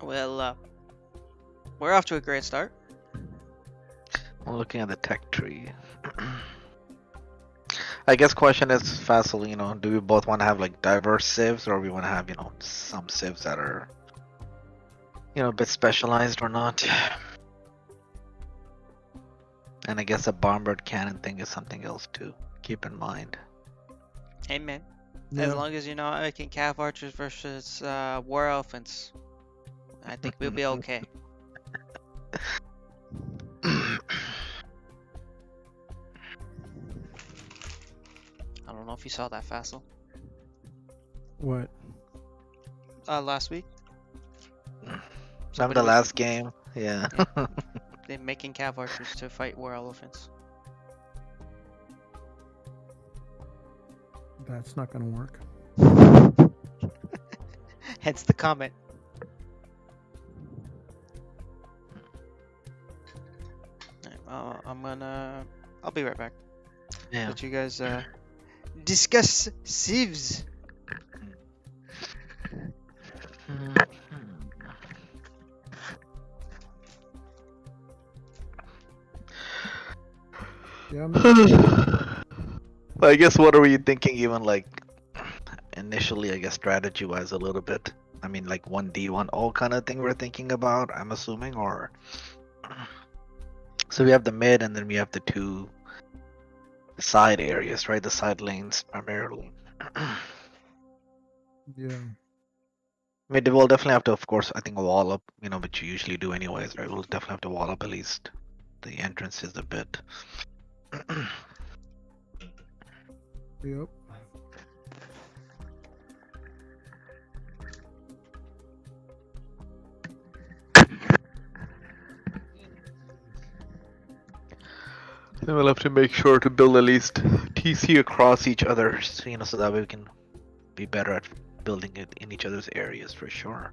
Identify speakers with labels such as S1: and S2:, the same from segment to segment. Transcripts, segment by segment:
S1: Well, we're off to a great start.
S2: I'm looking at the tech tree. I guess question is, Faisal, do we both want to have like diverse civs, or we want to have, some civs that are, a bit specialized or not? And I guess a bombard cannon thing is something else to keep in mind.
S1: Amen.
S3: Yeah.
S1: As long as making cav archers versus war elephants, I think we'll be okay. I don't know if you saw that, Faisal.
S3: What?
S1: Last week.
S2: Remember
S1: Somebody
S2: the
S1: was
S2: last game? Yeah.
S1: they making cav archers to fight war elephants.
S3: That's not gonna work.
S1: Hence the comment. I'll be right back.
S2: Yeah.
S1: Let you guys discuss civs.
S3: Yeah.
S2: I guess what are you thinking, even like initially, I guess strategy wise a little bit? I mean, like 1D, 1O kind of thing we're thinking about, I'm assuming, or so we have the mid and then we have the two side areas, right? The side lanes primarily.
S3: Yeah.
S2: I mean, we'll definitely have to, of course, I think wall up, which you usually do anyways, right? We'll definitely have to wall up at least the entrances a bit.
S3: Yep.
S2: Then we'll have to make sure to build at least TC across each other, so that way we can be better at building it in each other's areas for sure.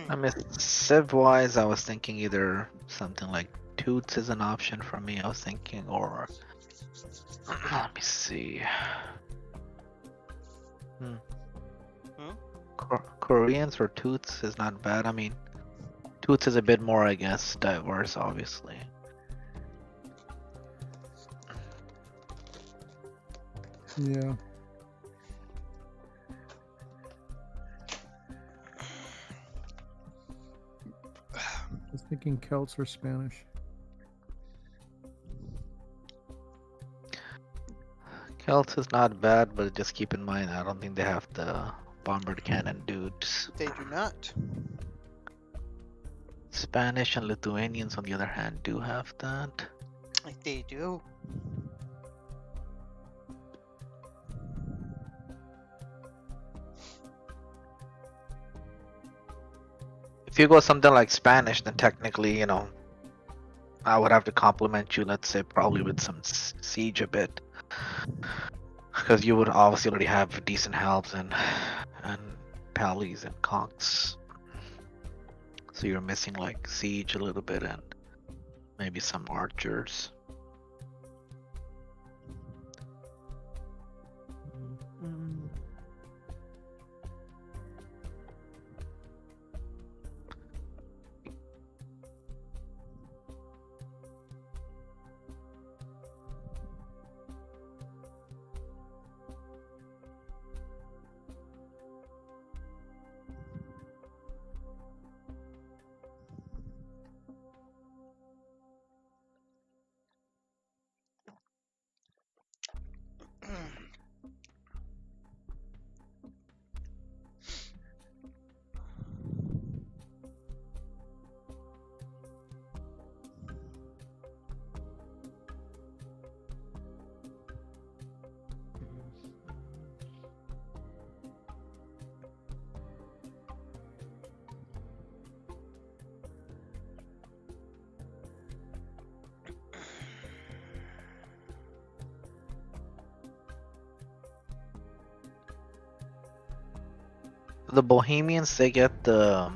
S2: I mean, civ wise, I was thinking either something like Toots is an option for me, I was thinking, or let me see. Koreans or Toots is not bad. I mean, Toots is a bit more, I guess, diverse, obviously.
S3: Yeah. I was thinking Celts or Spanish.
S2: Celts is not bad, but just keep in mind, I don't think they have the bombard cannon dudes.
S1: They do not.
S2: Spanish and Lithuanians, on the other hand, do have that.
S1: They do.
S2: If you go something like Spanish, then technically, I would have to compliment you, let's say, probably with some siege a bit. Because you would obviously already have decent helps and pallies and conks. So you're missing like siege a little bit and maybe some archers. the Bohemians, they get the,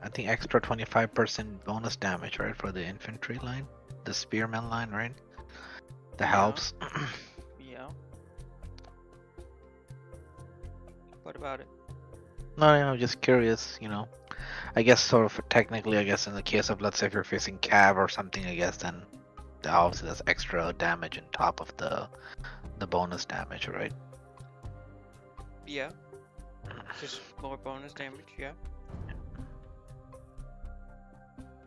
S2: I think, extra 25% bonus damage, right, for the infantry line, the spearman line, right? That
S1: Yeah.
S2: helps.
S1: Yeah. What about it?
S2: No, I'm just curious, I guess sort of technically, I guess in the case of, let's say if you're facing Cav or something, I guess then obviously there's extra damage on top of the bonus damage, right?
S1: Yeah. Just more bonus damage. Yeah.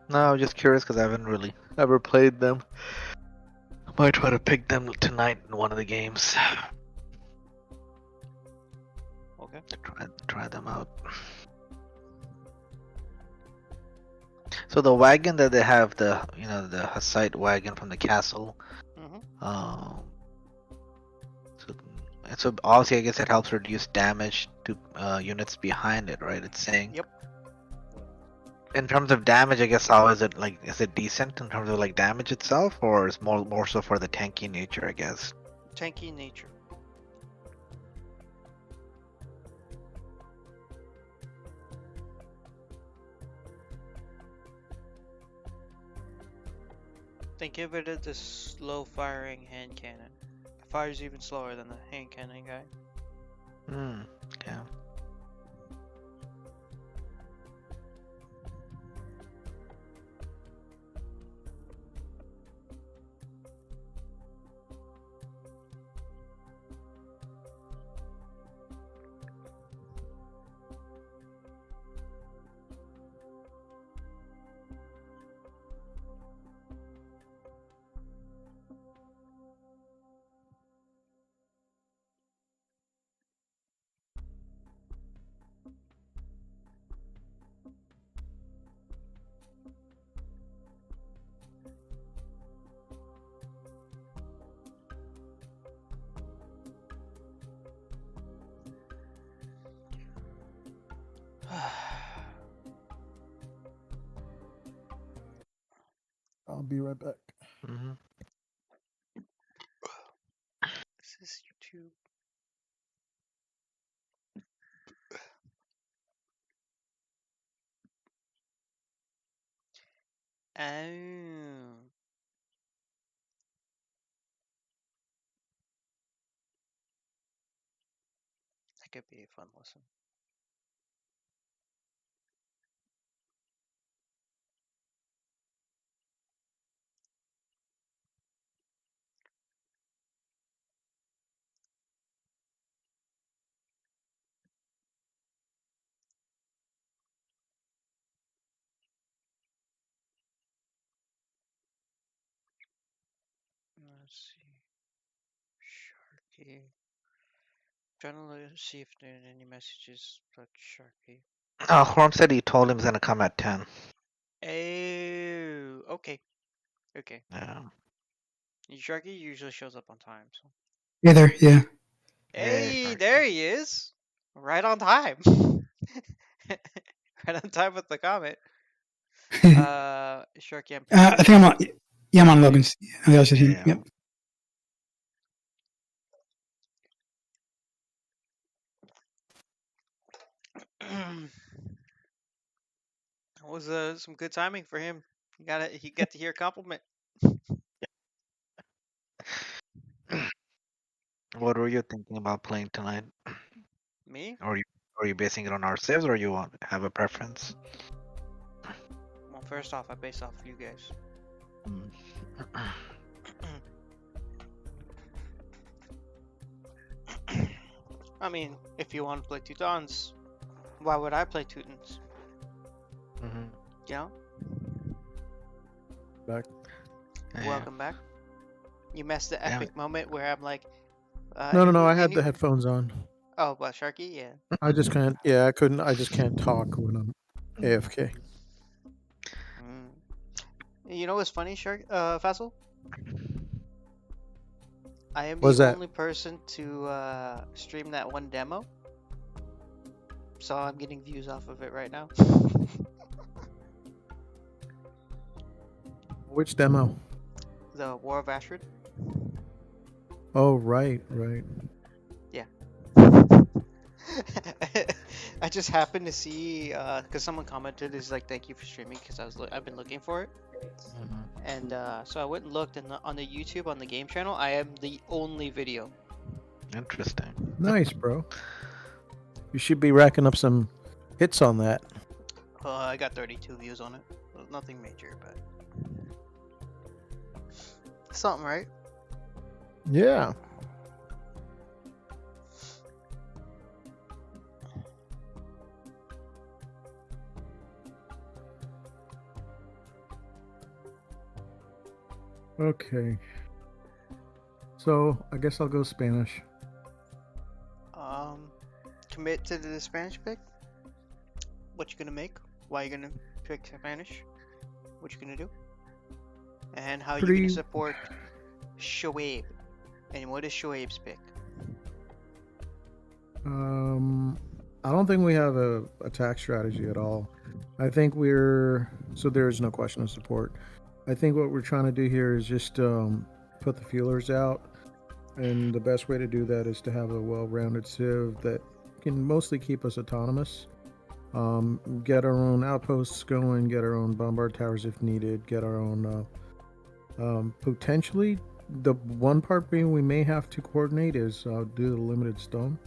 S2: No, I'm just curious because I haven't really ever played them. Might try to pick them tonight in one of the games.
S1: Okay.
S2: Try them out. So the wagon that they have, the the Hussite wagon from the castle.
S1: Mm-hmm.
S2: So obviously, I guess it helps reduce damage to units behind it, right? It's saying.
S1: Yep.
S2: In terms of damage, I guess how is it like? Is it decent in terms of like damage itself, or is more so for the tanky nature? I guess.
S1: Tanky nature. Think of it as a slow firing hand cannon. It fires even slower than the hand cannon guy.
S2: Yeah.
S3: I'll be right back.
S2: Mm-hmm.
S1: This is YouTube. Oh. That could be a fun lesson. Let's see. Sharky. Trying to see if there are any messages about Sharky.
S2: Horm said he told him he's gonna come at 10.
S1: Oh, okay. Okay.
S2: Yeah.
S1: Sharky usually shows up on time, so.
S4: Yeah, there. Yeah.
S1: Hey,
S2: Sharky.
S1: there he is. Right on time. Right on time with the comment. Sharky, I'm
S4: I think I'm on. Yeah, I'm on Logan's. Yeah, I was just him.
S2: Yeah.
S4: Yep.
S1: That was some good timing for him. He got to hear a compliment.
S2: What were you thinking about playing tonight?
S1: Me?
S2: Or are you basing it on our saves, or you have a preference?
S1: Well, first off, I base off you guys.
S2: Mm.
S1: I mean, if you want to play Teutons, why would I play Teutons?
S2: Mhm.
S1: You know?
S3: Back.
S2: Yeah.
S1: Welcome back. You missed the epic moment where I'm like,
S3: No. I had the headphones on.
S1: Oh, but Sharky, yeah.
S3: I just can't. Yeah, I couldn't. I just can't talk when I'm AFK.
S1: You know what's funny, Fassel? I am
S3: What's
S1: the
S3: that?
S1: only person to stream that one demo, so I'm getting views off of it right now.
S3: Which demo?
S1: The War of Ashford.
S3: Oh, right.
S1: Yeah. I just happened to see because someone commented is like thank you for streaming because I've been looking for it and so I went and looked and on the YouTube on the game channel I am the only video.
S2: Interesting.
S3: Nice, bro. You should be racking up some hits on that.
S1: I got 32 views on it. Well, nothing major, but something, right?
S3: Yeah. Okay. So I guess I'll go Spanish.
S1: Commit to the Spanish pick. What you gonna make? Why you gonna pick Spanish? What you gonna do? And how you
S3: Pretty-
S1: gonna support Shoaib? And what is Shoaib's pick?
S3: I don't think we have a attack strategy at all. I think so there is no question of support. I think what we're trying to do here is just put the feelers out, and the best way to do that is to have a well-rounded civ that can mostly keep us autonomous. Get our own outposts going, get our own bombard towers if needed, get our own potentially the one part being we may have to coordinate is due to the limited stone.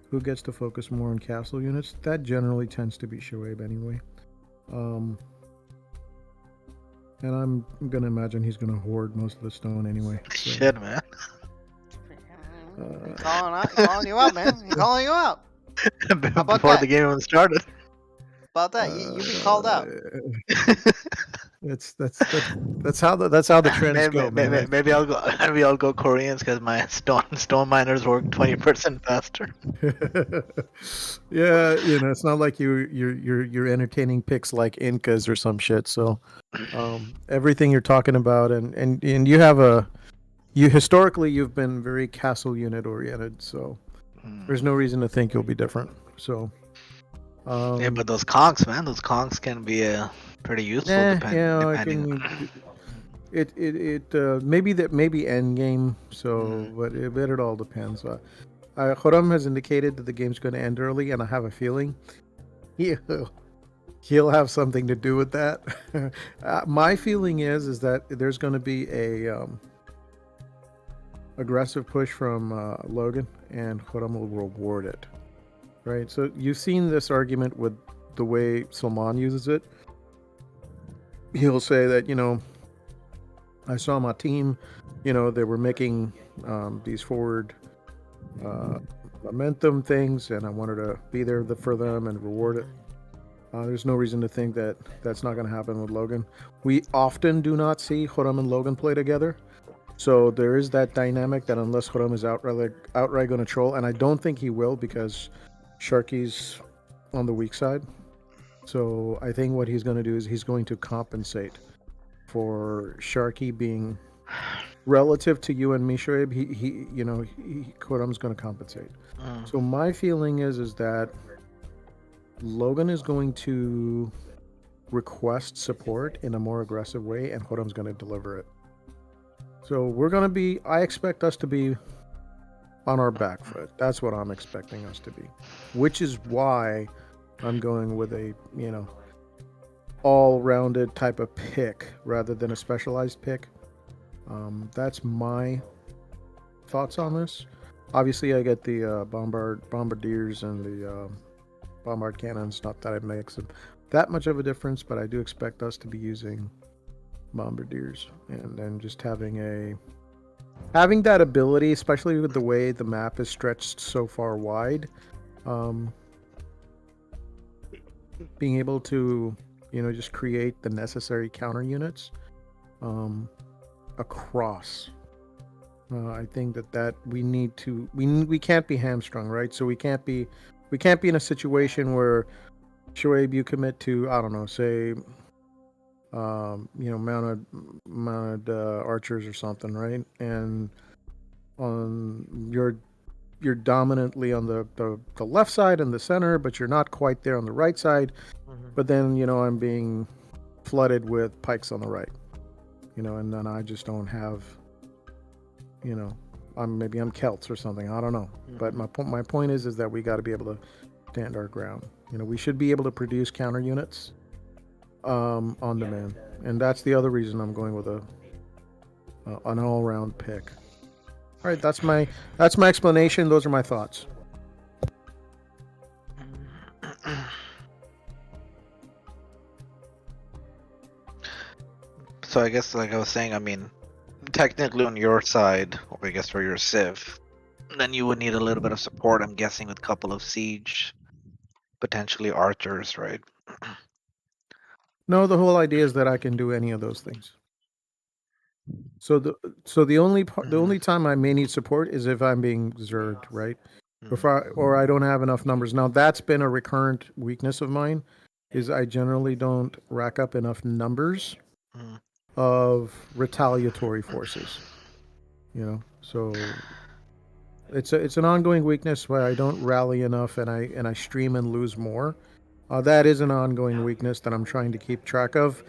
S3: Who gets to focus more on castle units? That generally tends to be Shoaib anyway. And I'm gonna imagine he's gonna hoard most of the stone anyway. So,
S2: Shit, man.
S1: Calling you out, man. He's calling you out. about
S2: Before
S1: that?
S2: the game even started.
S1: About that, you've been called out.
S3: That's how the trends go. Man.
S2: Maybe I'll go Koreans because my stone miners work 20% faster.
S3: Yeah, it's not like you're entertaining picks like Incas or some shit. So everything you're talking about and you historically you've been very castle unit oriented, so there's no reason to think you'll be different. So
S2: yeah, but those conks, man, those conks can be pretty useful depending.
S3: Maybe end game. So, but it all depends. Khurram has indicated that the game's going to end early, and I have a feeling he'll have something to do with that. My feeling is that there's going to be a aggressive push from Logan, and Khurram will reward it. Right, so you've seen this argument with the way Salman uses it. He'll say that, I saw my team, they were making these forward momentum things, and I wanted to be there for them and reward it. There's no reason to think that that's not going to happen with Logan. We often do not see Khurram and Logan play together. So there is that dynamic that unless Khurram is outright going to troll, and I don't think he will because Sharky's on the weak side. So I think what he's going to do is he's going to compensate for Sharky being relative to you and me, Shoaib. Khurram's going to compensate. So my feeling is that Logan is going to request support in a more aggressive way, and Khurram's going to deliver it. So I expect us to be on our back foot. That's what I'm expecting us to be, which is why I'm going with a all-rounded type of pick rather than a specialized pick. That's my thoughts on this. Obviously, I get the bombardiers and the bombard cannons. Not that it makes that much of a difference, but I do expect us to be using bombardiers and then just having that ability, especially with the way the map is stretched so far wide, being able to just create the necessary counter units across. I think that we can't be hamstrung, right? So we can't be in a situation where Shoaib, you commit to, I don't know, say mounted archers or something, right? And you're dominantly on the left side and the center, but you're not quite there on the right side. But then I'm being flooded with pikes on the right, and then I just don't have, I'm Celts or something. I don't know. But my point is that we got to be able to stand our ground. You know, we should be able to produce counter units on demand, and that's the other reason I'm going with an all-round pick. All right, that's my explanation. Those are my thoughts.
S2: So I guess, like I was saying, I mean, technically on your side, or I guess for your Civ, then you would need a little bit of support. I'm guessing with a couple of siege, potentially archers, right?
S3: No, the whole idea is that I can do any of those things. So the only time I may need support is if I'm being zerged, right? Or I don't have enough numbers. Now that's been a recurrent weakness of mine, is I generally don't rack up enough numbers of retaliatory forces. You know, so it's an ongoing weakness where I don't rally enough and I stream and lose more. That is an ongoing weakness that I'm trying to keep track of,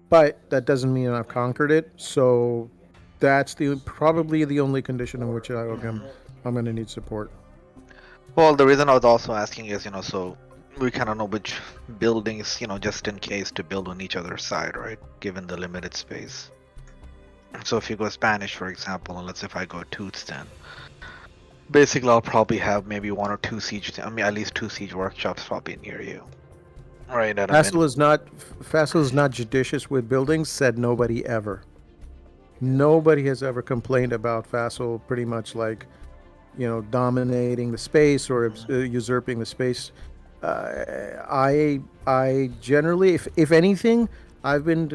S3: but that doesn't mean I've conquered it. So that's probably the only condition in which I'm going to need support.
S2: Well, the reason I was also asking is, you know, so we kind of know which buildings, you know, just in case to build on each other's side, right? Given the limited space. So if you go Spanish, for example, and let's say if I go Toots, then basically I'll probably have maybe one or two siege, I mean, at least two siege workshops probably near you. Right.
S3: Fassel is not judicious with buildings, said nobody ever. Nobody has ever complained about Fassel pretty much like, you know, dominating the space or usurping the space. I generally, if anything, I've been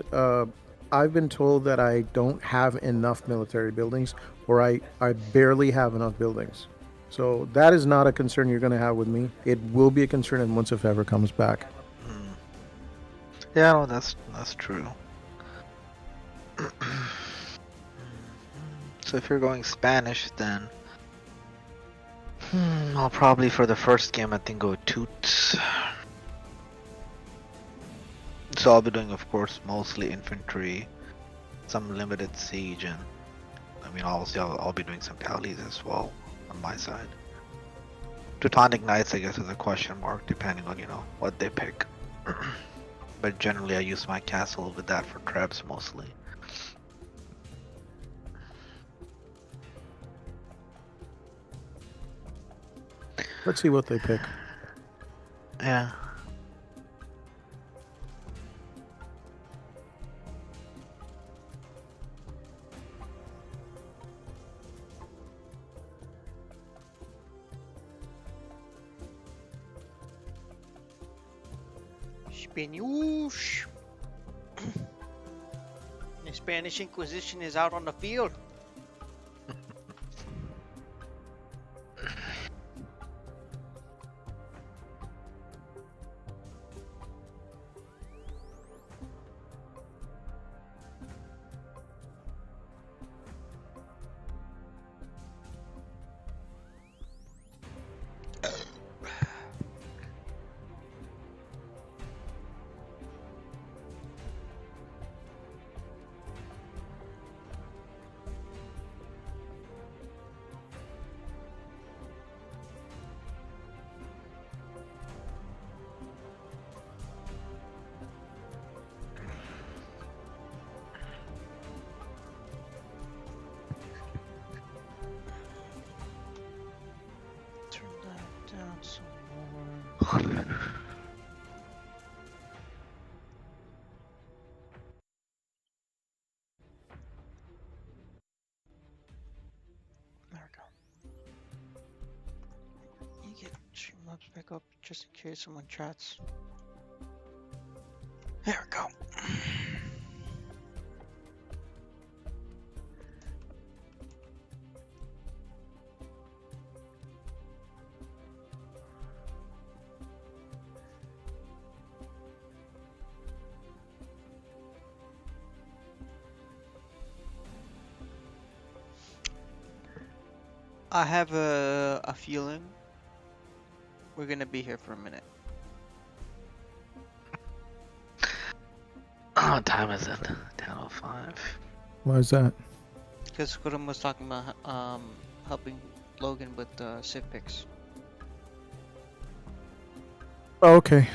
S3: told that I don't have enough military buildings, or I barely have enough buildings. So that is not a concern you're going to have with me. It will be a concern once if ever comes back.
S2: Yeah, no, that's true. So if you're going Spanish, then I'll probably for the first game I think go Toots. So I'll be doing, of course, mostly infantry, some limited siege, and I mean obviously I'll be doing some tallies as well on my side. Teutonic Knights, I guess, is a question mark depending on, you know, what they pick. But generally I use my castle with that for traps mostly.
S3: Let's see what they pick.
S2: Yeah.
S1: Spanish. The Spanish Inquisition is out on the field. Turn that down some more. There we go. You get Streamlabs back up just in case someone chats. There we go. I have a feeling we're gonna be here for a minute.
S2: What time is it? 10:05.
S3: Why is that?
S1: Because Kurum was talking about helping Logan with Civ picks.
S3: Oh, okay.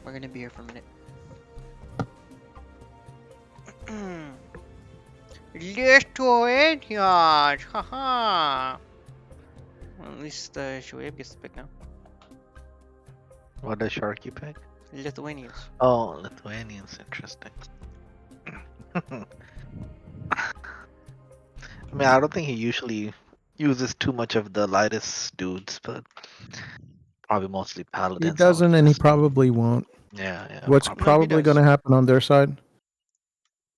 S1: We're gonna be here for a minute. Lithuanians! Haha! Well, at least Shoaib gets to pick now.
S2: What does Sharky pick?
S1: Lithuanians.
S2: Oh, Lithuanians. Interesting. I mean, I don't think he usually uses too much of the lightest dudes, but probably mostly paladins.
S3: He
S2: I would
S3: doesn't, and he
S2: guess.
S3: probably won't.
S2: Yeah.
S3: What's
S2: probably.
S3: probably
S1: does.
S3: going to happen on their side?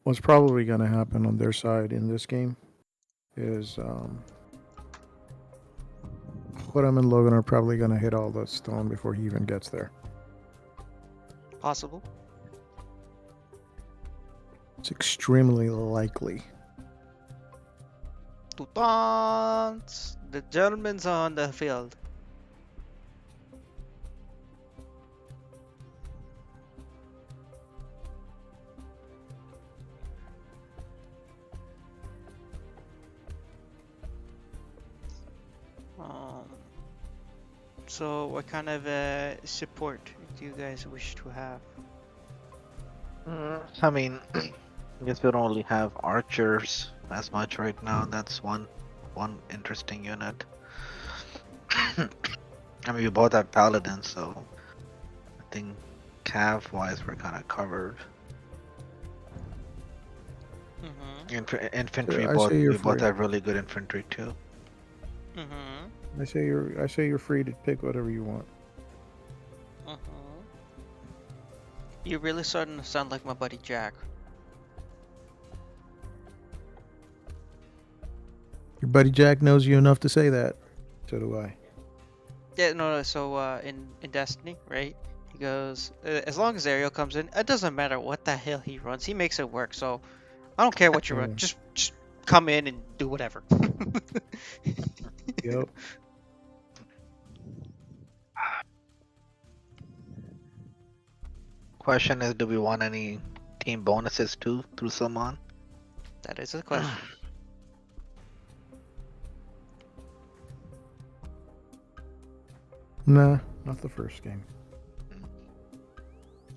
S3: What's probably going to happen on their side in this game is Huram and Logan are probably going to hit all the stone before he even gets there.
S1: Possible.
S3: It's extremely likely.
S1: Teutons! The Germans are on the field. So what kind of support do you guys wish to have?
S2: I mean, I guess we don't really have archers as much right now. That's one interesting unit. I mean, we both have paladins, so I think cav-wise we're kind of covered. Infantry,
S3: I say you're
S2: we both
S3: free.
S2: have really good infantry too.
S3: I say you're free to pick whatever you want.
S1: You're really starting to sound like my buddy Jack.
S3: Your buddy Jack knows you enough to say that. So do I.
S1: Yeah, no. So in Destiny, right? He goes, as long as Ariel comes in, it doesn't matter what the hell he runs. He makes it work. So I don't care what you run.
S3: Yeah.
S1: Just come in and do whatever.
S3: Yep.
S2: Question is, do we want any team bonuses too through Salman?
S1: That is the question.
S3: Nah, not the first game.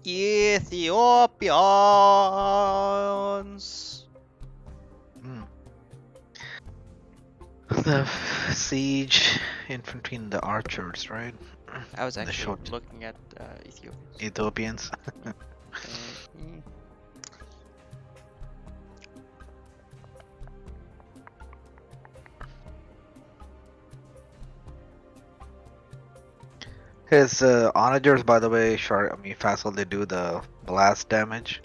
S1: Ethiopians.
S2: The siege infantry and the archers, right?
S1: I was
S2: The
S1: actually
S2: short-
S1: looking at Ethiopians.
S2: Ethiopians. His onagers, by the way, Fassel, they do the blast damage.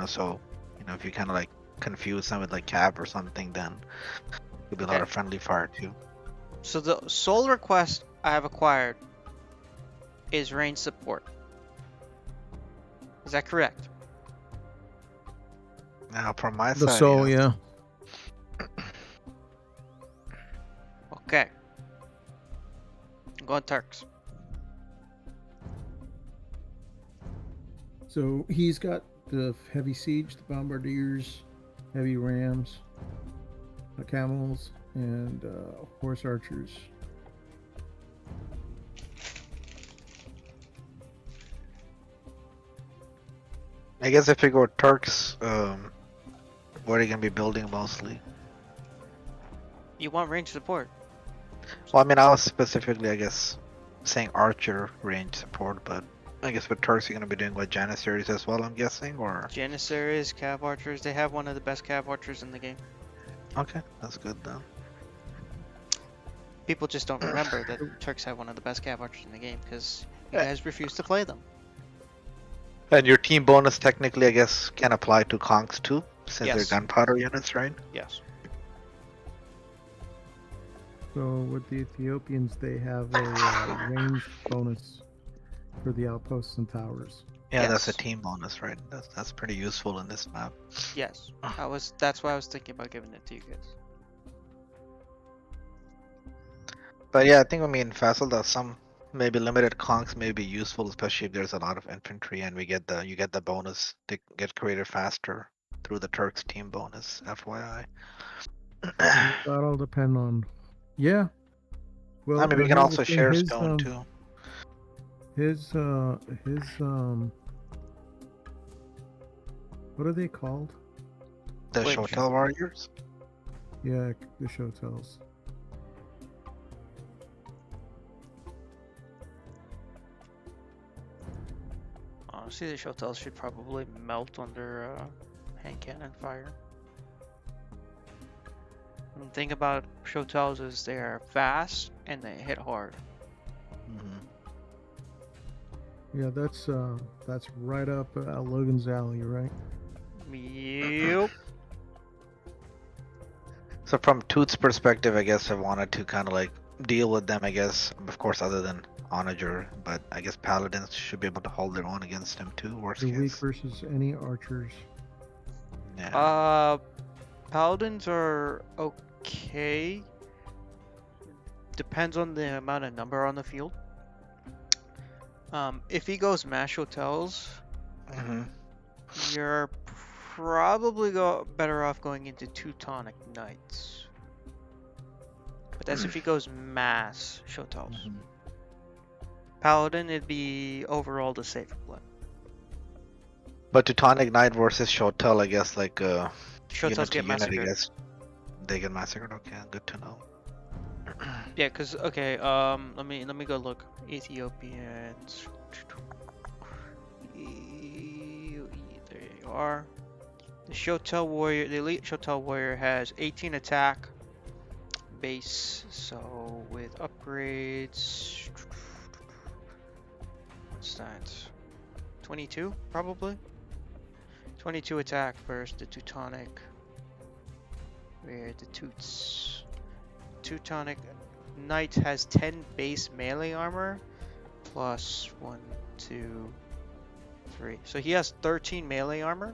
S2: So if you kind of like confuse them with like cap or something, then it'll be a lot
S1: Okay.
S2: of friendly fire too.
S1: So the sole request I have acquired is range support. Is that correct?
S2: Now, from my
S3: The
S2: side,
S3: soul,
S2: yeah.
S3: yeah.
S1: Okay. I'm going Turks.
S3: So he's got the heavy siege, the bombardiers, heavy rams, the camels, and horse archers.
S2: I guess if you go Turks, what are you gonna be building mostly?
S1: You want range support?
S2: Well, I mean, I was specifically, I guess, saying archer range support, but I guess with Turks you're gonna be doing what, Janissaries as well, I'm guessing, or?
S1: Janissaries, cav archers. They have one of the best cav archers in the game.
S2: Okay, that's good then.
S1: People just don't remember that Turks have one of the best cav archers in the game because you
S2: Yeah.
S1: guys refuse to play them.
S2: And your team bonus technically, I guess, can apply to conks too, since
S1: Yes.
S2: they're gunpowder units, right?
S1: Yes.
S3: So with the Ethiopians, they have a range bonus for the outposts and towers.
S2: Yeah, that's a
S1: Yes.
S2: team bonus, right? That's pretty useful in this map.
S1: Yes. That's why I was thinking about giving it to you guys.
S2: But yeah, I think Fassel does some maybe limited conks may be useful, especially if there's a lot of infantry and you get the bonus to get created faster through the Turks team bonus. FYI.
S3: That'll depend on. Yeah. Well,
S2: I mean, we can
S3: here's
S2: also
S3: the thing,
S2: share
S3: his,
S2: stone too.
S3: His what are they called?
S2: The
S1: Which?
S2: Shotel Warriors?
S3: Yeah, the show tells.
S1: Honestly, the Shotels should probably melt under hand cannon fire. And the thing about Shotels is they're fast and they hit hard.
S2: Mm-hmm.
S3: Yeah, that's right up Logan's alley, right?
S1: Yep.
S2: So from Toot's perspective, I guess I wanted to kind of like deal with them, I guess. Of course, other than Onager, but I guess Paladins should be able to hold their own against him too, worst
S3: The weak
S2: case.
S3: versus any archers.
S2: Yeah.
S1: Paladins are okay. Depends on the amount of number on the field. If he goes mash hotels,
S2: Mm-hmm.
S1: you're probably better off going into Teutonic Knights. But that's if he goes mass hotels.
S2: Mm-hmm.
S1: Paladin, it'd be overall the safer play.
S2: But Teutonic Knight versus Shotel, I guess, like
S1: Hotels
S2: unit to
S1: get
S2: unit, I
S1: massacred.
S2: guess they get massacred. Okay, good to know.
S1: Yeah, cause okay, let me go look. Ethiopians. There you are. The Shotel Warrior, the Elite Shotel Warrior has 18 attack base. So with upgrades, what's that? 22 probably. 22 attack versus the Teutonic. Where the Toots. Teutonic Knight has 10 base melee armor plus 1, 2, 3. So he has 13 melee armor.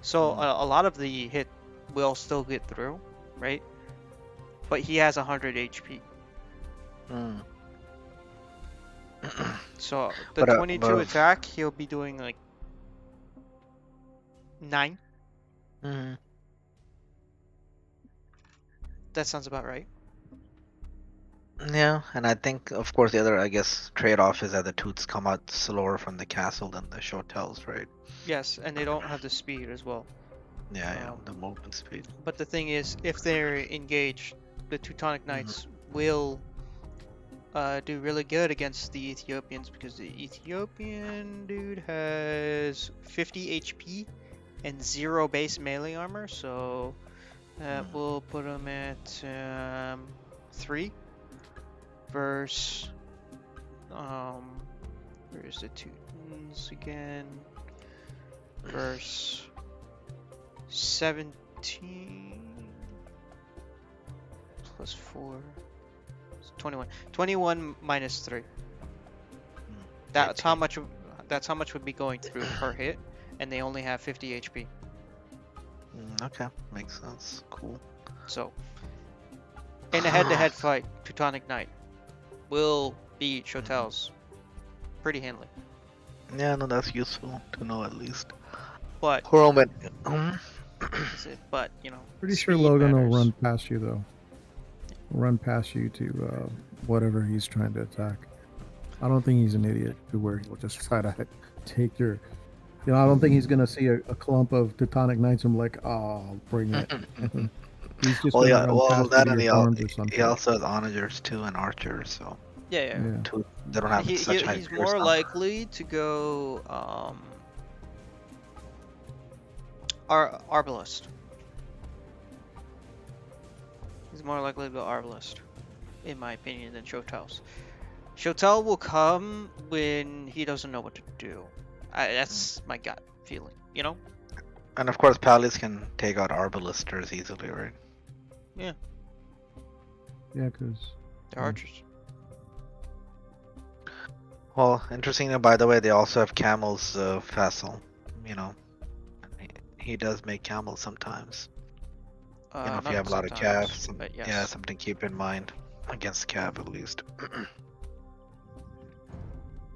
S1: So a lot of the hit will still get through, right? But he has 100 HP.
S2: Mm.
S1: So the
S2: But,
S1: 22 attack, he'll be doing like 9.
S2: Mm-hmm.
S1: That sounds about right.
S2: Yeah, and I think, of course, the other, I guess, trade-off is that the Toots come out slower from the castle than the Shotels, right?
S1: Yes, and they don't have the speed as well.
S2: Yeah, the movement speed.
S1: But the thing is, if they're engaged, the Teutonic Knights will do really good against the Ethiopians because the Ethiopian dude has 50 HP and 0 base melee armor, so that will put him at 3 versus where's the Teutons again? Verse 17 plus 4 is 21. 21 minus 3. That's how much would be going through per hit, and they only have 50 HP.
S2: Okay, makes sense. Cool.
S1: So in a head-to-head fight, Teutonic Knight will beat Shotels pretty handily.
S2: Yeah, no, that's useful to know at least.
S1: But
S2: Roman.
S1: but you know,
S3: Pretty sure
S1: speed
S3: Logan
S1: matters.
S3: will run past you though. Run past you to whatever he's trying to attack. I don't think he's an idiot to where he'll just try to take your. You know, I don't think he's gonna see a clump of Teutonic Knights and be like, "Oh, bring it." He's just
S2: Well,
S3: gonna
S2: yeah,
S3: run
S2: well,
S3: past
S2: that
S3: you
S2: and
S3: to your farms or something.
S2: he also has onagers too and archers, so
S1: Yeah.
S3: Yeah.
S2: they don't have such high
S1: He's
S2: pierce
S1: more
S2: number.
S1: likely to go Arbalest. He's more likely to go Arbalest, in my opinion, than Shotels. Shotel will come when he doesn't know what to do. That's my gut feeling, you know?
S2: And of course, Palace can take out Arbalisters easily, right?
S3: Yeah, because
S1: They're archers.
S2: Well, interesting. By the way, they also have Camel's Fassel. You know, he does make camels sometimes. You know, if
S1: Not
S2: you have a lot of
S1: sometimes,
S2: calves,
S1: but yes.
S2: yeah, something to keep in mind against calf at least.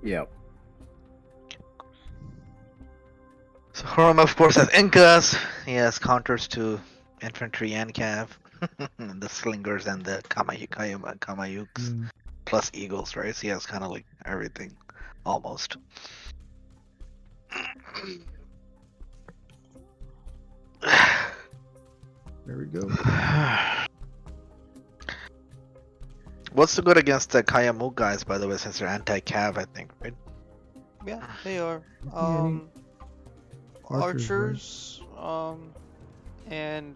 S3: Yep.
S2: So Hurum, of course, has Incas. He has counters to infantry and cav, and the slingers and the Kamayuks, plus eagles, right? So he has kind of like everything. almost.
S3: There we go.
S2: What's the good against the Kayamu guys, by the way, since they're anti-cav, I think, right?
S1: Yeah, they are.
S3: any archers,
S1: Archers, and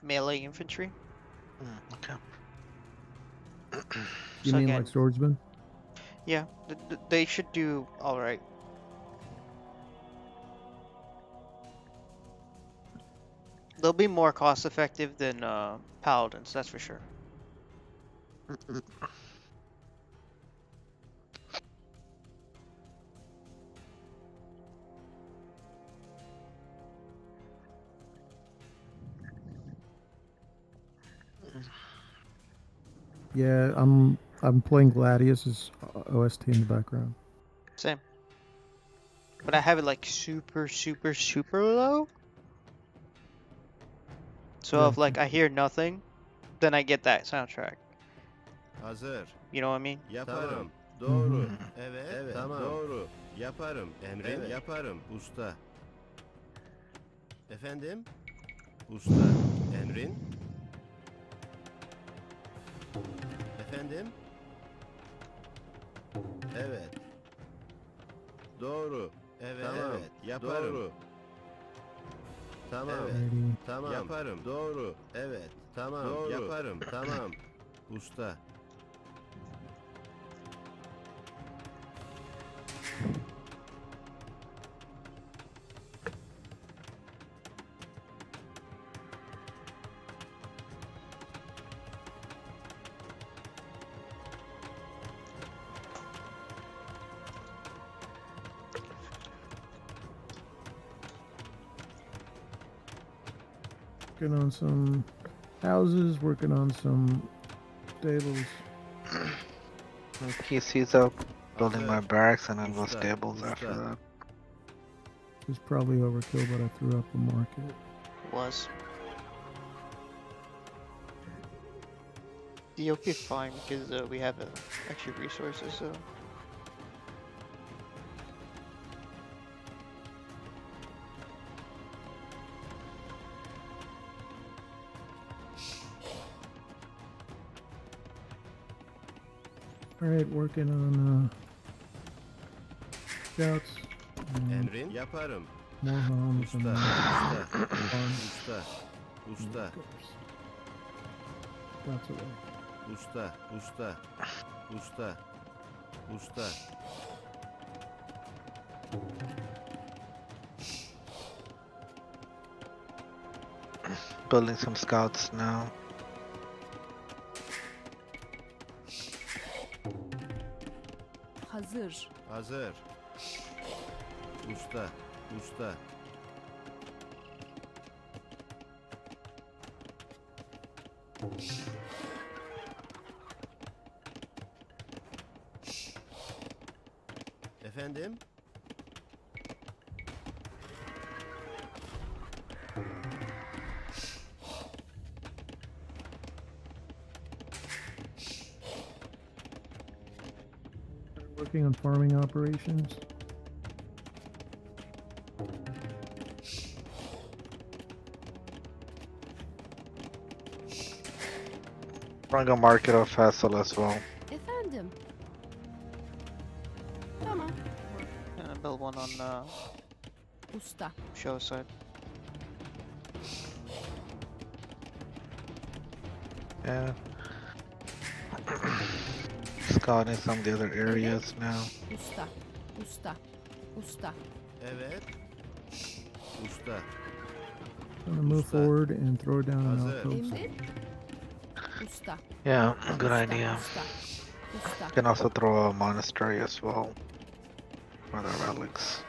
S1: melee infantry.
S2: Okay.
S3: You
S1: So
S3: mean
S1: again,
S3: like swordsmen?
S1: yeah, they should do all right. They'll be more cost effective than paladins, that's for sure.
S3: Yeah, I'm playing Gladius as OST in the background.
S1: Same. But I have it like super low. So
S3: Yeah.
S1: if like I hear nothing, then I get that soundtrack.
S5: Hazır.
S1: You know what I mean?
S5: Yaparım. Doğru.
S2: Mhm.
S5: Evet. Tamam. Doğru. Yaparım. Emrin. Yaparım. Usta. Efendim? Usta. Emrin. Efendim? Evet. Doğru. Evet. Tamam. Evet. Yaparım. Doğru. Tamam. Evet.
S3: Ready.
S5: Tamam. Yaparım. Doğru. Evet. Tamam. Doğru. Yaparım. Tamam. Usta.
S3: Working on some houses, working on some stables.
S2: PC's up, building my
S5: Hazır.
S2: barracks, and then go
S5: Usta,
S2: stables after
S5: usta.
S2: that.
S3: It was probably overkill, but I threw up a market.
S1: Was. You'll be fine because we have extra resources, so.
S3: Alright, working on scouts.
S5: Emrin. Yaparım.
S3: More homes
S5: Usta.
S3: and
S5: Usta.
S3: farms.
S5: Usta. Usta.
S3: Scouts away.
S5: Usta. Usta. Usta. Usta.
S2: Building some scouts now.
S6: Hazır.
S5: Hazır. Usta. Usta. Efendim?
S3: Working on farming operations.
S2: Running a market of Fassel as well.
S6: Efendim. Tamam.
S1: Gonna build one on
S6: Usta.
S1: show side.
S2: Yeah. Scouting some of the other areas now.
S6: Usta. Usta. Usta.
S5: Evet. Usta.
S3: Gonna move
S5: Usta.
S3: forward and throw down an
S5: Hazır.
S3: outpost.
S6: Emrin. Usta.
S2: Yeah, good
S6: Usta.
S2: idea.
S6: Usta. Usta.
S2: Can also throw a monastery as well for the relics.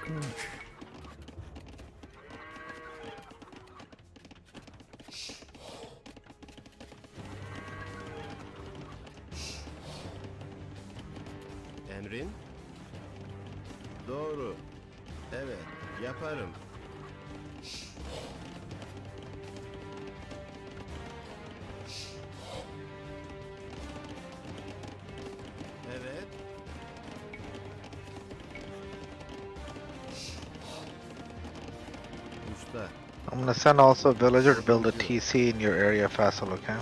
S3: Cool.
S5: Emrin? Doğru. Evet. Yaparım. Usta.
S2: I'm gonna send also a villager to build a TC in your area, Faisal, okay?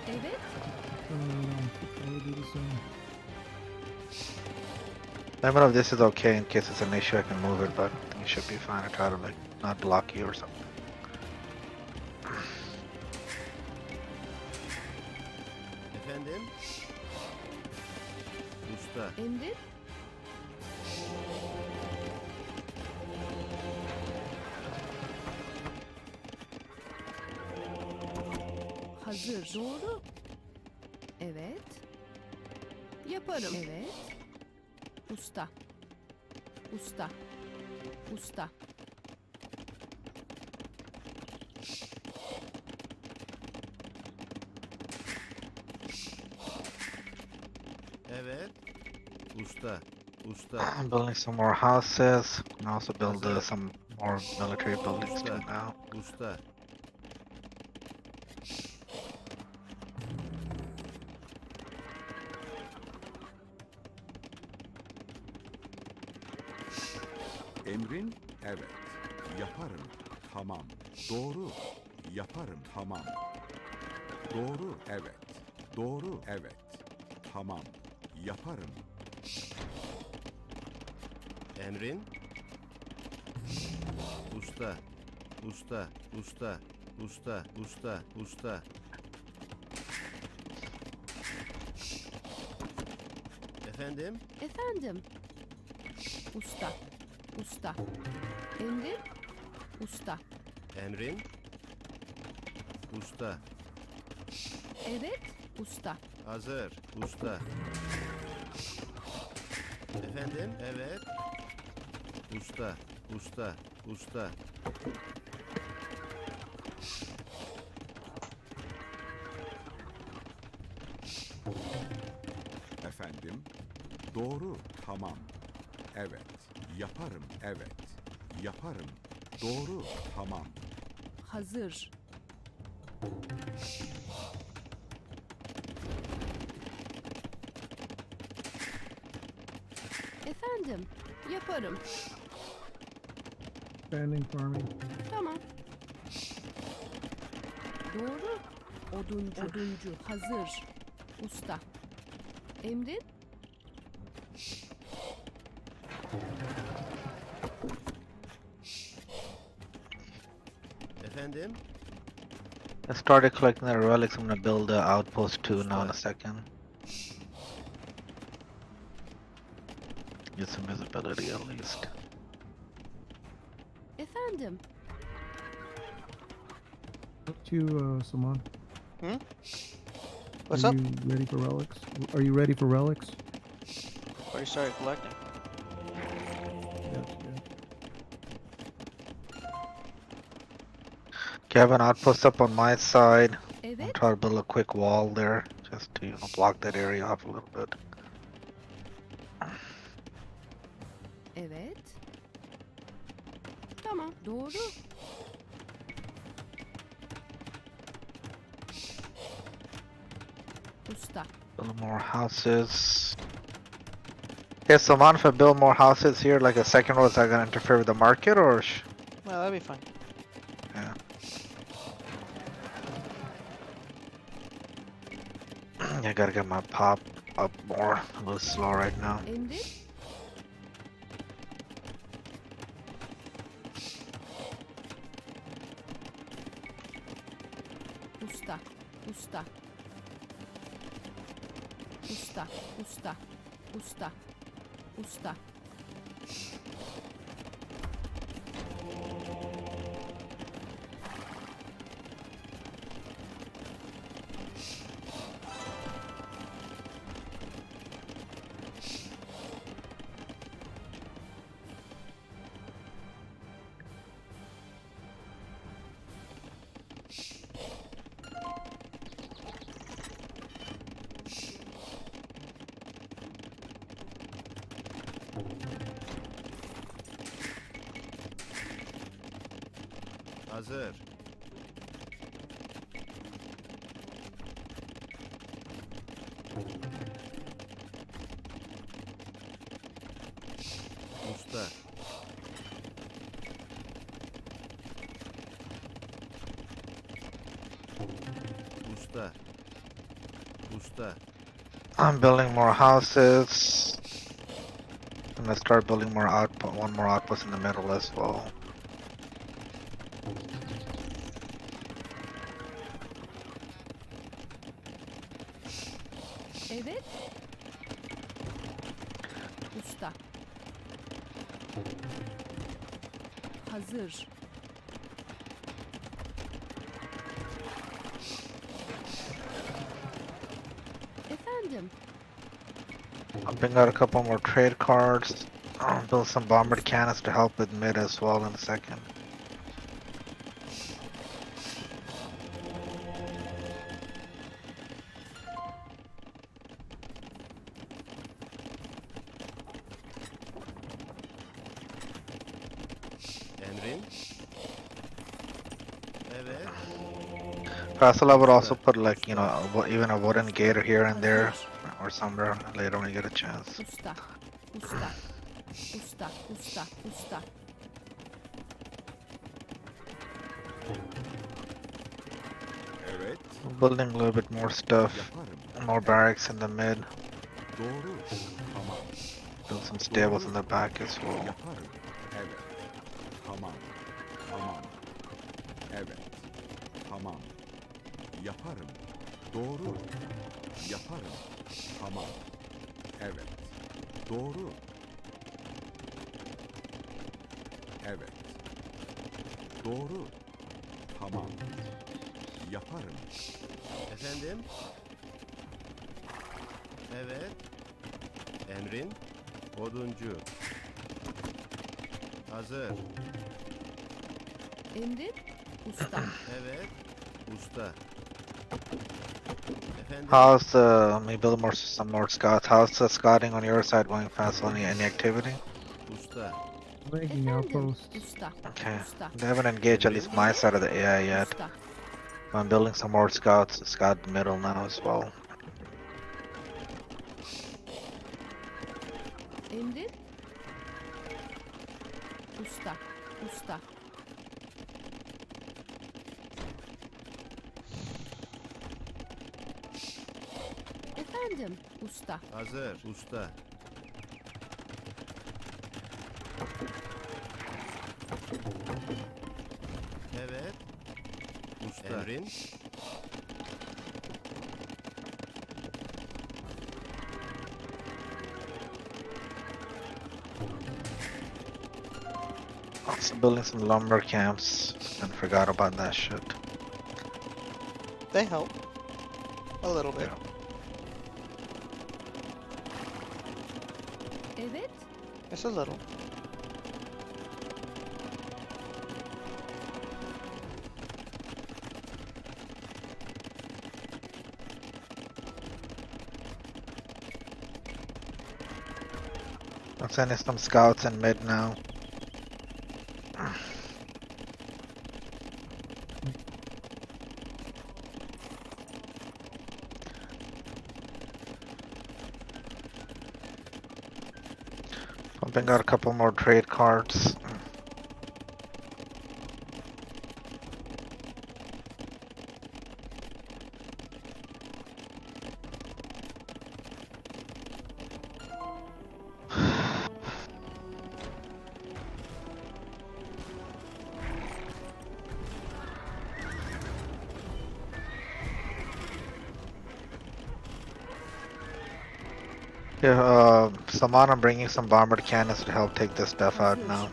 S6: Evet.
S3: I would do the same.
S2: Let me know if this is okay in case it's an issue, I can move it, but I think it should be fine. I try to like not block you or something.
S5: Efendim? Usta.
S6: Emrin. Hazır. Doğru. Evet. Yaparım. Evet. Usta. Usta. Usta.
S5: Evet. Usta. Usta.
S2: I'm building some more houses. And also build
S5: Hazır.
S2: some more military buildings too now.
S5: Usta.
S7: Emrin, evet. Yaparım, tamam. Doğru, yaparım, tamam. Doğru, evet. Doğru, evet. Tamam, yaparım.
S5: Emrin. Usta. Usta. Usta. Usta. Usta. Usta. Efendim?
S6: Efendim. Usta. Usta. Emrin. Usta.
S5: Emrin. Usta.
S6: Evet. Usta.
S5: Hazır. Usta. Efendim? Evet. Usta. Usta. Usta.
S7: Efendim, doğru, tamam. Evet, yaparım, evet. Yaparım, doğru, tamam.
S6: Hazır. Efendim. Yaparım.
S3: Standing farming.
S6: Tamam. Doğru. Oduncu. Oduncu. Hazır. Usta. Emrin.
S5: Efendim?
S2: I started collecting the relics. I'm gonna build the outpost too now in a second. Get some visibility at least.
S6: Efendim.
S3: Up to you, Saman.
S1: What's
S3: Are
S1: up?
S3: you ready for relics? Are you ready for relics?
S1: Already started collecting.
S3: Yes,
S2: Okay, I have an outpost up on my side. I'm
S6: Evet.
S2: trying to build a quick wall there just to block that area off a little bit.
S6: Evet. Tamam. Doğru. Usta.
S2: Build more houses. Okay, so man, if I build more houses here, like a second row, is that gonna interfere with the market or?
S1: Well, that'd be fine.
S2: Yeah. I gotta get my pop up more. A little slow right now.
S6: Emrin. Usta. Usta. Usta. Usta. Usta. Usta.
S5: Hazır. Usta. Usta. Usta.
S2: I'm building more houses. I'm gonna start building more outpost, one more outpost in the middle as well.
S6: Evet. Usta. Hazır. Efendim.
S2: I'll bring out a couple more trade cards. I'll build some bombered cannons to help with mid as well in a second.
S5: Emrin? Evet.
S2: Castle, I would also put like, you know, even a wooden gate here and there or somewhere later when you get a chance.
S6: Usta. Usta. Usta. Usta. Usta.
S7: Evet,
S2: Building a little bit more stuff,
S7: yaparım.
S2: more barracks in the mid,
S7: Doğru. Tamam.
S2: build some stables in the back as well.
S7: Yaparım. Evet. Tamam. Tamam. Evet. Tamam. Yaparım. Doğru. Yaparım. Tamam. Evet. Doğru. Evet. Doğru. Tamam. Yaparım.
S5: Efendim? Evet. Emrin? Oduncu. Hazır.
S6: Emrin. Usta.
S5: Evet. Usta. Efendim?
S2: How's let me build some more scouts. How's the scouting on your side going fast? Any activity?
S5: Usta.
S3: Making
S6: Efendim.
S3: outposts.
S6: Usta.
S2: Okay.
S6: Usta.
S2: They haven't engaged at least my side of the AI yet.
S6: Usta.
S2: I'm building some more scouts. Scout the middle now as well.
S6: Emrin. Usta. Usta. Efendim. Usta.
S5: Hazır. Usta. Evet. Usta. Emrin?
S2: Also building some lumber camps. And forgot about that shit.
S1: They help. A little bit.
S6: Evet.
S1: Just a little.
S2: I'm sending some scouts in mid now. Pumping out a couple more trade cards. Yeah, Saman, I'm bringing some bombered cannons to help take this stuff out now.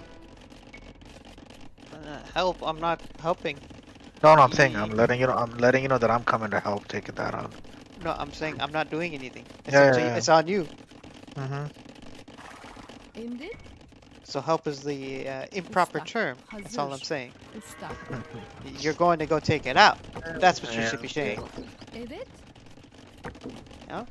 S1: Help! I'm not helping.
S2: No, I'm saying I'm letting you know. I'm letting you know that I'm coming to help take that out.
S1: No, I'm saying I'm not doing anything. It's,
S2: Yeah,
S1: up to
S2: yeah,
S1: you-
S2: yeah.
S1: it's on you.
S2: Mm-hmm.
S6: Emrin.
S1: So help is the improper
S6: Usta.
S1: term. That's all I'm
S6: Hazır.
S1: saying.
S6: Usta.
S1: You're going to go take it out. That's what you should be saying.
S6: Evet.
S1: Yeah?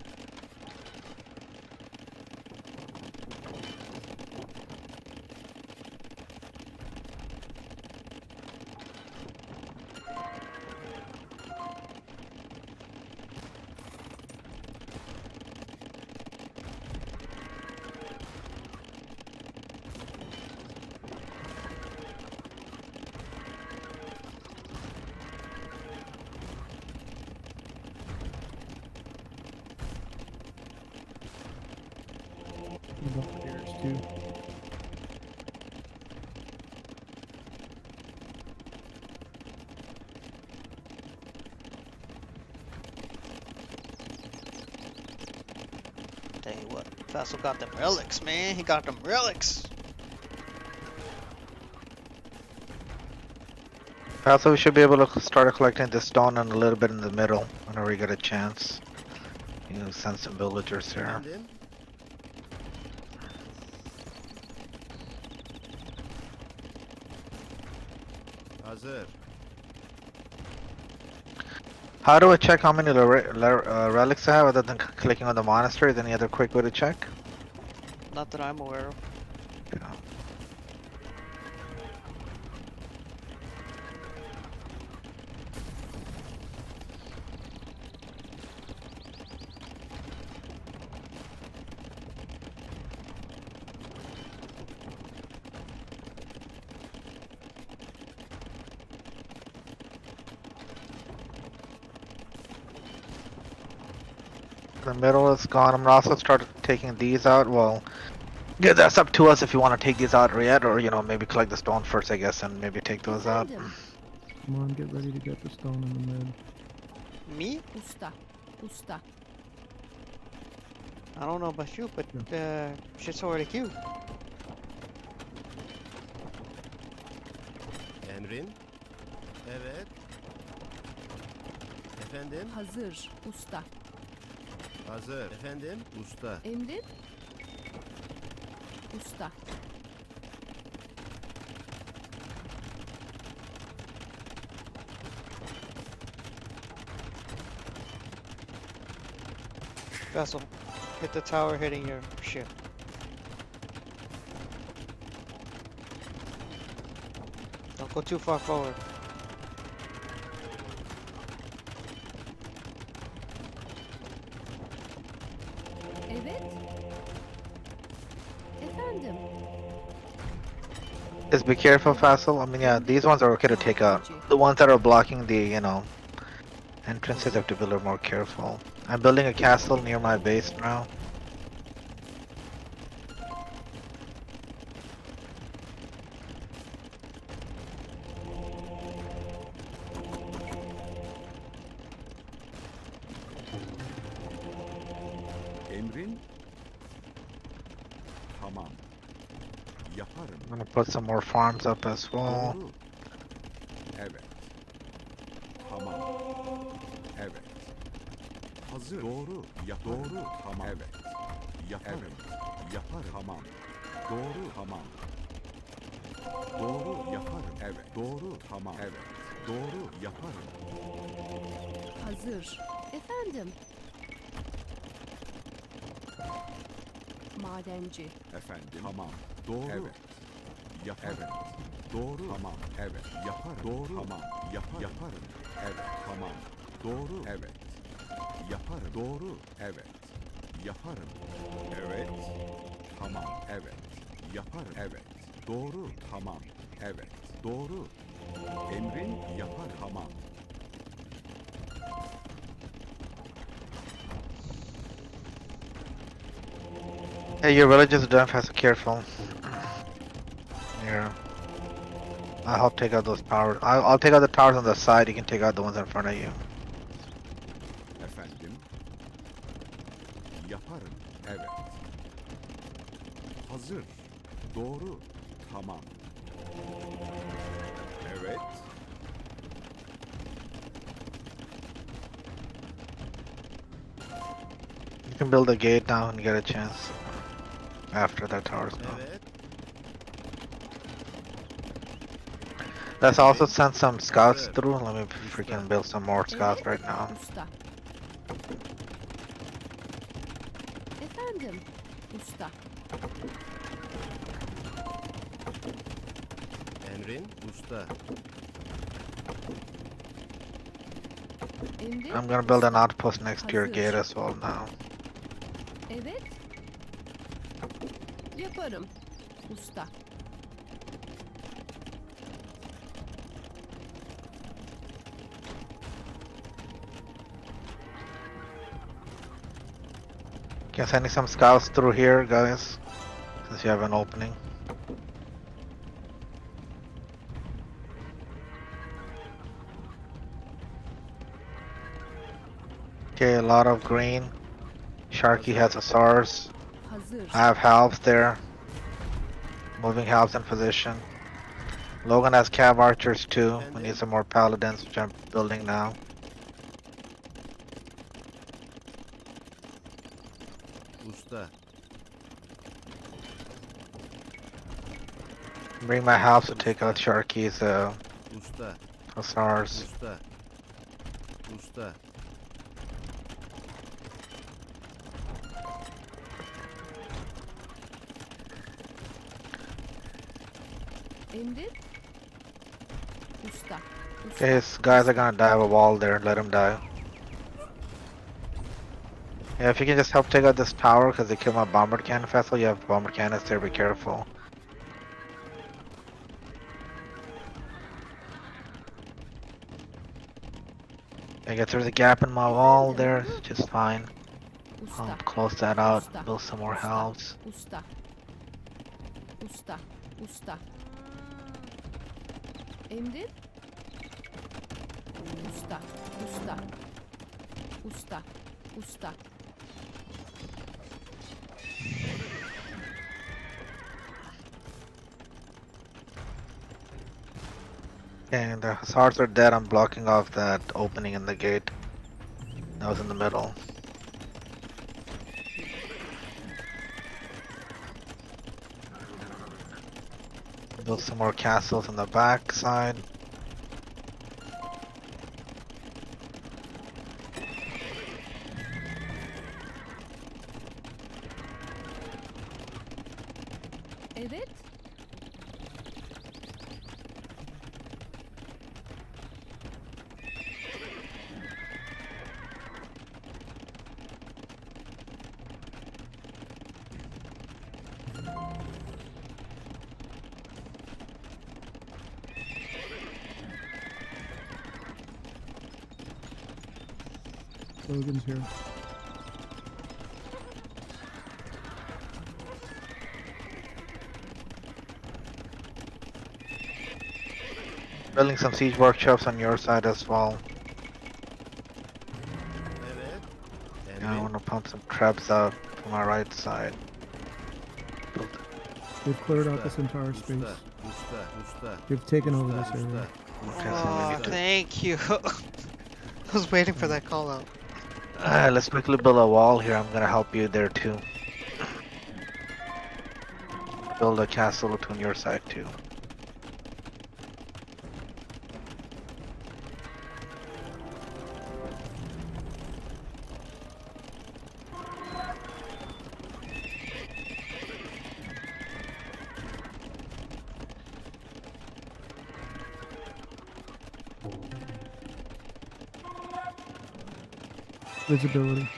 S3: 22.
S1: Tell you what, Vassal got them relics, man. He got them relics.
S2: Also, we should be able to start collecting the stone and a little bit in the middle whenever we get a chance. You know, send some villagers here.
S5: Efendim? Hazır.
S2: How do I check how many relics I have other than clicking on the monastery? Is any other quick way to check?
S1: Not that I'm aware of.
S2: Yeah. The middle is gone. I'm gonna also start taking these out. Well, yeah, that's up to us if you want to take these out yet, or you know, maybe collect the stone first, I guess, and maybe take those out.
S6: Efendim,
S3: Come on, get ready to get the stone in the mid.
S1: Me?
S6: usta, usta.
S1: I don't know about you, but shit's already queued.
S5: Emrin? Evet. Efendim?
S6: Hazır, usta.
S5: Hazır. Efendim? Usta.
S6: Emrin? Usta.
S1: Vassal, hit the tower hitting your ship. Don't go too far forward.
S6: Evet. Efendim.
S2: Just be careful, Fassel. I mean, yeah, these ones are okay to take out. The ones that are blocking the, you know, entrances have to be a little more careful. I'm building a castle near my base now.
S7: Emrin? Tamam. Yaparım.
S2: I'm gonna put some more farms up as well.
S7: Doğru. Evet. Tamam. Evet. Hazır. Doğru. Doğru. Tamam. Evet. Yaparım. Evet. Yaparım. Tamam. Doğru. Tamam. Doğru. Yaparım. Evet. Doğru. Tamam. Evet. Doğru. Yaparım.
S6: Hazır. Efendim. Madenci.
S7: Efendim. Tamam. Doğru. Evet. Yaparım. Evet. Doğru. Tamam. Evet. Yaparım. Doğru. Tamam. Yaparım. Evet. Tamam. Doğru. Evet. Yaparım. Doğru. Evet. Yaparım. Evet. Tamam. Evet. Yaparım. Evet. Doğru. Tamam. Evet. Doğru. Emrin yapar. Tamam.
S2: Hey, your villages are done, Fassel. Careful. Yeah. I'll help take out those towers. I'll take out the towers on the side. You can take out the ones in front of you.
S7: Efendim. Yaparım. Evet. Hazır. Doğru. Tamam. Evet.
S2: You can build a gate now and get a chance. After that tower's gone.
S5: Evet.
S2: Let's also send some scouts through. Let me freaking build some more scouts right now.
S6: Usta. Efendim. Usta.
S5: Emrin? Usta.
S6: Emrin.
S2: I'm gonna build an outpost next to your
S6: Hazır.
S2: gate as well now.
S6: Evet. Yaparım. Usta.
S2: Can sending some scouts through here, guys. since you have an opening. Okay, a lot of green. Sharky has a SARS.
S6: Hazır.
S2: I have halves there. Moving halves in position. Logan has cav archers too. We need some more paladins, which I'm building now.
S5: Usta.
S2: Bring my halves to take out Sharky's
S5: Usta.
S2: SARS.
S5: Usta. Usta.
S6: Emrin. Usta. Usta.
S2: Okay, his guys are gonna die of a wall there. Let him die. Yeah, if you can just help take out this tower because they killed my bomber cannon vessel. You have bomber cannons there. Be careful. I get through the gap in my wall there. Just fine. I'll
S6: Usta.
S2: close that out.
S6: Usta.
S2: Build some more
S6: Usta.
S2: halves.
S6: Usta. Usta. Usta. Emrin. Usta. Usta. Usta. Usta.
S2: Okay, the hussars are dead. I'm blocking off that opening in the gate. That was in the middle. Build some more castles on the back side.
S6: Evet.
S3: Logan's here.
S2: Building some siege workshops on your side as well.
S5: Evet.
S2: Yeah, I
S5: Emrin.
S2: want to pump some traps out to my right side. Build
S3: They've cleared out this entire space.
S5: Usta. Usta. Usta.
S3: They've taken over
S5: Usta.
S3: this area.
S2: Okay, so we
S1: Oh,
S2: need to-
S1: thank you. I was waiting for that call out.
S2: Let's quickly build a wall here. I'm gonna help you there too. Build a castle on your side too.
S3: Visibility.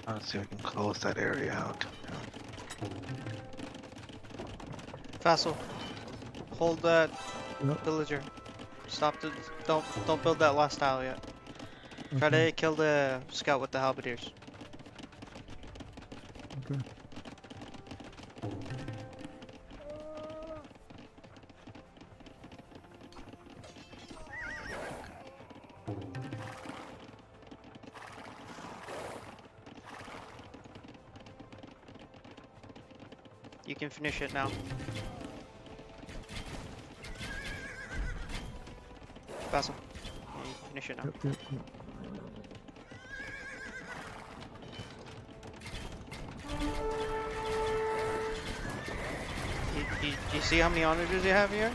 S2: Let's see if we can close that area out.
S1: Vassal, hold that
S3: Yep.
S1: villager. Stop the. Don't build that last tile yet. Try
S3: Okay.
S1: to kill the scout with the halberdiers.
S3: Okay.
S1: You can finish it now. Vassal, yeah, you can finish it now.
S3: Yep, yep, yep.
S1: Do you see how many onagers you have here?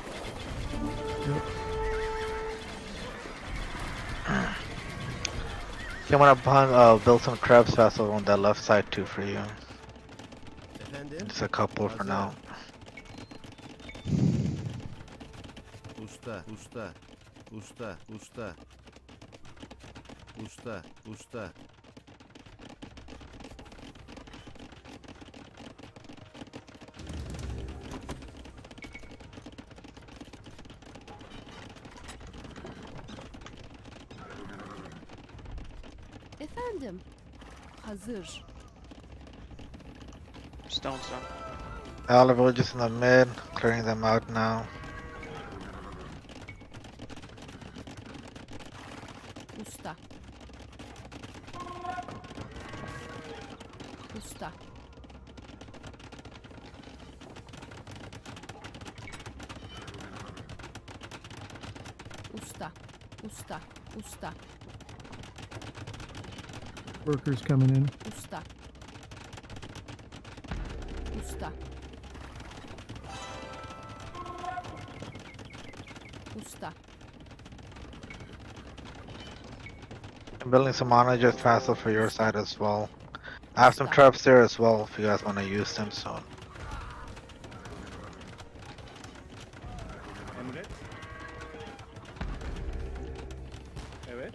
S3: Yep.
S2: I'm gonna build some crabs vessel on that left side too for you.
S5: Efendim?
S2: Just a couple for now.
S5: Usta. Usta. Usta. Usta. Usta. Usta.
S6: Efendim. Hazır.
S1: Stone's done.
S2: All the villages in the mid, clearing them out now.
S6: Usta. Usta. Usta. Usta. Usta.
S3: Workers coming in.
S6: Usta. Usta. Usta.
S2: I'm building some managers faster for your side as well. I have some
S6: Stop.
S2: traps there as well if you guys want to use them soon.
S8: Emret. Evet.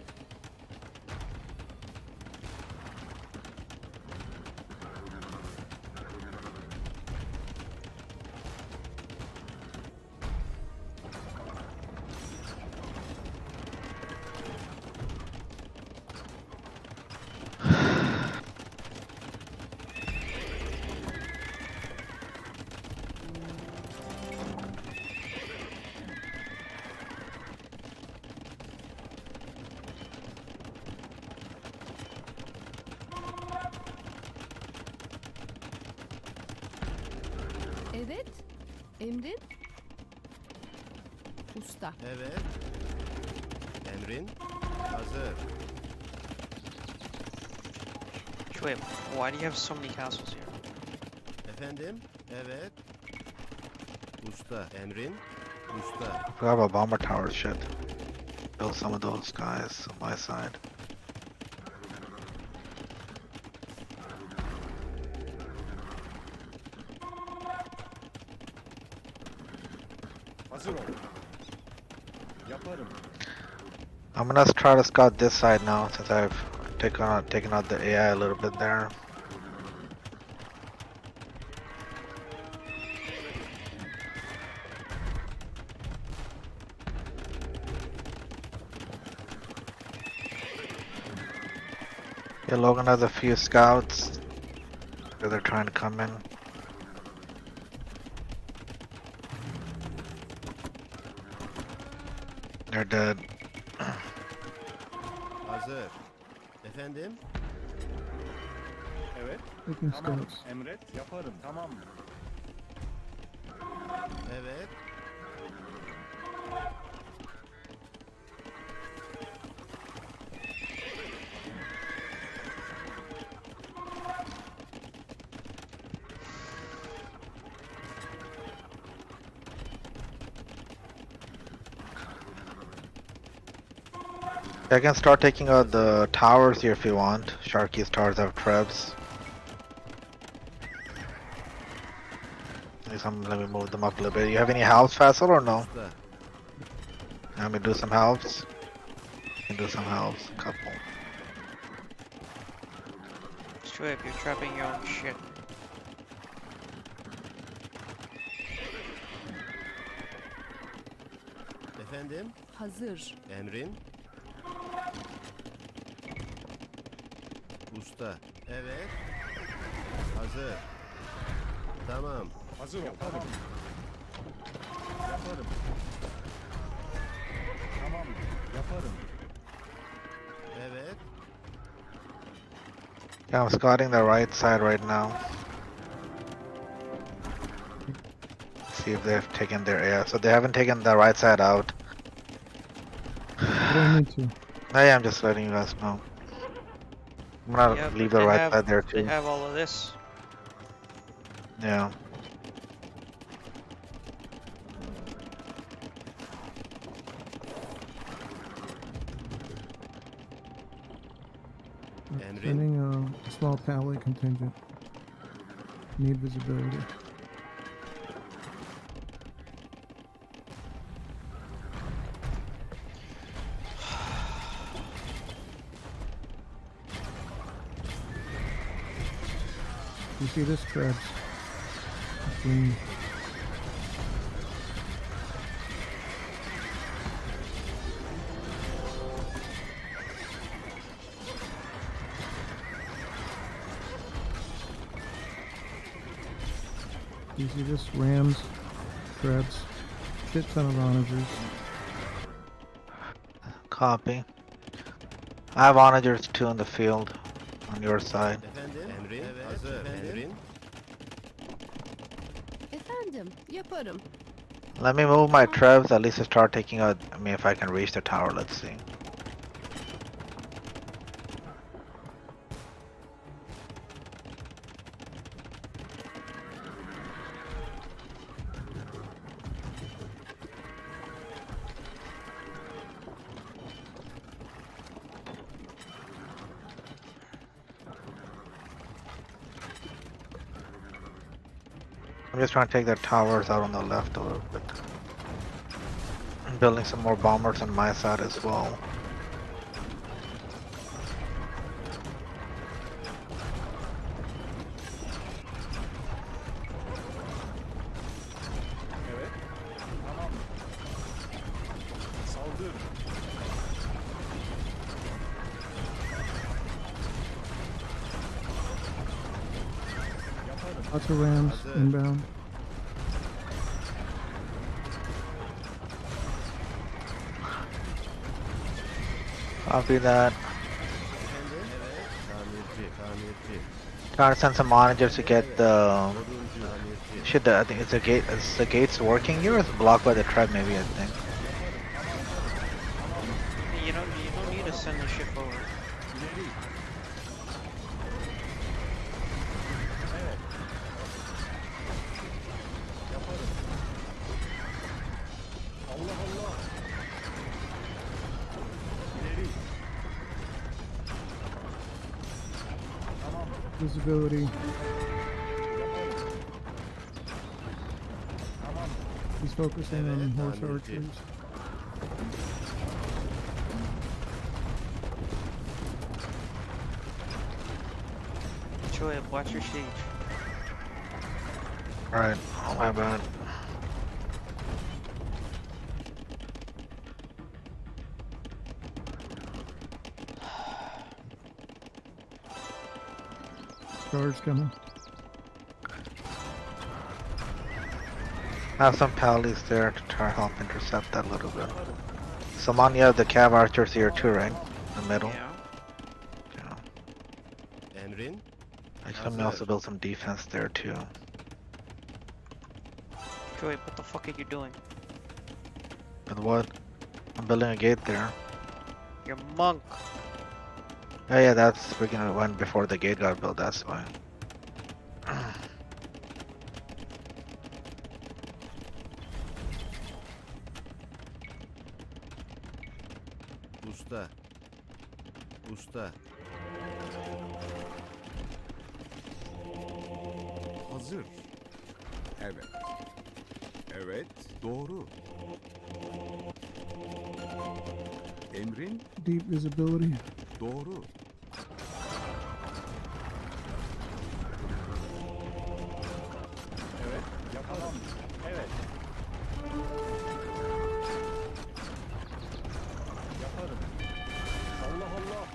S6: Evet. Emrin. Usta.
S5: Evet. Emrin. Hazır.
S1: Wait, why do you have so many castles here?
S5: Efendim? Evet. Usta. Emrin. Usta.
S2: I forgot about bomber tower shit. Build some of those guys on my side.
S8: Hazır ol. Yaparım.
S2: I'm gonna try to scout this side now since I've taken out the AI a little bit there. Yeah, Logan has a few scouts. They're trying to come in. They're dead.
S5: Hazır. Efendim?
S8: Evet.
S3: Taking
S8: Tamam.
S3: scouts.
S8: Emret. Yaparım. Tamam.
S5: Evet.
S2: I can start taking out the towers here if you want. Sharky's towers have trebs. Let me move them up a little bit. You have any halves, Faisal, or no?
S5: Usta.
S2: Let me do some halves. Can do some halves. Couple.
S1: Strip, you're trapping your own shit.
S5: Efendim?
S6: Hazır.
S5: Emrin? Usta. Evet. Hazır. Tamam.
S8: Hazır ol. Yaparım. Yaparım. Tamam. Yaparım.
S5: Evet.
S2: Yeah, I'm scouting the right side right now. See if they've taken their AI. So they haven't taken the right side out.
S3: I don't need to.
S2: Yeah, I'm just letting you guys know. I'm gonna
S1: Yeah,
S2: leave
S1: but
S2: the
S1: they
S2: right
S1: have,
S2: side there
S1: They
S2: too.
S1: have all of this.
S2: Yeah.
S5: Emrin?
S3: Sending a small pally contingent. Need visibility. You see this thread? Green. You see this? Rams, treads, shit ton of onagers.
S2: Copy. I have onagers too in the field on your side.
S5: Efendim? Emrin? Hazır. Emrin?
S6: Efendim, yaparım.
S2: Let me move my trebs, at least to start taking out. I mean, if I can reach the tower, let's see. I'm just trying to take their towers out on the left a little bit. I'm building some more bombers on my side as well.
S8: Evet. Tamam. Saldır. Yaparım.
S3: Lots of rams
S5: Hazır.
S3: inbound.
S2: Copy that.
S5: Efendim? Evet. Tamirci.
S2: Trying to send some onagers to get the.
S5: Oduncu. Tamirci.
S2: Should I think it's a gate. Is the gates working here? Or is it blocked by the treb? Maybe I think.
S1: You don't need to send the ship forward.
S8: İleri. Evet. Yaparım. Allah Allah. İleri. Tamam.
S3: Visibility.
S8: Yaparım. Tamam.
S3: He's focusing on
S5: Evet,
S3: horse
S5: tamirci.
S3: archers.
S1: Shoaib, watch your siege.
S2: Right. Oh my bad.
S3: Charge coming.
S2: I have some pallies there to try to help intercept that a little bit. Saman, you have the cav archers here too, right? In the middle.
S1: Yeah.
S2: Yeah.
S5: Emrin?
S2: Actually, let me also build some defense there too.
S1: Shoaib, what the fuck are you doing?
S2: With what? I'm building a gate there.
S1: You're monk.
S2: Oh yeah, that's freaking one before the gate got built, that's why.
S5: Usta. Usta.
S7: Hazır. Evet. Evet, doğru. Emrin
S3: Deep visibility.
S7: doğru.
S8: Evet. Yaparım. Evet. Yaparım. Allah Allah.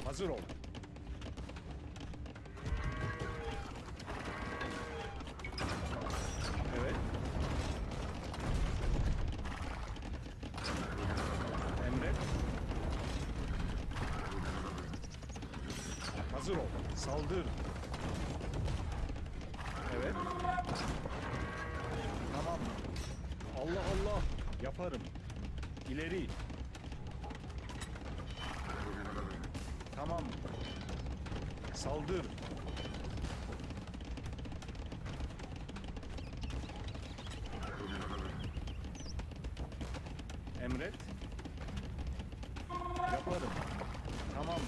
S8: Hazır ol. Evet. Emre. Hazır ol. Saldır. Evet. Tamam. Allah Allah. Yaparım. İleri. Tamam. Saldır. Emret. Yaparım. Tamam.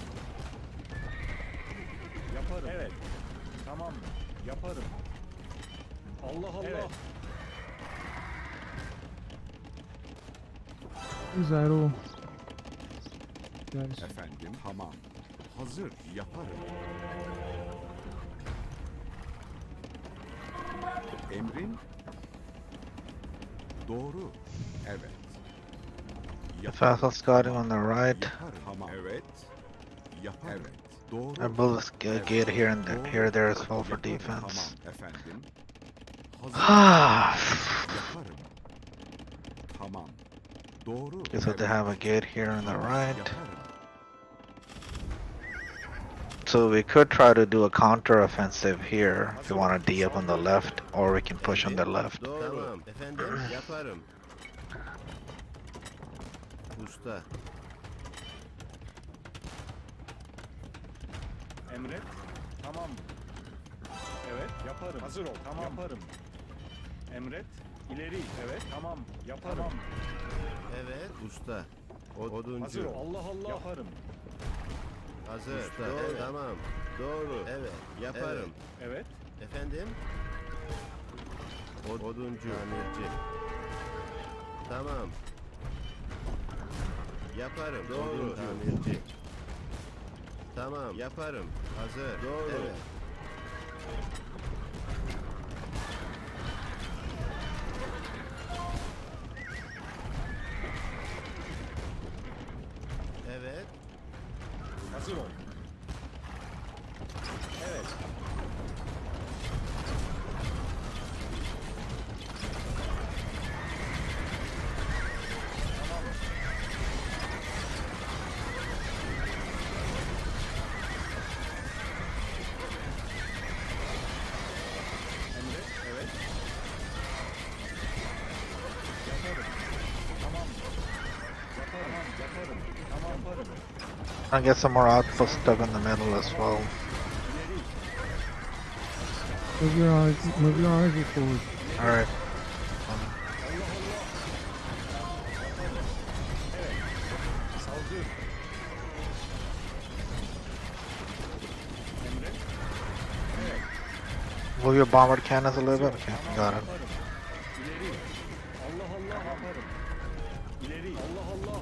S8: Yaparım. Evet. Tamam. Yaparım. Allah Allah. Evet.
S3: He's idle. Guys.
S7: Efendim, tamam. Hazır, yaparım. Emrin doğru. Evet.
S2: The fastest scouting on the right.
S7: Yaparım. Tamam. Evet. Yaparım. Evet. Doğru.
S2: I built a
S7: Evet.
S2: gate here and there,
S7: Doğru.
S2: here there as well for
S7: Yaparım.
S2: defense.
S7: Tamam efendim. Hazır.
S2: Ah,
S7: Yaparım. Tamam. Doğru.
S2: okay, so they have a gate here on the right.
S7: Yaparım.
S2: So we could try to do a counter offensive here if you want to D up on the left, or we can push on the left.
S5: Doğru. Tamam. Efendim yaparım. Usta.
S8: Emret. Tamam. Evet, yaparım. Hazır ol. Tamam. Yaparım. Emret. İleri. Evet, tamam. Yaparım. Tamam.
S5: Evet. Usta.
S8: Hazır
S5: Oduncu.
S8: ol. Allah Allah. Yaparım.
S5: Hazır. Usta. Evet. Tamam. Doğru. Evet. Yaparım.
S8: Evet.
S5: Efendim? Oduncu. Tamirci. Tamam. Yaparım. Doğru. Tamirci. Tamam. Yaparım. Hazır. Doğru. Evet. Evet.
S8: Hazır ol. Evet. Emret. Evet. Yaparım. Tamam. Yaparım. Yaparım. Tamam yaparım.
S2: I'll get some more outposts stuck in the middle as well.
S8: İleri.
S4: Move your army forward.
S2: Alright.
S8: Saldır. Emret.
S2: Move your bomber cannons a little bit. Okay, got it.
S8: Yaparım. İleri. Allah Allah yaparım. İleri. Allah Allah.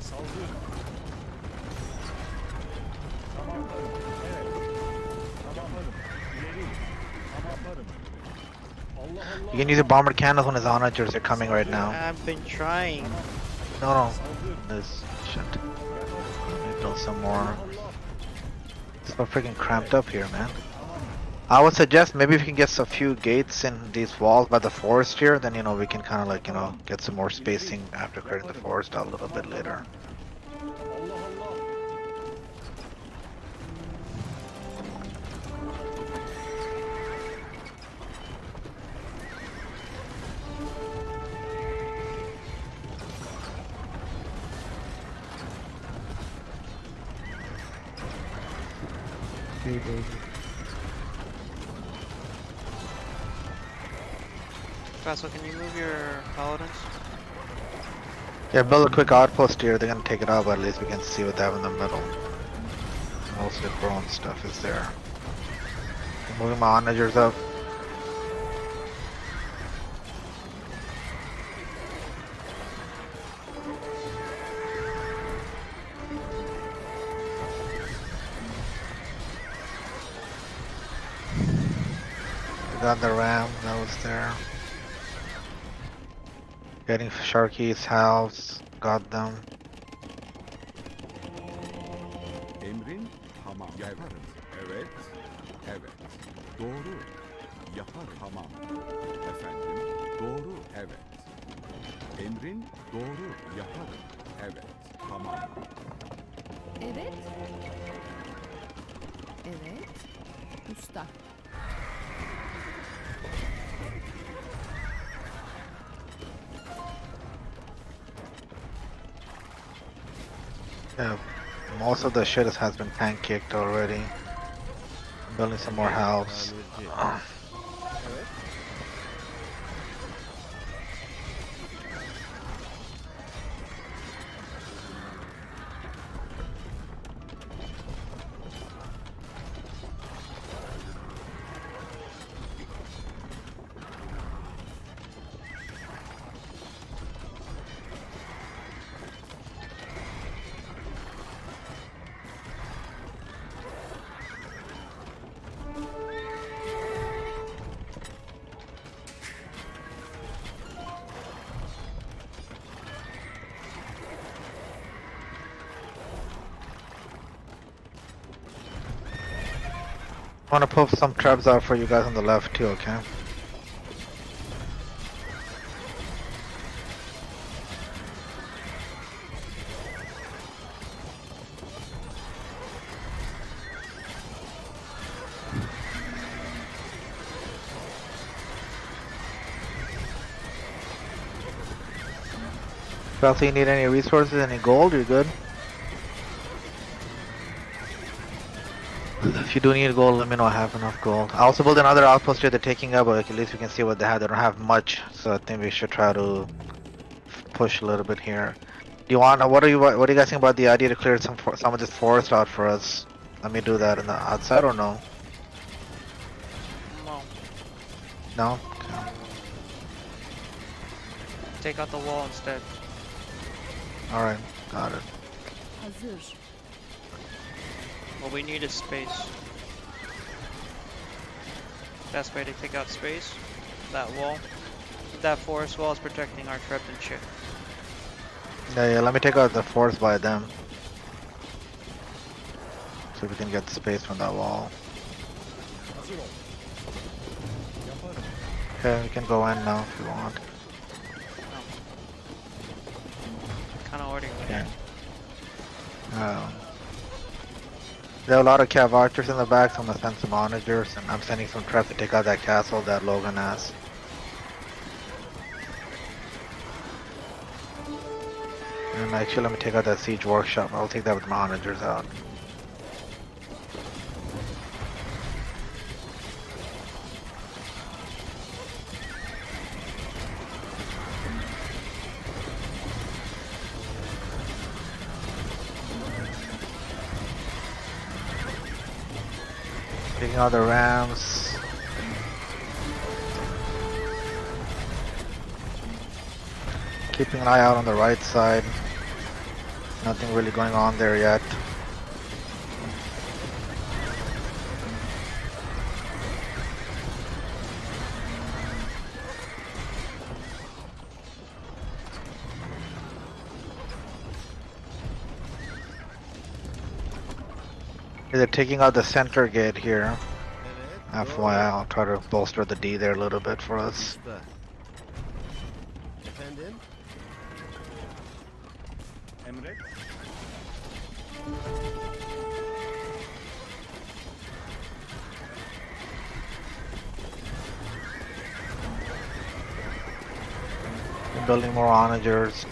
S8: Saldır. Tamam yaparım. Evet. Tamam yaparım. İleri. Tamam yaparım. Allah Allah.
S2: You can use your bomber cannons when his onagers are coming right now.
S1: I've been trying.
S2: No, no.
S8: Saldır.
S2: This shit. Let me build some more.
S8: Allah.
S2: It's so freaking cramped up here, man. I would suggest maybe if we can get a few gates in these walls by the forest here, then we can kind of like get some more spacing after clearing the forest out a little bit later.
S8: Allah Allah.
S3: Gate over.
S1: Vassal, can you move your paladins?
S2: Yeah, build a quick outpost here. They're gonna take it out, but at least we can see what they have in the middle. Most of the grown stuff is there. Moving my onagers up. We got the ram that was there. Getting Sharky's house. Got them.
S7: Emrin tamam. Yaparım. Evet. Evet. Doğru. Yaparım. Tamam. Efendim. Doğru. Evet. Emrin doğru. Yaparım. Evet. Tamam.
S6: Evet. Evet. Usta.
S2: Yeah, most of the shit has been pancaked already. I'm building some more house.
S5: Tamirci.
S2: Wanna put some traps out for you guys on the left too, okay? Chelsea, you need any resources, any gold? You're good? If you do need gold, let me know I have enough gold. I also built another outpost here they're taking up, but at least we can see what they have. They don't have much, so I think we should try to push a little bit here. Do you want? What do you guys think about the idea to clear some of this forest out for us? Let me do that in the outside or no?
S1: No.
S2: No? Okay.
S1: Take out the wall instead.
S2: Alright, got it.
S6: Hazır.
S1: What we need is space. Best way to take out space. That wall. That forest wall is protecting our traps and shit.
S2: Yeah, let me take out the forest by them. So we can get space from that wall.
S8: Hazır ol. Yaparım.
S2: Okay, we can go in now if you want.
S1: Kinda already went
S2: Okay.
S1: in.
S2: There are a lot of cav archers in the back, so I'm gonna send some onagers, and I'm sending some traps to take out that castle that Logan has. And actually, let me take out that siege workshop. I'll take that with my onagers out. Taking out the rams. Keeping an eye out on the right side. Nothing really going on there yet. They're taking out the center gate here.
S5: Evet.
S2: FYI, I'll try to bolster the D there a little bit for us.
S5: Usta. Efendim?
S8: Emret.
S2: Building more onagers.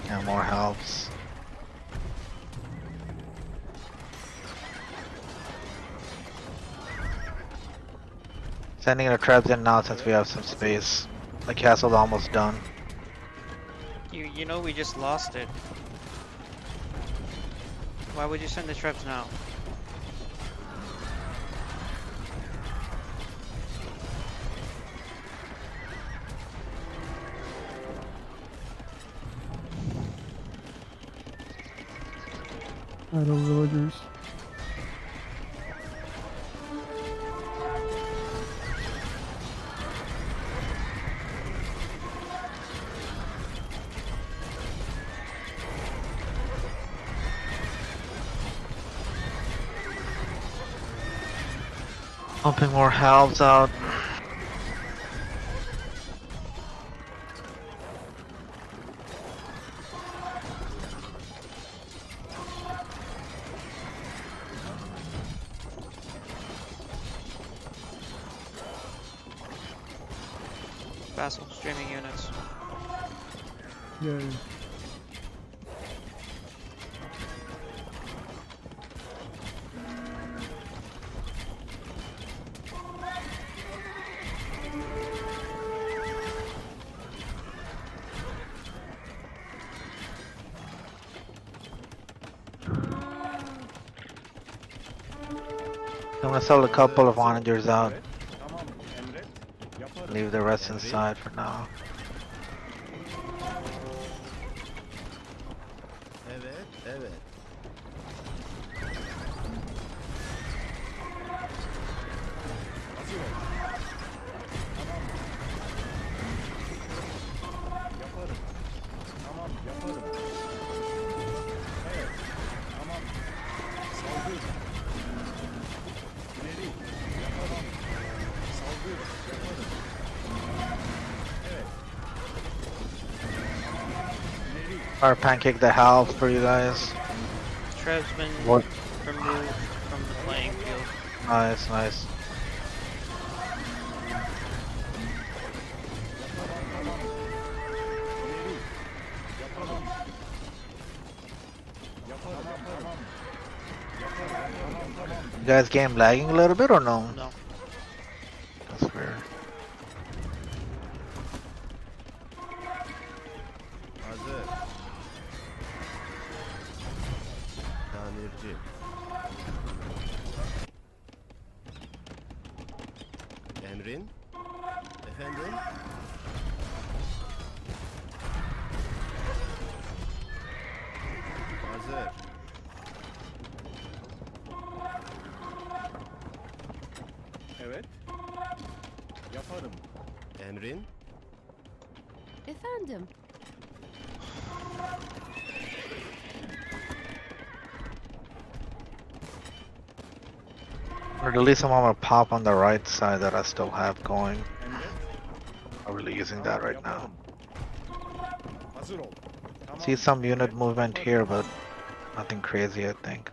S2: And more helps. Sending the traps in now since we have some space. The castle's almost done.
S1: You know we just lost it. Why would you send the traps now?
S3: Idle villagers.
S2: Pumping more halves out.
S1: Vassal streaming units.
S3: Yeah.
S2: I'm gonna sell a couple of onagers out.
S8: Evet. Tamam. Emret. Yaparım.
S2: Leave the rest inside for now.
S5: Evet, evet.
S8: Hazır ol. Tamam. Yaparım. Tamam, yaparım.
S2: Or pancake the house for you guys.
S1: Trev's been
S2: What?
S1: removed from the playing field.
S2: Nice, nice. You guys game lagging a little bit or no?
S1: No.
S2: That's weird.
S5: Hazır. Tamirci. Emrin? Efendim? Hazır.
S8: Evet. Yaparım.
S5: Emrin?
S6: Efendim.
S2: Or at least I'm gonna pop on the right side that I still have going.
S8: Emret.
S2: I'm really using that right now.
S8: Yaparım. Hazır ol. Tamam.
S2: See some unit
S8: Evet,
S2: movement
S8: yaparım.
S2: here, but nothing crazy, I think.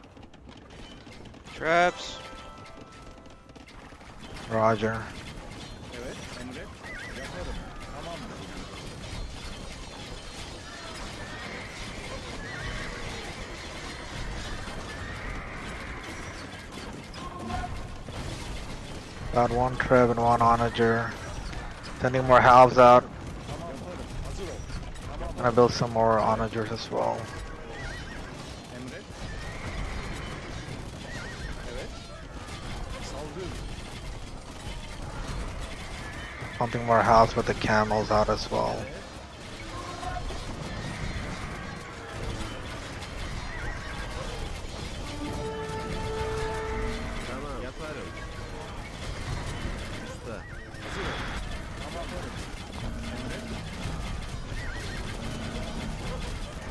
S1: Traps.
S2: Roger.
S8: Evet, emret. Yaparım. Tamam.
S2: Got one Trev and one Onager. Sending more halves out.
S8: Tamam. Yaparım. Hazır ol. Tamam.
S2: Gonna build some more Onagers as well.
S8: Emret. Evet. Saldır.
S2: Pumping more halves with the camels out as well.
S5: Tamam. Yaparım. Usta.
S8: Hazır ol. Tamam. Yaparım. Emret.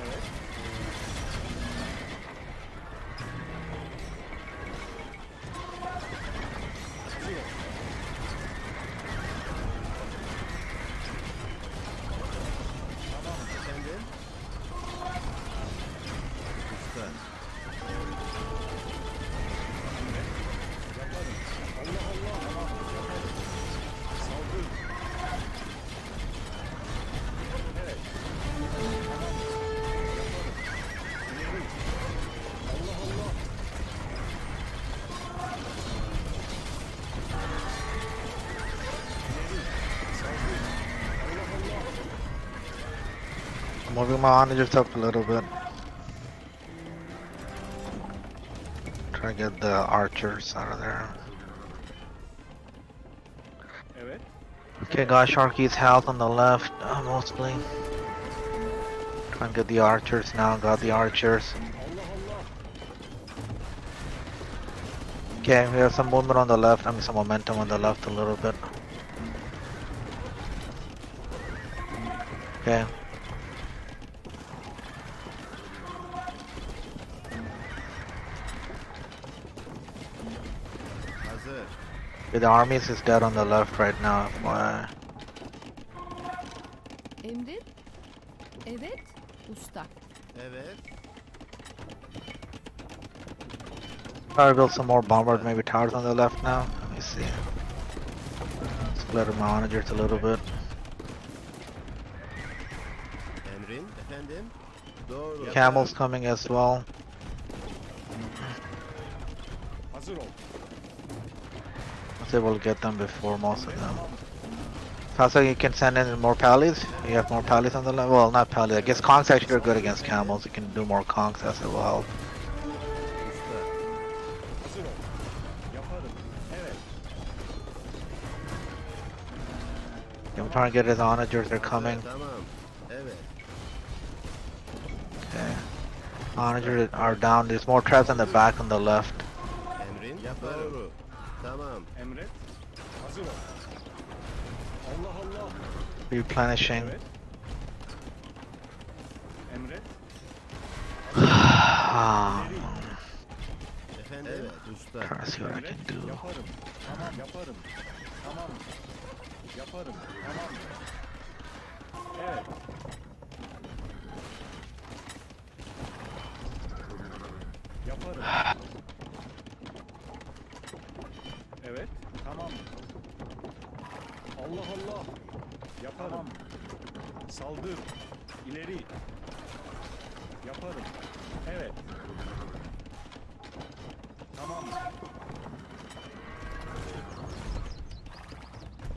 S8: Evet. Hazır ol. Tamam.
S5: Efendim? Usta.
S8: Emret. Yaparım. Allah Allah. Tamam. Yaparım. Saldır. Evet. Tamam. Yaparım. İleri. Allah Allah. İleri. Saldır. Allah Allah.
S2: I'm moving my Onagers up a little bit. Try to get the archers out of there.
S8: Evet.
S2: Okay, got Sharky's house on the left, mostly. Try and get the archers now, got the archers.
S8: Allah Allah.
S2: Okay, we have some movement on the left, I mean some momentum on the left a little bit. Okay,
S5: Hazır.
S2: the armies is dead on the left right now, FYI.
S6: Emrin. Evet. Usta.
S5: Evet.
S2: Try to build some more bombard, maybe towers on the left now. Let me see. Split my Onagers a little bit.
S5: Emrin? Efendim? Doğru.
S2: Camels coming as well.
S8: Hazır ol.
S2: I was able to get them before most of them. Also, you can send in more pallies. You have more pallies on the left. Well, not pallies. I guess conks actually are good against camels. You can do more conks as it will help.
S5: Usta.
S8: Hazır ol. Yaparım. Evet.
S2: I'm trying to get his onagers. They're coming.
S5: Tamam. Evet.
S2: Okay. Onagers are down. There's more traps in the back on the left.
S5: Emrin? Yaparım. Doğru. Tamam.
S8: Emret. Hazır ol. Allah Allah.
S2: Replenishing.
S8: Evet. Emret.
S5: Efendim? Evet. Usta.
S2: Trying to see what I
S8: Emret.
S2: can do.
S8: Yaparım. Tamam yaparım. Tamam. Yaparım. Tamam. Evet. Yaparım. Evet. Tamam. Allah Allah. Yaparım. Saldır. İleri. Yaparım. Evet. Tamam.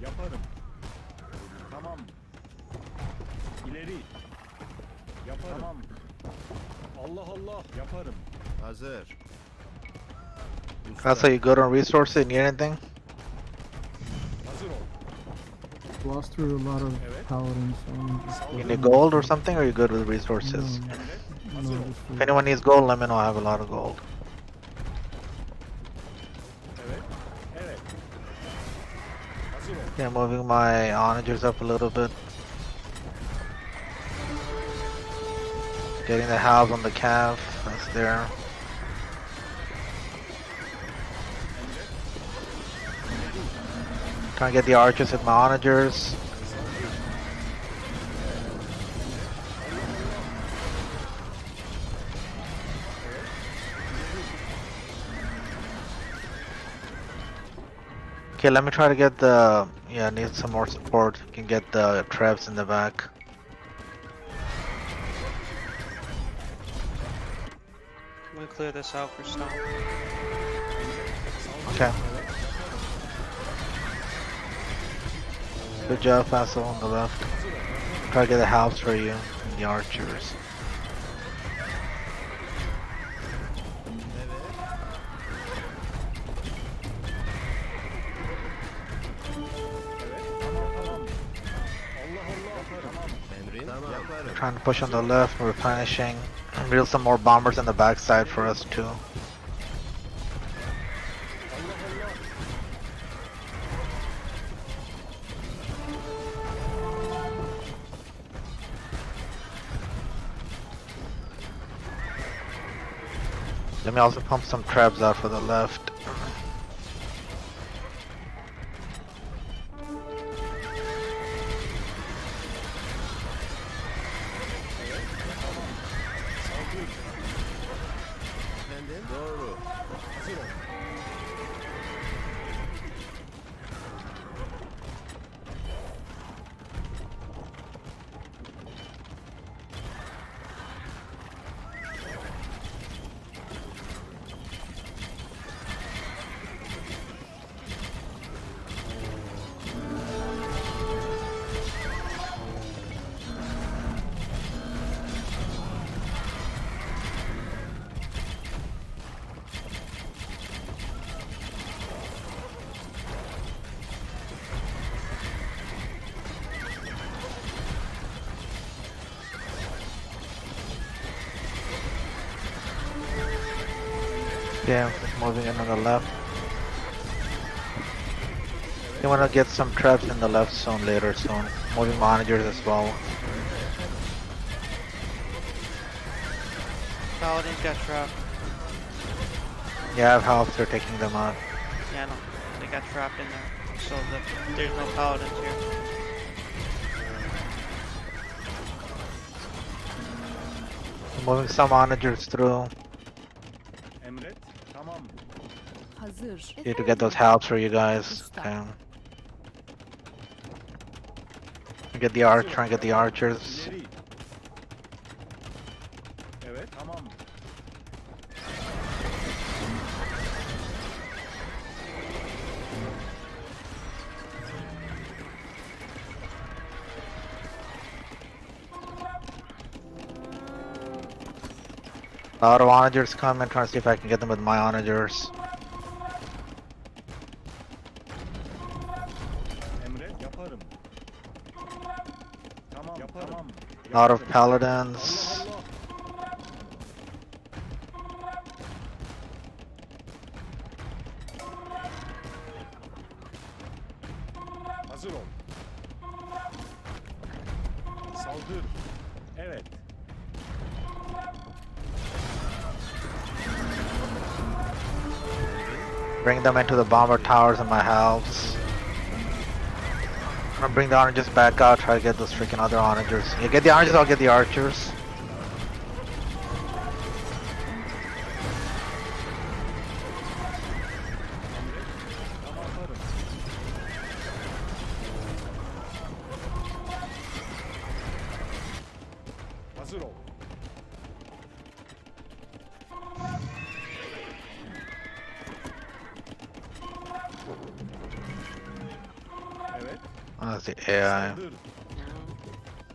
S8: Yaparım. Tamam. İleri. Yaparım. Tamam. Allah Allah. Yaparım.
S5: Hazır.
S2: That's how you good on resources. Need anything?
S8: Hazır ol.
S4: Lost through a lot of
S8: Evet.
S4: paladins. So I'm just
S8: Saldır.
S2: You need gold or something, or you good with resources?
S8: Emret. Hazır ol.
S2: If anyone needs gold, let me know. I have a lot of gold.
S8: Evet. Evet. Hazır ol.
S2: Yeah, moving my onagers up a little bit. Getting the halves on the calf. That's there. Trying to get the archers with my onagers. Okay, let me try to get the... Yeah, need some more support. You can get the traps in the back.
S1: I'm gonna clear this out for stone.
S2: Okay. Good job, Fassel, on the left. Try to get the halves for you and the archers.
S5: Emrin. Tamam. Yaparım.
S2: Trying to push on the left, replenishing. And build some more bombers on the backside for us too. Let me also pump some traps out for the left.
S5: Efendim? Doğru.
S8: Hazır ol.
S2: Yeah, moving in on the left. You wanna get some traps in the left zone later soon. Moving managers as well.
S1: Paladins got trapped.
S2: Yeah, I have halves, they're taking them out.
S1: Yeah, no, they got trapped in there. So there's no paladins here.
S2: Moving some managers through.
S8: Emret. Tamam.
S6: Hazır.
S2: Need to get those halves for you guys. Okay. Get the arch, try and get the archers.
S8: İleri. Evet. Tamam.
S2: A lot of onagers coming, trying to see if I can get them with my onagers.
S8: Emret. Yaparım. Tamam. Yaparım. Tamam.
S2: A lot of
S8: Yaparım.
S2: paladins.
S8: Allah Allah. Hazır ol. Saldır. Evet.
S2: Bring them into the bomber towers and my halves. I'm gonna bring the onagers back out, try to get those freaking other onagers. You get the onagers, I'll get the archers.
S8: Hazır ol. Evet.
S2: That's the AI.
S8: Saldır.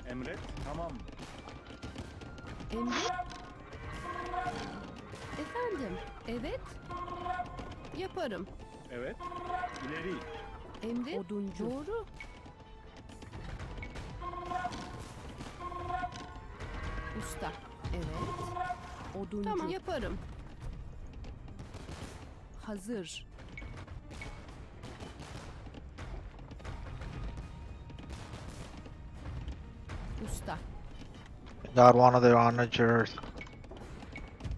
S8: Emret. Tamam.
S6: Emret. Efendim. Evet. Yaparım.
S8: Evet. İleri.
S6: Emret. Oduncu. Doğru. Usta. Evet. Oduncu. Tamam yaparım. Hazır. Usta.
S2: Got one of their onagers.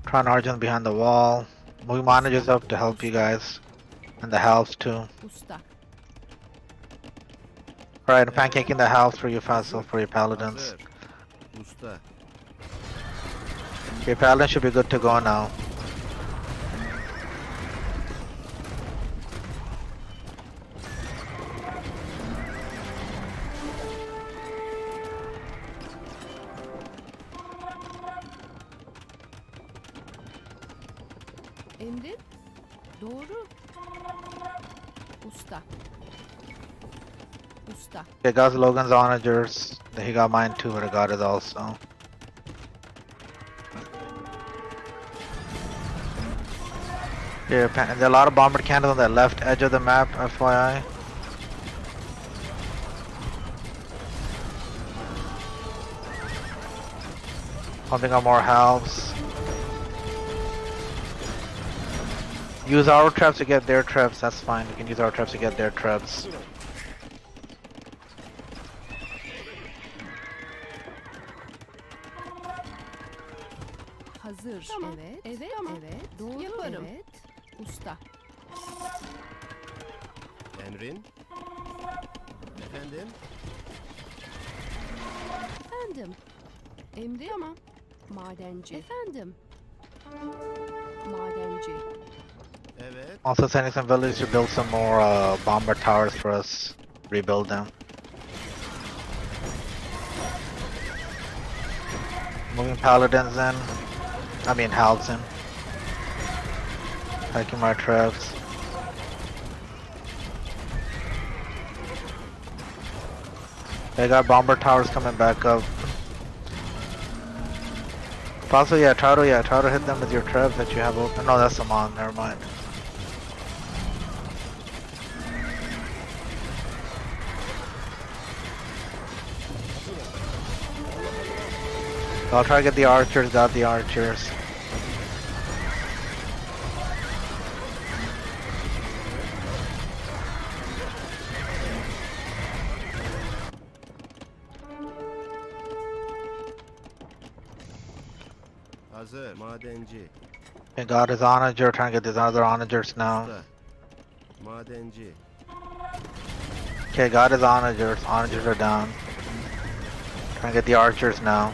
S2: Trying to argent behind the wall. Moving my onagers up to help you guys. And the helps too.
S6: Usta.
S2: Alright, I'm pancaking the helps for you Faisal, for your paladins.
S5: Hazır. Usta.
S2: Your paladin should be good to go now.
S6: Emret. Doğru. Usta. Usta.
S2: Okay, got Logan's onagers. He got mine too, but I got it also. Here, there are a lot of bomber cannons on the left edge of the map, FYI. Pumping up more halves. Use our traps to get their traps, that's fine. We can use our traps to get their traps.
S8: Hazır ol.
S6: Hazır. Tamam. Evet. Evet. Tamam. Evet. Doğru. Yaparım. Evet. Usta.
S5: Emrin. Efendim.
S6: Efendim. Emri ama. Madenci. Efendim. Madenci.
S5: Evet.
S2: Also sending some villagers to build some more bomber towers for us. Rebuild them. Moving paladins in. I mean halves in. Taking my traps. They got bomber towers coming back up. Also, try to hit them with your traps that you have open. No, that's them on. Never mind. I'll try to get the archers. Got the archers.
S5: Hazır. Madenci.
S2: Okay, got his onager. Trying to get these other onagers now.
S5: Usta. Madenci.
S2: Okay, got his onagers. Onagers are down. Trying to get the archers now.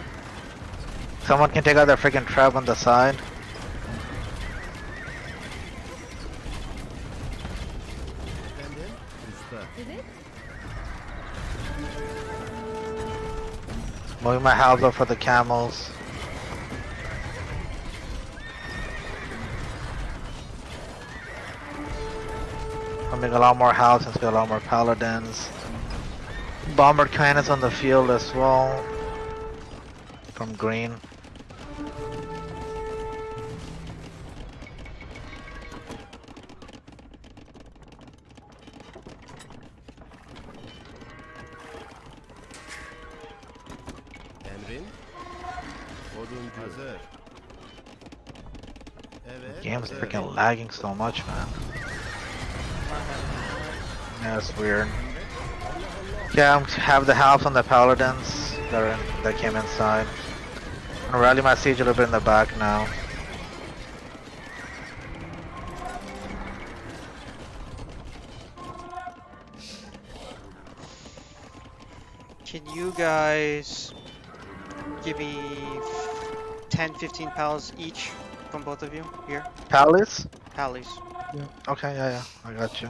S2: Someone can take out that freaking trap on the side.
S5: Efendim. Usta.
S6: Evet.
S2: Moving my halves up for the camels. Pumping a lot more halves and got a lot more paladins. Bomber cannons on the field as well. From green.
S5: Emrin. Oduncu. Hazır. Evet.
S2: Game's
S5: hazır.
S2: freaking lagging so much, man. Yeah, it's weird. Yeah, have the halves on the paladins that came inside. I'm gonna rally my siege a little bit in the back now.
S1: Can you guys give me 10, 15 pals each from both of you? Here,
S2: Palace?
S1: pallies.
S2: Okay, yeah, I got you.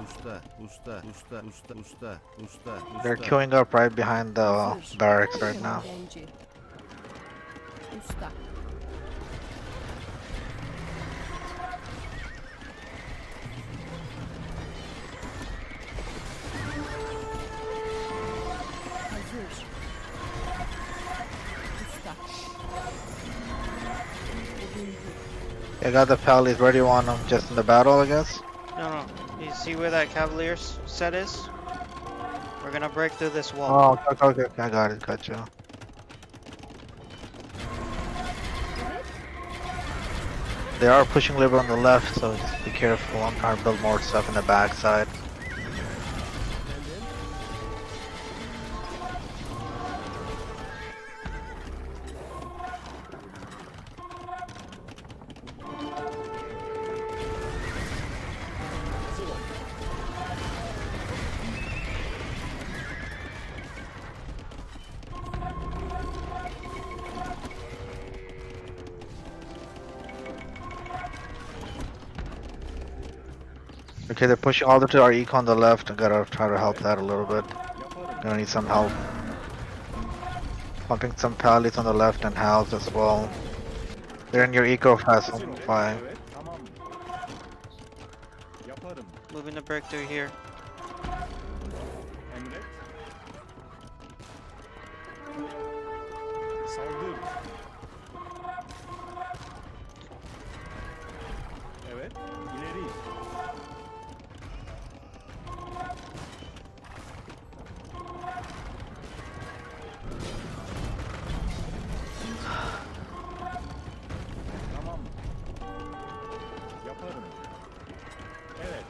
S5: Usta, usta, usta, usta, usta, usta,
S2: They're
S5: usta.
S2: queuing up right behind the barracks right now.
S6: Madenci. Usta. Hazır. Usta. Oduncu.
S2: I got the pallies. Where do you want them? Just in the battle, I guess?
S1: No, no. You see where that cavalier set is? We're gonna break through this wall.
S2: Oh, okay, I got it. Gotcha. They are pushing Liber on the left, so just be careful. I'm trying to build more stuff in the backside. Okay, they're pushing all the way to our eco on the left. I gotta try to help that a little bit. Gonna need some help. Pumping some pallets on the left and house as well. They're in your eco fast. Fine.
S8: Evet, tamam. Yaparım.
S1: Moving the breakthrough here.
S8: Emret. Saldır. Evet, ileri. Tamam. Yaparım. Evet.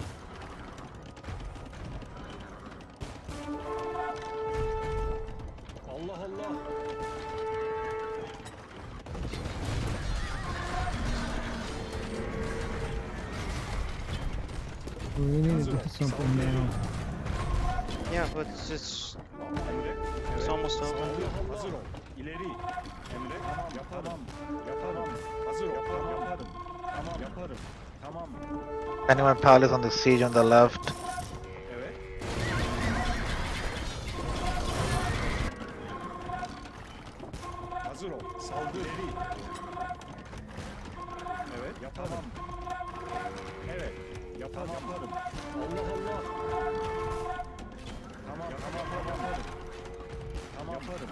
S8: Allah Allah.
S4: We need to do something now.
S1: Yeah, but it's
S8: Emre.
S1: It's almost over.
S8: Saldır. Hazır ol. İleri. Emre. Tamam. Yaparım. Yaparım. Hazır ol. Yaparım. Tamam. Yaparım. Tamam.
S2: Anyone palace on the siege on the left.
S8: Evet. Hazır ol. Saldır. İleri. Evet. Yaparım. Evet. Yaparım. Allah Allah. Tamam. Tamam. Yaparım. Tamam. Yaparım.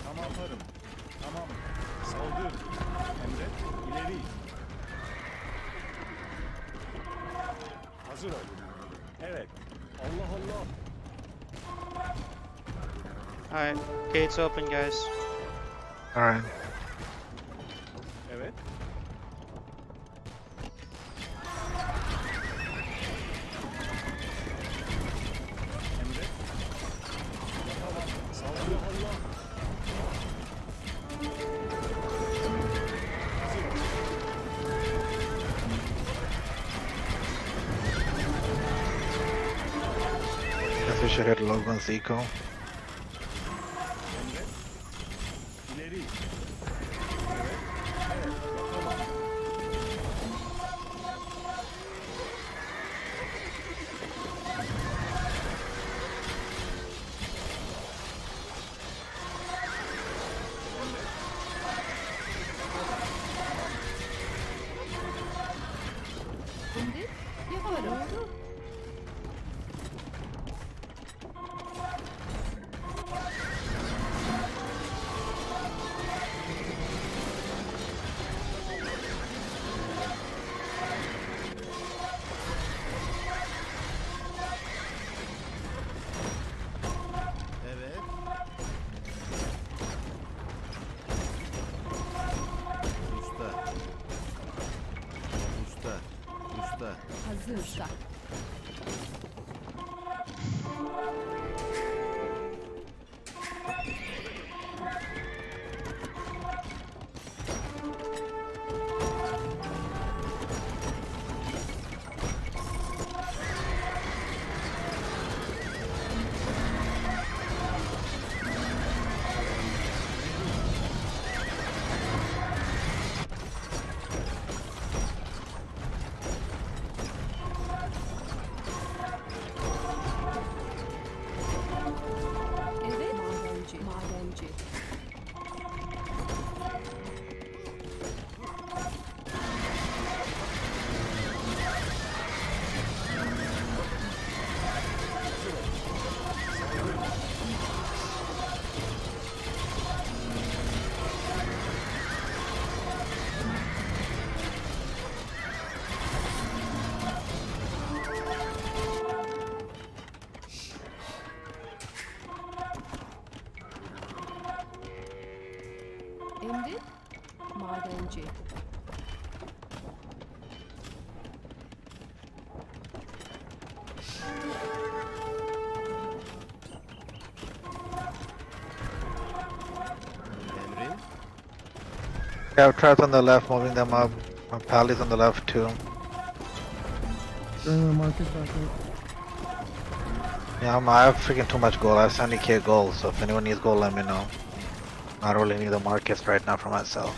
S8: Tamam. Yaparım. Tamam. Saldır. Emret. İleri. Hazır ol. Evet. Allah Allah.
S1: alright. Gates open, guys.
S2: Alright.
S8: Evet. Emre. Yapalım. Saldır Allah. Hazır ol.
S2: Guess we should hit Logan's eco.
S8: Emre. İleri. Evet. Evet. Yapalım.
S6: Şimdi yaparım.
S5: Evet. Usta. Usta. Usta.
S6: Hazır. Usta. Emret. Madenci.
S5: Emrin.
S2: We have traps on the left, moving them up. My pally's on the left too.
S4: Bring the market back up.
S2: Yeah, I have freaking too much gold. I have 70k gold, so if anyone needs gold, let me know. I don't really need the markets right now for myself.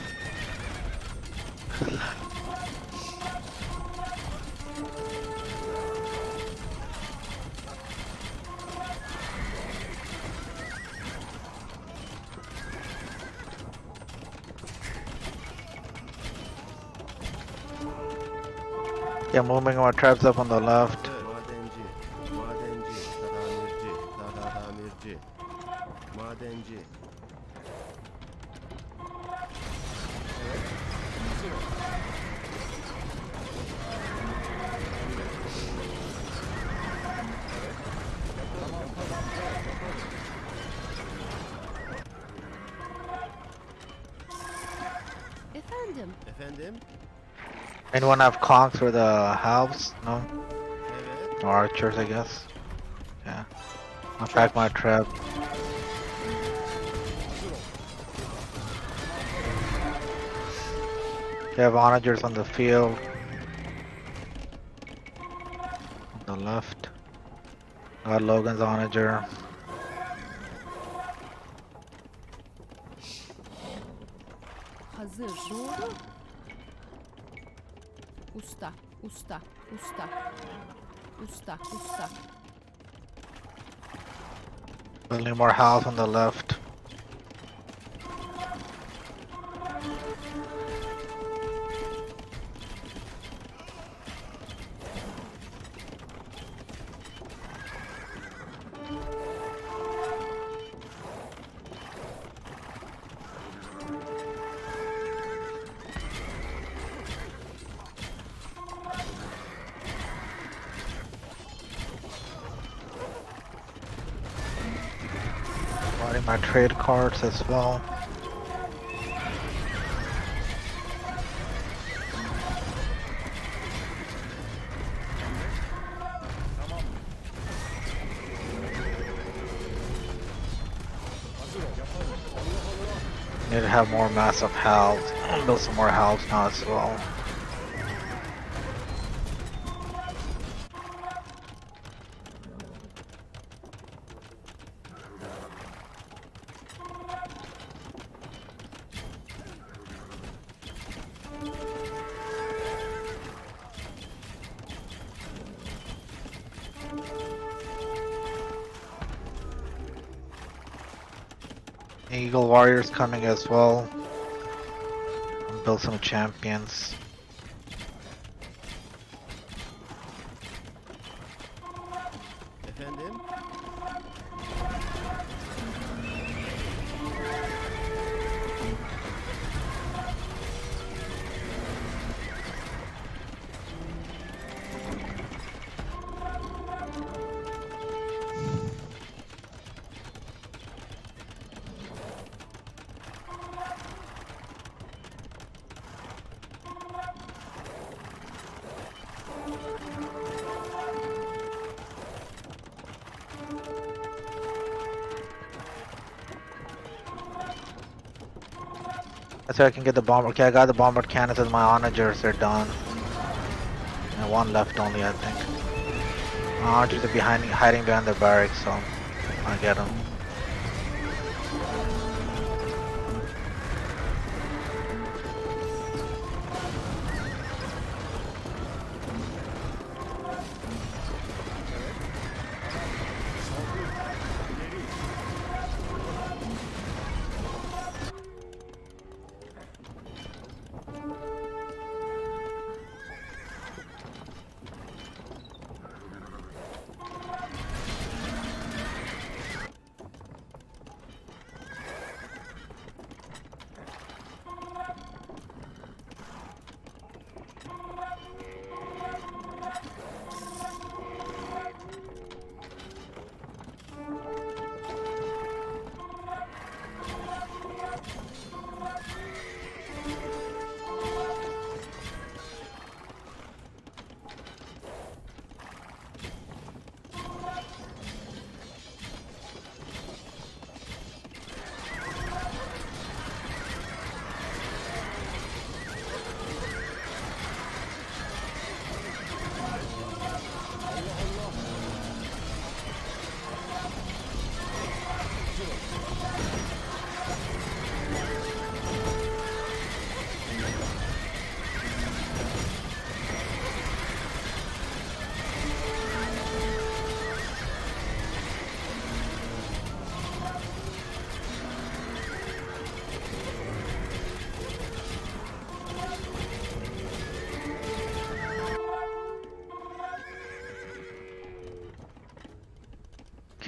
S2: Yeah, moving our traps up on the left.
S5: Madenci. Madenci. Tamirci. Tamirci. Madenci.
S6: Efendim.
S5: Efendim?
S2: Anyone have conks for the halves? No?
S5: Evet.
S2: Or archers, I guess. Yeah. I'll pack my trap. You have onagers on the field. On the left. Got Logan's onager.
S6: Hazır. Doğru. Usta. Usta. Usta. Usta. Usta.
S2: Building more house on the left. Buying my trade cards as well. Need to have more massive health. Build some more health now as well. Eagle Warriors coming as well. Build some champions.
S5: Efendim?
S2: That's how I can get the bomber. Okay, I got the bomber cannons as my onagers. They're done. And one left only, I think. My onagers are hiding behind the barracks, so I get them.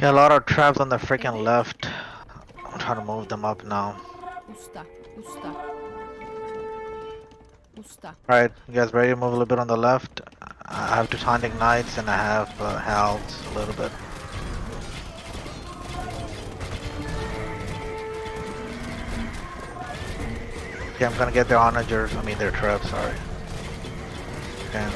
S2: Yeah, a lot of traps on the freaking left. I'm trying to move them up now.
S6: Usta. Usta. Usta.
S2: Alright, you guys ready to move a little bit on the left? I have Teutonic Knights and I have Halds a little bit. Okay, I'm gonna get their onagers, I mean their traps, sorry. Okay.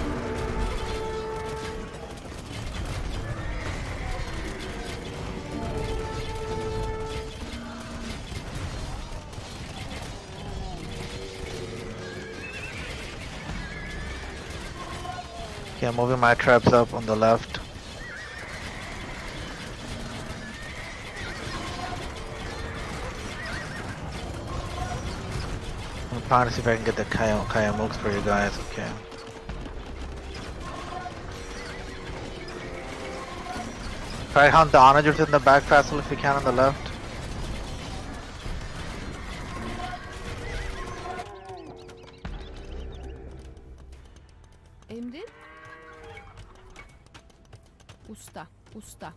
S2: Okay, I'm moving my traps up on the left. I'm trying to see if I can get the Kayamooks for you guys, okay. Try to hunt the onagers in the back Fassel if you can on the left.
S6: Emrin. Usta. Usta.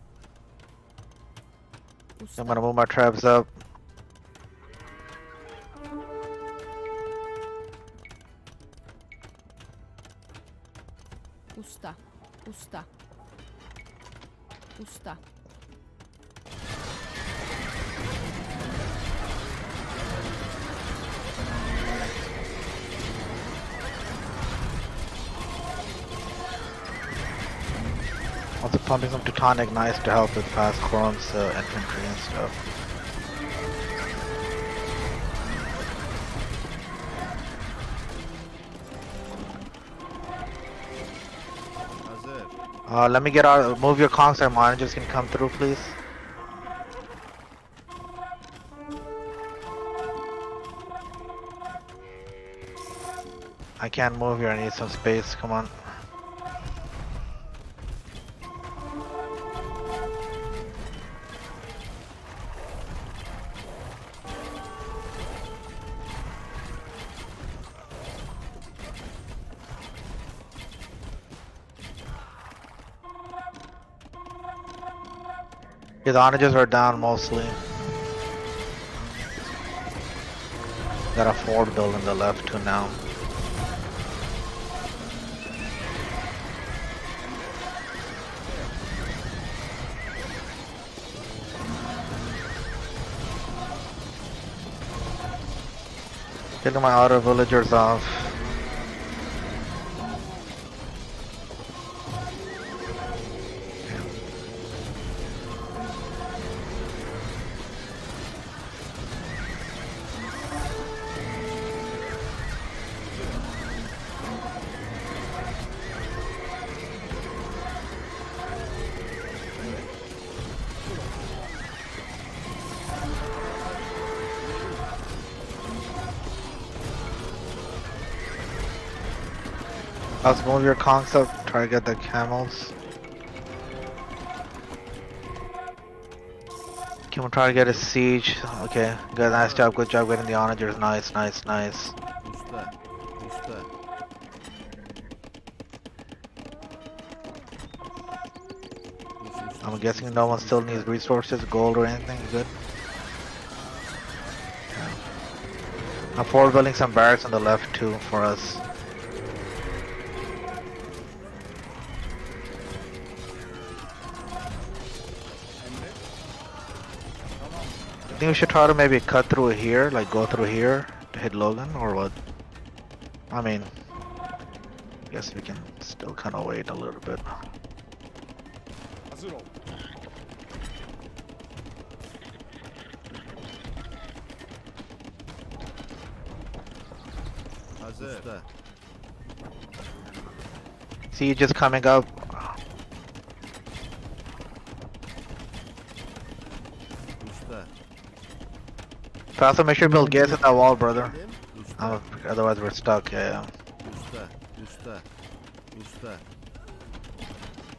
S6: Usta.
S2: I'm gonna move my traps up.
S6: Usta. Usta. Usta.
S2: Also pumping some Teutonic Knights to help with fast Khorum's infantry and stuff.
S5: Hazır.
S2: Let me get out, move your conks, our managers can come through please. I can't move here, I need some space, come on. His onagers are down mostly. Got a fort built in the left too now. Getting my outer villagers off. Let's move your conks up, try to get the camels. Can we try to get a siege? Okay, good, nice job, good job getting the onagers, nice, nice, nice.
S5: Usta. Usta.
S2: I'm guessing no one still needs resources, gold or anything, good. I'm forward building some barracks on the left too for us. I think we should try to maybe cut through here, like go through here to hit Logan, or what? I mean, I guess we can still kind of wait a little bit.
S8: Hazır ol.
S5: Hazır. Usta.
S2: See you just coming up.
S5: Usta.
S2: Faster, make sure you build gas at that wall, brother.
S5: Usta.
S2: Otherwise we're stuck, yeah.
S5: Usta. Usta. Usta.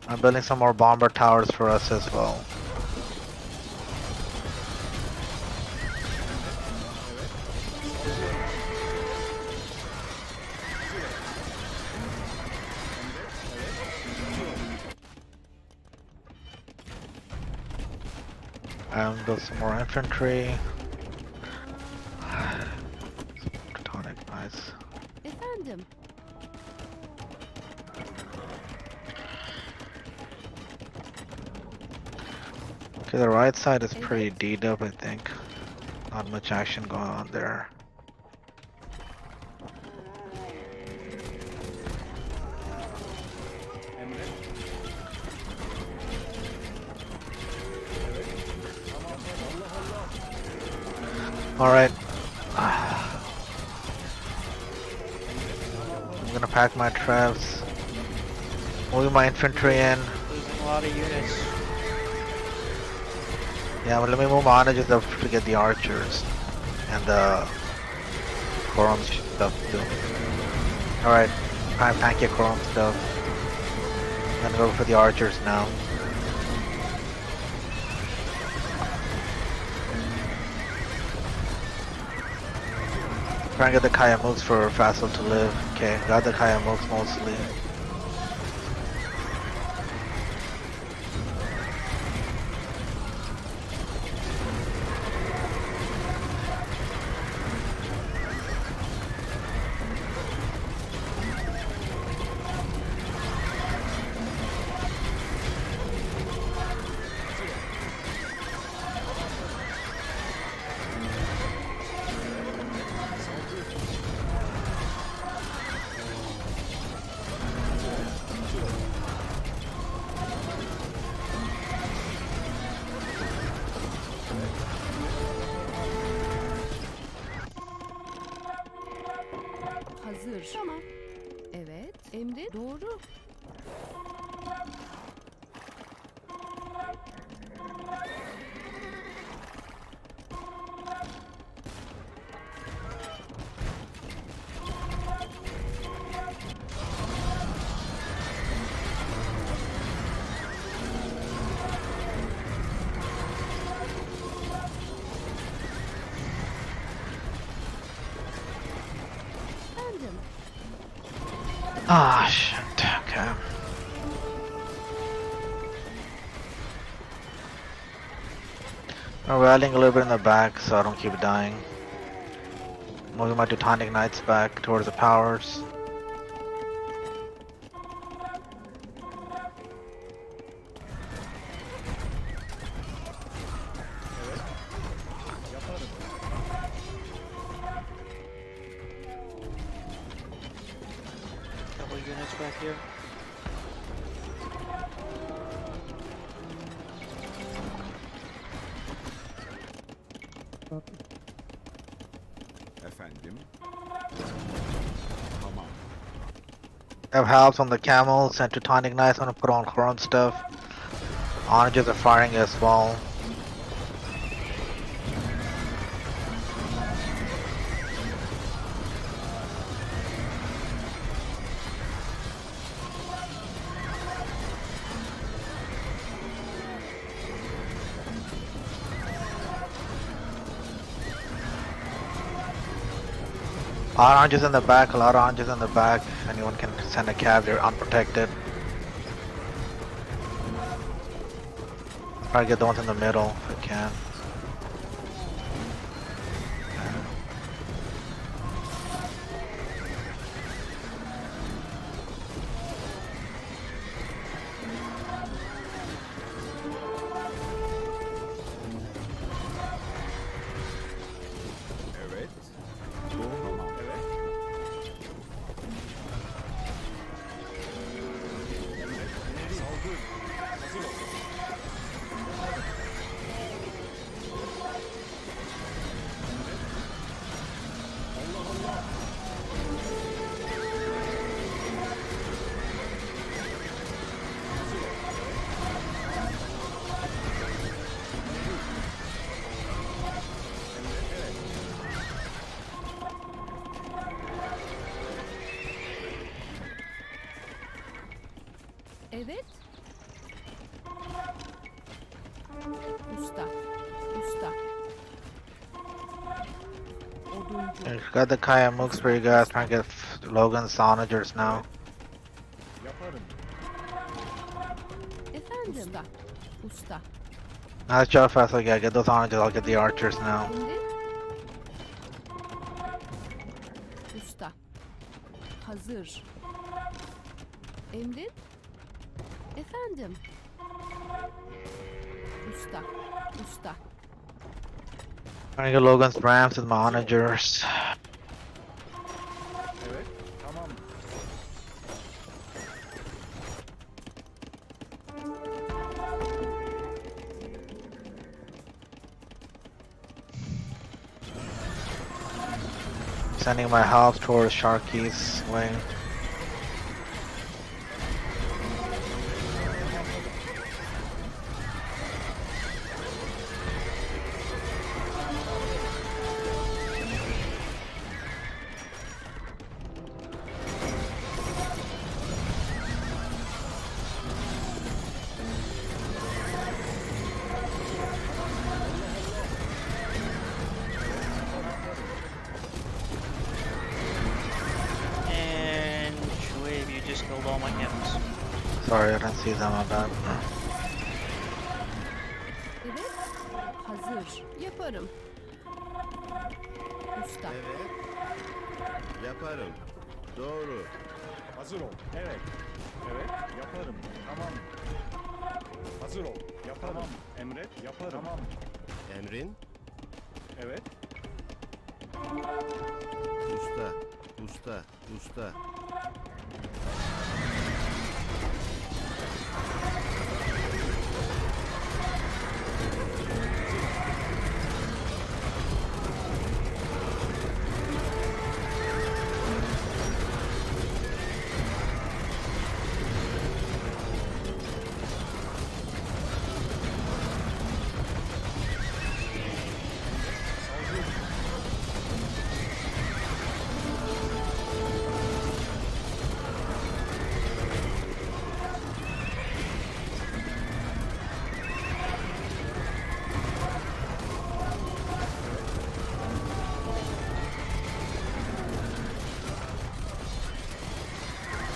S2: I'm building some more bomber towers for us as well. Build some more infantry. Tonic, nice.
S6: Efendim.
S2: Okay, the right side is pretty D'd up, I think. Not much action going on there.
S8: Emret. Evet. Tamam. Allah Allah.
S2: Alright. I'm gonna pack my traps. Moving my infantry in.
S1: Losing a lot of units.
S2: Yeah, well, let me move on just to get the archers and the Quorum stuff too. Alright, prime pancake Quorum stuff. I'm gonna go for the archers now. Try and get the Kaya Mooks for Fassel to live. Okay, got the Kaya Mooks mostly.
S6: Hazır. Tamam. Evet. Emri doğru. Efendim.
S2: Ah, shit. Okay. I'm rallying a little bit in the back so I don't keep dying. Moving my Teutonic Knights back towards the powers.
S8: Yaparım.
S1: Couple units back here.
S7: Efendim. Tamam.
S2: I have helps on the camels and Teutonic Knights. I'm gonna put on Quorum stuff. Onagers are firing as well. A lot of oranges in the back, a lot of oranges in the back. Anyone can send a cab, they're unprotected. Try to get the ones in the middle if I can.
S7: Evet. Doğru. Tamam.
S8: Evet. Emret. İleri. Saldır. Hazır ol. Allah Allah.
S6: Evet. Usta. Usta. Oduncu.
S2: Got the Kaya Mooks for you guys. Trying to get Logan's Onagers now.
S8: Yaparım.
S6: Efendim. Usta. Usta.
S2: Nice job, fast. I gotta get those oranges. I'll get the archers now.
S6: Emret. Usta. Hazır. Emret. Efendim. Usta. Usta.
S2: Trying to get Logan's Rams with my onagers.
S8: Evet. Tamam.
S2: Sending my help towards Sharky's way.
S1: And Wave, you just killed all my camels.
S2: Sorry, I didn't see them. My bad.
S6: Evet. Hazır. Yaparım. Usta.
S5: Evet. Yaparım. Doğru.
S8: Hazır ol. Evet. Evet. Yaparım. Tamam. Hazır ol. Yaparım. Tamam. Emret. Yaparım. Tamam.
S5: Emrin.
S8: Evet.
S5: Usta. Usta. Usta.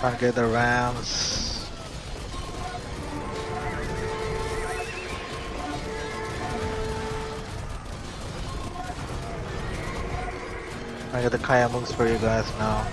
S2: Trying to get the Rams. I got the Kaya moves for you guys now.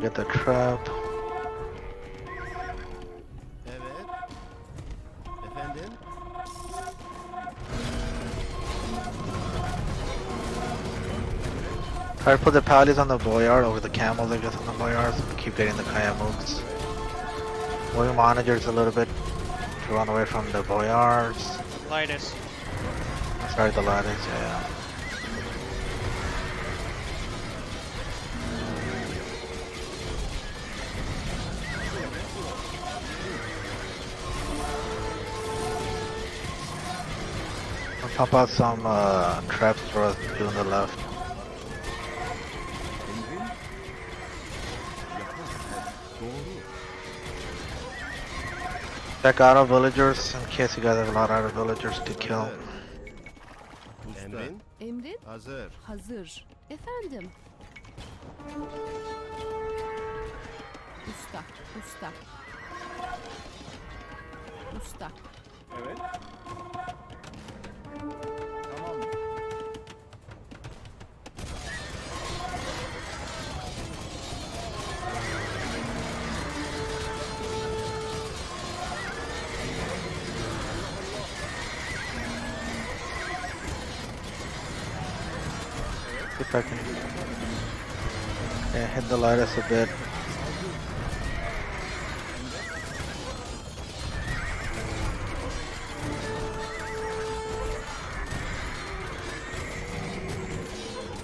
S2: Get the trap.
S5: Evet. Efendim?
S2: Try to put the pallies on the boyard over the camels, I guess, on the boyards. Keep getting the Kaya moves. Moving my onagers a little bit to run away from the boyards.
S1: Linus.
S2: Sorry, the ladders, yeah. I'll pop out some traps for us to do on the left.
S7: Emrin. Yaparım. Doğru.
S2: Check out our villagers in case you guys have a lot of villagers to kill.
S5: Usta. Emrin.
S6: Emret.
S5: Hazır.
S6: Hazır. Efendim. Usta. Usta. Usta.
S8: Evet. Tamam.
S2: See if I can hit the lightest a bit.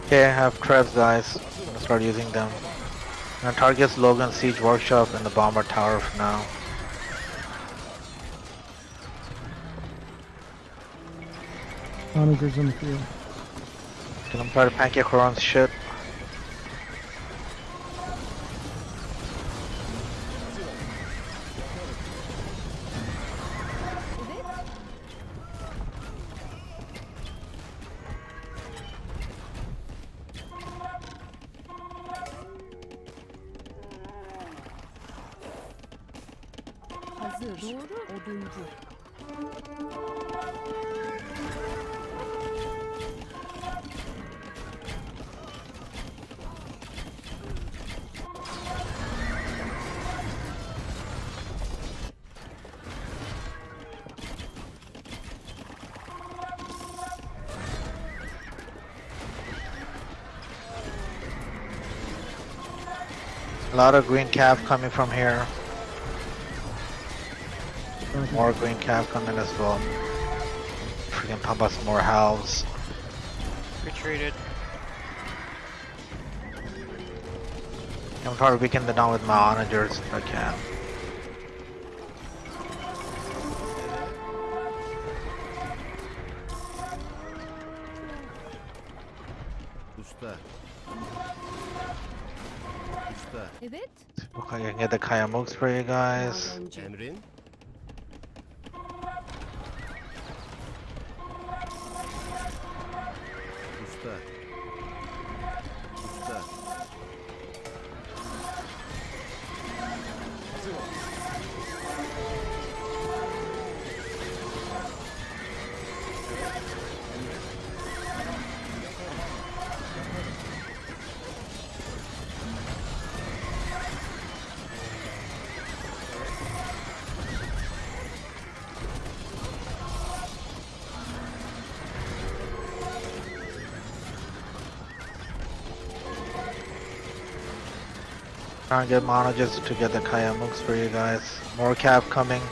S2: Okay, I have traps, guys. I'm gonna start using them. I'm gonna target Logan Siege Workshop and the Bomber Tower for now.
S4: Onagers in the field.
S2: Can I try to pancake Horon's shit?
S6: Evet. hazır. Doğru. Oduncu.
S2: A lot of green cav coming from here. More green cav coming as well. Freaking pump us more halves.
S1: Retreated.
S2: I'm trying to weaken the down with my onagers if I can.
S5: Usta. Usta.
S6: Evet.
S2: Look like I can get the Kayamooks for you guys.
S6: Madenci.
S5: Emrin. Usta. Usta.
S8: Hazır ol.
S2: Trying to get mana just to get the Kayamooks for you guys. More cav coming.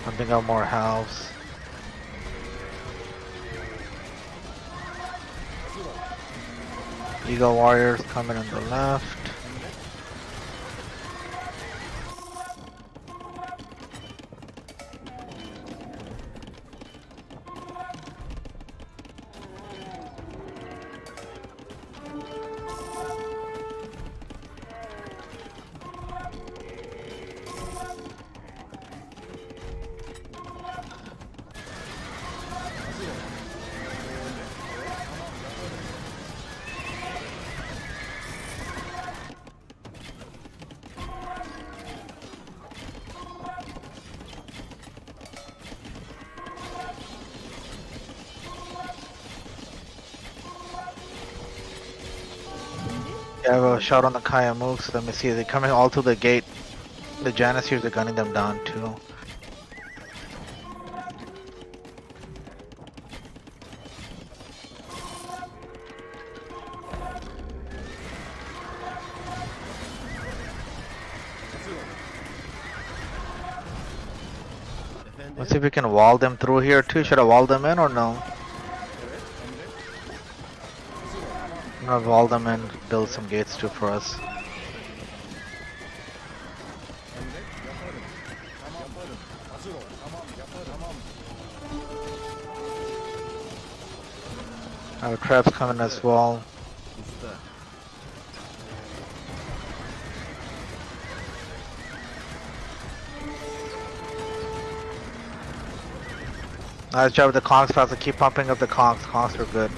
S2: Pumping out more halves. Eagle warriors coming on the left. Yeah, I have a shot on the Kayamooks. Let me see. They're coming all to the gate. The Janissaries are gunning them down too.
S5: Efendim.
S2: Let's see if we can wall them through here too. Should I wall them in or no? I'm gonna wall them in, build some gates too for us.
S8: Emret yaparım. Tamam yaparım. Hazır ol. Tamam yaparım. Tamam.
S2: Our traps coming as well.
S5: Usta.
S2: Nice job with the conks, fast. Keep pumping up the conks. Conks are good.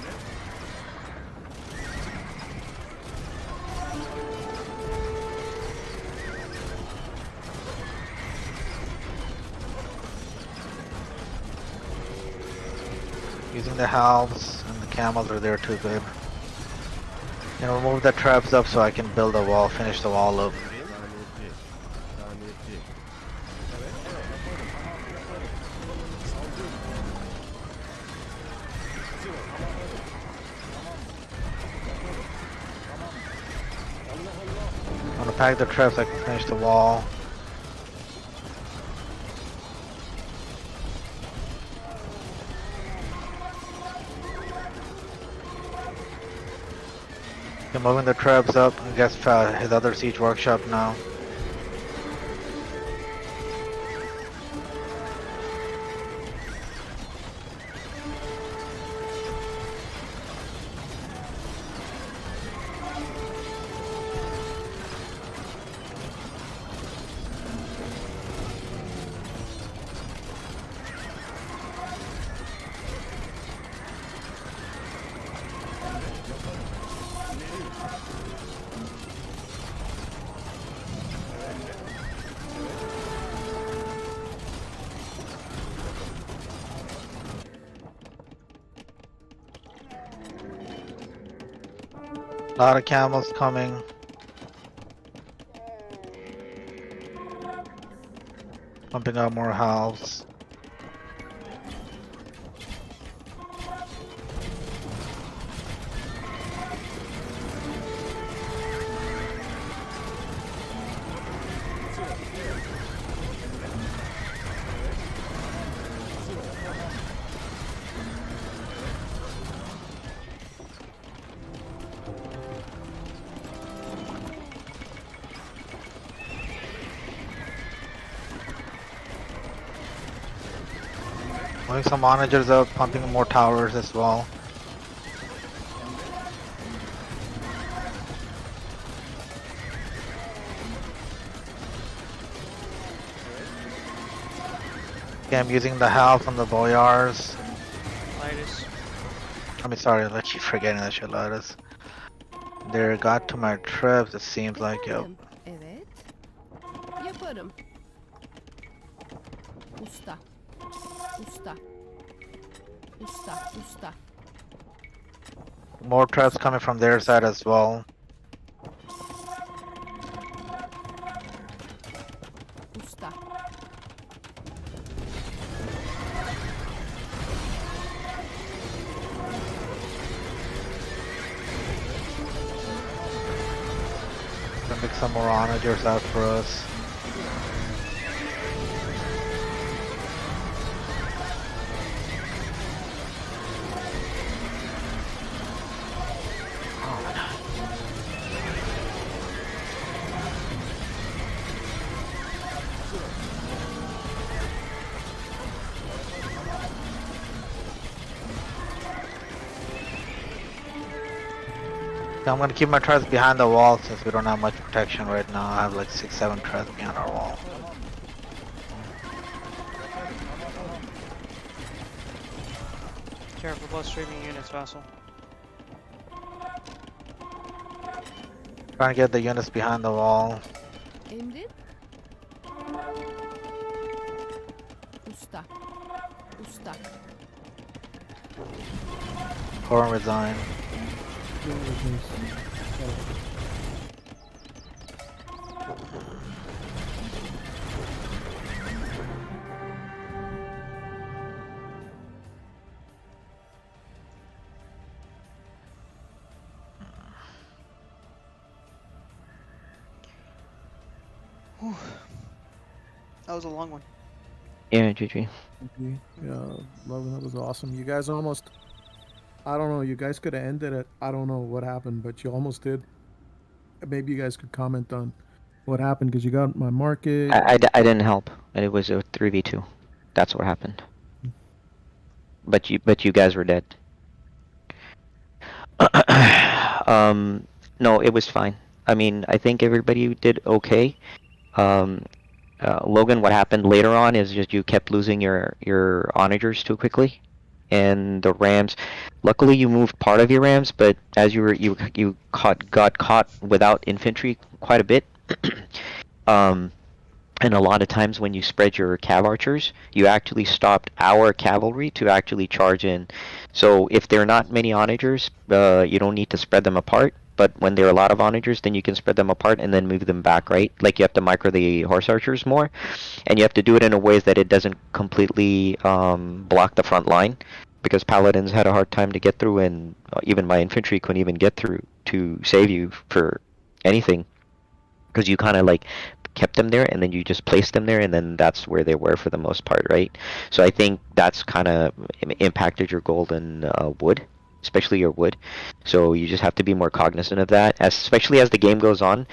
S2: Using the halves and the camels are there too good. You know, move the traps up so I can build a wall, finish the wall up.
S5: Emrin. Tamirci. Tamirci.
S2: I'm gonna pack the traps so I can finish the wall. Okay, moving the traps up. I guess his other siege workshop now. A lot of camels coming. Pumping out more health. Moving some onagers up, pumping more towers as well. Okay, I'm using the health on the boyars.
S1: Lightus.
S2: I mean, sorry, I keep forgetting that shit, Lotus. They got to my trips, it seems like, yo.
S6: Efendim? Evet. Yaparım. Usta. Usta. Usta. Usta.
S2: More traps coming from their side as well.
S6: Usta.
S2: Gonna make some more onagers out for us. I'm gonna keep my treads behind the wall since we don't have much protection right now. I have like 6-7 treads behind our wall.
S1: Careful about streaming units, Vassal.
S2: Trying to get the units behind the wall.
S6: Emrin? Usta. Usta.
S2: Corin resign.
S1: Whew. That was a long one.
S9: Yeah, GG.
S3: Yeah, Logan, that was awesome. You guys almost, I don't know, you guys could have ended it. I don't know what happened, but you almost did. Maybe you guys could comment on what happened because you got my market.
S9: I didn't help. It was a 3v2. That's what happened. But you guys were dead. No, it was fine. I mean, I think everybody did okay. Logan, what happened later on is just you kept losing your onagers too quickly, and the rams. Luckily, you moved part of your rams, but as you got caught without infantry quite a bit. And a lot of times when you spread your cav archers, you actually stopped our cavalry to actually charge in. So if there are not many onagers, you don't need to spread them apart. But when there are a lot of onagers, then you can spread them apart and then move them back, right? Like you have to micro the horse archers more, and you have to do it in a way that it doesn't completely block the front line, because paladins had a hard time to get through, and even my infantry couldn't even get through to save you for anything, because you kind of like kept them there and then you just placed them there, and then that's where they were for the most part, right? So I think that's kind of impacted your golden wood, especially your wood. So you just have to be more cognizant of that, especially as the game goes on.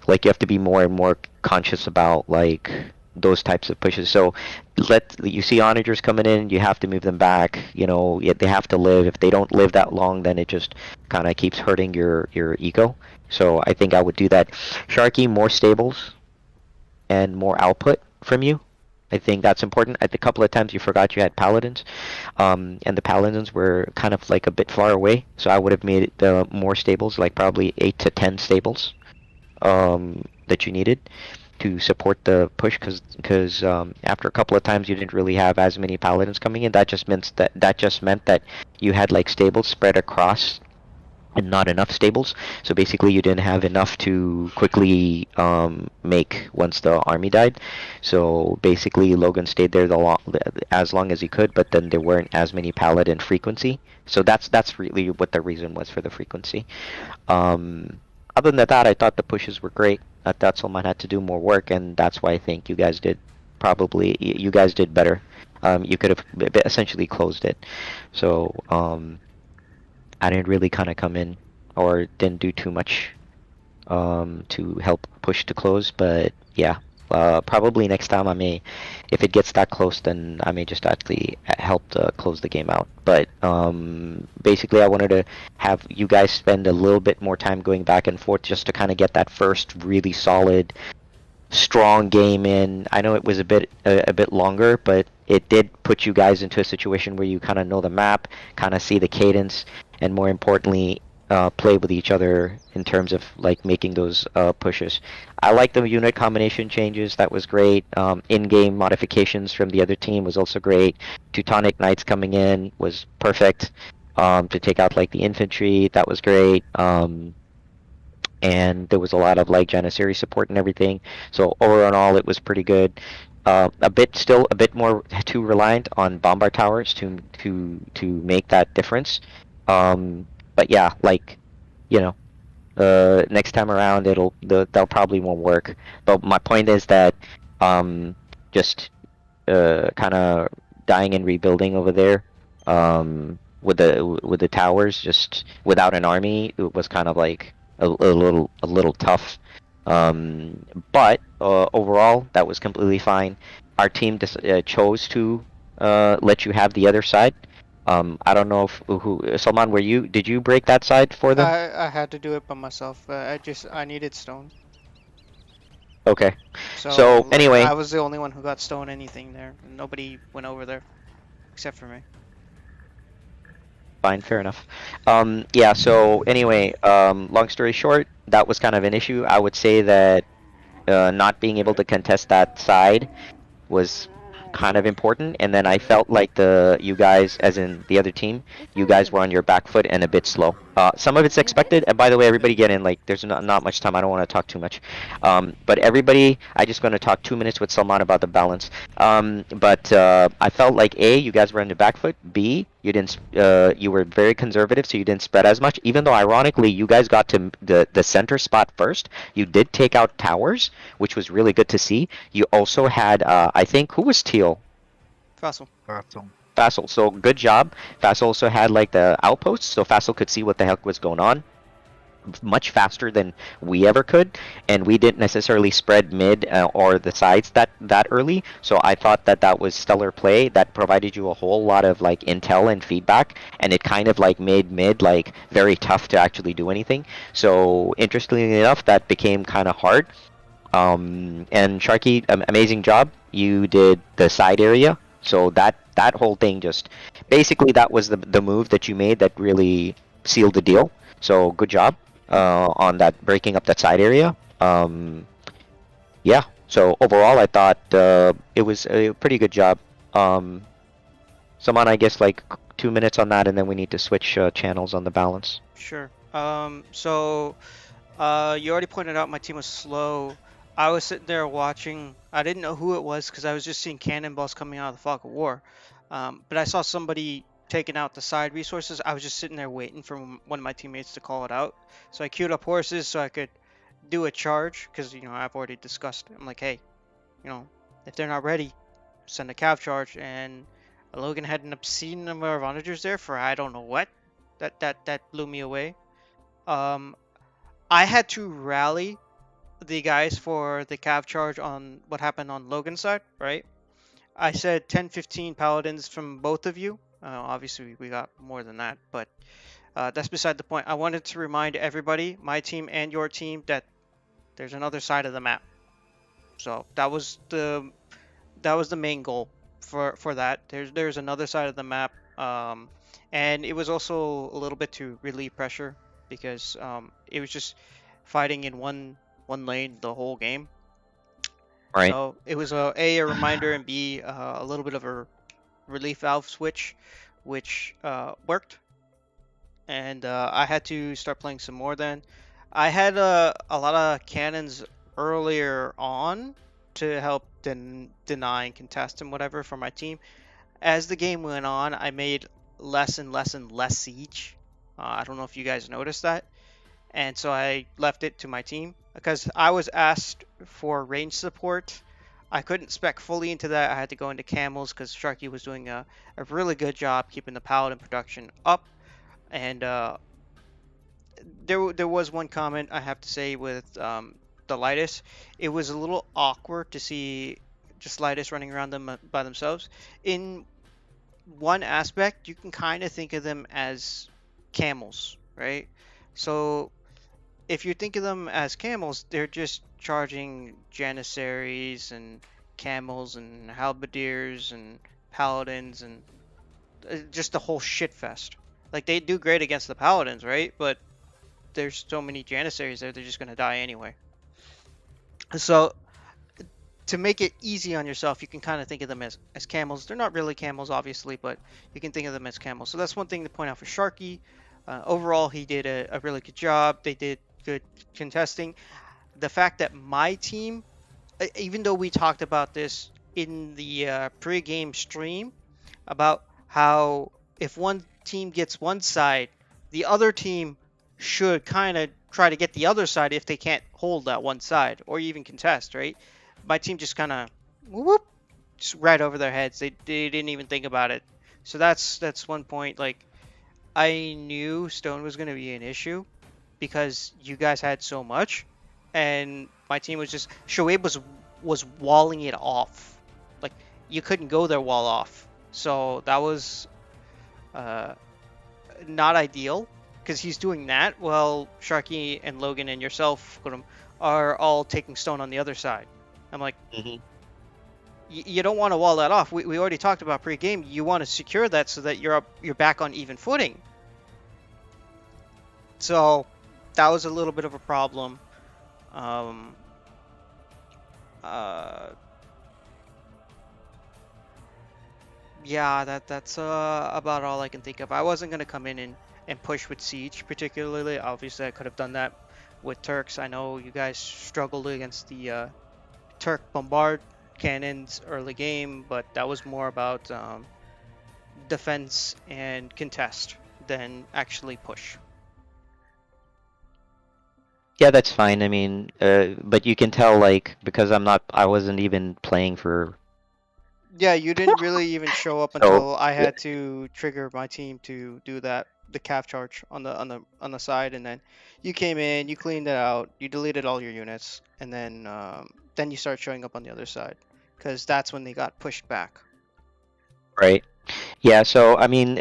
S9: Like you have to be more and more conscious about like those types of pushes. So you see onagers coming in, you have to move them back. You know, they have to live. If they don't live that long, then it just kind of keeps hurting your eco. So I think I would do that. Sharky, more stables and more output from you. I think that's important. A couple of times you forgot you had paladins, and the paladins were kind of like a bit far away. So I would have made more stables, like probably 8 to 10 stables that you needed to support the push. Because after a couple of times you didn't really have as many paladins coming in. That just meant that you had like stables spread across and not enough stables. So basically, you didn't have enough to quickly make once the army died. So basically, Logan stayed there as long as he could, but then there weren't as many paladin frequency. So that's really what the reason was for the frequency. Other than that, I thought the pushes were great. I thought Solman had to do more work, and that's why I think you guys did better. You could have essentially closed it. So I didn't really kind of come in or didn't do too much to help push to close, but yeah, probably next time if it gets that close, then I may just actually help to close the game out. But basically, I wanted to have you guys spend a little bit more time going back and forth just to kind of get that first really solid, strong game in. I know it was a bit longer, but it did put you guys into a situation where you kind of know the map, kind of see the cadence, and more importantly, play with each other in terms of like making those pushes. I like the unit combination changes. That was great. In-game modifications from the other team was also great. Teutonic Knights coming in was perfect to take out like the infantry. That was great. And there was a lot of like Janissary support and everything. So overall, it was pretty good. A bit more too reliant on bombard towers to make that difference. But yeah, like, you know, next time around they'll probably won't work. But my point is that just kind of dying and rebuilding over there with the towers just without an army, it was kind of like a little tough. But overall, that was completely fine. Our team chose to let you have the other side. I don't know if Salman, did you break that side for them?
S1: I had to do it by myself. I needed stone.
S9: Okay.
S1: So
S9: anyway,
S1: I was the only one who got stone anything there. Nobody went over there, except for me.
S9: Fine, fair enough. Yeah. So anyway, long story short, that was kind of an issue. I would say that not being able to contest that side was kind of important, and then I felt like you guys, as in the other team, you guys were on your back foot and a bit slow. Some of it's expected, and by the way, everybody get in, like, there's not much time, I don't want to talk too much. But everybody, I just going to talk 2 minutes with Salman about the balance. But I felt like A, you guys were on your back foot, B, you were very conservative, so you didn't spread as much, even though ironically you guys got to the center spot first. You did take out towers, which was really good to see. You also had I think, who was Teal?
S1: Fossil.
S9: Fassel, so good job. Fassel also had like the outposts, so Fassel could see what the heck was going on much faster than we ever could, and we didn't necessarily spread mid or the sides that early. So I thought that was stellar play. That provided you a whole lot of like intel and feedback, and it kind of like made mid like very tough to actually do anything. So interestingly enough, that became kind of hard. And Sharky, amazing job. You did the side area, so that whole thing just basically that was the move that you made that really sealed the deal. So good job on that, breaking up that side area. Yeah, so overall I thought it was a pretty good job. Someone, I guess, like 2 minutes on that, and then we need to switch channels on the balance.
S1: Sure. So you already pointed out my team was slow. I was sitting there watching. I didn't know who it was because I was just seeing cannonballs coming out of the fog of war. But I saw somebody taking out the side resources. I was just sitting there waiting for one of my teammates to call it out. So I queued up horses so I could do a charge because, you know, I've already discussed. I'm like, hey, you know, if they're not ready, send a cav charge. And Logan had an obscene number of onagers there for I don't know what. That blew me away. I had to rally the guys for the cav charge on what happened on Logan's side, right? I said 10-15 paladins from both of you. Obviously, we got more than that, but that's beside the point. I wanted to remind everybody, my team and your team, that there's another side of the map. So that was the main goal for that. There's another side of the map, and it was also a little bit to relieve pressure because it was just fighting in one lane the whole game.
S9: Right.
S1: So it was a reminder, and B, a little bit of a relief valve switch, which worked. and I had to start playing some more then. I had a lot of cannons earlier on to help deny and contest and whatever for my team. As the game went on, I made less and less and less siege. I don't know if you guys noticed that. And so I left it to my team because I was asked for range support. I couldn't spec fully into that. I had to go into camels because Sharky was doing a really good job keeping the paladin production up. And there was one comment I have to say with the Lightus. It was a little awkward to see just Lightus running around them by themselves. In one aspect, you can kind of think of them as camels, right? So if you think of them as camels, they're just charging janissaries and camels and halberdiers and paladins and just the whole shit fest. Like, they do great against the paladins, right? But there's so many janissaries there, they're just gonna die anyway. So to make it easy on yourself, you can kind of think of them as camels. They're not really camels, obviously, but you can think of them as camels. So that's one thing to point out for Sharky. Overall, he did a really good job. They did good contesting. The fact that my team, even though we talked about this in the pre-game stream, about how if one team gets one side, the other team should kind of try to get the other side if they can't hold that one side or even contest, right? My team just kind of whoop, just right over their heads. They didn't even think about it. So that's one point. Like, I knew stone was going to be an issue because you guys had so much, and my team was just Shoaib was walling it off. Like, you couldn't go their wall off. So that was not ideal because he's doing that while Sharky and Logan and yourself are all taking stone on the other side. I'm like, you don't want to wall that off. We already talked about pre-game. You want to secure that so that you're back on even footing. So that was a little bit of a problem. Yeah, that's about all I can think of. I wasn't gonna come in and push with siege particularly. Obviously, I could have done that with Turks. I know you guys struggled against the Turk bombard cannons early game, but that was more about defense and contest than actually push.
S9: Yeah, that's fine. I mean, but you can tell, like, because I wasn't even playing for.
S1: Yeah, you didn't really even show up until I had to trigger my team to do the calf charge on the side, and then you came in, you cleaned it out, you deleted all your units, and then you start showing up on the other side, because that's when they got pushed back.
S9: Right. Yeah. So I mean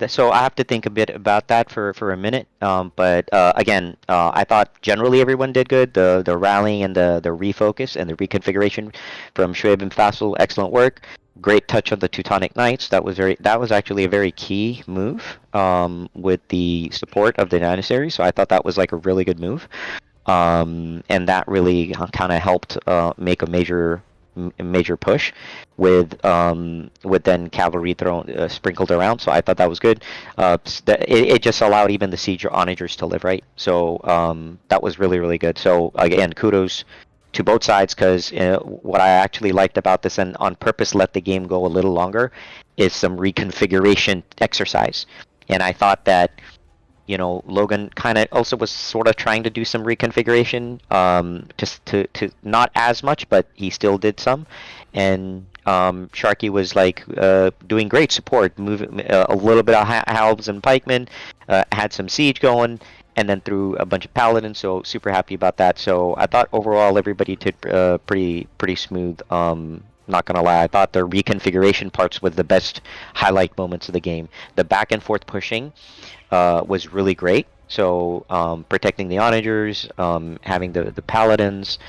S9: so I have to think a bit about that for a minute. But again, I thought generally everyone did good. The rallying and the refocus and the reconfiguration from Shoaib and Faisal, excellent work. Great touch on the Teutonic Knights. That was actually a very key move with the support of the Janissaries. So I thought that was like a really good move. And that really kind of helped make a major push with then cavalry thrown sprinkled around. So I thought that was good. It just allowed even the siege onagers to live, right? So that was really good. So again, kudos to both sides, because what I actually liked about this, and on purpose let the game go a little longer, is some reconfiguration exercise. And I thought that Logan kind of also was sort of trying to do some reconfiguration, just to not as much, but he still did some. And Sharky was like doing great support, moving a little bit of halbs and pikemen, had some siege going, and then threw a bunch of paladins. So super happy about that. So I thought overall everybody did pretty smooth. Not gonna lie, I thought the reconfiguration parts were the best highlight moments of the game. The back and forth pushing was really great. So protecting the onagers, having the paladins,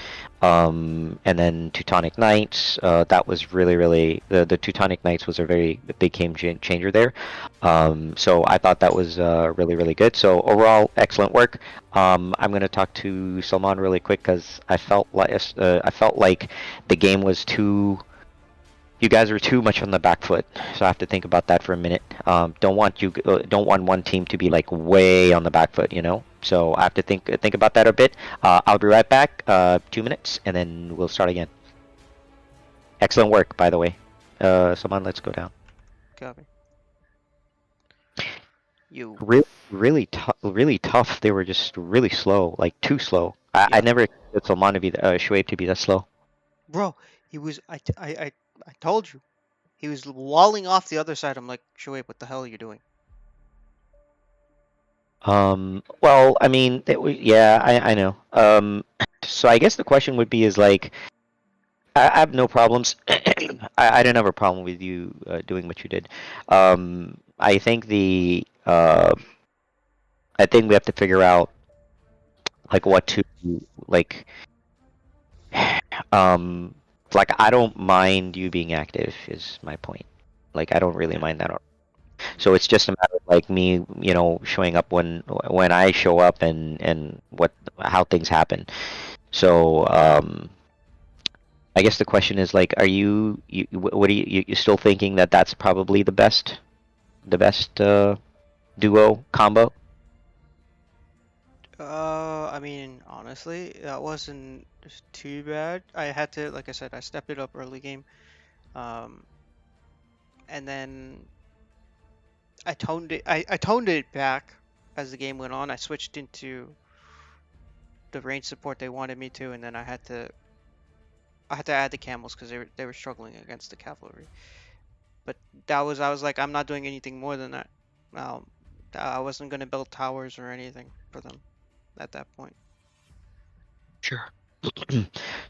S9: and then Teutonic Knights, that was really the Teutonic Knights was a very big game changer there. So I thought that was really good. So overall, excellent work. I'm gonna talk to Salman really quick because I felt like the game was too You guys are too much on the back foot, so I have to think about that for a minute. Don't want one team to be like way on the back foot, you know. So I have to think about that a bit. I'll be right back. 2 minutes, and then we'll start again. Excellent work, by the way. Someone, let's go down.
S1: Copy. You.
S9: Really tough. They were just really slow, like too slow. I
S1: Yeah.
S9: never expected Salman to be Shoaib to be that slow.
S1: Bro, he was. I told you. He was walling off the other side. I'm like, Shoaib, what the hell are you doing?
S9: Well, I mean, yeah, I know. So I guess the question would be is like, I have no problems. I didn't have a problem with you doing what you did. I think I think we have to figure out like what to like. Like I don't mind you being active is my point. Like I don't really mind that. So it's just a matter of like me, you know, showing up when I show up and how things happen. So I guess the question is like, are what are you still thinking that that's probably the best duo combo?
S1: I mean, honestly, that wasn't too bad. I had to, like I said, I stepped it up early game, and then I toned it back as the game went on. I switched into the range support they wanted me to, and then I had to add the camels because they were struggling against the cavalry. But I was like, I'm not doing anything more than that. I wasn't gonna build towers or anything for them at that point.
S9: Sure.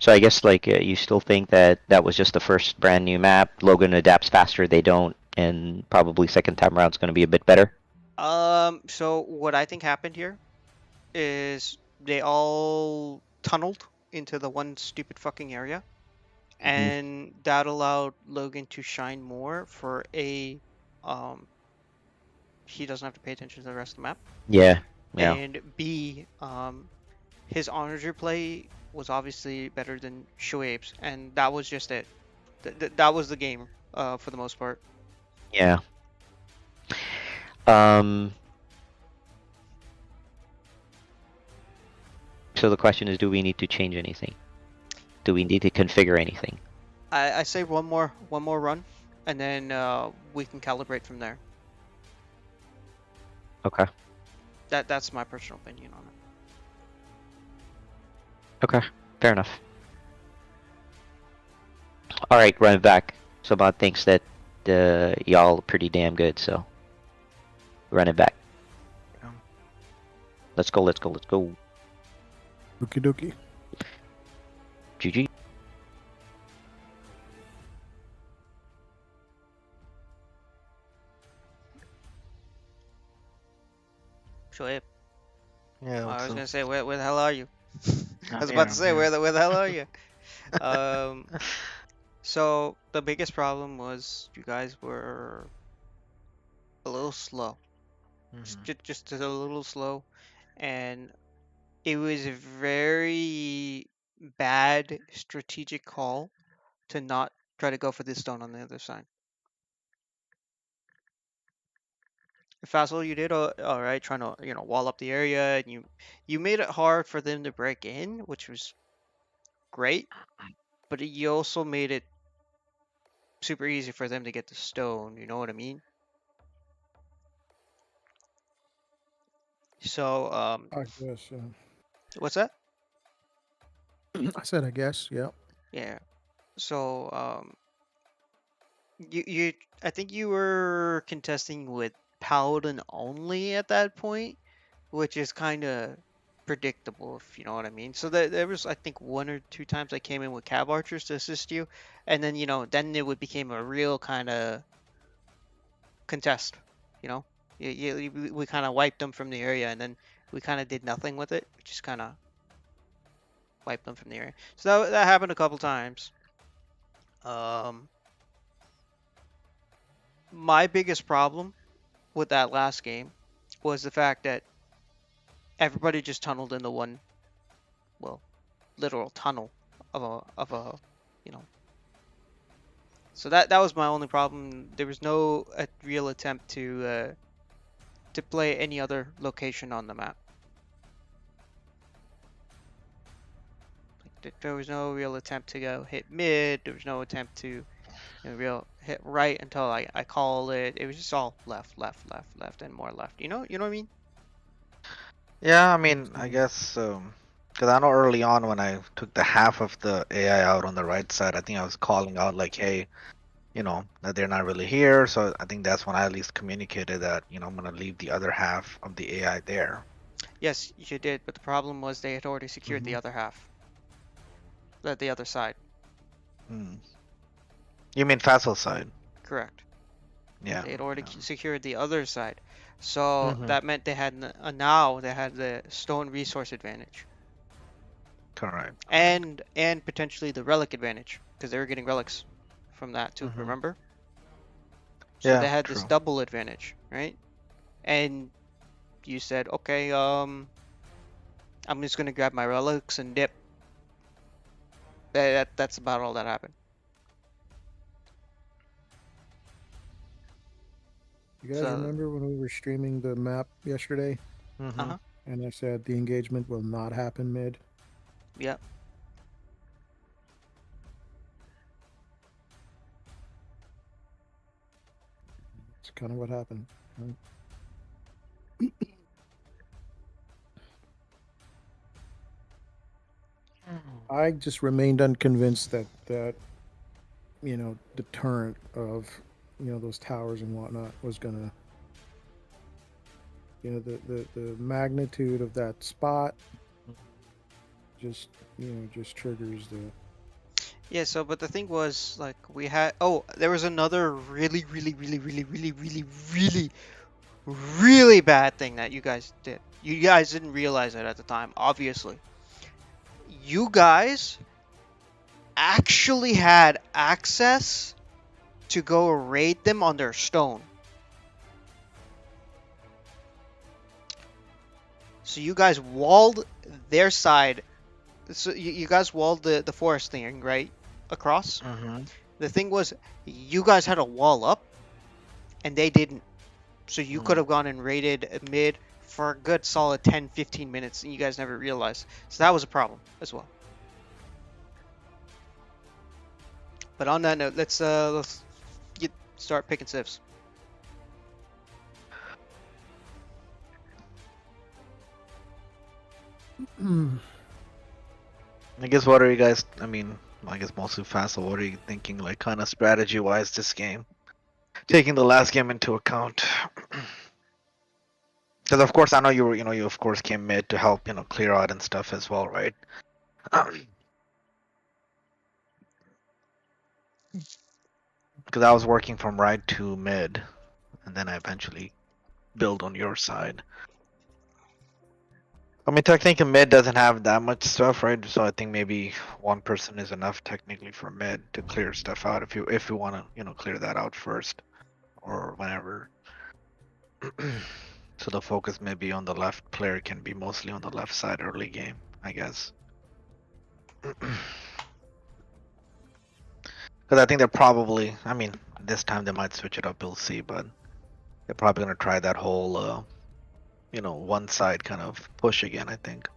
S9: So I guess like you still think that that was just the first brand new map. Logan adapts faster, they don't, and probably second time around is going to be a bit better.
S1: So what I think happened here is they all tunneled into the one stupid fucking area, and that allowed Logan to shine more for he doesn't have to pay attention to the rest of the map.
S9: Yeah. Yeah.
S1: And B, his onager play was obviously better than Shoaib's, and that was just it. That was the game, for the most part.
S9: Yeah. So the question is, do we need to change anything? Do we need to configure anything?
S1: I say one more run, and then we can calibrate from there.
S9: Okay.
S1: That's my personal opinion on it.
S9: Okay. Fair enough. All right, run back. Sabad thinks that y'all are pretty damn good, so run it back.
S3: Yeah.
S9: Let's go.
S3: Okie dokie.
S9: GG.
S1: Shoaib.
S2: Yeah.
S1: I was
S2: so-
S1: gonna say, where the hell are you? I was
S2: Yeah,
S1: about to say,
S2: yeah.
S1: where the hell are you? So the biggest problem was you guys were a little slow, just a little slow, and it was a very bad strategic call to not try to go for the stone on the other side. Fassel, you did all right, trying to wall up the area, and you made it hard for them to break in, which was great, but you also made it super easy for them to get the stone. You know what I mean? So
S3: I guess.
S1: what's that?
S3: I said I guess. Yeah.
S1: Yeah. So you I think you were contesting with Paladin only at that point, which is kind of predictable, if you know what I mean. So there was, I think, 1 or 2 times I came in with Cav Archers to assist you, and then then it became a real kind of contest. We kind of wiped them from the area, and then we kind of did nothing with it. We just kind of wiped them from the area. So that happened a couple times. My biggest problem with that last game was the fact that everybody just tunneled into one, well, literal tunnel of a So that was my only problem. There was no real attempt to play any other location on the map. Like, there was no real attempt to go hit mid. There was no attempt to real hit right until I call it. It was just all left, left, left, left, and more left. You know what I mean?
S2: Yeah, I mean, I guess because I know early on when I took the half of the AI out on the right side, I think I was calling out like, hey, you know, that they're not really here. So I think that's when I at least communicated that, you know, I'm gonna leave the other half of the AI there.
S1: Yes, you did, but the problem was they had already secured the other half. The other side.
S2: Hmm. You mean Faisal side?
S1: Correct.
S2: Yeah.
S1: They had already
S2: yeah.
S1: secured the other side. So
S2: Mhm.
S1: that meant they had now they had the stone resource advantage.
S2: Correct.
S1: And potentially the relic advantage because they were getting relics from that too,
S2: Mhm.
S1: remember? So
S2: Yeah,
S1: they had this
S2: true.
S1: double advantage, right? And you said, okay, I'm just gonna grab my relics and dip. That's about all that happened.
S3: You guys
S1: So-
S3: remember when we were streaming the map yesterday,
S2: Mhm.
S1: Uh-huh.
S3: and I said the engagement will not happen mid?
S1: Yep.
S3: It's kind of what happened. Right? I just remained unconvinced that you know, deterrent of, you know, those towers and whatnot was gonna, you know, the magnitude of that spot just, you know, just triggers the.
S1: Yeah, so but the thing was like we had there was another really really bad thing that you guys did. You guys didn't realize it at the time, obviously. You guys actually had access to go raid them on their stone. So you guys walled their side. So you guys walled the forest thing, right? Across.
S2: Mhm.
S1: The thing was, you guys had a wall up, and they didn't. So you could have gone and raided mid for a good solid 10-15 minutes, and you guys never realized. So that was a problem as well. But on that note, let's start picking civs.
S2: I guess what are you guys? I mean, I guess mostly Faisal. What are you thinking, like, kind of strategy-wise, this game? Taking the last game into account. Because of course I know you were, you know, you of course came mid to help, you know, clear out and stuff as well, right? Because I was working from right to mid, and then I eventually build on your side. I mean, technically mid doesn't have that much stuff, right? So I think maybe one person is enough technically for mid to clear stuff out if you want to, you know, clear that out first or whenever. So the focus maybe on the left player can be mostly on the left side early game, I guess. Because I think they're probably, I mean, this time they might switch it up, we'll see, but they're probably going to try that whole, you know, one side kind of push again, I think.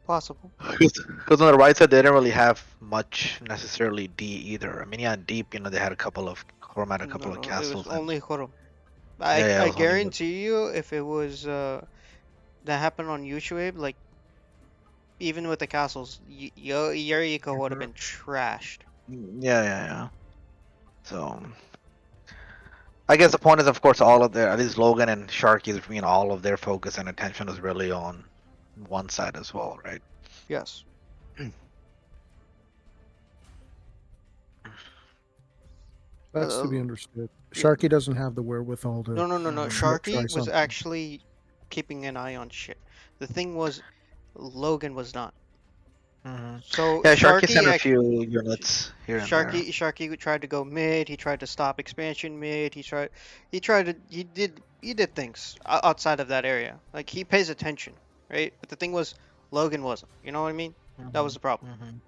S1: Possible.
S2: Because on the right side, they didn't really have much necessarily D either. I mean, yeah, deep, you know, they had a couple of, Khorram had a couple of castles.
S1: It was only Khorram.
S2: Yeah, it
S1: I
S2: was only
S1: guarantee you, if it was that happened on YouTube, like even with the castles, your eco would have been trashed.
S2: Yeah. So, I guess the point is, of course, all of their, at least Logan and Sharky's, you know, all of their focus and attention was really on one side as well, right?
S1: Yes.
S3: That's to be understood. Sharky doesn't have the wherewithal to.
S1: No.
S3: try
S1: Sharky was
S3: something.
S1: actually keeping an eye on shit. The thing was, Logan was not. So
S2: Yeah, Sharky sent a
S1: act-
S2: few units here and there.
S1: Sharky tried to go mid. He tried to stop expansion mid. He did things outside of that area. Like he pays attention, right? But the thing was, Logan wasn't. You know what I mean? That was the problem.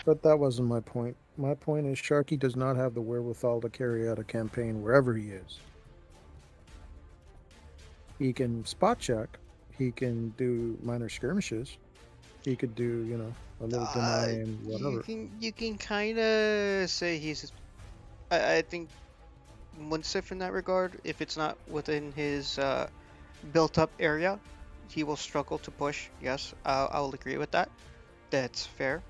S3: But that wasn't my point. My point is Sharky does not have the wherewithal to carry out a campaign wherever he is. He can spot check. He can do minor skirmishes. He could do, you know, a little deny and whatever.
S1: You can kind of say he's. I think Munsif in that regard, if it's not within his built-up area, he will struggle to push. Yes, I'll agree with that. That's fair.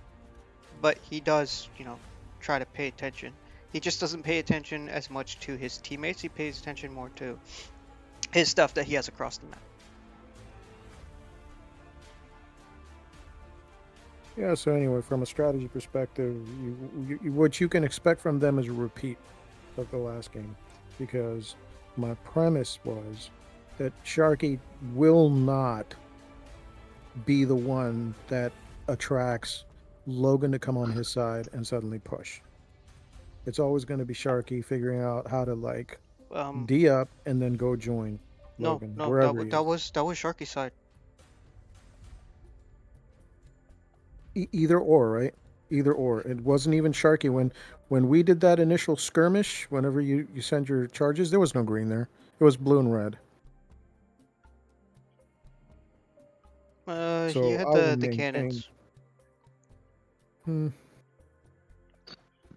S1: But he does, you know, try to pay attention. He just doesn't pay attention as much to his teammates. He pays attention more to his stuff that he has across the map.
S3: Yeah, so anyway, from a strategy perspective, what you can expect from them is a repeat of the last game. Because my premise was that Sharky will not be the one that attracts Logan to come on his side and suddenly push. It's always going to be Sharky figuring out how to like D up and then go join Logan.
S1: No,
S3: wherever
S1: that was Sharky's side.
S3: Either or, right? Either or. It wasn't even Sharky when we did that initial skirmish. Whenever you send your charges, there was no green there. It was blue and red.
S1: So
S3: So
S1: he had
S3: I would
S1: the
S3: maintain-
S1: cannons.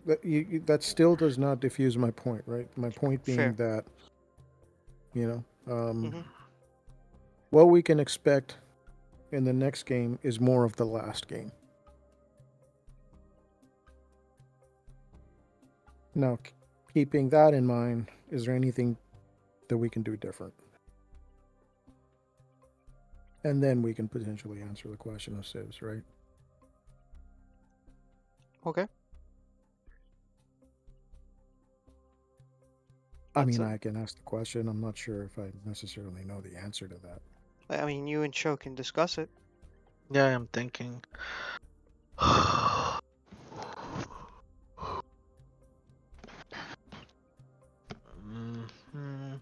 S3: That still does not diffuse my point, right? My point being
S1: Fair.
S3: that, you know,
S1: Mhm.
S3: what we can expect in the next game is more of the last game. Now, keeping that in mind, is there anything that we can do different? And then we can potentially answer the question of civs, right?
S1: Okay.
S3: I
S1: That's
S3: mean,
S1: it.
S3: I can ask the question. I'm not sure if I necessarily know the answer to that.
S1: I mean, you and Cho can discuss it.
S2: Yeah, I'm thinking. Mhm.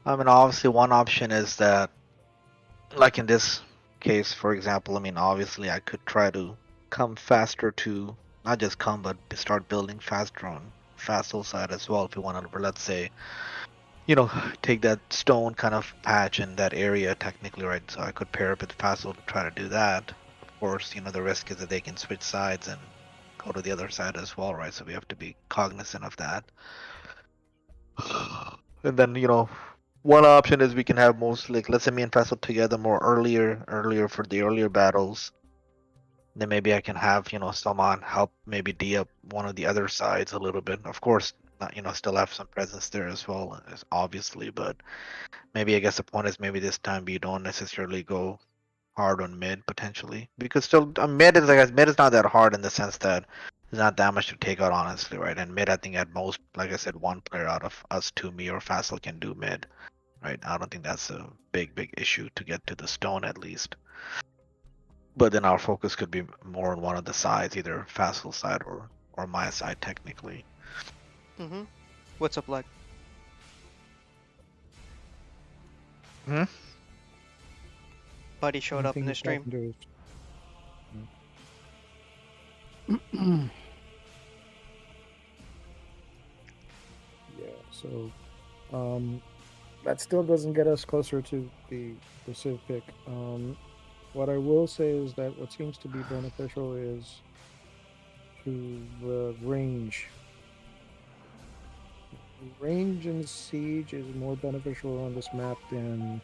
S2: I mean, obviously, one option is that, like in this case, for example, I mean, obviously, I could try to come faster to not just come, but start building faster on Fastell side as well. If you want to, let's say, you know, take that stone kind of patch in that area, technically, right? So I could pair up with Fastell to try to do that. Of course, you know, the risk is that they can switch sides and go to the other side as well, right? So we have to be cognizant of that. And then, you know, one option is we can have most, like, let's say me and Fastell together more earlier for the earlier battles. Then maybe I can have, you know, someone help maybe D up one of the other sides a little bit. Of course, not, you know, still have some presence there as well, obviously, but maybe I guess the point is maybe this time we don't necessarily go hard on mid potentially, because still mid is, I guess, mid is not that hard in the sense that there's not that much to take out, honestly, right? And mid, I think at most, like I said, one player out of us two, me or Fastell, can do mid, right? I don't think that's a big issue to get to the stone at least. But then our focus could be more on one of the sides, either Fastell side or my side, technically.
S1: Mm-hmm. What's up, like?
S2: Hmm?
S1: Buddy showed up in the stream.
S3: Yeah, so that still doesn't get us closer to the civ pick. What I will say is that what seems to be beneficial is to range. Range and siege is more beneficial on this map than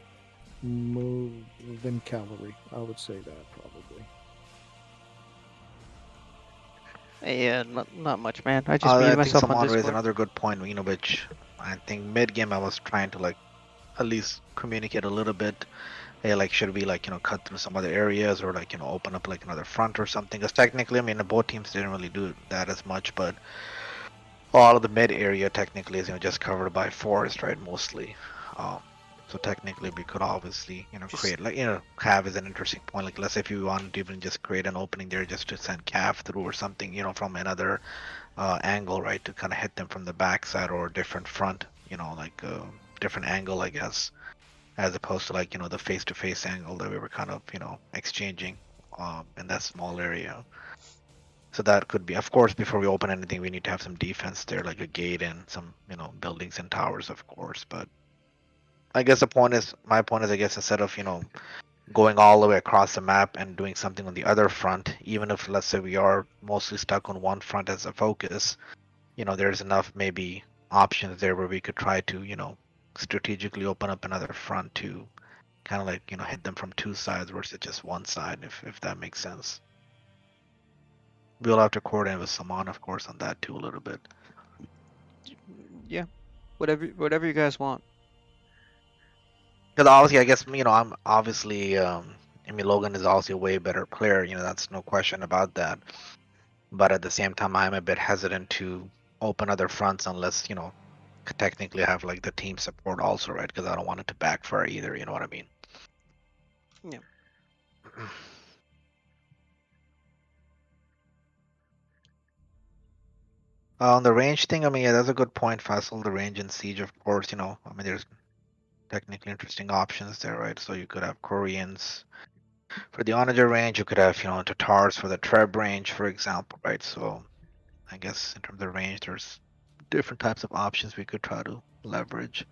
S3: cavalry. I would say that probably.
S1: Yeah, not much, man. I just
S2: I
S1: muted
S2: think
S1: myself on
S2: someone raised
S1: Discord.
S2: another good point, you know, which I think mid game I was trying to like at least communicate a little bit. Hey, like, should we like, you know, cut through some other areas or like, you know, open up like another front or something? Because technically, I mean, both teams didn't really do that as much, but all of the mid area technically is, you know, just covered by forest, right? Mostly. So technically, we could obviously, you know, create like, you know, Cav is an interesting point. Like, let's say if you wanted to even just create an opening there just to send Cav through or something, you know, from another angle, right, to kind of hit them from the backside or a different front, you know, like a different angle, I guess. as opposed to like the face-to-face angle that we were kind of exchanging in that small area. So that could be, of course, before we open anything, we need to have some defense there, like a gate and some buildings and towers, of course. But I guess my point is, I guess instead of going all the way across the map and doing something on the other front, even if let's say we are mostly stuck on one front as a focus, there's enough maybe options there where we could try to strategically open up another front to kind of like hit them from two sides versus just one side, if that makes sense. We'll have to coordinate with Saman, of course, on that too a little bit.
S1: Yeah, whatever you guys want.
S2: Because obviously, I guess I'm obviously I mean Logan is obviously a way better player. That's no question about that. But at the same time, I'm a bit hesitant to open other fronts unless could technically have like the team support also, right? Because I don't want it to backfire either. You know what I mean?
S1: Yeah.
S2: On the range thing, I mean, yeah, that's a good point, Faisal. The range and siege, of course, I mean, there's technically interesting options there, right? So you could have Koreans for the Onager range, you could have, Tatars for the Treb range, for example, right? So I guess in terms of range, there's different types of options we could try to leverage.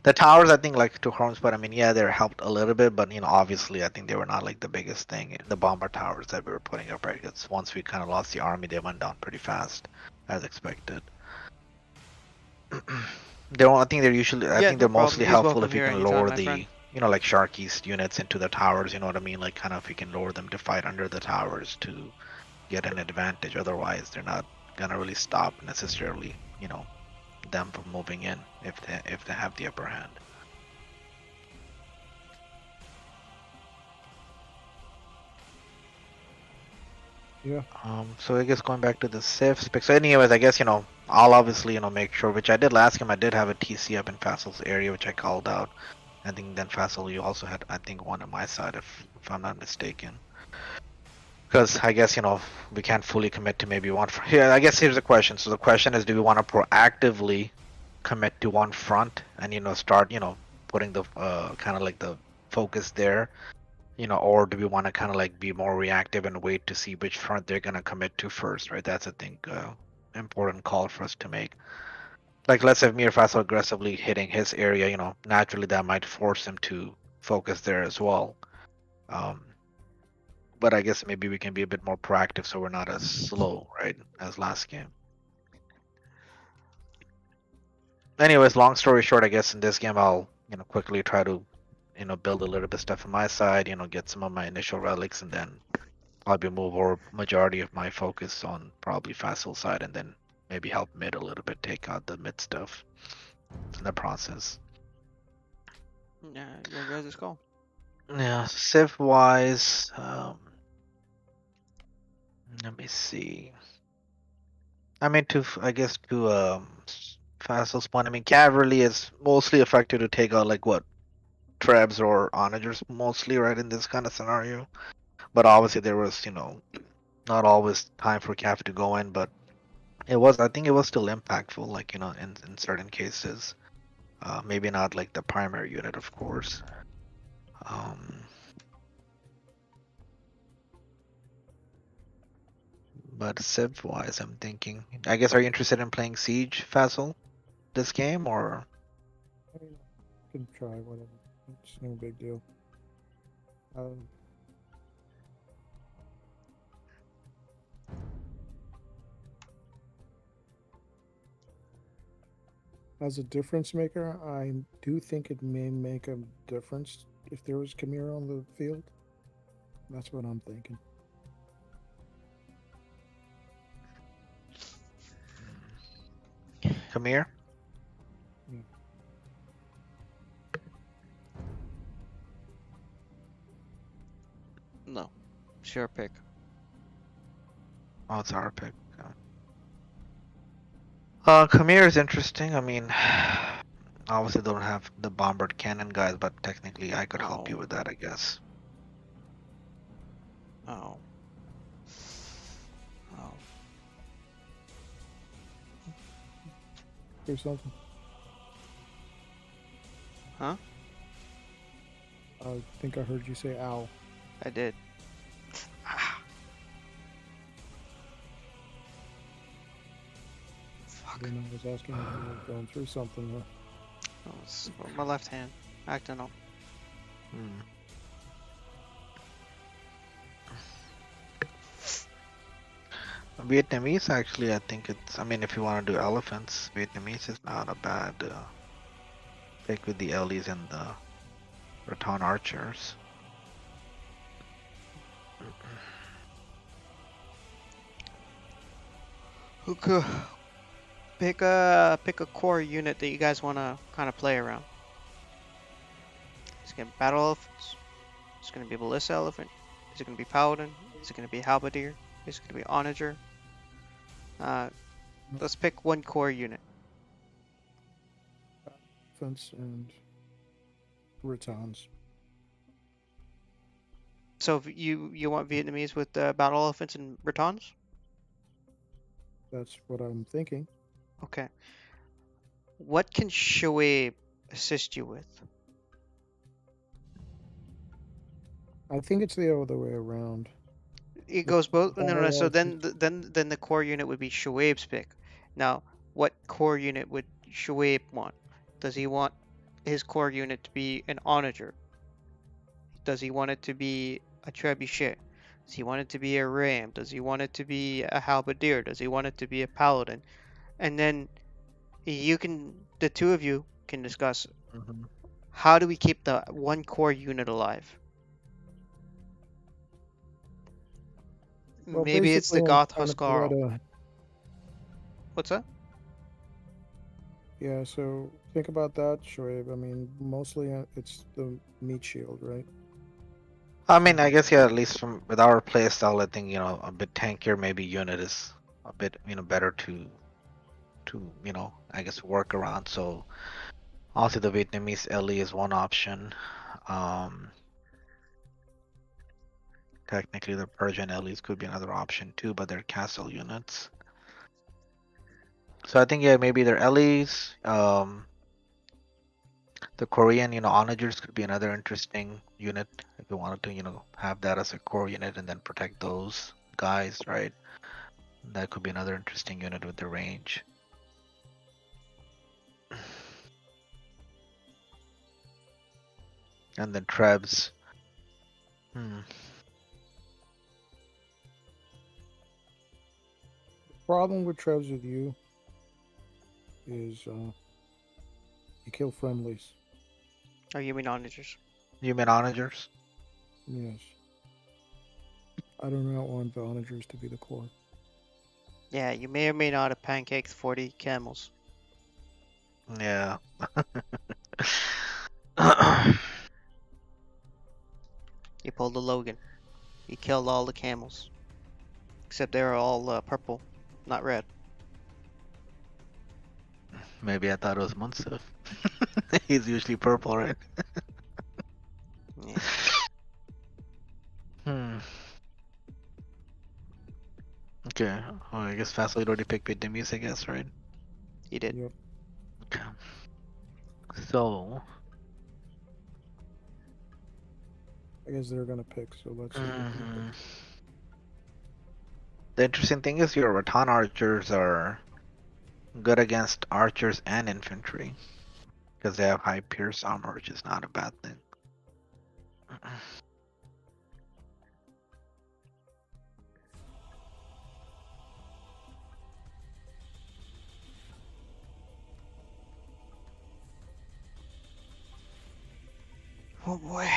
S2: The towers, I think, like to Horns, but I mean, yeah, they're helped a little bit, but obviously, I think they were not like the biggest thing. The bomber towers that we were putting up, right? Because once we kind of lost the army, they went down pretty fast, as expected. I think they're usually, I
S1: Yeah,
S2: think
S1: no
S2: they're mostly
S1: problem. He's
S2: helpful
S1: welcome
S2: if you
S1: here
S2: can
S1: anytime,
S2: lower
S1: my friend.
S2: the, like Sharky's units into the towers. You know what I mean? Like kind of if you can lower them to fight under the towers to get an advantage. Otherwise, they're not gonna really stop necessarily, them from moving in if they have the upper hand.
S3: Yeah.
S2: So I guess going back to the Civ spec. So anyways, I guess I'll obviously make sure, which I did last game. I did have a TC up in Faisal's area, which I called out. I think then Faisal, you also had I think one on my side, if I'm not mistaken. Because I guess we can't fully commit to maybe one. Here, I guess here's the question. So the question is, do we want to proactively commit to one front and start putting the kind of like the focus there? Or do we want to kind of like be more reactive and wait to see which front they're gonna commit to first, right? That's I think important call for us to make. Like let's say Mir Faisal aggressively hitting his area, naturally that might force him to focus there as well. But I guess maybe we can be a bit more proactive so we're not as slow, right, as last game. Anyways, long story short, I guess in this game I'll quickly try to build a little bit of stuff on my side, get some of my initial relics, and then probably move over majority of my focus on probably Faisal's side, and then maybe help mid a little bit, take out the mid stuff in the process.
S1: Yeah, your guys' call.
S2: Yeah, Civ wise, let me see. I mean, I guess to Faisal's point, I mean, cavalry is mostly effective to take out like what? Trebs or onagers mostly, right, in this kind of scenario. But obviously there was, not always time for Cav to go in, but I think it was still impactful, like, in certain cases. Maybe not like the primary unit, of course. But Civ wise, I'm thinking, I guess, are you interested in playing Siege, Faisal, this game, or?
S3: I mean, can try whatever. It's no big deal. As a difference maker, I do think it may make a difference if there was Khmer on the field. That's what I'm thinking.
S2: Khmer?
S3: Yeah.
S1: No, sure pick.
S2: Oh, it's our pick. Khmer is interesting. I mean, obviously don't have the bombard cannon guys, but technically I could help you with that, I guess.
S1: Oh. Oh.
S3: Or something.
S1: Huh?
S3: I think I heard you say ow.
S1: I did. Fuck.
S3: Then I was asking if you were going through something.
S1: Oh, it's my left hand acting up.
S2: Hmm. Vietnamese, actually, I think it's. I mean, if you want to do elephants, Vietnamese is not a bad pick with the Ellies and the Raton archers.
S1: Who could pick a core unit that you guys want to kind of play around? It's gonna be battle elephants. It's gonna be ballista elephant. Is it gonna be paladin? Is it gonna be halberdier? Is it gonna be onager? Let's pick one core unit.
S3: Fence and Ratons.
S1: So if you want Vietnamese with battle elephants and Bretons?
S3: That's what I'm thinking.
S1: Okay. What can Shoaib assist you with?
S3: I think it's the other way around.
S1: It goes both. No, no, no.
S3: battle
S1: So then,
S3: elephant-
S1: then the core unit would be Shoaib's pick. Now, what core unit would Shoaib want? Does he want his core unit to be an onager? Does he want it to be a trebuchet? Does he want it to be a ram? Does he want it to be a halberdier? Does he want it to be a paladin? And then the two of you can discuss
S2: Mm-hmm.
S1: how do we keep the one core unit alive?
S3: Well,
S1: Maybe it's the
S3: basically, I'm
S1: Goth
S3: trying to provide
S1: Huskarl.
S3: a-
S1: What's that?
S3: Yeah, so think about that, Shoaib. I mean, mostly it's the meat shield, right?
S2: I mean, I guess, yeah, at least from with our playstyle, I think, a bit tankier maybe unit is a bit, better to I guess work around. So also the Vietnamese Ellie is one option. Technically the Persian Ellies could be another option too, but they're castle units. So I think, yeah, maybe they're Ellies. The Korean, onagers could be another interesting unit if you wanted to, have that as a core unit and then protect those guys, right? That could be another interesting unit with the range. And then Trebs.
S3: Problem with Trevs with you is you kill friendlies.
S1: Oh, you mean onagers?
S2: You mean onagers?
S3: Yes. I do not want the onagers to be the core.
S1: Yeah, you may or may not have pancaked 40 camels.
S2: Yeah.
S1: You pulled a Logan. You killed all the camels. Except they were all purple, not red.
S2: Maybe I thought it was Munsif. He's usually purple, right?
S1: Yeah.
S2: Okay. Oh, I guess Fastly already picked Vietnamese, I guess, right?
S1: You did.
S3: Yep.
S2: Okay. So.
S3: I guess they're gonna pick, so let's see.
S2: The interesting thing is your Raton archers are good against archers and infantry because they have high pierce armor, which is not a bad thing.
S1: Oh boy.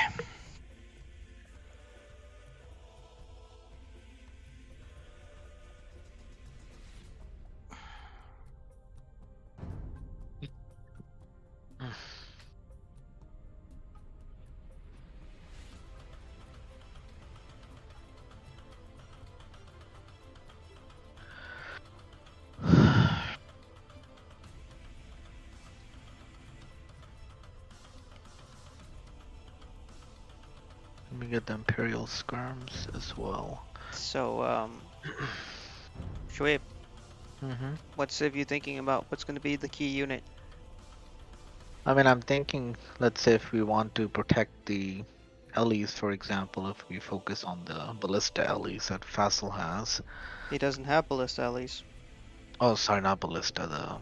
S2: Let me get the Imperial Skirms as well.
S1: So, Shoaib,
S2: Mm-hmm.
S1: what Civ you thinking about? What's going to be the key unit?
S2: I mean, I'm thinking, let's say if we want to protect the Ellies, for example, if we focus on the Ballista Ellies that Fassel has.
S1: He doesn't have ballista Ellies.
S2: Oh, sorry, not Ballista,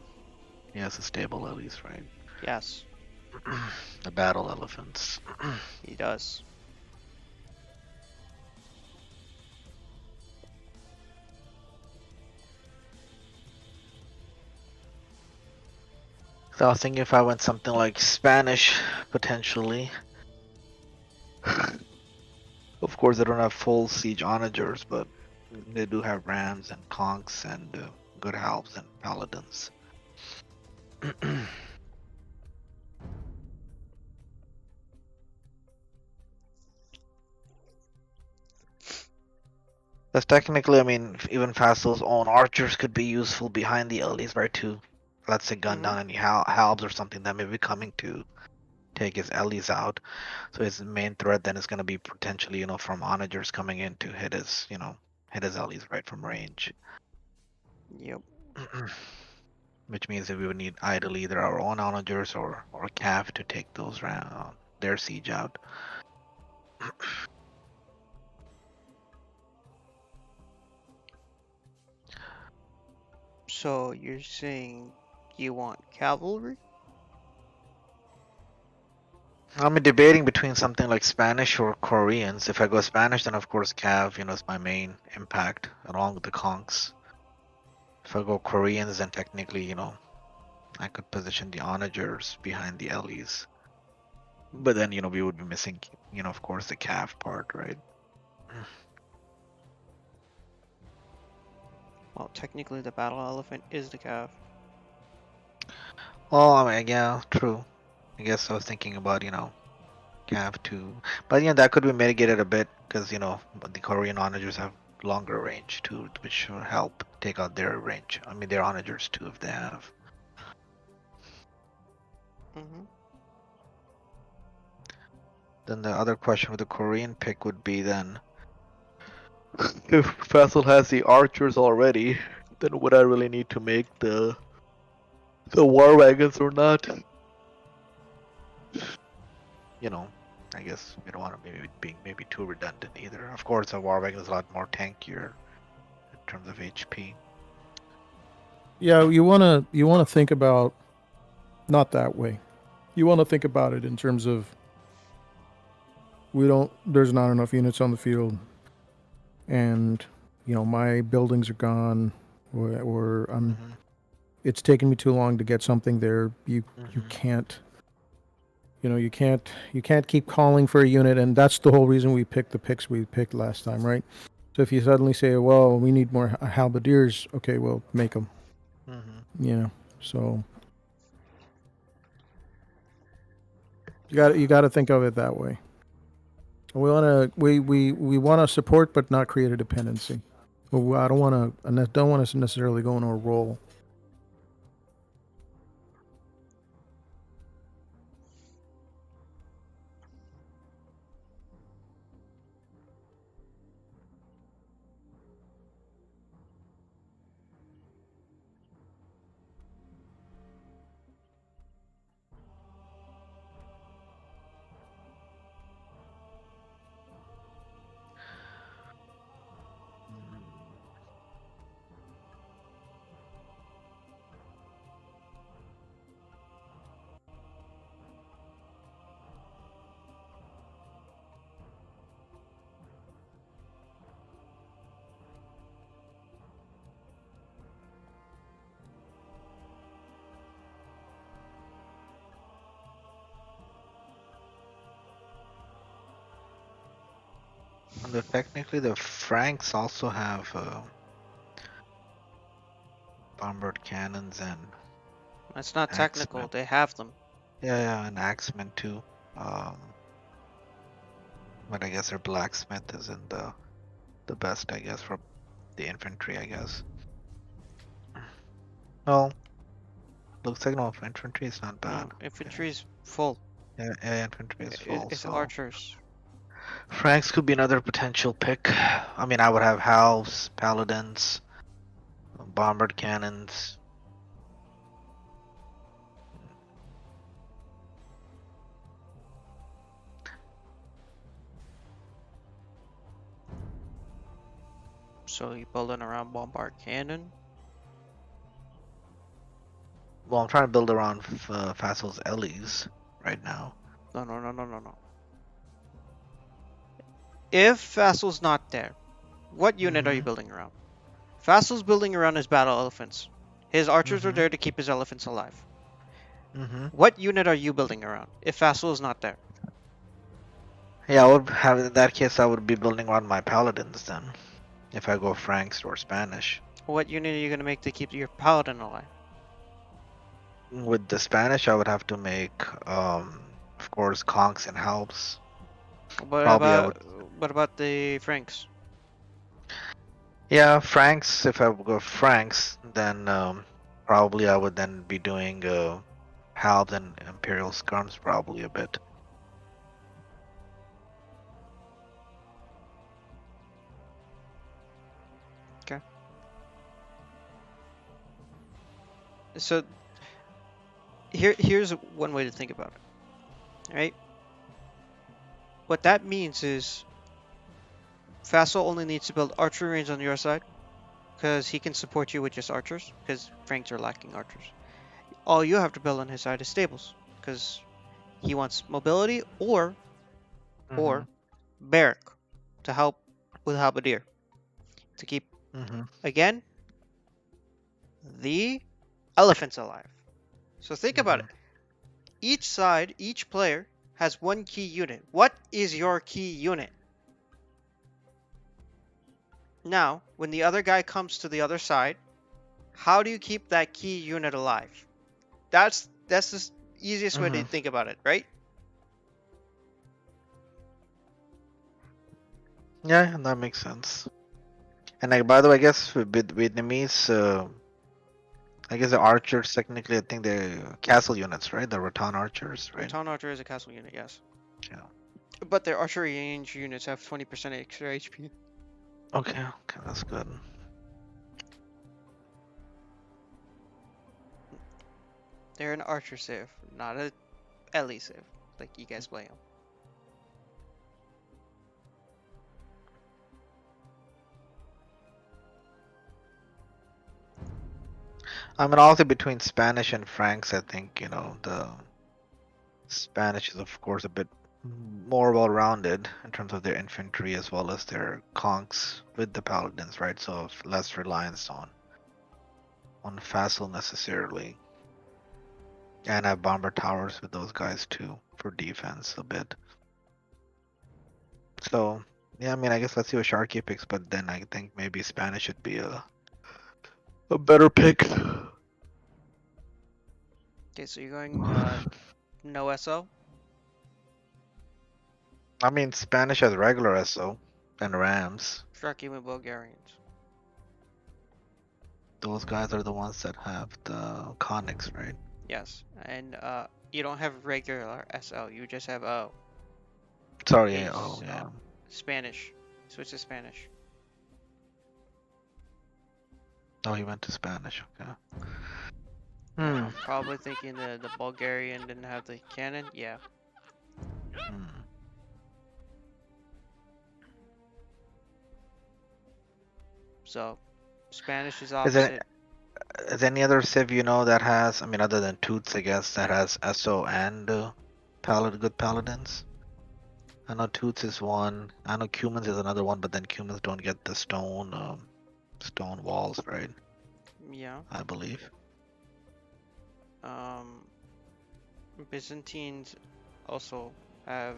S2: he has the stable Ellies, right?
S1: Yes,
S2: The battle elephants.
S1: he does.
S2: So I was thinking if I went something like Spanish, potentially. Of course, they don't have full siege onagers, but they do have rams and conks and good halves and paladins. That's technically, I mean, even Fastel's own archers could be useful behind the Eldies, right? To, let's say, gun down any halbs or something that may be coming to take his Ellies out. So his main threat then is going to be potentially, from onagers coming in to hit his, hit his Ellies right from range.
S1: Yep.
S2: Which means that we would need ideally either our own onagers or Cav to take those their siege out.
S1: So you're saying you want cavalry?
S2: I'm debating between something like Spanish or Koreans. If I go Spanish, then of course Cav, is my main impact along with the conks. If I go Koreans, then technically, I could position the onagers behind the Ellies. But then, we would be missing, of course, the Cav part, right?
S1: Well, technically the battle elephant is the cav.
S2: Oh, I mean, yeah, true. I guess I was thinking about, Cav too. But, that could be mitigated a bit because, the Korean onagers have longer range too, which should help take out their range. I mean, their onagers too, if they have. Then the other question with the Korean pick would be then, if Fassel has the archers already, then would I really need to make the war wagons or not? I guess we don't want to maybe too redundant either. Of course, a war wagon is a lot more tankier in terms of HP.
S3: Yeah, you wanna think about not that way. You want to think about it in terms of there's not enough units on the field, and my buildings are gone, or I'm. It's taken me too long to get something there. You can't. You can't keep calling for a unit, and that's the whole reason we picked the picks we picked last time, right? So if you suddenly say, well, we need more halberdiers, okay, well, make them. So you got to think of it that way. We want to support, but not create a dependency. I don't want us necessarily go on a roll.
S2: And technically, the Franks also have bombard cannons and.
S1: That's not technical. They have them.
S2: Yeah, and axemen too. But I guess their blacksmith isn't the best, I guess, for the infantry, I guess. Well, looks like no infantry is not bad.
S1: No, infantry's full.
S2: Yeah, infantry is full.
S1: It's
S2: so.
S1: archers.
S2: Franks could be another potential pick. I mean, I would have halves, paladins, bombard cannons.
S1: So you building around Bombard Cannon?
S2: Well, I'm trying to build around Fassel's Ellie's right now.
S1: No, no, no, no, no, no. If Fassel's not there, what unit are you building around? Fassel's building around his battle elephants. His archers are there to keep his elephants alive.
S2: Mm-hmm.
S1: What unit are you building around if Fassel is not there?
S2: Yeah, I would have in that case. I would be building around my paladins then, if I go Franks or Spanish.
S1: What unit are you going to make to keep your paladin alive?
S2: With the Spanish, I would have to make, of course, conks and helps.
S1: What
S2: Probably I
S1: about what about the Franks?
S2: Yeah, Franks. If I would go Franks, then probably I would then be doing halves and Imperial Skirms probably a bit.
S1: So here's one way to think about it, right? What that means is Fassel only needs to build archery range on your side because he can support you with just archers because Franks are lacking archers. All you have to build on his side is stables because he wants mobility or barrack to help with halberdier to keep again the elephants alive. So think about it. Each side, each player has one key unit. What is your key unit? Now, when the other guy comes to the other side, how do you keep that key unit alive? That's the easiest way to think about it, right?
S2: Yeah, that makes sense. And like, by the way, I guess with Vietnamese, I guess the archers technically, I think they're castle units, right? The Rattan archers, right?
S1: Rattan archer is a castle unit, yes.
S2: Yeah.
S1: But their archery range units have 20% extra HP.
S2: Okay, that's good.
S1: They're an archer civ, not a Ellie civ, like you guys play them.
S2: I mean, also between Spanish and Franks, I think, the Spanish is, of course, a bit more well-rounded in terms of their infantry as well as their conks with the paladins, right? So less reliance on Fassel necessarily. And I have bomber towers with those guys too for defense a bit. So yeah, I mean, I guess let's see what Sharky picks, but then I think maybe Spanish should be a better pick.
S1: Okay, so you're going no SO?
S2: I mean, Spanish has regular SO and Rams.
S1: Sharky with Bulgarians.
S2: Those guys are the ones that have the conics, right?
S1: Yes, and you don't have regular SL, you just have O.
S2: Sorry,
S1: Yes,
S2: yeah.
S1: Spanish. Switch to Spanish.
S2: Oh, he went to Spanish, okay.
S1: Probably thinking the Bulgarian didn't have the cannon, yeah. So, Spanish is opposite.
S2: Is any other civ that has, I mean, other than Toots, I guess, that has SO and good paladins? I know Toots is one. I know Cumans is another one, but then Cumans don't get the stone walls, right?
S1: Yeah.
S2: I believe.
S1: Byzantines also have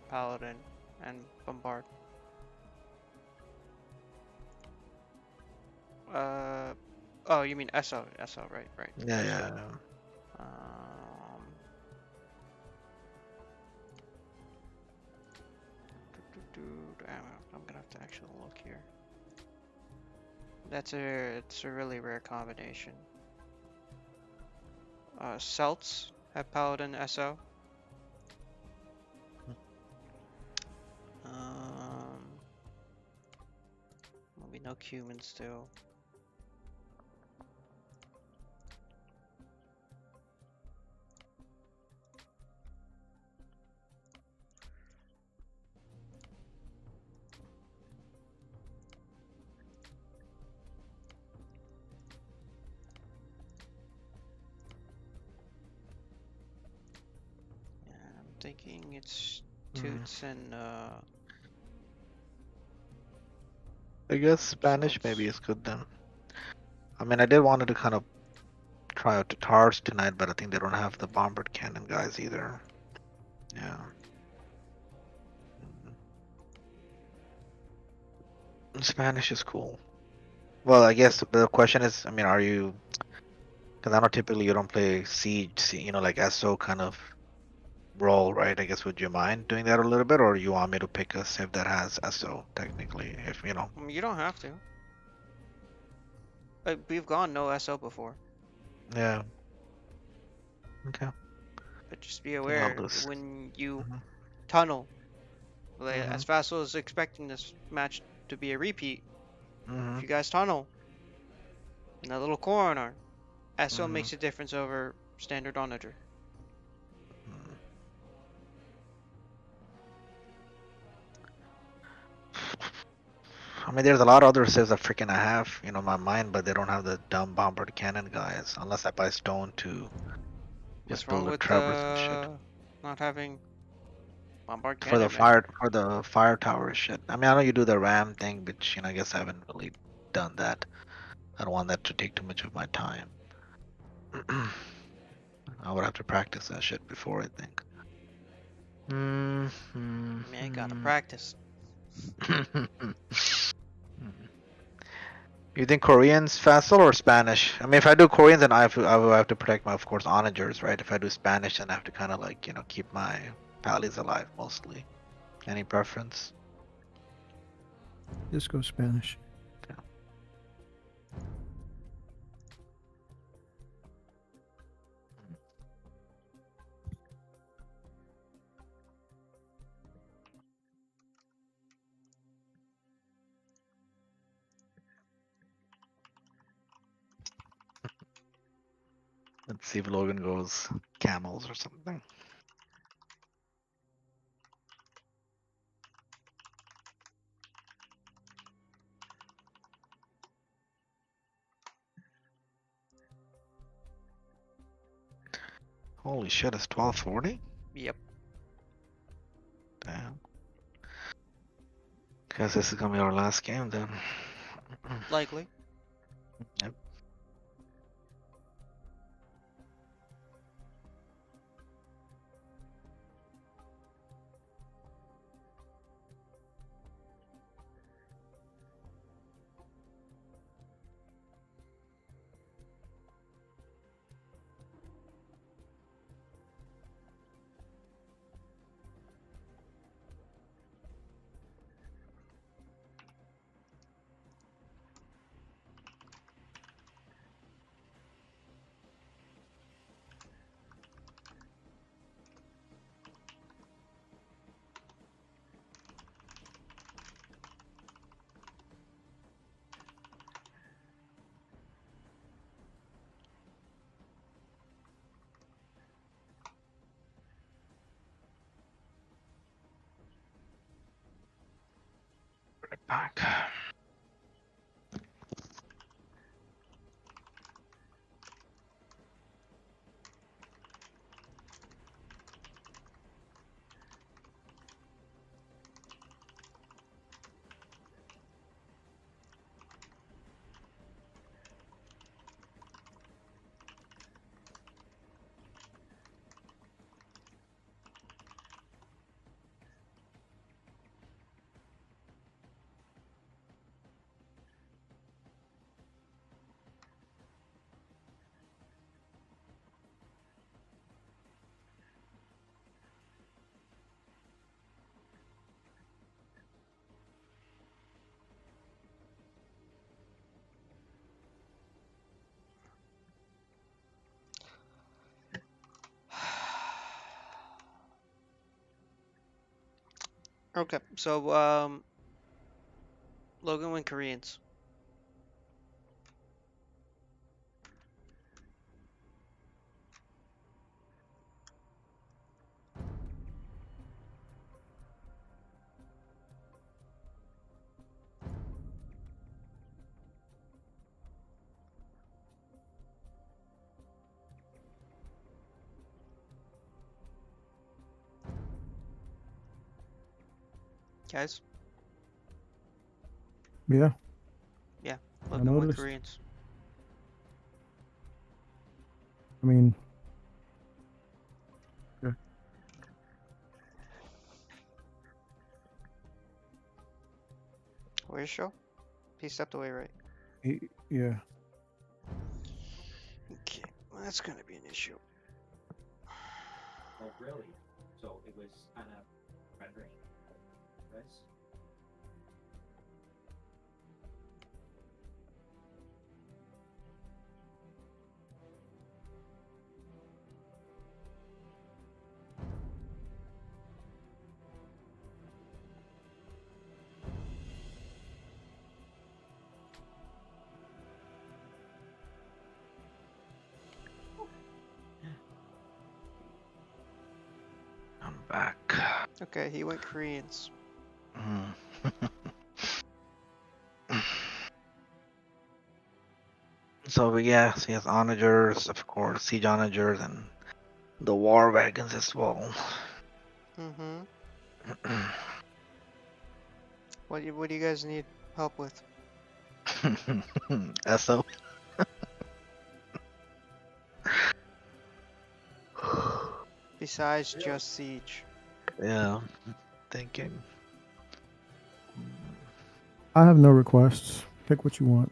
S1: paladin and bombard. Oh, you mean SO, right.
S2: Yeah.
S1: I'm gonna have to actually look here. It's a really rare combination. Celts have paladin SO. We know Cumans still. thinking it's
S2: Mhm.
S1: Toots and
S2: I guess Spanish maybe is good then. I mean, I did wanted to kind of try out Tatars tonight, but I think they don't have the Bombard Cannon guys either. Yeah. Spanish is cool. Well, I guess the question is, I mean, are you? Because I know typically you don't play Siege, you know, like SO kind of role, right? I guess would you mind doing that a little bit, or you want me to pick a civ that has SO technically? If you know.
S1: you don't have to. We've gone no SO before,
S2: Yeah. Okay.
S1: but just be
S2: I'll
S1: aware
S2: list.
S1: when you
S2: Mhm.
S1: tunnel, like,
S2: Mhm.
S1: as Vassal is expecting this match to be a repeat. If
S2: Mhm.
S1: you guys tunnel in that little corner, SO
S2: Mhm.
S1: makes a difference over standard onager.
S2: Mhm. I mean, there's a lot of other civs that freaking I have, you know, in my mind, but they don't have the dumb Bombard Cannon guys, unless I buy stone to
S1: What's
S2: just
S1: wrong
S2: build a
S1: with
S2: Trevors and shit.
S1: not having bombard
S2: For the
S1: cannon, man?
S2: fire tower shit. I mean, I know you do the ram thing, but you know, I guess I haven't really done that. I don't want that to take too much of my time. I would have to practice that shit before, I think.
S1: Man, gotta practice.
S2: You think Korean's facile or Spanish? I mean, if I do Korean, then I will have to protect my, of course, onagers, right? If I do Spanish, then I have to kind of like, you know, keep my pallies alive mostly. Any preference?
S4: Just go Spanish.
S2: Yeah. Let's see if Logan goes camels or something. Holy shit, it's 12:40?
S1: Yep.
S2: Damn. Guess this is gonna be our last game then.
S1: Likely.
S2: Yep. Right back.
S1: Okay, so Logan went Koreans. Guys,
S3: Yeah.
S1: Logan went
S3: noticed.
S1: Koreans.
S3: I mean,
S1: Where's Show? He stepped away, right?
S3: yeah.
S1: Okay, well, that's gonna be an issue.
S10: Oh, really? So it was kind of rendering this.
S2: I'm back.
S1: Okay, he went Koreans.
S2: Mm. So yeah, so he has onagers, of course, siege onagers, and the war wagons as well.
S1: Mm-hmm. What do you guys need help with?
S2: SO.
S1: Besides just siege.
S2: Yeah, thinking.
S3: I have no requests. Pick what you want.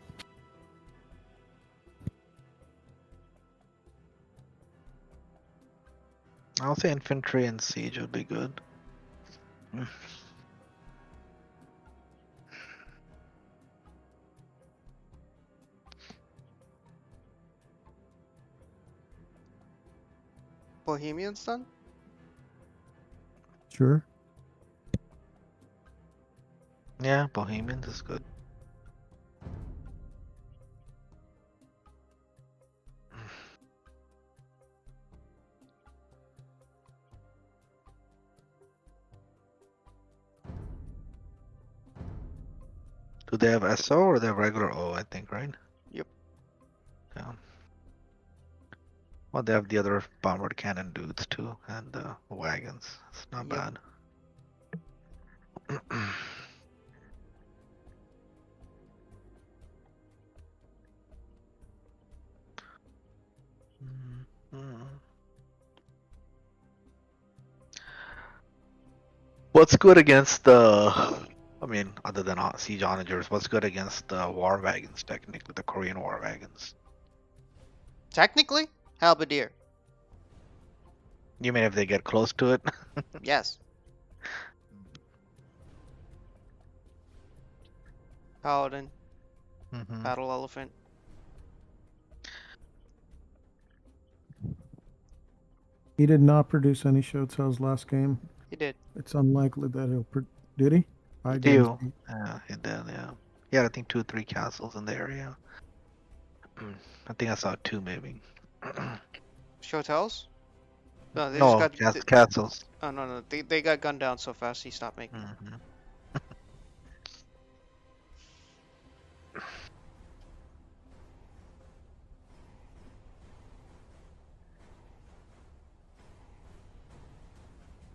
S2: I'll say infantry and siege would be good.
S1: Bohemians then?
S3: Sure.
S2: Yeah, Bohemians is good. Do they have SO or they have regular O, I think, right?
S1: Yep.
S2: Yeah. Well, they have the other bomber cannon dudes too, and wagons. It's not
S1: Yep.
S2: bad. What's good against the? I mean, other than siege onagers, what's good against the war wagons? Technically, the Korean war wagons.
S1: Technically, halberdier.
S2: You mean if they get close to it?
S1: Yes. Paladin,
S2: Mm-hmm.
S1: battle elephant.
S3: He did not produce any show tells last game.
S1: He did.
S3: It's unlikely that did he? I
S2: Do. Yeah, he did. Yeah. He had I think 2 or 3 castles in the area. I think I saw 2 maybe.
S1: Shotels? No, they
S2: No,
S1: just got.
S2: castles.
S1: Oh no, they got gunned down so fast he stopped making.
S2: Mm-hmm.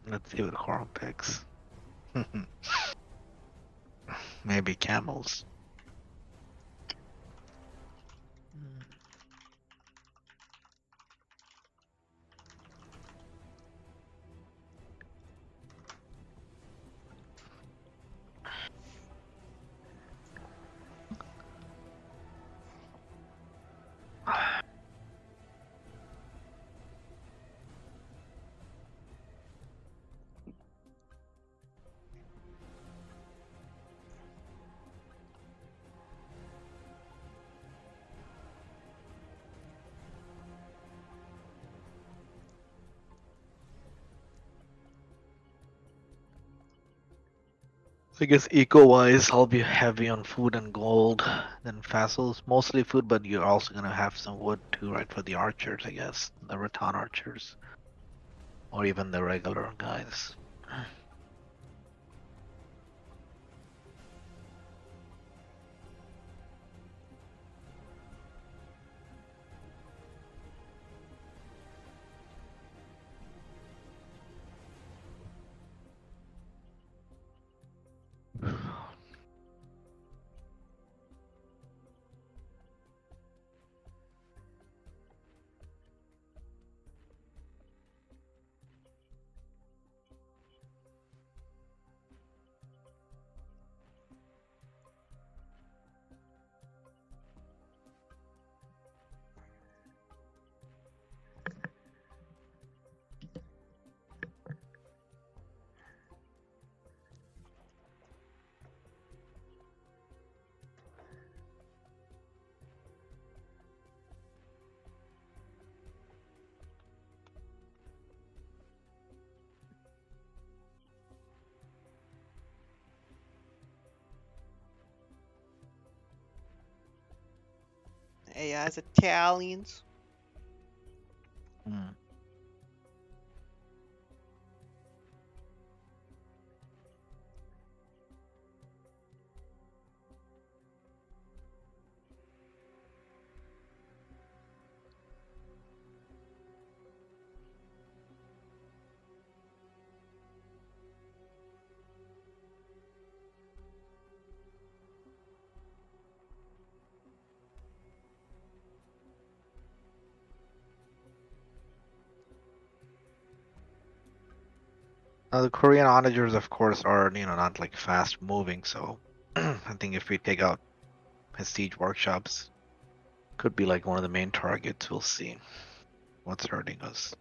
S2: Let's see what Horn picks. Maybe camels. I guess eco-wise, I'll be heavy on food and gold than vassals. Mostly food, but you're also gonna have some wood too, right? For the archers, I guess, the Rattan archers, or even the regular guys.
S1: AI's Italians.
S2: Hmm. Now the Korean onagers, of course, are not like fast moving. So I think if we take out his siege workshops, could be like one of the main targets. We'll see what's hurting us.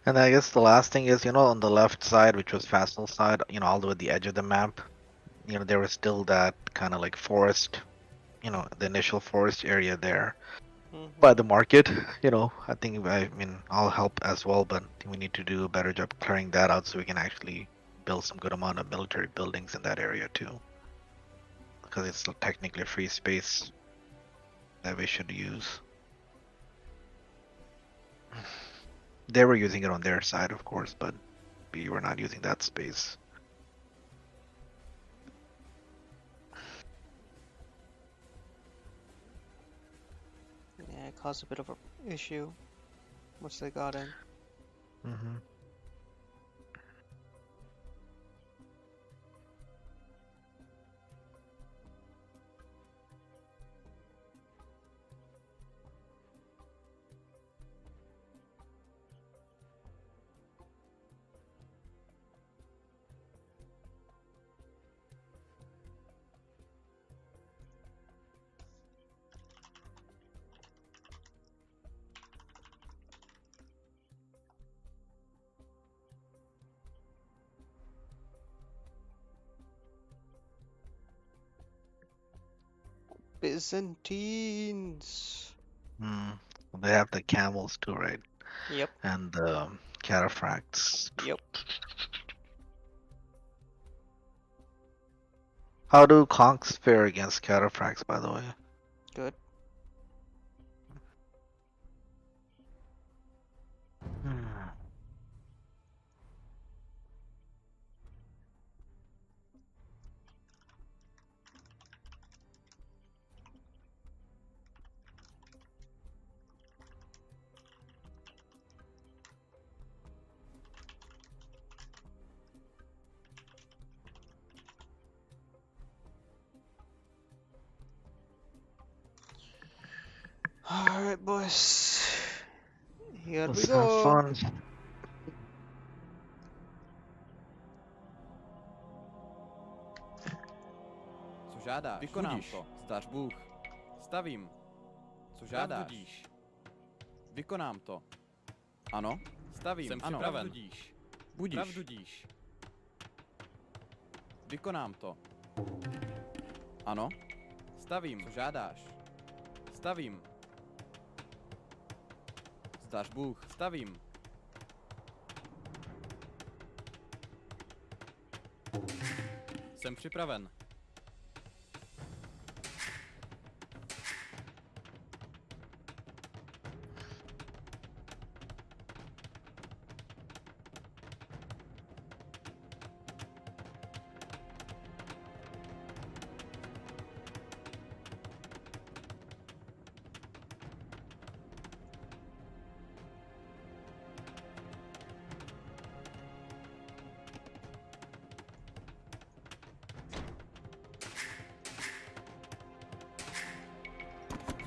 S2: And I guess the last thing is, on the left side, which was Fastenal side, all the way at the edge of the map, there was still that kind of like forest, the initial forest area there by the market. I think, I'll help as well, but we need to do a better job clearing that out so we can actually build some good amount of military buildings in that area too. Because it's still technically free space that we should use. They were using it on their side, of course, but we were not using that space.
S1: Yeah, it caused a bit of a issue once they got in.
S2: Mm-hmm.
S1: Byzantines.
S2: They have the camels too, right?
S1: Yep.
S2: And the cataphracts.
S1: Yep.
S2: How do conchs fare against cataphracts, by the way?
S1: Good. Alright, boys. Here
S2: Let's
S1: we go.
S2: have fun.
S11: Co žádáš? Vykonám to. Zdař Bůh. Stavím. Co žádáš? Pravdudíš. Vykonám to. Ano. Stavím. Jsem ano. Pravdudíš. Budíš. Pravdudíš. Vykonám to. Ano. Stavím. Co žádáš? Stavím. Zdař Bůh. Stavím. Jsem připraven.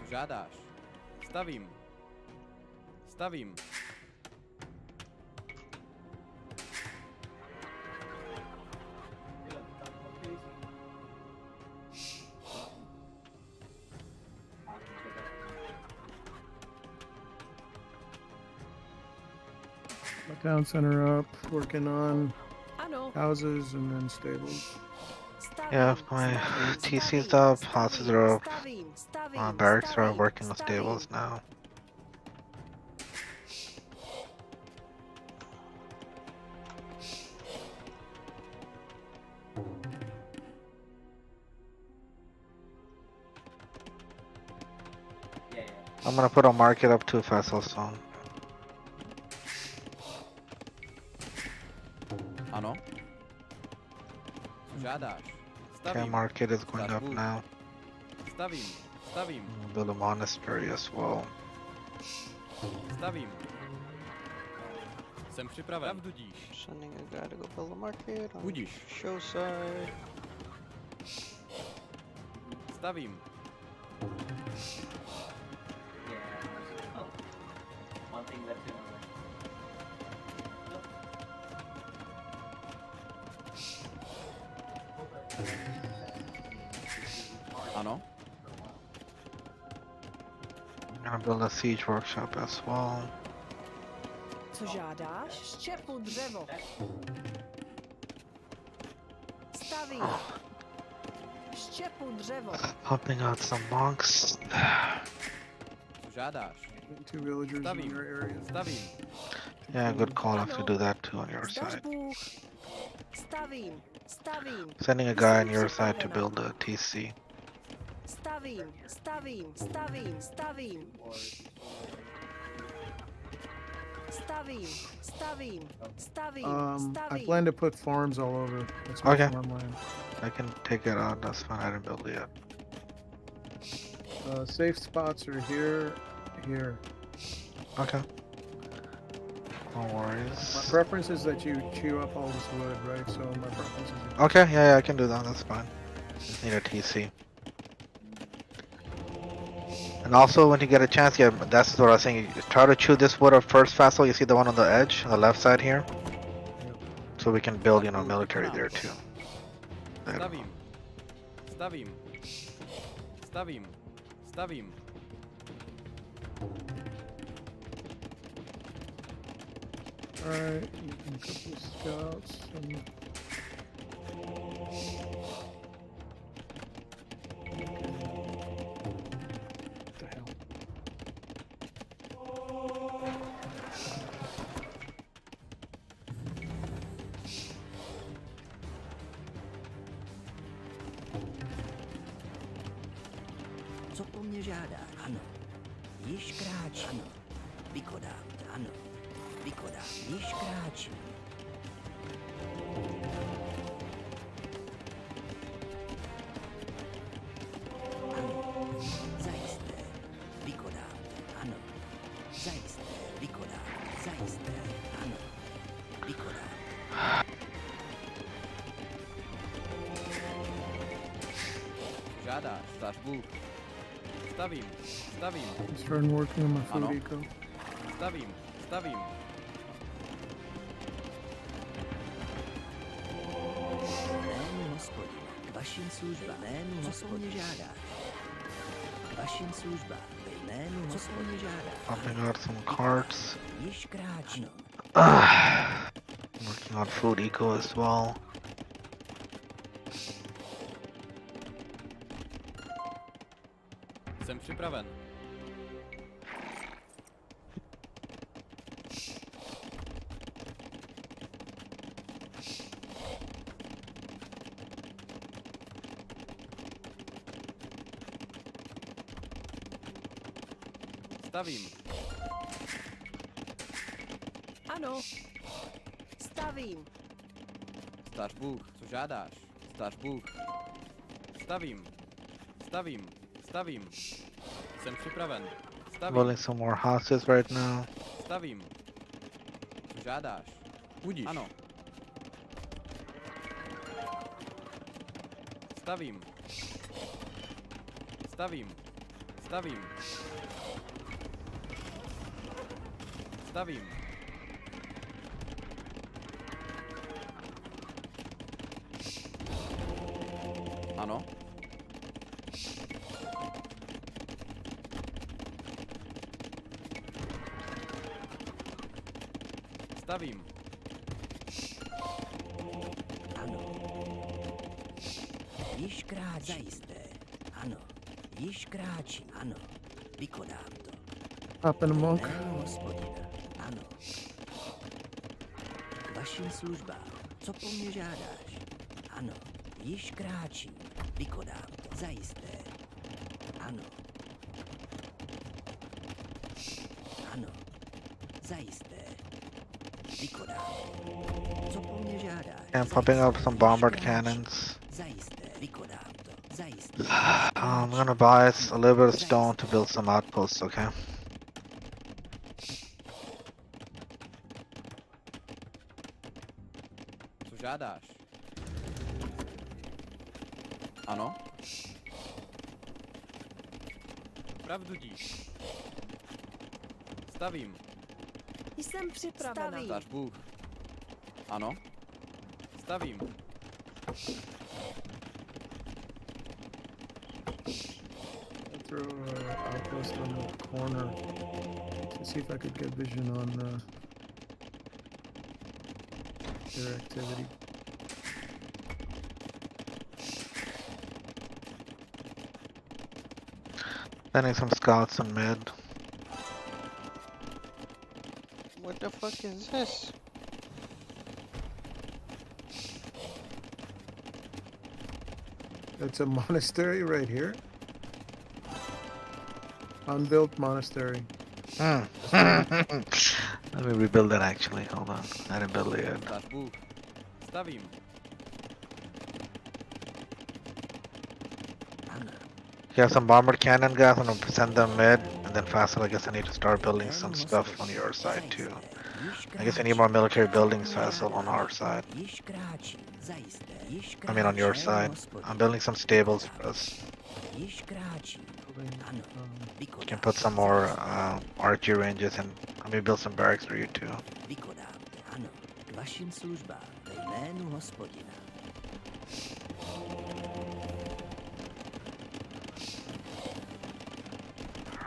S11: Žádáš. Stavím. Stavím.
S3: Town center up, working on
S6: Ano.
S3: houses and then stables.
S2: Yeah, my TC's up, houses are up, barracks are working with stables now. I'm gonna put a market up 2 vessels soon.
S11: Ano? Co žádáš?
S2: Okay,
S11: Stavím.
S2: market is going up now.
S11: Stavím. Stavím.
S2: Build a monastery as well.
S11: Stavím. Jsem připraven. Pravdudíš.
S1: Sending a guy to go build a market on
S11: Budíš.
S1: show side.
S11: Stavím.
S10: One thing left in
S11: Ano?
S2: I'm gonna build a siege workshop as well.
S6: Co žádáš? Štěpu dřevo. Stavím. Štěpu dřevo.
S2: Helping out some monks.
S11: Co žádáš?
S3: 2 villagers in
S11: Stavím.
S3: your area.
S11: Stavím.
S2: Yeah, good call if you do that too on your
S6: Zdař
S2: side.
S6: Bůh. Stavím. Stavím.
S2: Sending a guy on your side to build a TC.
S6: Stavím. Stavím. Stavím. Stavím. Stavím. Stavím. Stavím.
S3: I
S6: Stavím.
S3: plan to put farms all over. That's my
S2: Okay.
S3: farmland.
S2: I can take it out, that's fine, I didn't build it yet.
S3: Safe spots are here, here.
S2: Okay. No
S3: My
S2: worries.
S3: preference is that you chew up all this wood, right? So my preference is.
S2: Okay, yeah, I can do that, that's fine. Just need a TC. And also, when you get a chance, yeah, that's what I was saying. You try to chew this wood up first, Vassal. You see the one on the edge, on the left side here? So we can build, you know, military there too. There.
S11: Stavím. Stavím. Stavím. Stavím.
S3: Alright, you can couple scouts and. What the hell?
S12: Co po mně žádá? Ano. Již kráčí. Ano. Vykonám. Ano. Vykonám. Již kráčí. Ano. Zajisté. Vykonám. Ano. Zajisté. Vykonám. Zajisté. Ano. Vykonám.
S11: Žádáš. Zdař Bůh. Stavím. Stavím.
S3: I'm starting working on my food
S11: Ano.
S3: eco.
S11: Stavím. Stavím.
S12: Jménu hospodina, k vašim službám. Jménu hospodina žádá. K vašim službám. Ve jménu hospodina žádá.
S2: Pumping out some carts.
S12: Již kráčí.
S2: Working on food eco as well.
S11: Jsem připraven. Stavím.
S6: Ano. Stavím.
S11: Zdař Bůh. Co žádáš? Zdař Bůh. Stavím. Stavím. Stavím. Jsem připraven. Stavím.
S2: Building some more houses right now.
S11: Stavím. Co žádáš? Budíš. Ano. Stavím. Stavím. Stavím. Stavím. Ano. Stavím.
S12: Ano. Již kráčí. Zajisté. Ano. Již kráčí. Ano. Vykonám to.
S3: Up in a monk.
S12: Jméno hospodina. Ano. K vašim službám. Co po mně žádáš? Ano. Již kráčím. Vykonám to. Zajisté. Ano. Ano. Zajisté. Vykonám to. Co po mně žádáš?
S2: I'm popping up some bombard cannons.
S12: Zajisté. Vykonám to. Zajisté.
S2: I'm gonna buy a little bit of stone to build some outposts, okay?
S11: Co žádáš? Ano? Pravdu díš. Stavím.
S6: Jsem připravena.
S11: Zdař Bůh. Ano? Stavím.
S3: Throw an outpost on the corner to see if I could get vision on their activity.
S2: Sending some scouts in mid.
S1: What the fuck is this?
S3: It's a monastery right here. Unbuilt monastery.
S2: Let me rebuild it actually. Hold on. I didn't build it yet.
S11: Zdař Bůh. Stavím.
S2: You have some bomber cannon guys, I'm gonna send them mid, and then Faisal, I guess I need to start building some stuff on your side too. I guess I need more military buildings, Faisal, on our side. I mean on your side. I'm building some stables for us. You can put some more archery ranges and let me build some barracks for you too.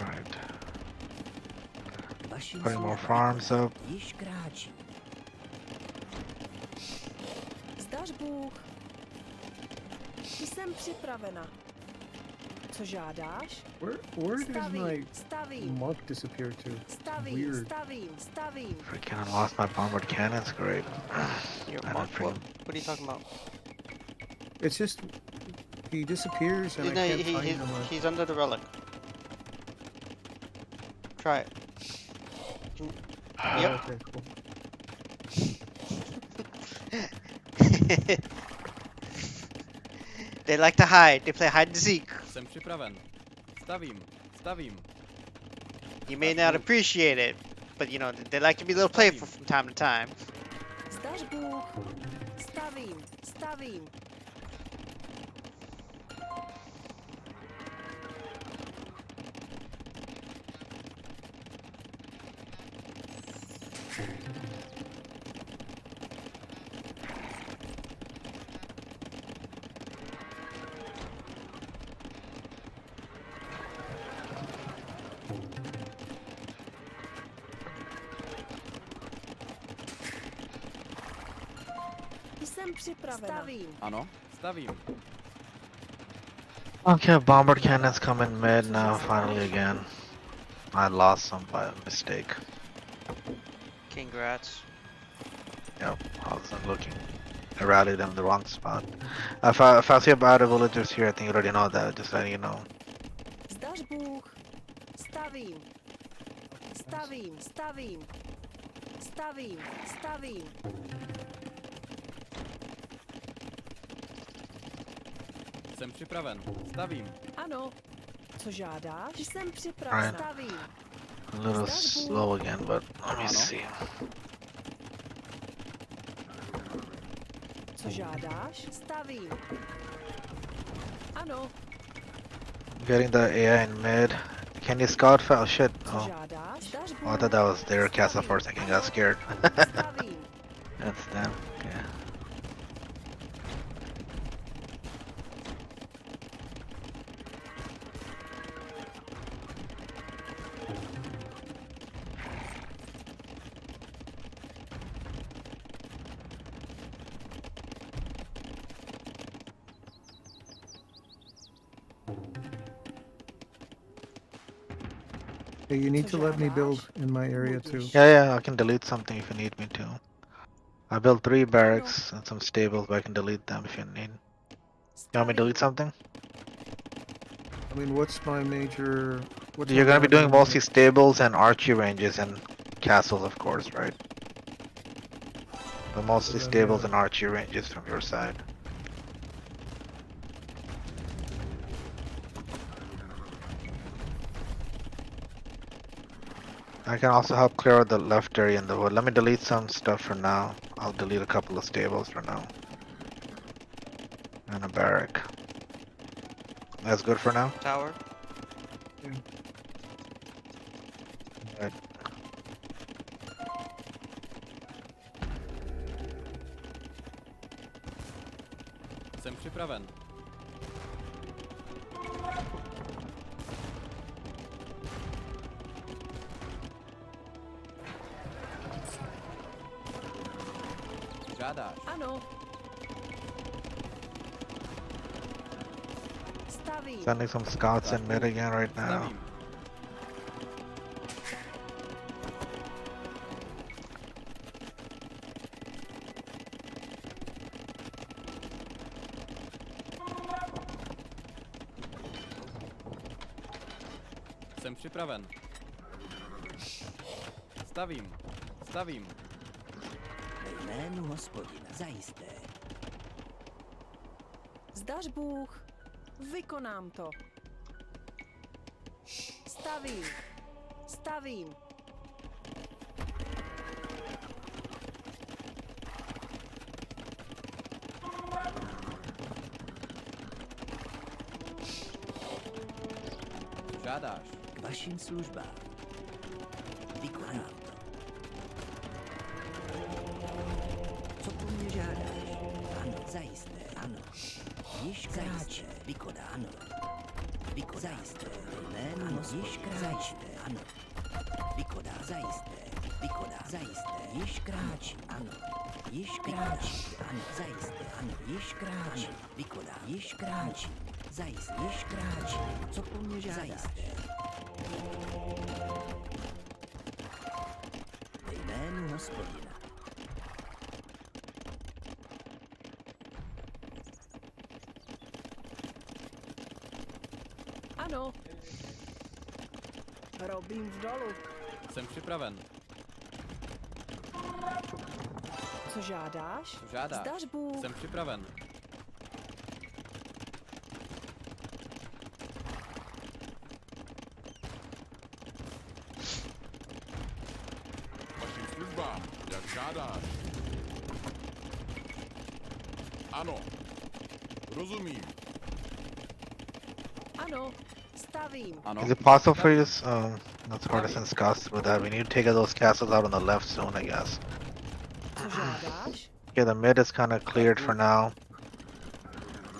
S2: Alright. Putting more farms up.
S6: Zdař Bůh. Jsem připravena. Co žádáš?
S3: Where did my monk disappear to? Weird.
S2: Freaking I lost my bombard cannons, great.
S1: Your monk, what are you talking about?
S3: It's just he disappears and
S1: No,
S3: I can't find him.
S1: he's under the relic. Try it. Yep.
S3: Okay, cool.
S1: They like to hide. They play hide and seek.
S11: Jsem připraven. Stavím. Stavím.
S1: You may not appreciate it, but you know they like to be a little playful from time to time.
S6: Zdař Bůh. Stavím. Stavím. Jsem připravena. Stavím.
S11: Ano? Stavím.
S2: Okay, bombard cannons come in mid now, finally again. I lost some by mistake.
S1: Congrats.
S2: Yep, I wasn't looking. I rallied in the wrong spot. If I see a bad villagers here, I think you already know that, just letting you know.
S6: Zdař Bůh. Stavím. Stavím. Stavím. Stavím. Stavím.
S11: Jsem připraven. Stavím.
S6: Ano. Co žádáš? Jsem připraven.
S2: Right.
S6: Stavím.
S2: A little slow again, but let me see.
S6: Co žádáš? Stavím. Ano.
S2: Getting the AI in mid. Can you scout for? Oh shit.
S6: Co
S2: Oh.
S6: žádáš? Zdař Bůh.
S2: Oh, I thought that was their castle for a second, got scared.
S6: Stavím.
S2: That's them. Okay.
S3: Hey, you need to let me build in my area too.
S2: Yeah, I can delete something if you need me to. I built 3 barracks and some stables, but I can delete them if you need. You want me to delete something?
S3: I mean, what's my major? What's
S2: You're
S3: my
S2: gonna be doing
S3: primary
S2: mostly stables and archery ranges and castles, of course, right? But mostly
S3: then,
S2: stables
S3: yeah.
S2: and archery ranges from your side. I can also help clear out the left area in the wood. Let me delete some stuff for now. I'll delete a couple of stables for now. And a barrack. That's good for now?
S1: Tower.
S2: Right.
S11: Jsem připraven. Žádáš.
S6: Ano. Stavím.
S2: Sending some scouts in mid again right now.
S11: Stavím. Jsem připraven. Stavím. Stavím.
S12: Ve jménu Hospodina zajisté.
S6: Zdař Bůh. Vykonám to. Stavím. Stavím.
S11: Žádáš.
S12: K vašim službám. Vykonám to. Co po mně žádáš? Ano, zajisté, ano. Již kráče, vykoná, ano. Zajisté, jméno již kráčte, ano. Vykoná, zajisté, vykoná, zajisté, již kráčí, ano. Již kráčí, ano, zajisté, ano. Již kráčí, vykoná, již kráčí, zajisté, již kráčí. Co po mně žádáš? Zajisté. Ve jménu Hospodina.
S6: Ano. Robím v dolu.
S11: Jsem připraven.
S6: Co žádáš?
S11: Co žádáš?
S6: Zdař Bůh.
S11: Jsem připraven.
S7: Vašim službám, jak žádáš. Ano. Rozumím.
S6: Ano. Stavím.
S11: Ano.
S2: Is it possible for you to, that's hard to send scouts through that. We need to take those castles out on the left soon, I guess.
S6: Co žádáš?
S2: Yeah, the mid is kind of cleared for now.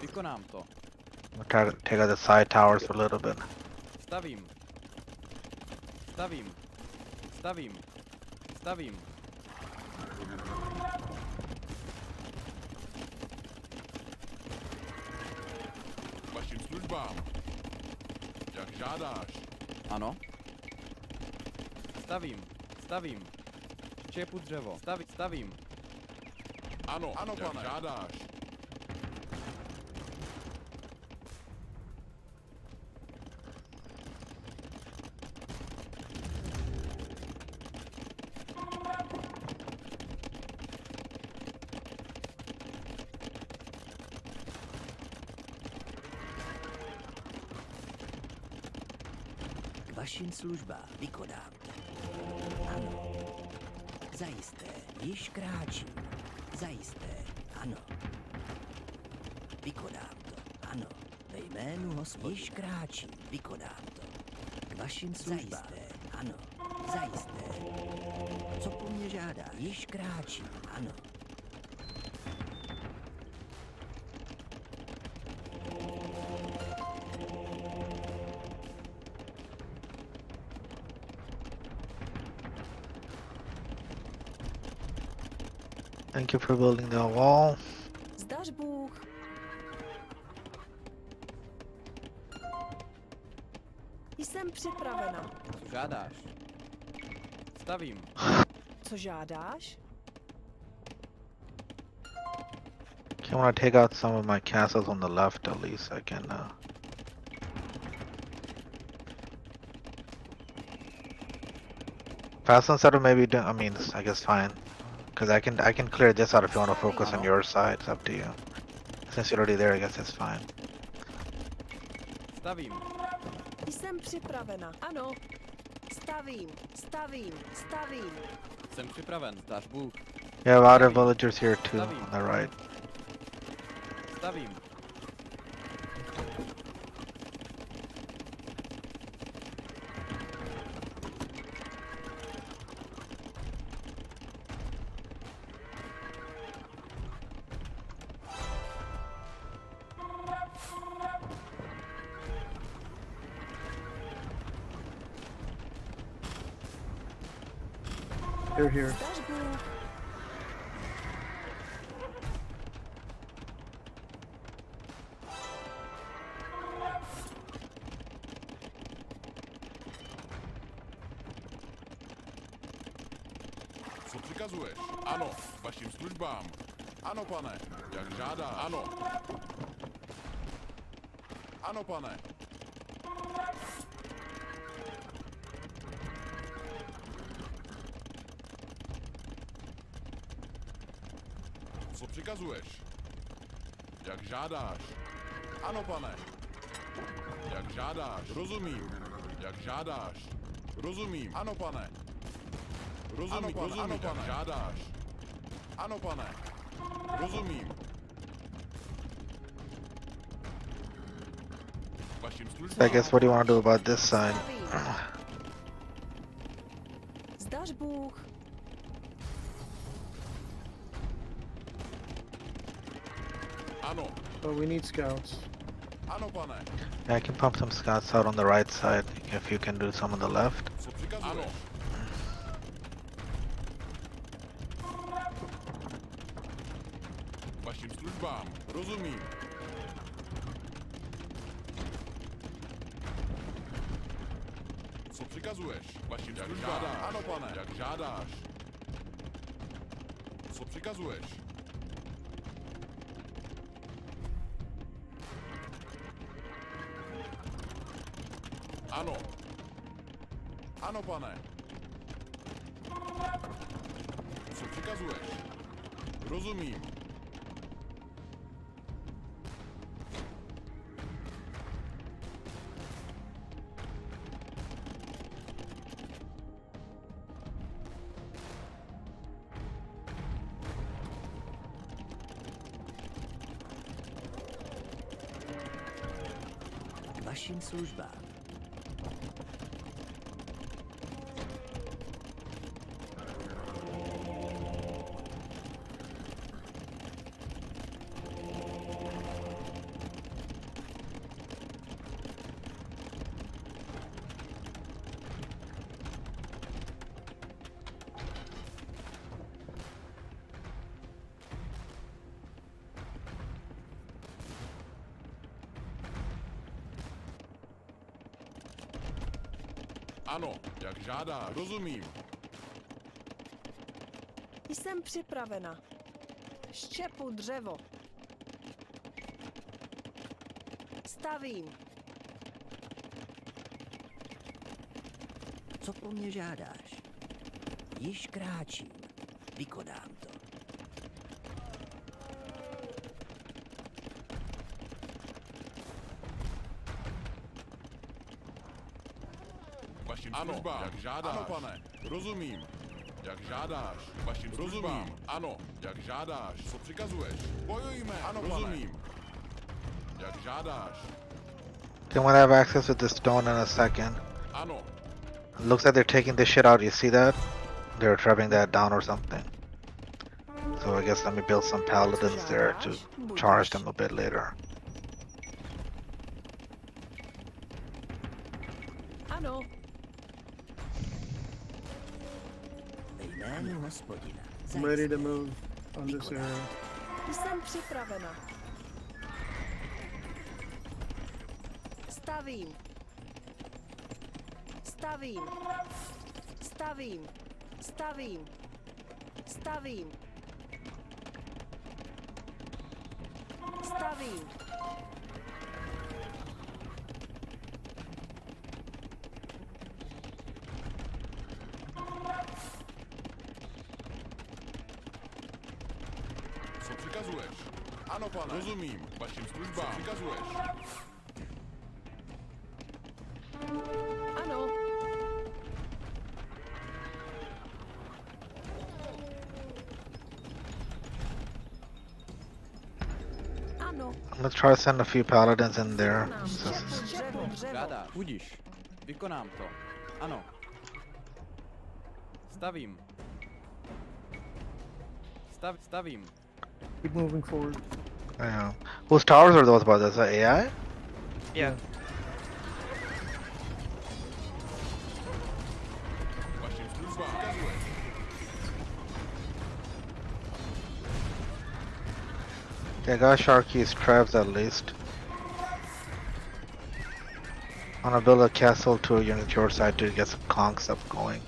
S11: Vykonám to.
S2: We'll try to take out the side towers for a little bit.
S11: Stavím. Stavím. Stavím. Stavím.
S7: Vašim službám, jak žádáš.
S11: Ano. Stavím. Stavím. Čepu dřevo. Stavím.
S7: Ano, ano, jak pane. Žádáš.
S12: K vašim službám vykonám to. Ano. Zajisté, již kráčím. Zajisté, ano. Vykonám to, ano. Ve jménu Hospodina. Již kráčím, vykonám to. K vašim službám. Zajisté, ano. Zajisté. Co po mně žádá? Již kráčím, ano.
S2: Thank you for building the wall.
S6: Zdař Bůh. Jsem připravena.
S11: Co žádáš? Stavím.
S6: Co žádáš?
S2: Okay, when I take out some of my castles on the left, at least I can. Fast and settle maybe. I mean, I guess fine, because I can clear this out if you want to focus on your side. It's up to you. Since you're already there, I guess it's fine.
S11: Stavím.
S6: Jsem připravena. Ano. Stavím.
S11: Jsem připraven, zdáš Bůh.
S2: You have other villagers here too on the right.
S11: Stavím.
S3: They're here.
S6: Zdáš Bůh.
S7: Co přikazuješ? Ano, vašim službám. Ano, pane, jak žádá. Ano. Ano, pane. Co přikazuješ? Jak žádáš. Ano, pane. Jak žádáš. Rozumím. Jak žádáš. Rozumím. Ano, pane. Rozumím, ano, pane. Jak žádáš. Ano, pane. Rozumím. Vašim službám.
S2: I guess what do you want to do about this side?
S6: Zdáš Bůh.
S7: Ano.
S3: But we need scouts.
S7: Ano, pane.
S2: Yeah, I can pump some scouts out on the right side if you can do some on the left.
S7: Co přikazuješ? Ano. Vašim službám. Rozumím. Co přikazuješ? Vašim službám. Ano, pane. Jak žádáš. Co přikazuješ? Ano. Ano, pane. Co přikazuješ? Rozumím.
S12: Vašim službám.
S7: Ano, jak žádá. Rozumím.
S6: Jsem připravena. Štěpu dřevo. Stavím.
S12: Co po mně žádáš? Již kráčím. Vykonám to.
S7: Vašim službám. Jak žádáš. Ano, pane. Rozumím. Jak žádáš. Vašim službám. Ano, jak žádáš. Co přikazuješ? Bojujme. Ano, rozumím. Jak žádáš.
S2: Then when I have access to the stone in a second.
S7: Ano.
S2: Looks like they're taking this shit out. You see that? They're trapping that down or something. So I guess let me build some paladins there to charge them a bit later.
S6: Ano.
S12: Jménu hospodina.
S3: I'm ready to move on this area.
S6: Jsem připravena. Stavím. Stavím. Stavím. Stavím. Stavím. Stavím.
S7: Co přikazuješ? Ano, pane. Rozumím. Vašim službám. Co přikazuješ?
S6: Ano. Ano.
S2: I'm gonna try to send a few paladins in there. So,
S6: Dřevo, dřevo.
S11: Žádáš. Budíš. Vykonám to. Ano. Stavím. Stavím.
S3: Keep moving forward.
S2: yeah. Whose towers are those, by the way? Is that AI?
S1: Yeah.
S7: Vašim službám. Přikazuješ.
S2: Yeah, got Sharky's traps at least. I'm gonna build a castle to your side to get some conch stuff going.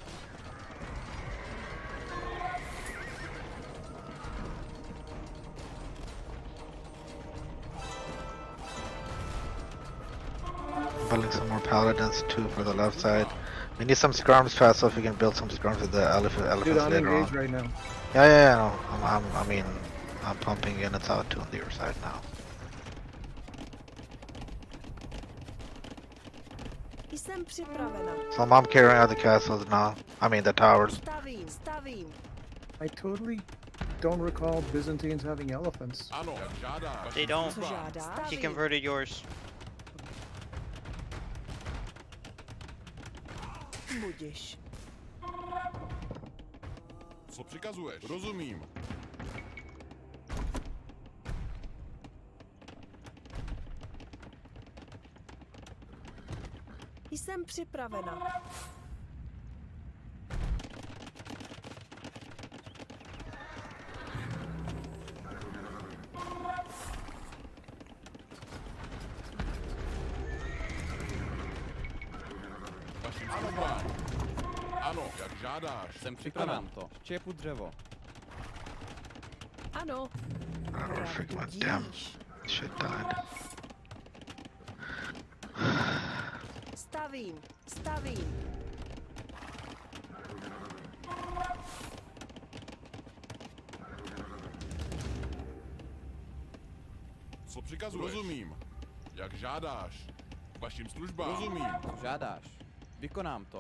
S2: Building some more paladins too for the left side. We need some scrums fast, so if we can build some scrums with the elephants
S3: Dude, I'm
S2: later on.
S3: engaged right now.
S2: Yeah, no. I'm pumping units out to on the other side now.
S6: Jsem připravena.
S2: So I'm carrying out the castles now. I mean the towers.
S6: Stavím. Stavím.
S3: I totally don't recall Byzantines having elephants.
S7: Ano, jak žádáš.
S1: They don't.
S6: Co žádáš?
S1: He converted yours.
S6: Budiš.
S7: Co přikazuješ? Rozumím.
S6: Jsem připravena.
S7: Vašim službám. Ano, jak žádáš.
S11: Jsem připraven to. Štěpu dřevo.
S6: Ano.
S2: Oh, freak my damn shit died.
S6: Stavím. Stavím.
S7: Co přikazuješ? Rozumím. Jak žádáš. Vašim službám. Rozumím.
S11: Co žádáš? Vykonám to.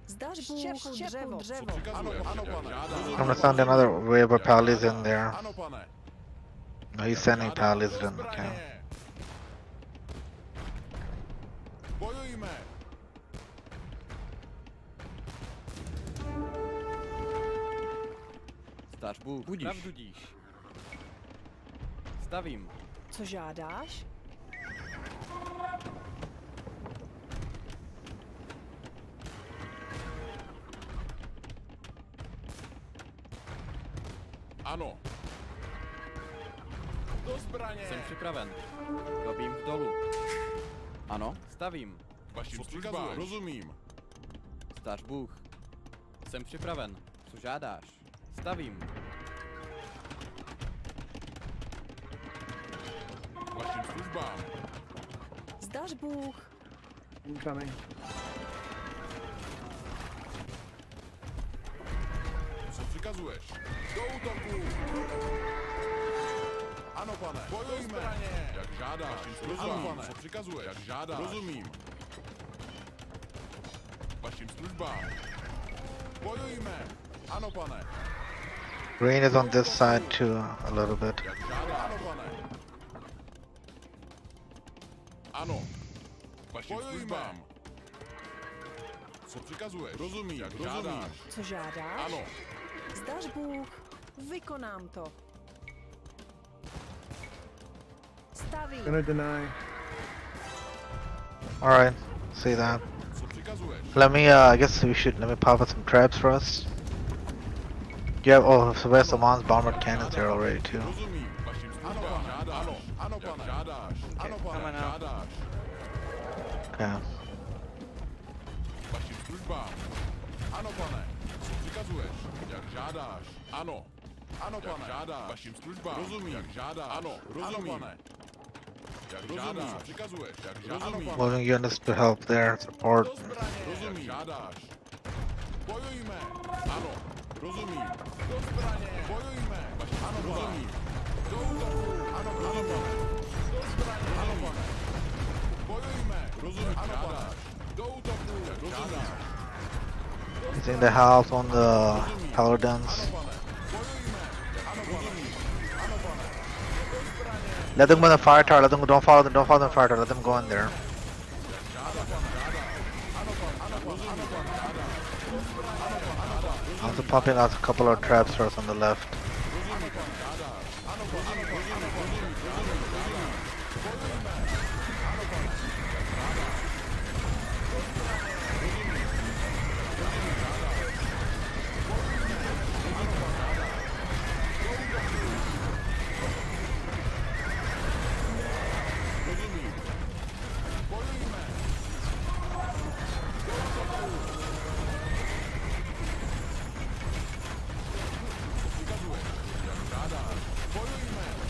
S6: Zdař Bůh dřevo.
S7: Co přikazuješ? Ano, pane.
S2: I'm gonna send another wave of pallies in there.
S7: Ano, pane.
S2: No, he's sending pallies in. Okay.
S7: Bojujme.
S11: Zdař Bůh. Budíš. Pravdudíš. Stavím.
S6: Co žádáš?
S7: Ano. Do zbraně.
S11: Jsem připraven. Dobím k dolu. Ano, stavím.
S7: Vašim službám. Rozumím.
S11: Zdař Bůh. Jsem připraven. Co žádáš? Stavím.
S7: Vašim službám.
S6: Zdař Bůh.
S3: Incoming.
S7: Co přikazuješ? Do útoku. Ano, pane. Bojujme. Jak žádáš. Ano, pane. Co přikazuješ? Jak žádáš. Rozumím. Vašim službám. Bojujme. Ano, pane.
S2: Green is on this side too, a little bit.
S7: Jak žádáš. Ano, pane. Ano. Vašim službám. Co přikazuješ? Rozumím. Jak žádáš.
S6: Co žádáš?
S7: Ano.
S6: Zdař Bůh. Vykonám to. Stavím.
S3: Gonna deny.
S2: Alright, see that.
S7: Co přikazuješ?
S2: Let me, I guess we should, let me pop out some traps for us. You have, oh, Sylvester Mon's bomber cannons here already too.
S7: Rozumím. Vašim službám. Ano. Ano, pane. Žádáš. Ano, pane.
S1: Coming out.
S7: Žádáš.
S2: Okay.
S7: Vašim službám. Ano, pane. Co přikazuješ? Jak žádáš. Ano. Ano, pane. Jak žádáš. Vašim službám. Rozumím. Jak žádáš. Ano. Rozumím. Ano, pane. Jak žádáš. Co přikazuješ? Jak žádáš. Ano, pane.
S2: Moving units to help there, support.
S7: Rozumím. Jak žádáš. Bojujme. Ano. Rozumím. Do zbraně. Bojujme. Ano, rozumím. Do útoku. Ano, pane. Do zbraně. Ano, pane. Bojujme. Rozumím. Ano, pane. Do útoku. Jak žádáš.
S2: Using the health on the paladins. Let them go in the fire tower. Let them go. Don't follow them. Don't follow them fire tower. Let them go in there. Also popping out a couple of traps for us on the left.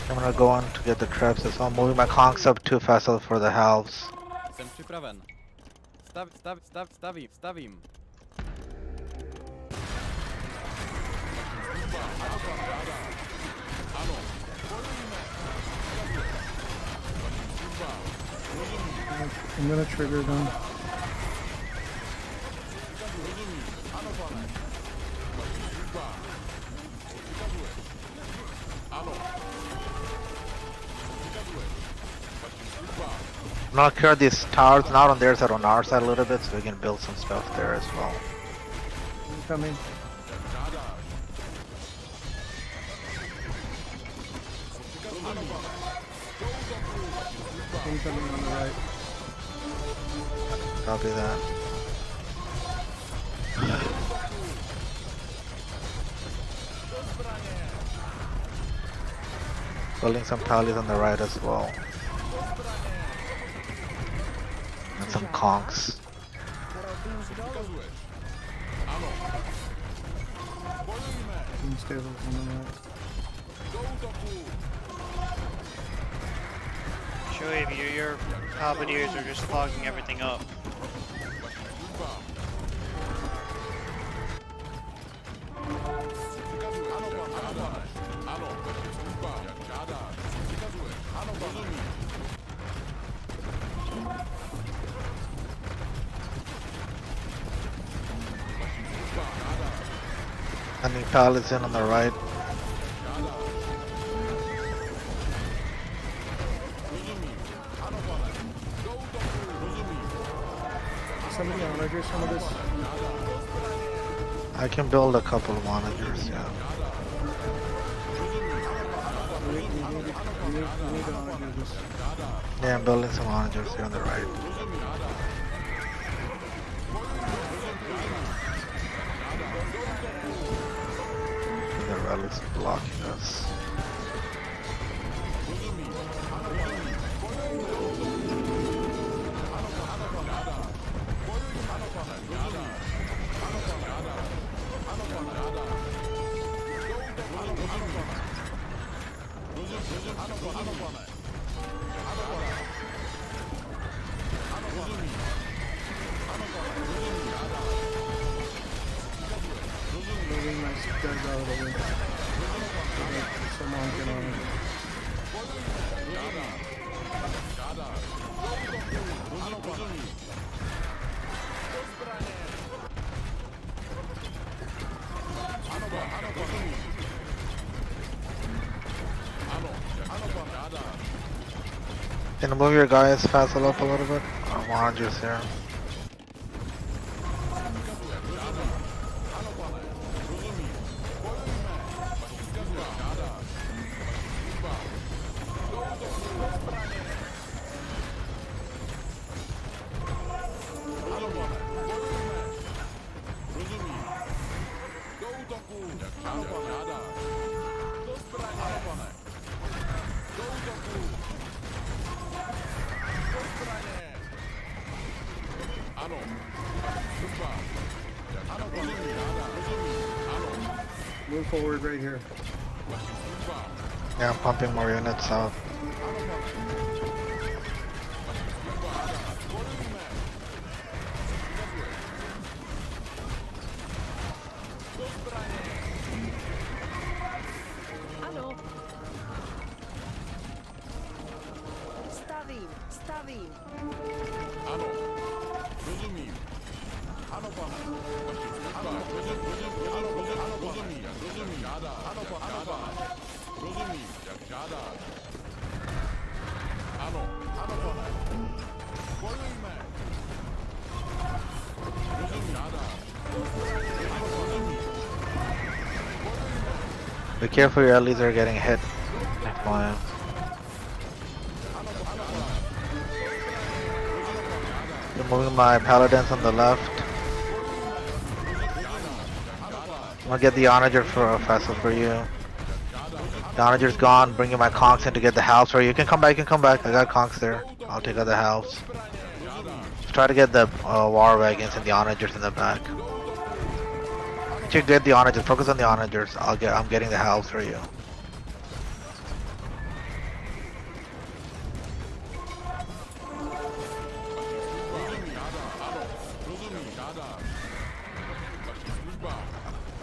S2: I'm gonna go on to get the traps as well. I'm moving my conks up too fast for the halves.
S11: Jsem připraven. Stavím.
S4: I'm gonna trigger them.
S2: I'm gonna clear these towers, not on their side, on our side a little bit, so we can build some stuff there as well.
S4: Coming. Incoming on the right.
S2: Copy that. Building some tallies on the right as well. And some conks.
S4: Team stables on the right.
S1: Shoaib, your halberdiers are just clogging everything up.
S2: Sending pallets in on the right.
S3: Somebody monitor some of this.
S2: I can build a couple of monitors, yeah.
S3: We need to monitor this.
S2: Yeah, I'm building some monitors here on the right. The relics blocking us.
S3: Moving my guys out of the way. Someone get on it.
S2: Can you move your guys fast up a little bit? I'm on just here.
S4: Move forward right here.
S2: Yeah, I'm pumping more units out.
S6: Ano. Stavím, stavím.
S7: Ano. Rozumím. Ano, pane. Rozumím. Žádá. Ano, pane. Rozumím, jak žádáš. Ano, pane. Bojujme. Rozumím, žádáš. Ano, rozumím.
S2: Be careful, your allies are getting hit. FYI. You're moving my paladins on the left. I'm gonna get the onager for a vessel for you. The onager's gone. Bringing my conks in to get the house for you. You can come back. You can come back. I got conks there. I'll take out the house. Try to get the war wagons and the onagers in the back. You get the onagers. Focus on the onagers. I'm getting the house for you.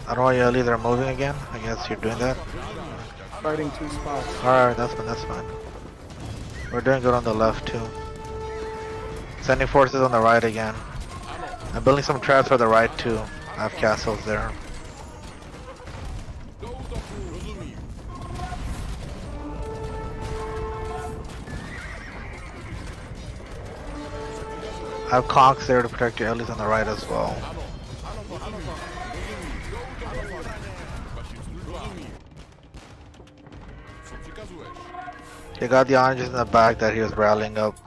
S2: I don't know why your allies are moving again. I guess you're doing that.
S4: Fighting 2 spots.
S2: Alright, that's fine, that's fine. We're doing good on the left too. Sending forces on the right again. I'm building some traps for the right too. I have castles there. I have conks there to protect your allies on the right as well. They got the oranges in the back that he was rallying up.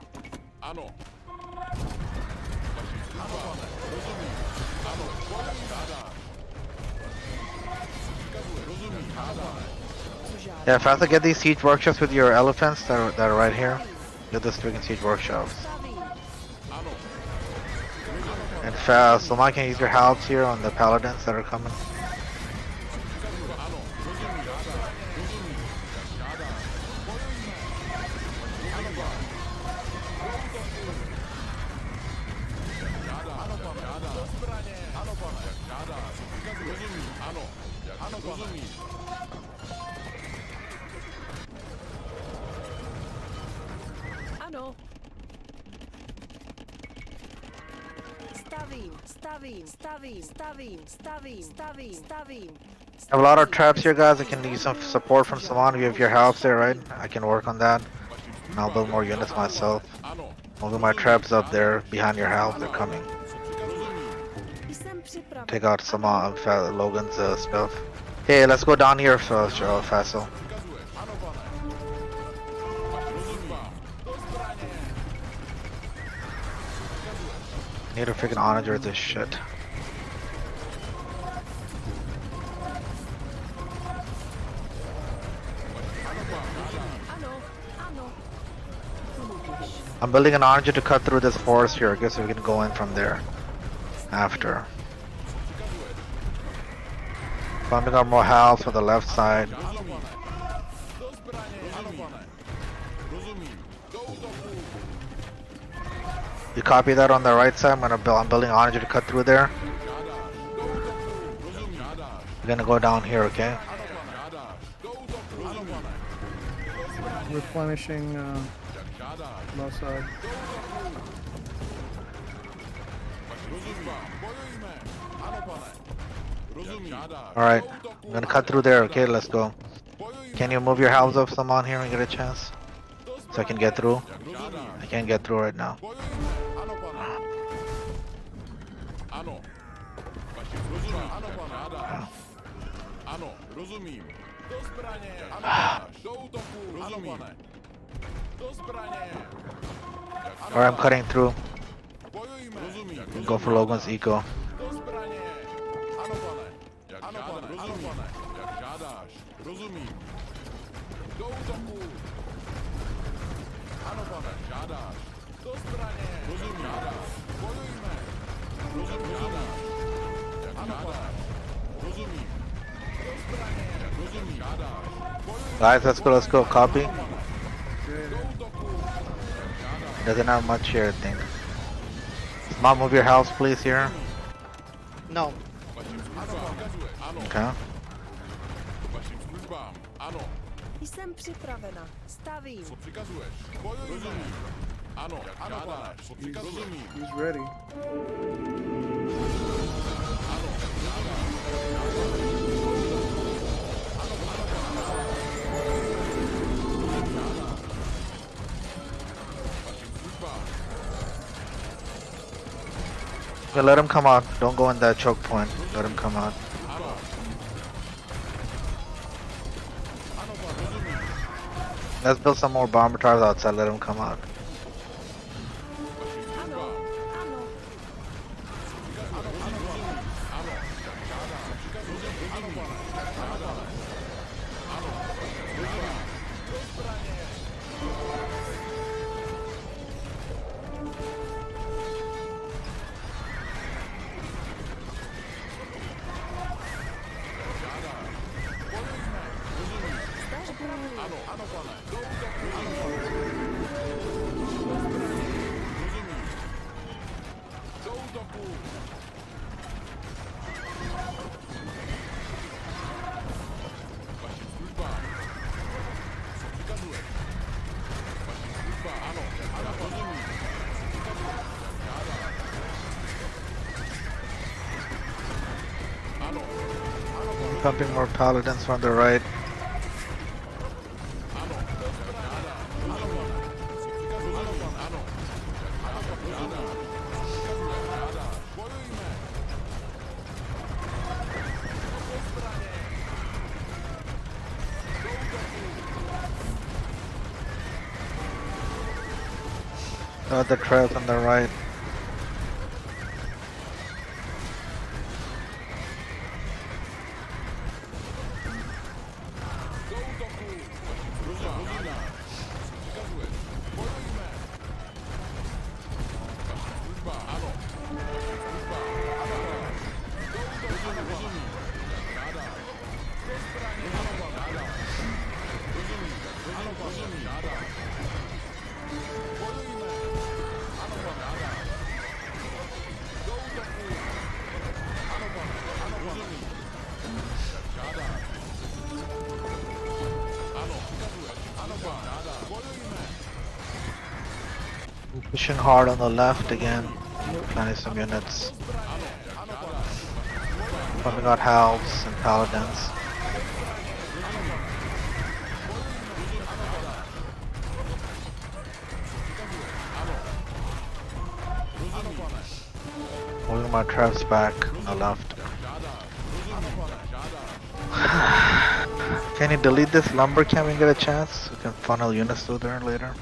S2: Yeah, faster get these siege workshops with your elephants that are right here. Get this freaking siege workshops. And fast, so I can use your helps here on the paladins that are coming.
S6: Ano. Stavím.
S2: I have a lot of traps here, guys. I can use some support from someone. You have your help there, right? I can work on that. And I'll build more units myself. Moving my traps up there behind your house. They're coming. Take out some Logan's stuff. Hey, let's go down here first, Faisal. Need to freaking onager this shit. I'm building an onager to cut through this forest here. I guess we can go in from there after. Pumping up more health for the left side. You copy that on the right side. I'm building onager to cut through there. We're gonna go down here, okay?
S4: Replenishing left side.
S2: Alright, I'm gonna cut through there, okay? Let's go. Can you move your house up some on here and get a chance? So I can get through? I can't get through right now. Alright, I'm cutting through. Go for Logan's eco. Guys, let's go. Copy. Doesn't have much here, I think. Mom, move your house, please, here.
S13: No.
S2: Okay.
S6: Jsem připravena. Stavím.
S4: He's ready.
S2: Okay, let him come out. Don't go in that choke point. Let him come out. Let's build some more bomber towers outside. Let him come out. Pumping more paladins from the right. The trails on the right. Pushing hard on the left again. Planting some units. Pumping out halves and paladins. Moving my traps back on the left. Can you delete this lumber camp when you get a chance? We can funnel units through there later.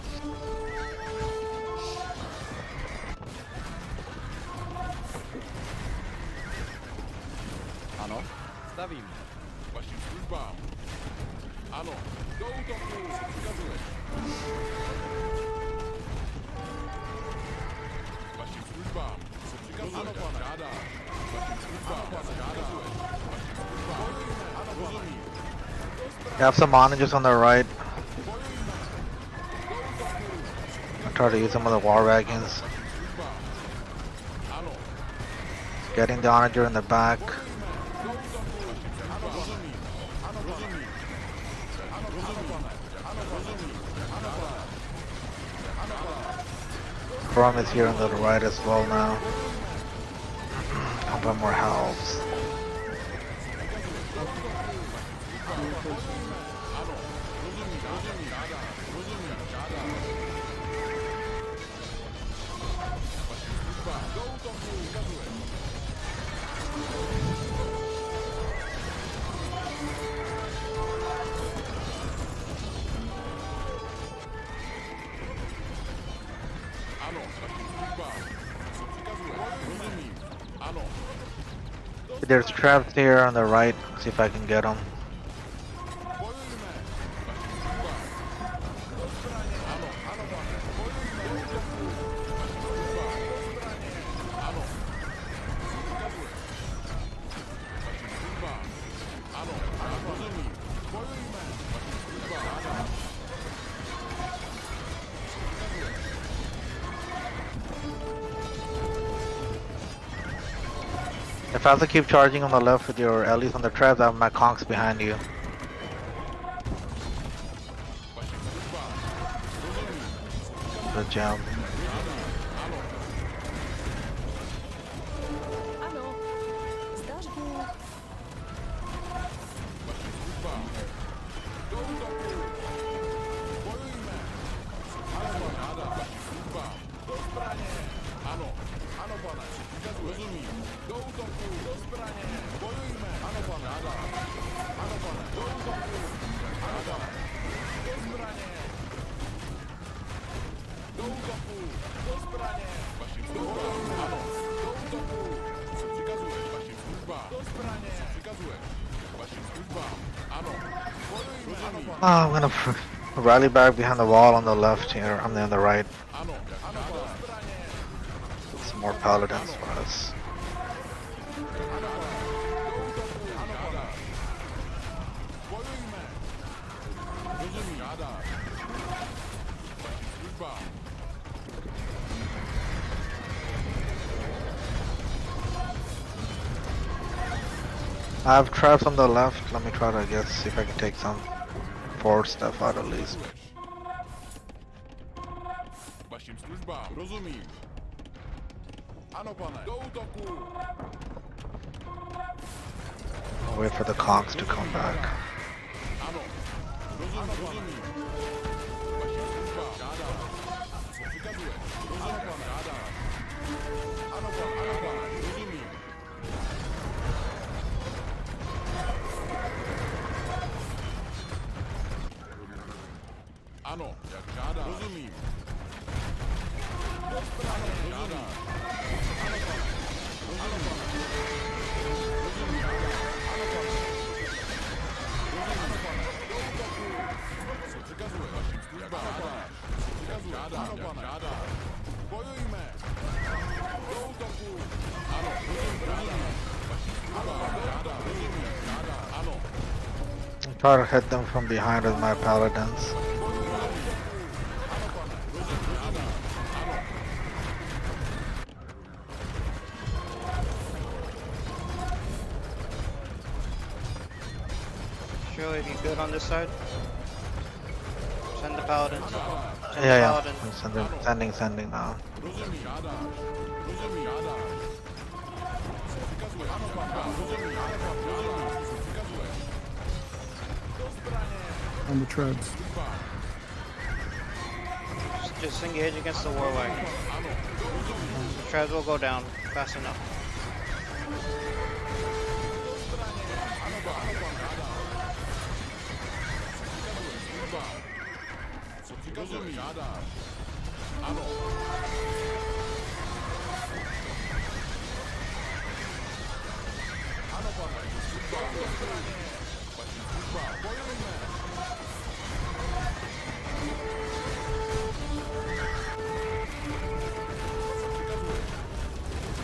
S11: Ano, stavím. Vašim službám. Ano, do útoku, co přikazuješ. Vašim službám, co přikazuješ. Ano, pane, žádá. Vašim službám, co přikazuješ. Vašim službám. Ano, rozumím.
S2: You have some onagers on the right. I'll try to use some of the war wagons. Getting the onager in the back. Chrome is here on the right as well now. I'll put more halves. There's traps here on the right. See if I can get them. If I have to keep charging on the left with your allies on the traps, I have my conks behind you. Good job.
S6: Ano. Zdař Bůh.
S2: Oh, I'm gonna rally back behind the wall on the left here. I'm on the right. Some more paladins for us. I have traps on the left. Let me try to, I guess, see if I can take some forward stuff out at least.
S7: Vašim službám. Rozumím. Ano, pane. Do útoku.
S2: I'll wait for the conks to come back.
S7: Ano. Rozumím. Vašim službám. Žádám. Co přikazuje? Rozumím, pane. Žádám. Ano, pane. Ano, pane. Rozumím. Ano, jak žádá. Rozumím. Ano, žádá. Ano, pane. Ano, pane. Rozumím. Ano, pane. Rozumím, pane. Do útoku. Co přikazuje? Vašim službám. Ano, pane. Co přikazuje? Žádá. Ano, pane. Žádá. Bojujme. Do útoku. Ano, rozumím. Žádá. Vašim službám. Žádá. Rozumím. Žádá. Ano.
S2: Try to hit them from behind with my paladins.
S1: Shirley, are you good on this side? Send the paladins. Send
S2: Yeah,
S1: the
S2: yeah.
S1: paladins.
S2: I'm sending now.
S7: Rozumím. Žádá. Rozumím. Žádá. Co přikazuje? Ano, pane. Rozumím. Ano, pane. Rozumím. Co přikazuje? Do zbraně.
S4: On the treads.
S1: Just engage against the war wagon.
S7: Ano. Rozumím.
S1: The treads will go down fast enough.
S7: Ano, pane. Žádá. Co přikazuje? Žádá. Ano. Ano, pane. Služba. Vašim službám. Bojujme.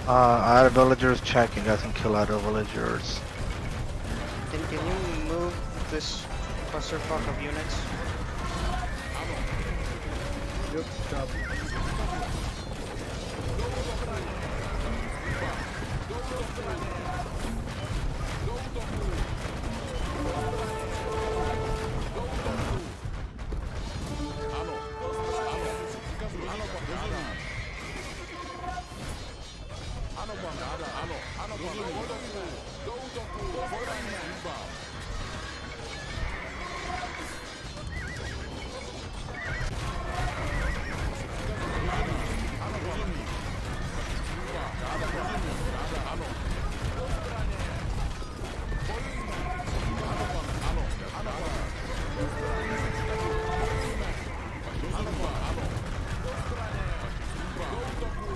S2: Our villagers check. You guys can kill other villagers.
S1: Can you move this clusterfuck of units?
S4: Yep, stop.
S7: Ano. Ano. Co přikazuje? Ano, pane. Žádá. Ano, pane. Žádá. Ano. Ano, pane. Bojujme. Do útoku. Bojujme. Služba. Ano, rozumím. Služba. Žádá. Rozumím. Žádá. Ano. Do zbraně. Bojujme. Ano, pane. Ano. Ano, pane. Do zbraně. Bojujme. Ano, pane. Ano. Do zbraně. Služba. Do útoku.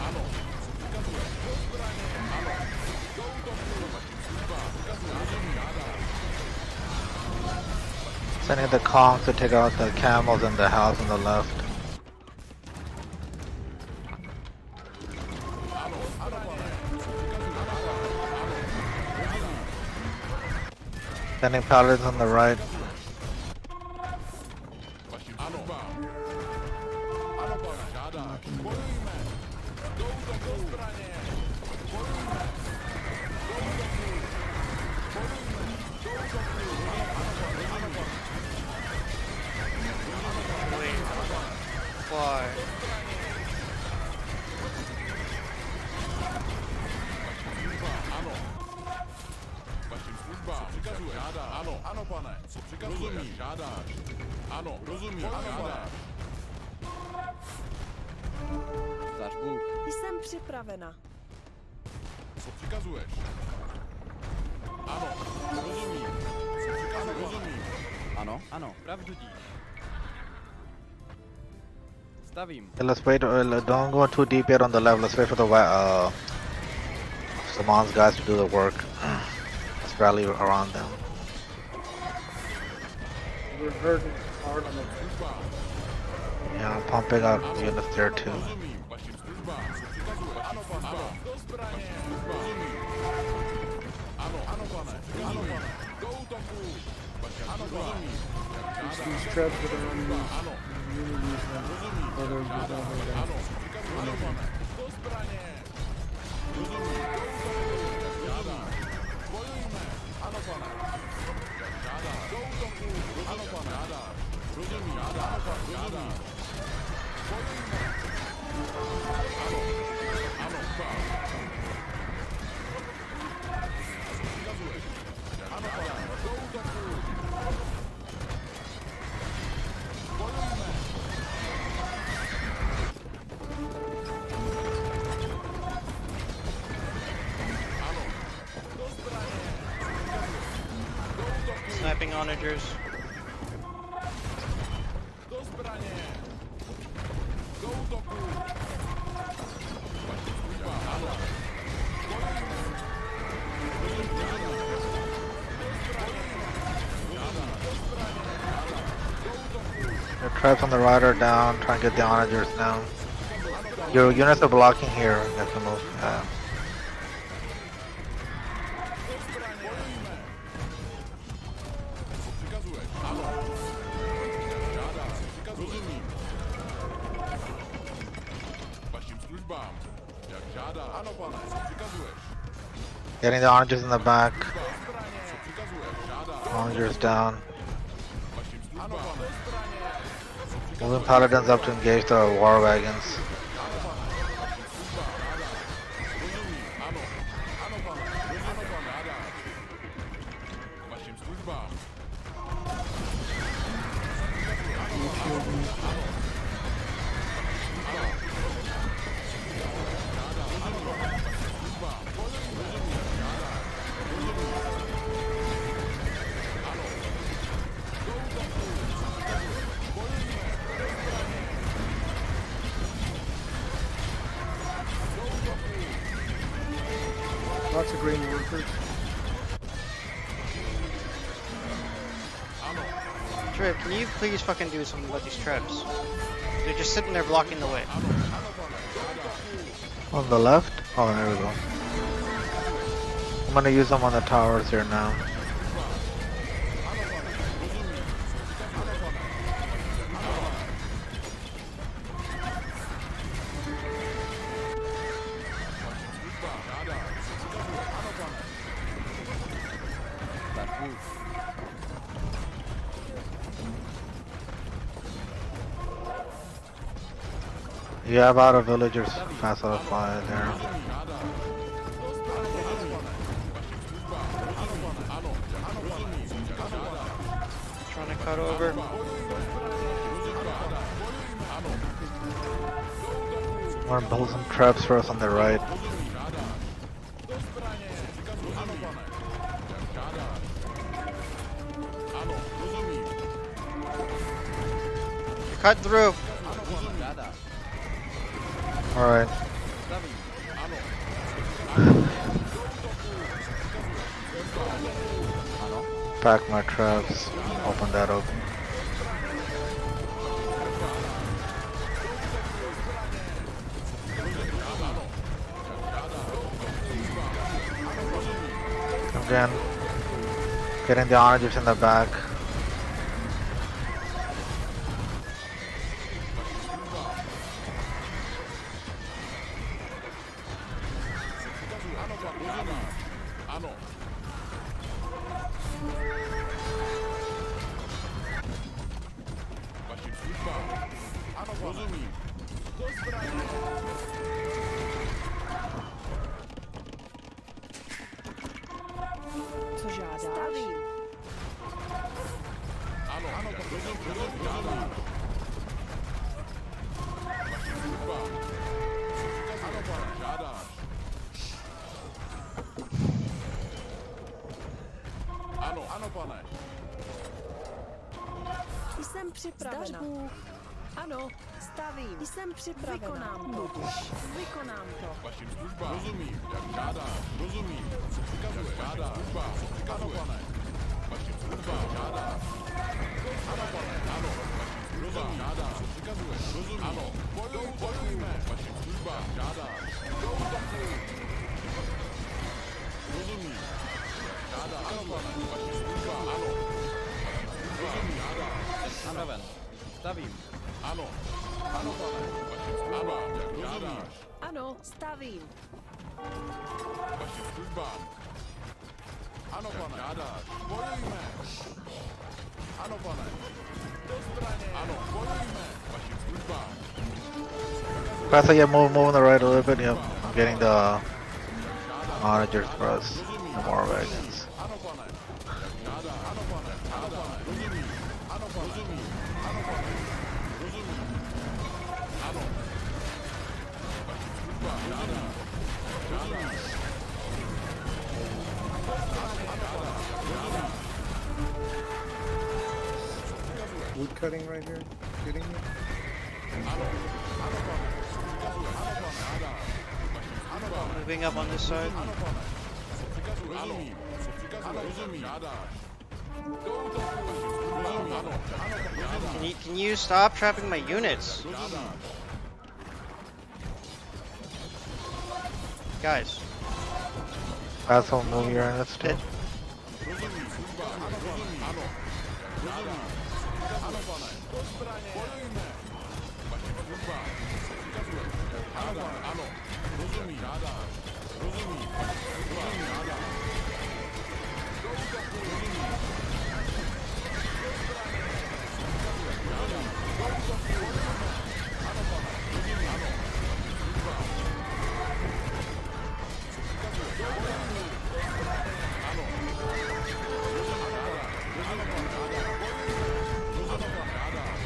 S7: Ano. Co přikazuje? Do zbraně. Ano. Do útoku. Služba. Přikazuje. Rozumím. Žádá.
S2: Sending the conks to take out the camels in the house on the left.
S7: Ano. Ano, pane. Co přikazuje? Žádá. Ano. Rozumím.
S2: Sending paladins on the right.
S7: Vašim službám. Ano, pane. Žádá. Bojujme. Do útoku. Do zbraně. Bojujme. žádá. Ano, ano pane, co přikazuješ? Rozumím, žádáš. Ano, rozumím, žádáš.
S11: Zdař Bůh.
S6: Jsem připravena.
S7: Co přikazuješ? Ano, rozumím. Co přikazuješ? Rozumím.
S11: Ano, ano, pravdu díš. Stavím.
S2: Okay, let's wait. Don't go too deep yet on the left. Let's wait for the Saman's guys to do the work. Let's rally around them.
S4: We're hurting hard on the
S2: Yeah, I'm pumping out units there too.
S7: Rozumím, vašim službám. Co přikazuješ? Ano, pane. Do zbraně. Rozumím. Ano, ano, pane. Ano, pane. Do útoku. Vašim službám. Jak žádá.
S4: these traps that are on these
S7: Ano,
S4: communities now.
S7: rozumím.
S4: Others
S7: Žádá.
S4: without no doubt.
S7: Ano, co přikazuješ? Ano, pane. Do zbraně. Rozumím. Do útoku. Jak žádá. Bojujme. Ano, pane. Jak žádá. Do útoku. Ano, pane. Žádá. Rozumím. Žádá. Ano, pane. Žádá. Bojujme. Ano. Ano, pane. Co přikazuješ? Jak ano, pane. Do útoku. Bojujme. Ano. Do zbraně. Do útoku.
S1: Sniping onagers.
S7: Do zbraně! Do útoku! Vaše služba, ano!
S2: The traps on the right are down. Try and get the onagers down. Your units are blocking here. You have to move.
S7: Co přikazuješ? Ano! Žádá, rozumím. Vašim službám. Jak žádá. Ano, pane, co přikazuješ?
S2: Getting the onagers in the back.
S7: Co přikazuješ? Žádá.
S2: Onagers down.
S7: Vašim službám. Ano, pane.
S2: Moving paladins up to engage the war wagons.
S7: Rozumím. Ano. Ano, pane. Ano, pane. Žádá. Vašim službám.
S4: Lots of green workers.
S1: Trip, can you please fucking do something about these traps? They're just sitting there blocking the way.
S2: On the left? Oh, there we go. I'm gonna use them on the towers here now.
S11: Zdař Bůh.
S2: You have out of villagers fast out of fire there.
S1: Trying to cut over.
S2: I'm gonna build some traps for us on the right.
S1: Cut through.
S11: Žádá.
S2: Alright.
S11: Stavím. Ano.
S2: Pack my traps. Open that up. Again. Getting the onagers in the back.
S7: Ano. Vašim službám. Ano, rozumím. Do zbraně.
S6: Co žádá? Stavím.
S7: ano, rozumím, žádám. Vašim službám. Ano, pane, žádáš. Ano, ano, pane.
S6: Jsem připravena. Zdař Bůh. Ano, stavím. Jsem připravena. Vykonám to. Vykonám to.
S7: Vašim službám. Rozumím, jak žádáš. Rozumím, co přikazuješ. Žádáš. Službám, co přikazuješ. Ano, pane. Vašim službám, žádáš. Ano, pane, ano. Vašim službám, žádáš. Co přikazuješ. Rozumím. Ano, bojujme. Vašim službám, žádáš. Do útoku. Rozumím. Žádáš. Ano, pane. Vašim službám, ano. Rozumím, žádáš.
S11: Připraven. Stavím.
S7: Ano. Ano, pane. Vašim službám, jak žádáš.
S6: Ano, stavím.
S7: Vašim službám. Ano, pane. Žádáš. Bojujme. Ano, pane. Do zbraně. Ano, bojujme. Vašim službám.
S2: Perhaps I get move in the right a little bit. Yep, I'm getting the onagers for us. The more wagons.
S7: Ano, pane. Jak žádáš. Ano, pane. Ano, pane. Rozumím. Ano, pane. Rozumím. Ano, pane. Rozumím. Ano. Vašim službám. Žádáš. Žádáš.
S3: Wood cutting right here. Kidding me?
S1: Moving up on this side.
S7: Rozumím. Co přikazuje. Rozumím. Žádáš. Do útoku. Rozumím. Ano. Ano.
S1: Can you stop trapping my units? Guys.
S2: Asshole, move your units too.
S7: Rozumím. Službám. Rozumím. Ano. Žádáš. Ano, pane. Do zbraně. Bojujme. Vašim službám. Co přikazuje. Ano, pane. Ano. Rozumím. Žádáš. Rozumím. Rozumím. Žádáš. Do útoku. Rozumím. Do zbraně. Co přikazuje. Žádáš. Do útoku. Bojujme. Ano, pane. Rozumím. Ano. Službám. Co přikazuje. Do útoku. Do zbraně. Ano. Rozumím. Žádáš. Ano, pane. Žádáš.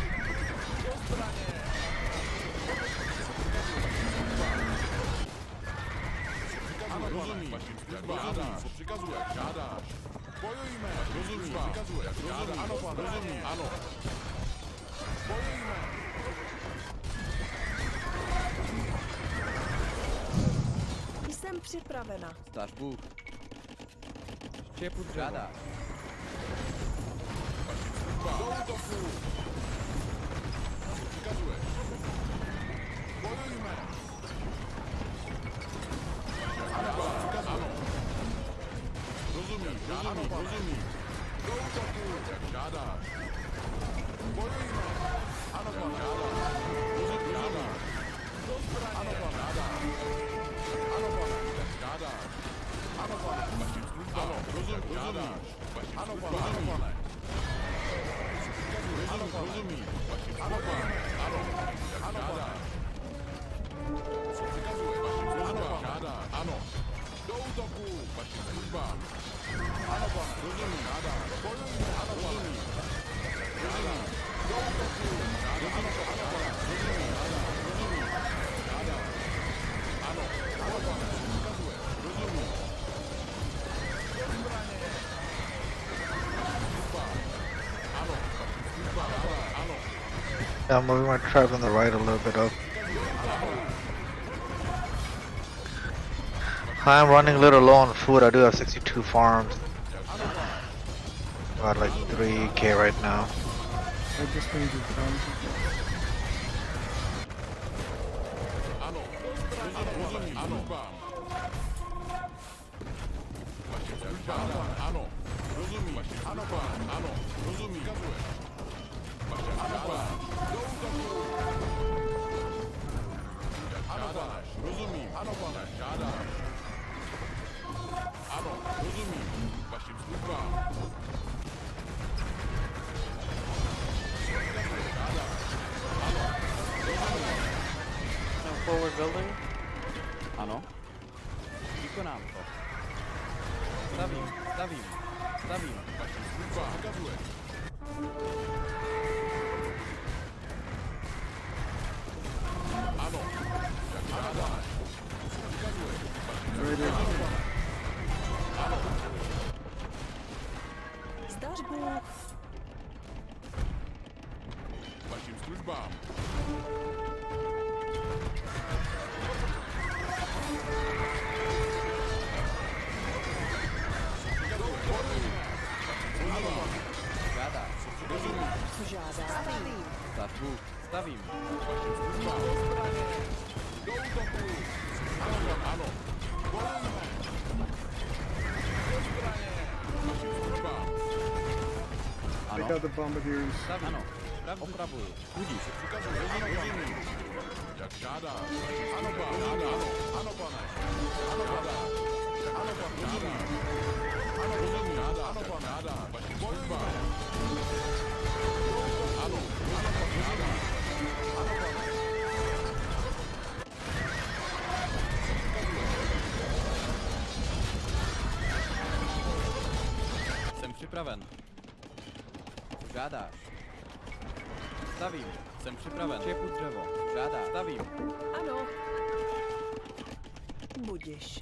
S7: Rozumím, vašim službám. Žádáš, co přikazuje, žádáš. Bojujme, rozumím, přikazuje, rozumím, ano, pan, rozumím, ano. Bojujme.
S6: Jsem připravena.
S11: Zdař Bůh. Štěpu žádáš.
S7: Vašim službám. Do útoku. Co přikazuje. Bojujme. Ano. Rozumím, žádám, rozumím. Do útoku, jak žádáš. Bojujme. Ano, pan, žádáš. Rozumím, žádáš. Do zbraně. Ano, pan, žádáš. Ano, pan, jak žádáš. Ano, pane, vašim službám. Ano, rozumím, žádáš. Vašim ano, službám. Ano, pane. Ano, pan, rozumím. Vašim službám. Ano, jak žádáš. Co přikazuje, vašim službám. Žádáš. Ano. Do útoku, vašim službám. Ano, pane, rozumím, žádáš. Bojujme, ano, rozumím. Rozumím. Do útoku, žádáš. Ano, pane, rozumím, žádáš. Rozumím. Žádáš. Ano, ano, pane, přikazuje. Rozumím. Do zbraně. Vašim službám. Ano, vašim službám, žádáš. Ano.
S2: Yeah, I'm moving my tribes on the right a little bit up. I'm running a little low on food. I do have 62 farms. About like 3k right now.
S4: I just need you to
S7: Ano, rozumím, ano. Vašim službám, ano. Rozumím, vašim službám, ano. Rozumím, kazuje. Vašim službám, do útoku. Ano, žádáš, rozumím, ano, pane, žádáš. Ano, rozumím, vašim službám.
S1: Forward building.
S11: Ano. Vykonám to. Stavím.
S7: Vašim službám.
S6: Bůh.
S7: Vašim službám.
S6: Co žádáš? Stavím.
S11: Zdař Bůh. Stavím.
S7: Vašim službám. Do útoku. Ano. Bojujme. Do zbraně. Vašim službám.
S11: Ano.
S4: Take out the bombardiers.
S11: Stavím. Ano. Opravuju. Budíš.
S7: Rozumím. Jak žádá. Ano, pán. Ano, pane. Ano, žádá. Ano, pan. Rozumím. Ano, rozumím. Žádá. Ano, pan. Žádá. Vašim službám. Ano. Ano, pan. Žádá. Ano, pane.
S11: Jsem připraven. Co žádáš? Stavím. Jsem připraven. Čepu dřevo. Žádá. Stavím.
S6: Ano. Budiš.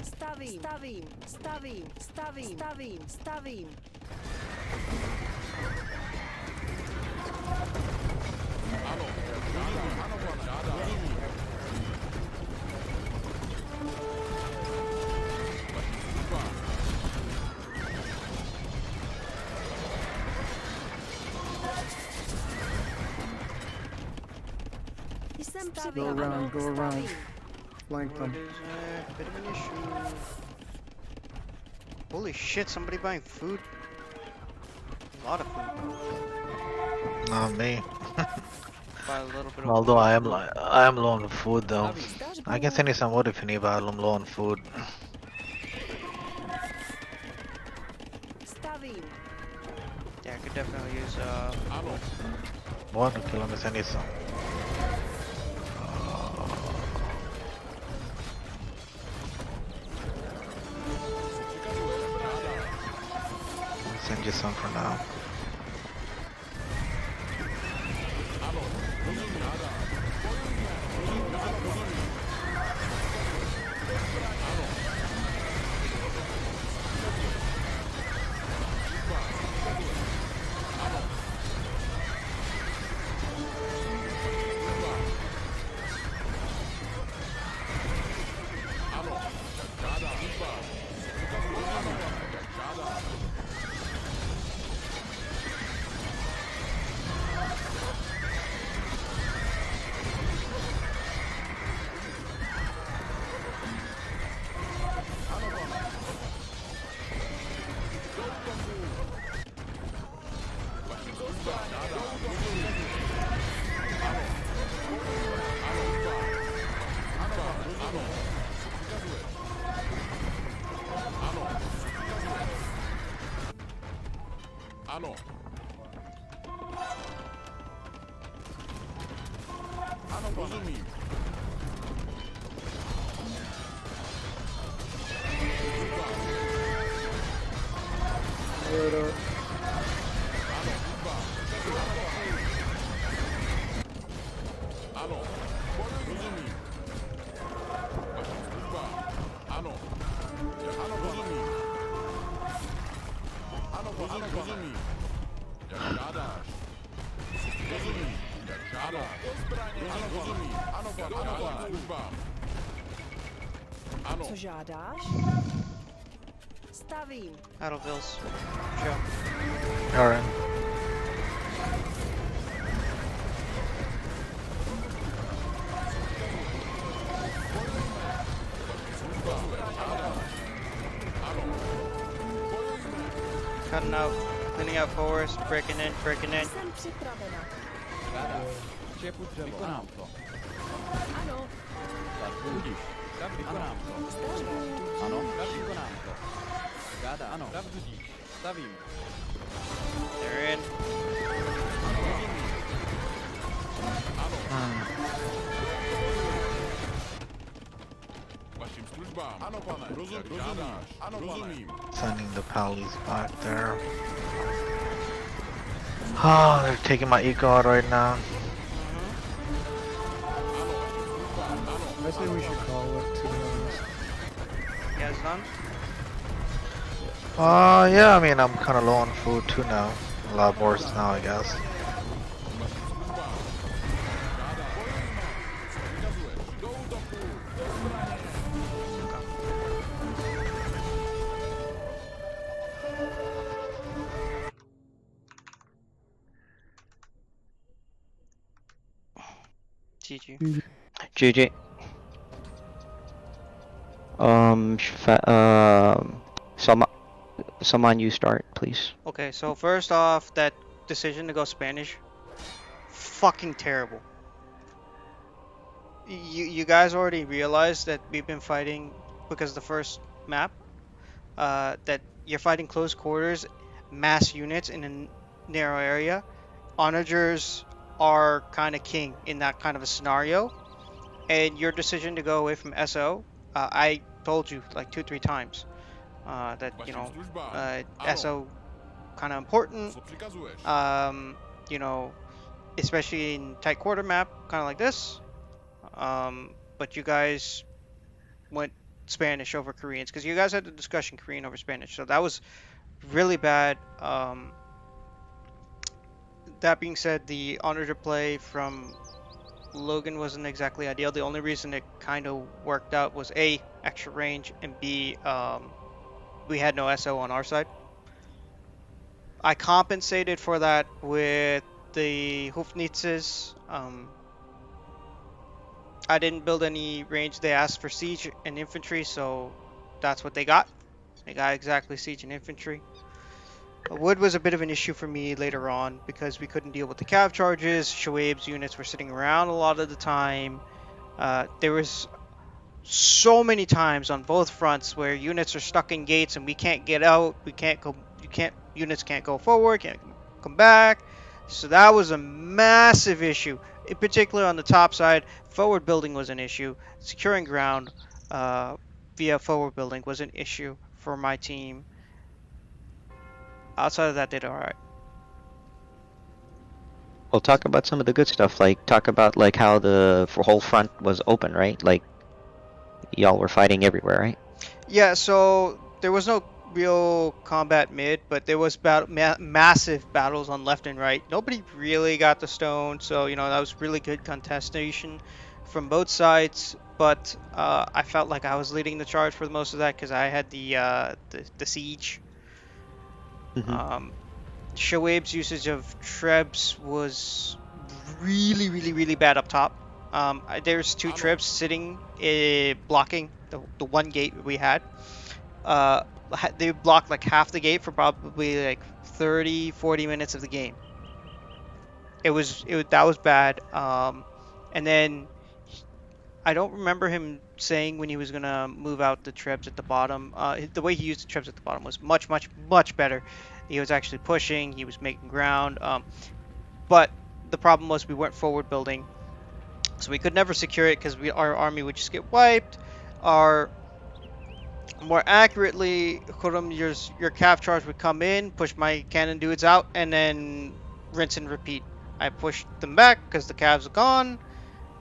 S6: Stavím. Stavím. Stavím. Stavím. Stavím. Stavím.
S7: Ano. Žádá. Ano, pan. Žádá. Vašim službám.
S6: Jsem
S4: Go
S6: připraven.
S4: around, go around.
S6: Stavím.
S4: Flank
S1: What
S4: them.
S1: is a bit of an issue? Holy shit! Somebody buying food. A lot of food.
S2: Not me.
S1: Buy a little bit of.
S2: Although I am low on food though.
S6: Zdař
S2: I can
S6: Bůh.
S2: send you some wood if you need, but I'm low on food.
S6: Stavím.
S1: Yeah, I could definitely use
S7: Ano.
S2: What? Okay, let me send you some. Let me send you some for now.
S7: Ano. Ano, rozumím.
S4: Word up.
S7: Ano. Rozumím. Vašim službám. Ano. Ano, rozumím. Ano, rozumím. Jak žádáš. Rozumím. Jak žádáš. Ano, rozumím. Ano, vašim službám. Ano.
S6: Co žádáš? Stavím.
S1: Battlefields. Sure.
S2: Alright.
S1: Cutting out, cleaning out forest, breaking in, breaking in.
S6: Jsem připravena.
S11: Žádá. Čepu dřevo. Vykonám to.
S6: Ano.
S11: Zdař Bůh. Budíš. Vykonám to.
S6: Zdař Bůh.
S11: Ano. Vykonám to. Žádá. Ano. Budíš. Stavím.
S1: They're in.
S7: Vašim službám. Ano, pane. Rozumím. Ano, rozumím.
S2: Sending the pallies back there. Oh, they're taking my eco out right now.
S4: I say we should call it, to be honest.
S1: You guys done?
S2: Yeah, I mean, I'm kind of low on food too now. A lot more now, I guess.
S1: GG.
S9: GG. Someone you start, please.
S1: Okay, so first off, that decision to go Spanish, fucking terrible. You guys already realized that we've been fighting because the first map, that you're fighting close quarters, mass units in a narrow area. Onagers are kind of king in that kind of a scenario, and your decision to go away from SO, I told you like 2-3 times that you know SO kind of important. You know, especially in tight quarter map, kind of like this. But you guys went Spanish over Koreans because you guys had the discussion Korean over Spanish, so that was really bad. That being said, the Onager play from Logan wasn't exactly ideal. The only reason it kind of worked out was A, extra range, and B, we had no SO on our side. I compensated for that with the Hufnitzes. I didn't build any range. They asked for siege and infantry, so that's what they got. They got exactly siege and infantry. Wood was a bit of an issue for me later on because we couldn't deal with the cav charges. Shoaib's units were sitting around a lot of the time. There was so many times on both fronts where units are stuck in gates and we can't get out. We can't go. Units can't go forward. Can't come back. So that was a massive issue. In particular on the top side, forward building was an issue. Securing ground via forward building was an issue for my team. Outside of that, they did alright.
S9: Well, talk about some of the good stuff. Like, talk about like how the whole front was open, right? Like, y'all were fighting everywhere, right?
S1: Yeah, so there was no real combat mid, but there was massive battles on left and right. Nobody really got the stone, so you know that was really good contestation from both sides. But I felt like I was leading the charge for most of that because I had the siege. Shoaib's usage of Trebs was really bad up top. There's 2 Trebs sitting blocking the one gate we had. They blocked like half the gate for probably like 30-40 minutes of the game. That was bad. And then I don't remember him saying when he was gonna move out the Trebs at the bottom. The way he used the Trebs at the bottom was much better. He was actually pushing. He was making ground. But the problem was we weren't forward building, so we could never secure it because our army would just get wiped. More accurately, your cav charge would come in, push my cannon dudes out, and then rinse and repeat. I pushed them back because the cavs are gone,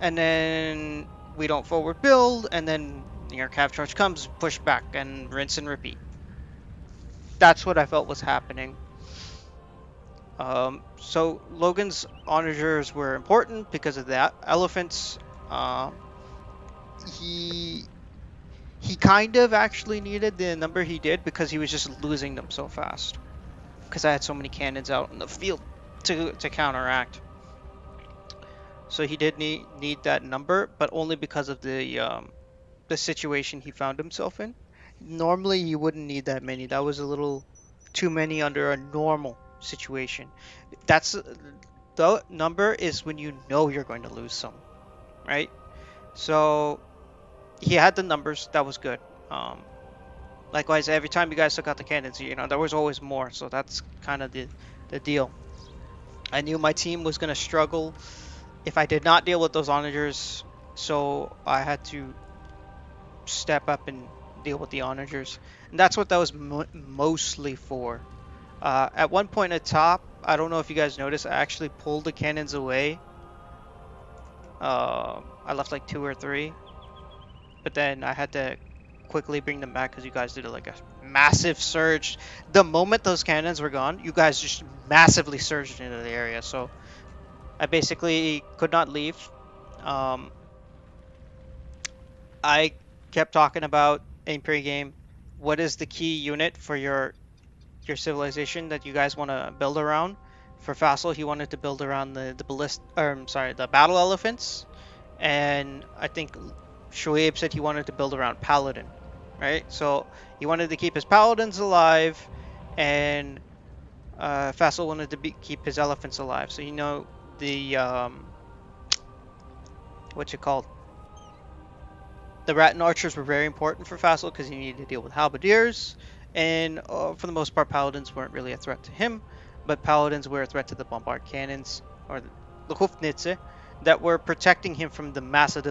S1: and then we don't forward build, and then your cav charge comes, push back, and rinse and repeat. That's what I felt was happening. So Logan's onagers were important because of that. Elephants, he kind of actually needed the number he did because he was just losing them so fast. Because I had so many cannons out in the field to counteract. So he did need that number, but only because of the situation he found himself in. Normally you wouldn't need that many. That was a little too many under a normal situation. That's the number is when you know you're going to lose some, right? So he had the numbers. That was good. Likewise, every time you guys took out the cannons, you know, there was always more. So that's kind of the deal. I knew my team was going to struggle if I did not deal with those onagers, so I had to step up and deal with the onagers. And that's what that was mostly for. At one point at top, I don't know if you guys noticed, I actually pulled the cannons away. I left like 2 or 3. But then I had to quickly bring them back because you guys did like a massive surge. The moment those cannons were gone, you guys just massively surged into the area. So I basically could not leave. I kept talking about in pregame, what is the key unit for your civilization that you guys want to build around? For Fassel, he wanted to build around the battle elephants, and I think Shoaib said he wanted to build around paladin, right? So he wanted to keep his paladins alive, and Fassel wanted to keep his elephants alive. So the the Rattan archers were very important for Fassel because he needed to deal with halberdiers, and for the most part, paladins weren't really a threat to him, but paladins were a threat to the bombard cannons, or the Hufnitze, that were protecting him from the massive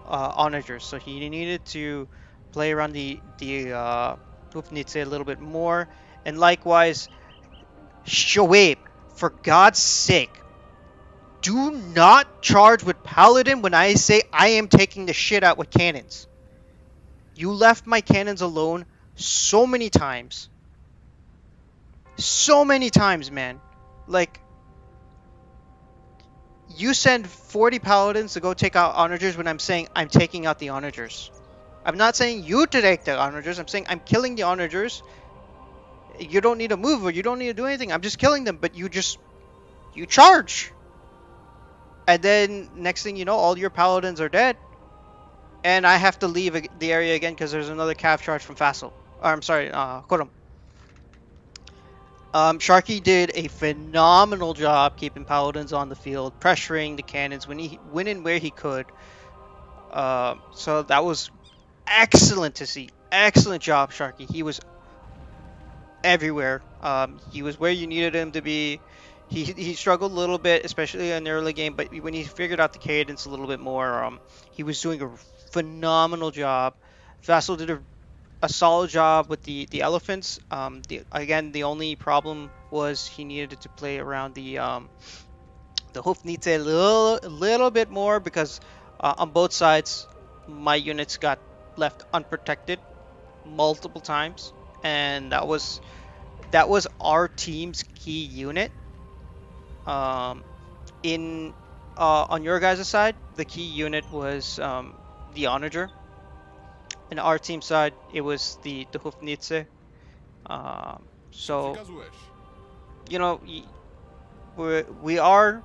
S1: onagers. So he needed to play around the Hufnitze a little bit more, and likewise, Shoaib, for God's sake, do not charge with paladin when I say I am taking the shit out with cannons. You left my cannons alone so many times. So many times, man. Like, you send 40 paladins to go take out onagers when I'm saying I'm taking out the onagers. I'm not saying you to take the onagers. I'm saying I'm killing the onagers. You don't need to move or you don't need to do anything. I'm just killing them, but you charge. And then next thing you know, all your paladins are dead. And I have to leave the area again because there's another cav charge from Fassel. Or, I'm sorry, Khurram. Sharky did a phenomenal job keeping paladins on the field, pressuring the cannons when and where he could. So that was excellent to see. Excellent job, Sharky. He was everywhere. He was where you needed him to be. He struggled a little bit, especially in the early game, but when he figured out the cadence a little bit more, he was doing a phenomenal job. Fassel did a solid job with the elephants. Again, the only problem was he needed to play around the Hufnitze a little bit more because on both sides, my units got left unprotected multiple times, and that was our team's key unit. On your guys' side, the key unit was the Onager. And our team side, it was the Hufnitze. So, we are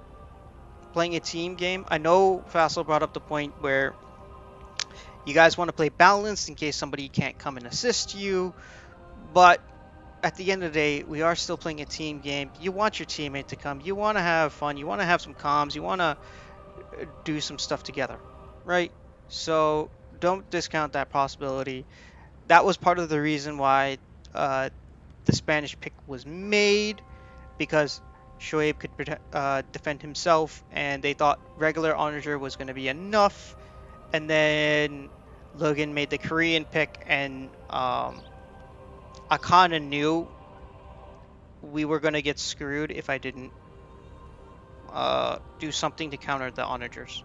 S1: playing a team game. I know Fassel brought up the point where you guys want to play balanced in case somebody can't come and assist you, but at the end of the day, we are still playing a team game. You want your teammate to come. You want to have fun. You want to have some comms. You want to do some stuff together, right? So don't discount that possibility. That was part of the reason why the Spanish pick was made, because Shoaib could defend himself, and they thought regular Onager was going to be enough. And then Logan made the Korean pick, and I kind of knew we were going to get screwed if I didn't do something to counter the Onagers.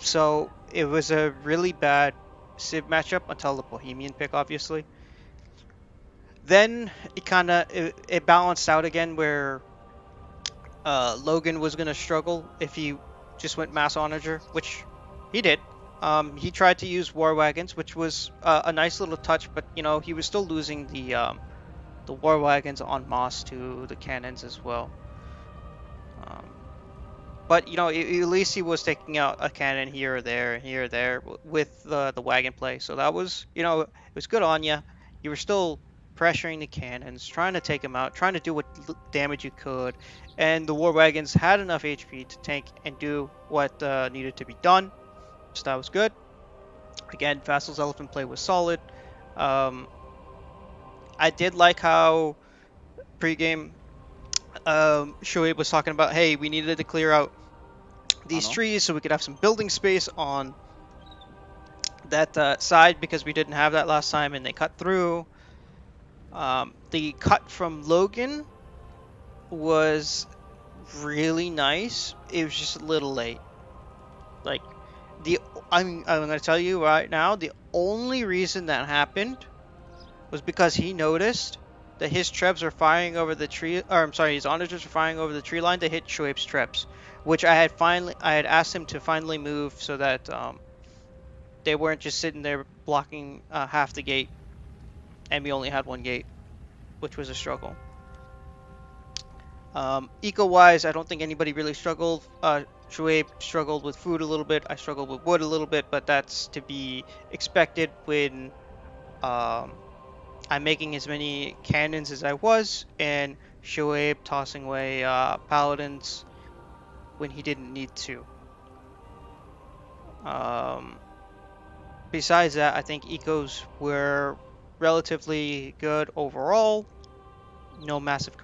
S1: So it was a really bad Civ matchup until the Bohemian pick, obviously. Then it balanced out again where Logan was going to struggle if he just went mass Onager, which he did. He tried to use war wagons, which was a nice little touch, but he was still losing the war wagons en masse to the cannons as well. But at least he was taking out a cannon here or there with the wagon play. So that was it was good on you. You were still pressuring the cannons, trying to take them out, trying to do what damage you could, and the war wagons had enough HP to tank and do what needed to be done. So that was good. Again, Fassel's elephant play was solid. I did like how pregame Shoaib was talking about, hey, we needed to clear out these trees so we could have some building space on that side, because we didn't have that last time and they cut through. The cut from Logan was really nice. It was just a little late. Like, I'm gonna tell you right now, the only reason that happened was because he noticed that his trebs were firing over the tree, or I'm sorry, his onagers were firing over the tree line to hit Shoaib's trebs, which I had asked him to finally move so that they weren't just sitting there blocking half the gate, and we only had one gate, which was a struggle. Eco-wise, I don't think anybody really struggled. Shoaib struggled with food a little bit. I struggled with wood a little bit, but that's to be expected when I'm making as many cannons as I was, and Shoaib tossing away paladins when he didn't need to. Besides that, I think ecos were relatively good overall. No massive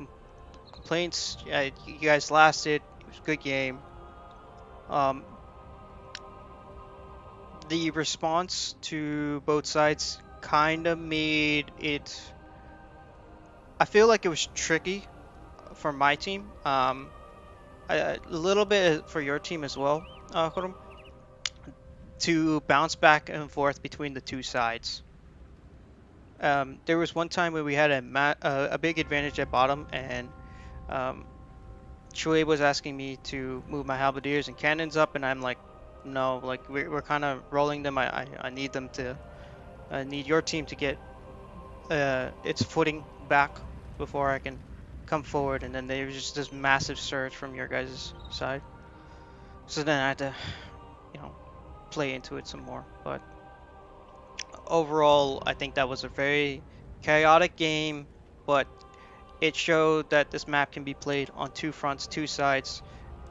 S1: complaints. You guys lasted. It was a good game. The response to both sides kind of made it. I feel like it was tricky for my team. A little bit for your team as well, Khurram, to bounce back and forth between the two sides. There was one time where we had a big advantage at bottom, and Shoaib was asking me to move my halberdiers and cannons up, and I'm like, no, like we're kind of rolling them. I need them to. I need your team to get its footing back before I can come forward, and then there was just this massive surge from your guys' side. So then I had to, play into it some more. But overall, I think that was a very chaotic game, but it showed that this map can be played on two fronts, two sides,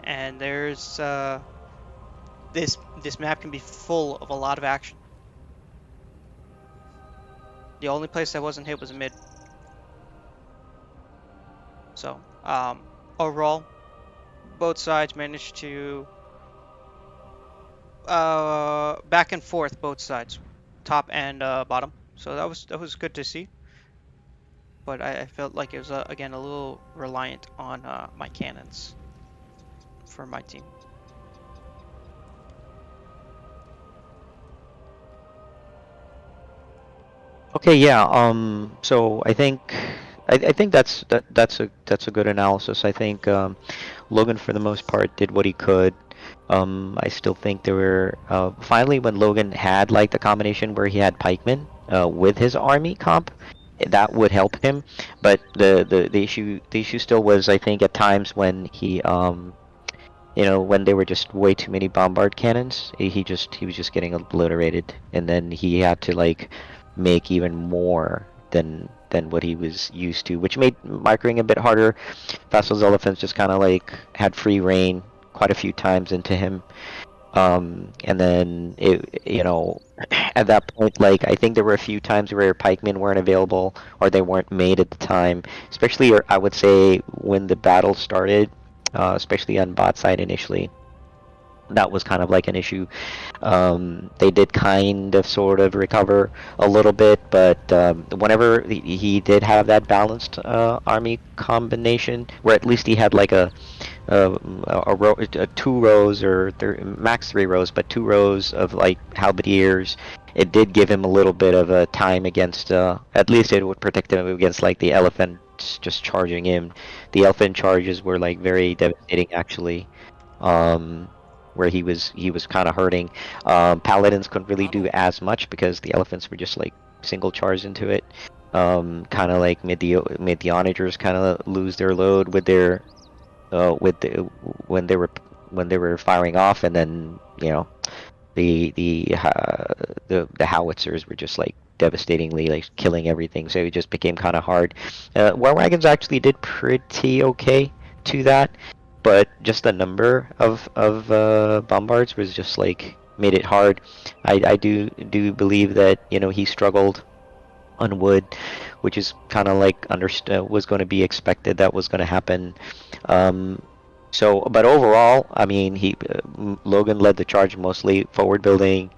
S1: and there's this map can be full of a lot of action. The only place that wasn't hit was mid. So overall, both sides managed to back and forth, both sides, top and bottom. So that was good to see. But I felt like it was again a little reliant on my cannons for my team.
S9: Okay, yeah. So I think that's a good analysis. I think Logan, for the most part, did what he could. I still think there were finally when Logan had like the combination where he had pikemen with his army comp, that would help him. But the issue still was, I think, at times when he when there were just way too many bombard cannons, he was just getting obliterated, and then he had to like make even more than what he was used to, which made microing a bit harder. Vassal's elephants just kind of like had free reign quite a few times into him, and then at that point, like I think there were a few times where pikemen weren't available or they weren't made at the time, especially, or I would say when the battle started, especially on bot side initially. That was kind of like an issue. They did kind of sort of recover a little bit, but whenever he did have that balanced army combination, where at least he had like a row, 2 rows or max 3 rows, but 2 rows of like halberdiers, it did give him a little bit of a time against. At least it would protect him against like the elephants just charging him. The elephant charges were like very devastating, actually. Where he was kind of hurting. Paladins couldn't really do as much because the elephants were just like single charge into it. Kind of like mid the onagers kind of lose their load with their when they were firing off, and then the howitzers were just like devastatingly like killing everything. So it just became kind of hard. War wagons actually did pretty okay to that. But just the number of bombards was just like made it hard. I do believe that he struggled on wood, which is kind of like was going to be expected. That was going to happen. But overall, I mean, Logan led the charge mostly forward building,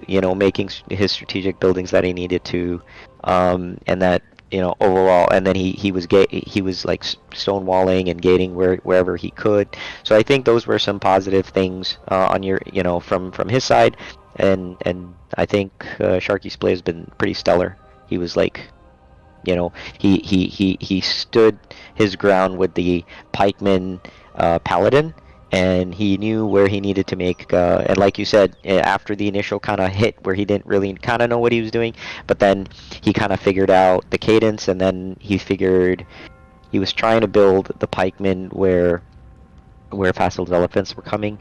S9: making his strategic buildings that he needed to, and that overall, and then he was like stonewalling and gating wherever he could. So I think those were some positive things on your from his side, and I think Sharky's play has been pretty stellar. He was like, he stood his ground with the pikeman paladin, and he knew where he needed to make and like you said, after the initial kind of hit where he didn't really kind of know what he was doing, but then he kind of figured out the cadence, and then he was trying to build the pikemen where Fassil's elephants were coming.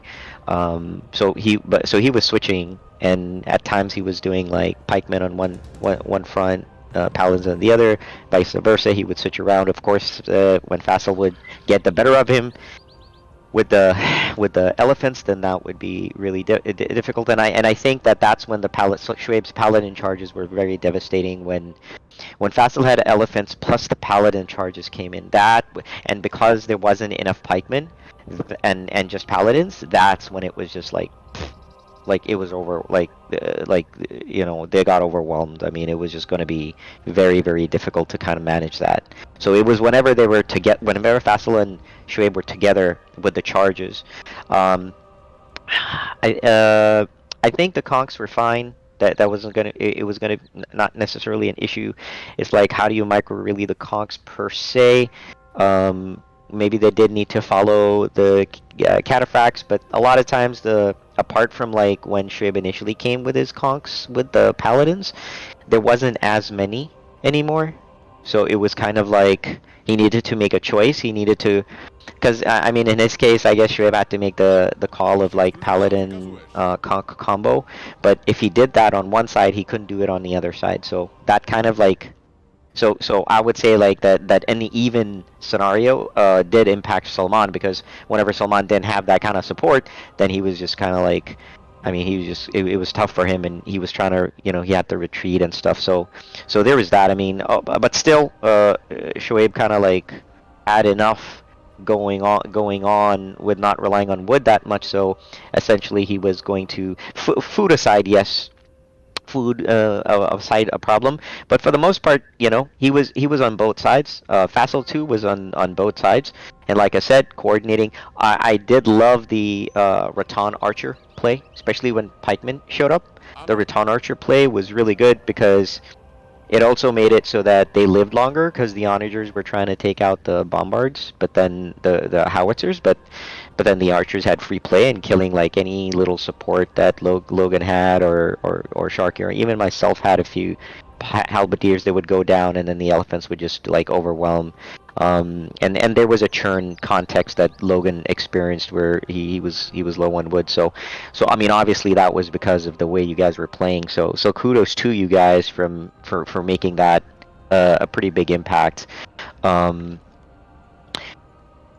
S9: So he was switching, and at times he was doing like pikemen on one front, paladins on the other, vice versa. He would switch around. Of course, when Fassil would get the better of him with the elephants, then that would be really difficult. And I think that's when Shoaib's paladin charges were very devastating. When Fassil had elephants plus the paladin charges came in, and because there wasn't enough pikemen and just paladins, that's when it was just like it was over. They got overwhelmed. I mean, it was just going to be very, very difficult to kind of manage that. So it was whenever Fassil and Shoaib were together with the charges. I think the conks were fine. That wasn't gonna. It was gonna not necessarily an issue. It's like, how do you micro rally the conks per se? Maybe they did need to follow the cataphracts, but a lot of times apart from like when Shoaib initially came with his conks with the paladins, there wasn't as many anymore. So it was kind of like he needed to make a choice. He needed to, because I mean, in this case, I guess Shoaib had to make the call of like paladin conk combo. But if he did that on one side, he couldn't do it on the other side. So that kind of like, so I would say like that in the even scenario did impact Salman, because whenever Salman didn't have that kind of support, then he was just kind of like, I mean, he was just it was tough for him, and he was trying to he had to retreat and stuff. So there was that. I mean, but still, Shoaib kind of like had enough going on with not relying on wood that much. So essentially, he was going to food aside, yes. Food aside a problem, but for the most part, he was on both sides. Fassil too was on both sides, and like I said, coordinating. I did love the Rattan Archer play, especially when pikemen showed up. The Rattan Archer play was really good because it also made it so that they lived longer, because the onagers were trying to take out the bombards, but then the howitzers, but then the archers had free play and killing like any little support that Logan had or Sharky, or even myself had a few halberdiers that would go down, and then the elephants would just like overwhelm. And there was a churn context that Logan experienced where he was low on wood. So I mean, obviously that was because of the way you guys were playing. So kudos to you guys for making that a pretty big impact.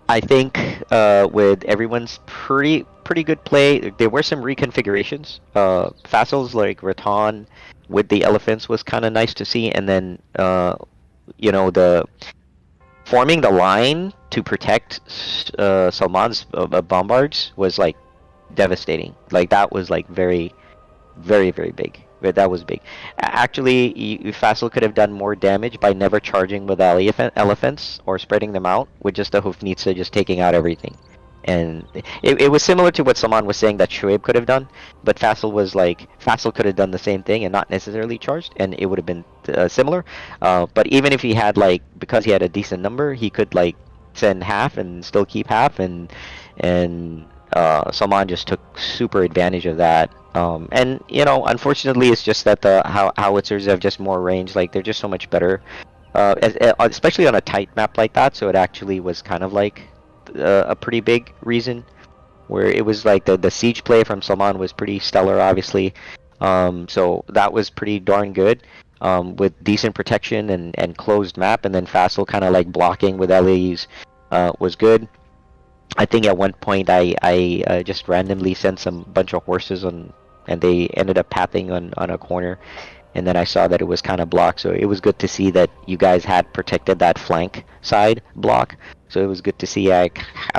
S9: I think with everyone's pretty good play, there were some reconfigurations. Fassil's like Rattan with the elephants was kind of nice to see, and then the forming the line to protect Salman's bombards was like devastating. Like that was like very, very, very big. That was big. Actually, Fassil could have done more damage by never charging with elephants or spreading them out with just a Hoofnitsa just taking out everything. And it was similar to what Salman was saying that Shoaib could have done, but Fassil could have done the same thing and not necessarily charged, and it would have been similar. But even if he had because he had a decent number, he could send half and still keep half, and Salman just took super advantage of that. And unfortunately, it's just that the howitzers have just more range. Like they're just so much better, especially on a tight map like that. So it actually was kind of like a pretty big reason, where it was like the siege play from Salman was pretty stellar, obviously. So that was pretty darn good, with decent protection and closed map. And then Fassil kind of blocking with LEs was good. I think at one point I just randomly sent some bunch of horses on, and they ended up pathing on a corner, and then I saw that it was kind of blocked. So it was good to see that you guys had protected that flank side block. So it was good to see. I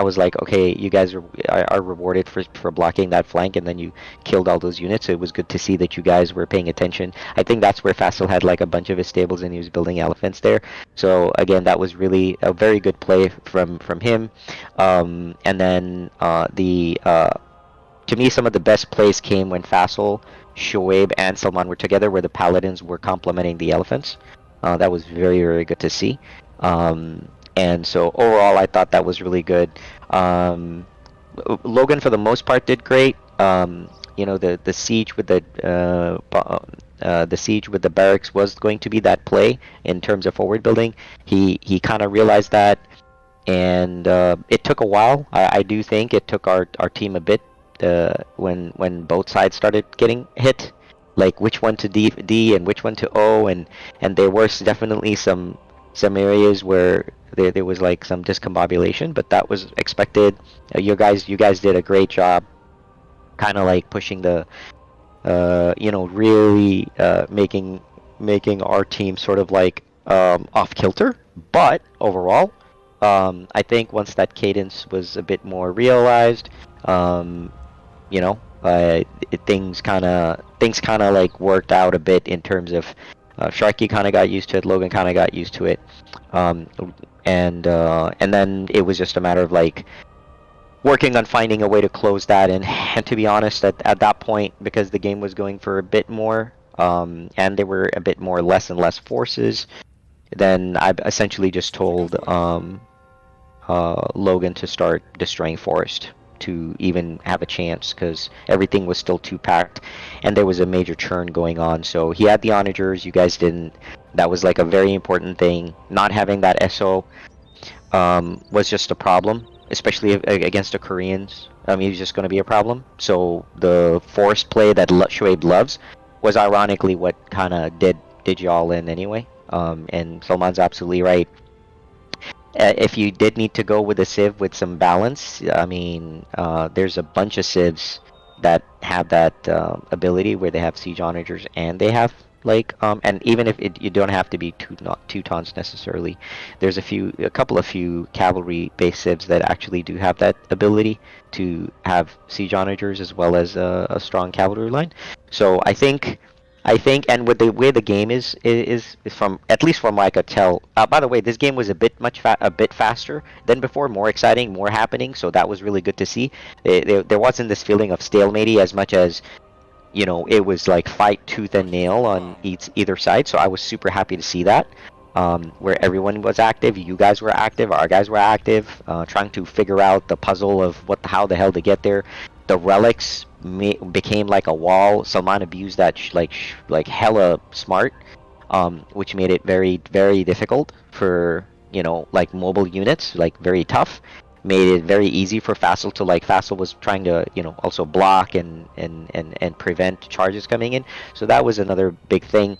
S9: was like, okay, you guys are rewarded for blocking that flank, and then you killed all those units. So it was good to see that you guys were paying attention. I think that's where Fassel had like a bunch of his stables, and he was building elephants there. So again, that was really a very good play from him. And then to me, some of the best plays came when Fassel, Shoaib, and Salman were together, where the paladins were complementing the elephants. That was very, very good to see. And so overall, I thought that was really good. Logan, for the most part, did great. You know, the siege with the siege with the barracks was going to be that play in terms of forward building. He kind of realized that, and it took a while. I do think it took our team a bit when both sides started getting hit, like which one to D and which one to O, and there was definitely some areas where there was like some discombobulation, but that was expected. You guys did a great job, kind of like pushing the, you know, really making our team sort of like off kilter. But overall, I think once that cadence was a bit more realized, you know, things kind of like worked out a bit in terms of Sharky kind of got used to it, Logan kind of got used to it, and then it was just a matter of like working on finding a way to close that. And to be honest, at that point, because the game was going for a bit more, and there were a bit more less and less forces, then I essentially just told Logan to start destroying forest to even have a chance, because everything was still too packed and there was a major churn going on. So he had the onagers, you guys didn't. That was like a very important thing. Not having that SO was just a problem, especially against the Koreans. It was just going to be a problem. So the forest play that Shoaib loves was ironically what kind of did y'all in anyway. And Salman's absolutely right. If you did need to go with a civ with some balance, I mean, there's a bunch of civs that have that ability where they have siege onagers and they have like, and even if you don't have to be Teutons necessarily, there's a couple of cavalry based civs that actually do have that ability to have siege onagers as well as a strong cavalry line. So I think, and with the way the game is from, at least from what I could tell. By the way, this game was a bit faster than before, more exciting, more happening. So that was really good to see. There wasn't this feeling of stalemate as much as, you know, it was like fight tooth and nail on either side. So I was super happy to see that, where everyone was active. You guys were active. Our guys were active, trying to figure out the puzzle of how the hell to get there. The relics became like a wall. Salman abused that like hella smart, which made it very, very difficult for, you know, like mobile units, like very tough. Made it very easy for Fassel to, like, Fassel was trying to, you know, also block and prevent charges coming in. So that was another big thing.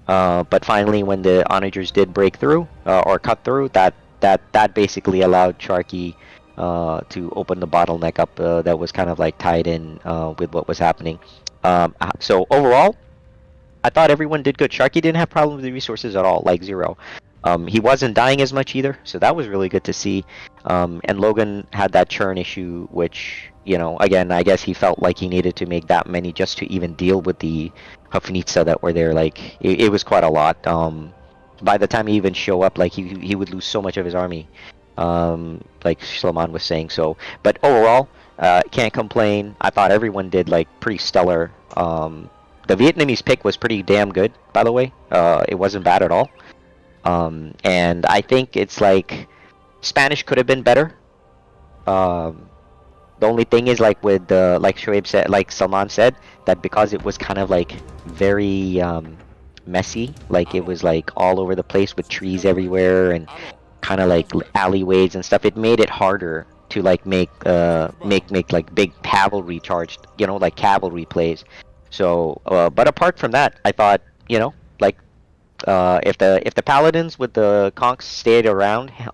S9: But finally, when the onagers did break through or cut through, that basically allowed Sharky to open the bottleneck up that was kind of like tied in with what was happening. So overall, I thought everyone did good. Sharky didn't have problems with the resources at all, like zero. He wasn't dying as much either, so that was really good to see. And Logan had that churn issue, which, you know, again, I guess he felt like he needed to make that many just to even deal with the Hafnitsa that were there. Like, it was quite a lot. By the time he even show up, like, he would lose so much of his army. Like Salman was saying. So, but overall, can't complain. I thought everyone did like pretty stellar. The Vietnamese pick was pretty damn good, by the way. It wasn't bad at all. And I think it's like Spanish could have been better. The only thing is, like with like Shoaib said, like Salman said, that because it was kind of like very messy, like it was like all over the place with trees everywhere and kind of like alleyways and stuff, it made it harder to like make like big cavalry charged, you know, like cavalry plays. So but apart from that, I thought, you know, like if the paladins with the conks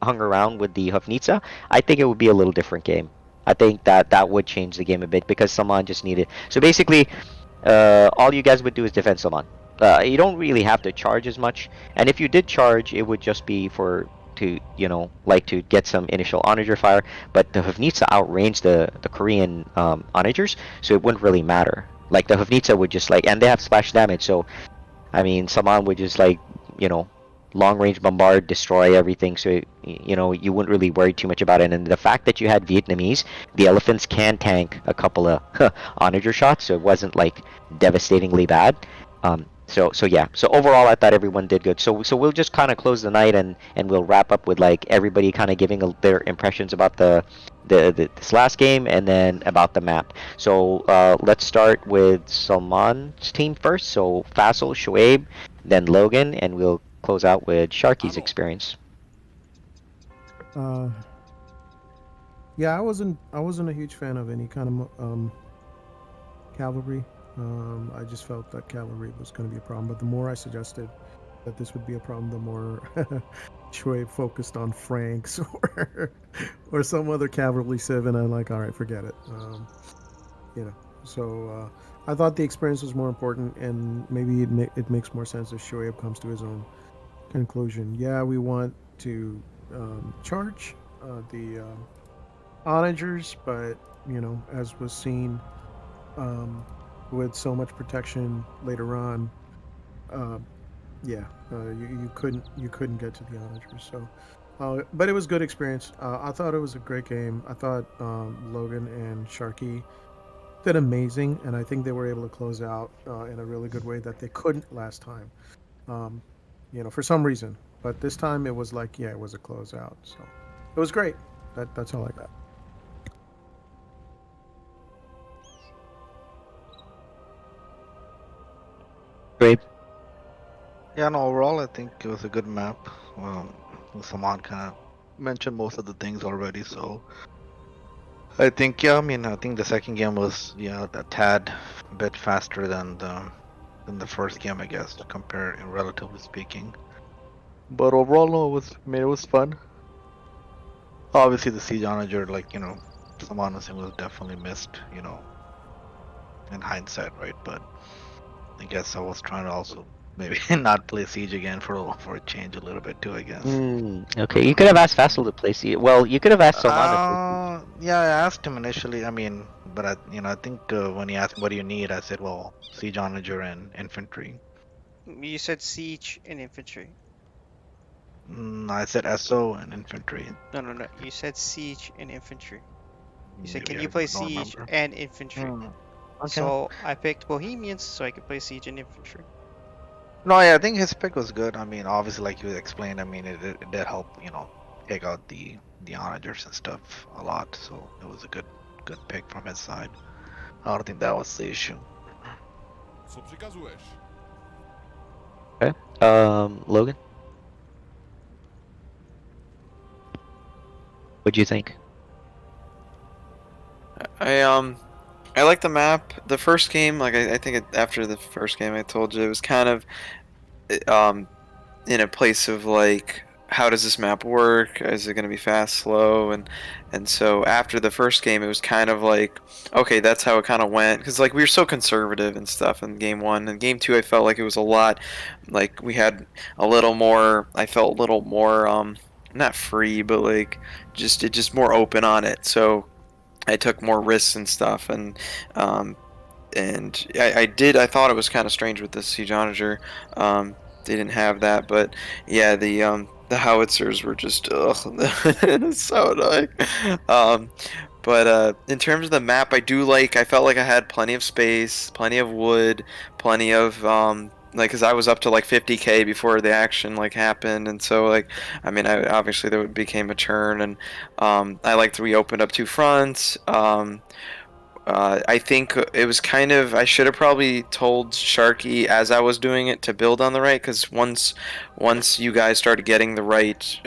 S9: hung around with the Hafnitsa, I think it would be a little different game. I think that would change the game a bit, because Salman just needed, so basically all you guys would do is defend Salman. you don't really have to charge as much. And if you did charge, it would just be to to get some initial onager fire. But the Hufnitsa outrange the Korean onagers, so it wouldn't really matter. Like the Hufnitsa would just and they have splash damage, so I mean Saman would just long range bombard, destroy everything, so you wouldn't really worry too much about it. And the fact that you had Vietnamese, the elephants can tank a couple of onager shots, so it wasn't devastatingly bad. So yeah. So overall, I thought everyone did good. So we'll just kind of close the night and we'll wrap up with everybody kind of giving their impressions about this last game and then about the map. So let's start with Salman's team first. So Faisal, Shoaib, then Logan, and we'll close out with Sharky's experience.
S3: Yeah, I wasn't a huge fan of any kind of cavalry. I just felt that cavalry was going to be a problem, but the more I suggested that this would be a problem, the more Shoaib focused on Franks or some other cavalry civ, and I'm like, all right, forget it. So I thought the experience was more important, and maybe it makes more sense if Shoaib comes to his own conclusion. Yeah, we want to charge the onagers, but as was seen with so much protection later on, you couldn't get to the onagers. So, but it was good experience. I thought it was a great game. I thought Logan and Sharky did amazing, and I think they were able to close out in a really good way that they couldn't last time. For some reason, but this time it was it was a closeout, so it was great. That's all I got.
S9: Great.
S2: Yeah, no, overall, I think it was a good map. Saman kind of mentioned most of the things already, so I think, I think the second game was, a tad bit faster than the first game, I guess, relatively speaking. But overall, no, it was fun. Obviously, the Siege Onager, Saman was saying, was definitely missed, in hindsight, right? But I guess I was trying to also maybe not play Siege again for a change a little bit too, I guess.
S9: Okay, you could have asked Faisal to play Siege. Well, you could have asked Salman.
S2: Yeah, I asked him initially. But I think when he asked what do you need, I said, well, Siege Onager and infantry.
S1: You said Siege and infantry.
S2: I said SO and infantry.
S1: No. You said Siege and infantry. You said,
S2: Maybe
S1: can
S2: I
S1: you play
S2: don't
S1: Siege
S2: remember.
S1: and infantry?
S2: Okay.
S1: So I picked Bohemians so I could play Siege and infantry.
S2: No, yeah, I think his pick was good. Obviously, like you explained, it did help, take out the onagers and stuff a lot. So it was a good pick from his side. I don't think that was the issue.
S9: Okay. Logan, what'd you think?
S13: I like the map. The first game, I think after the first game, I told you it was kind of in a place of how does this map work? Is it going to be fast, slow, and so after the first game, it was kind of okay, that's how it kind of went, because we were so conservative and stuff in game 1. And game 2, I felt like it was a lot we had a little more. I felt a little more not free, but just more open on it. So I took more risks and stuff, and I thought it was kind of strange with the Siege Onager. They didn't have that, but yeah, the howitzers were just it's so annoying. But in terms of the map, I felt like I had plenty of space, plenty of wood, plenty of because I was up to 50k before the action happened, and so I obviously there became a churn, and we opened up 2 fronts. I think it was I should have probably told Sharky as I was doing it to build on the right, because once you guys started getting the right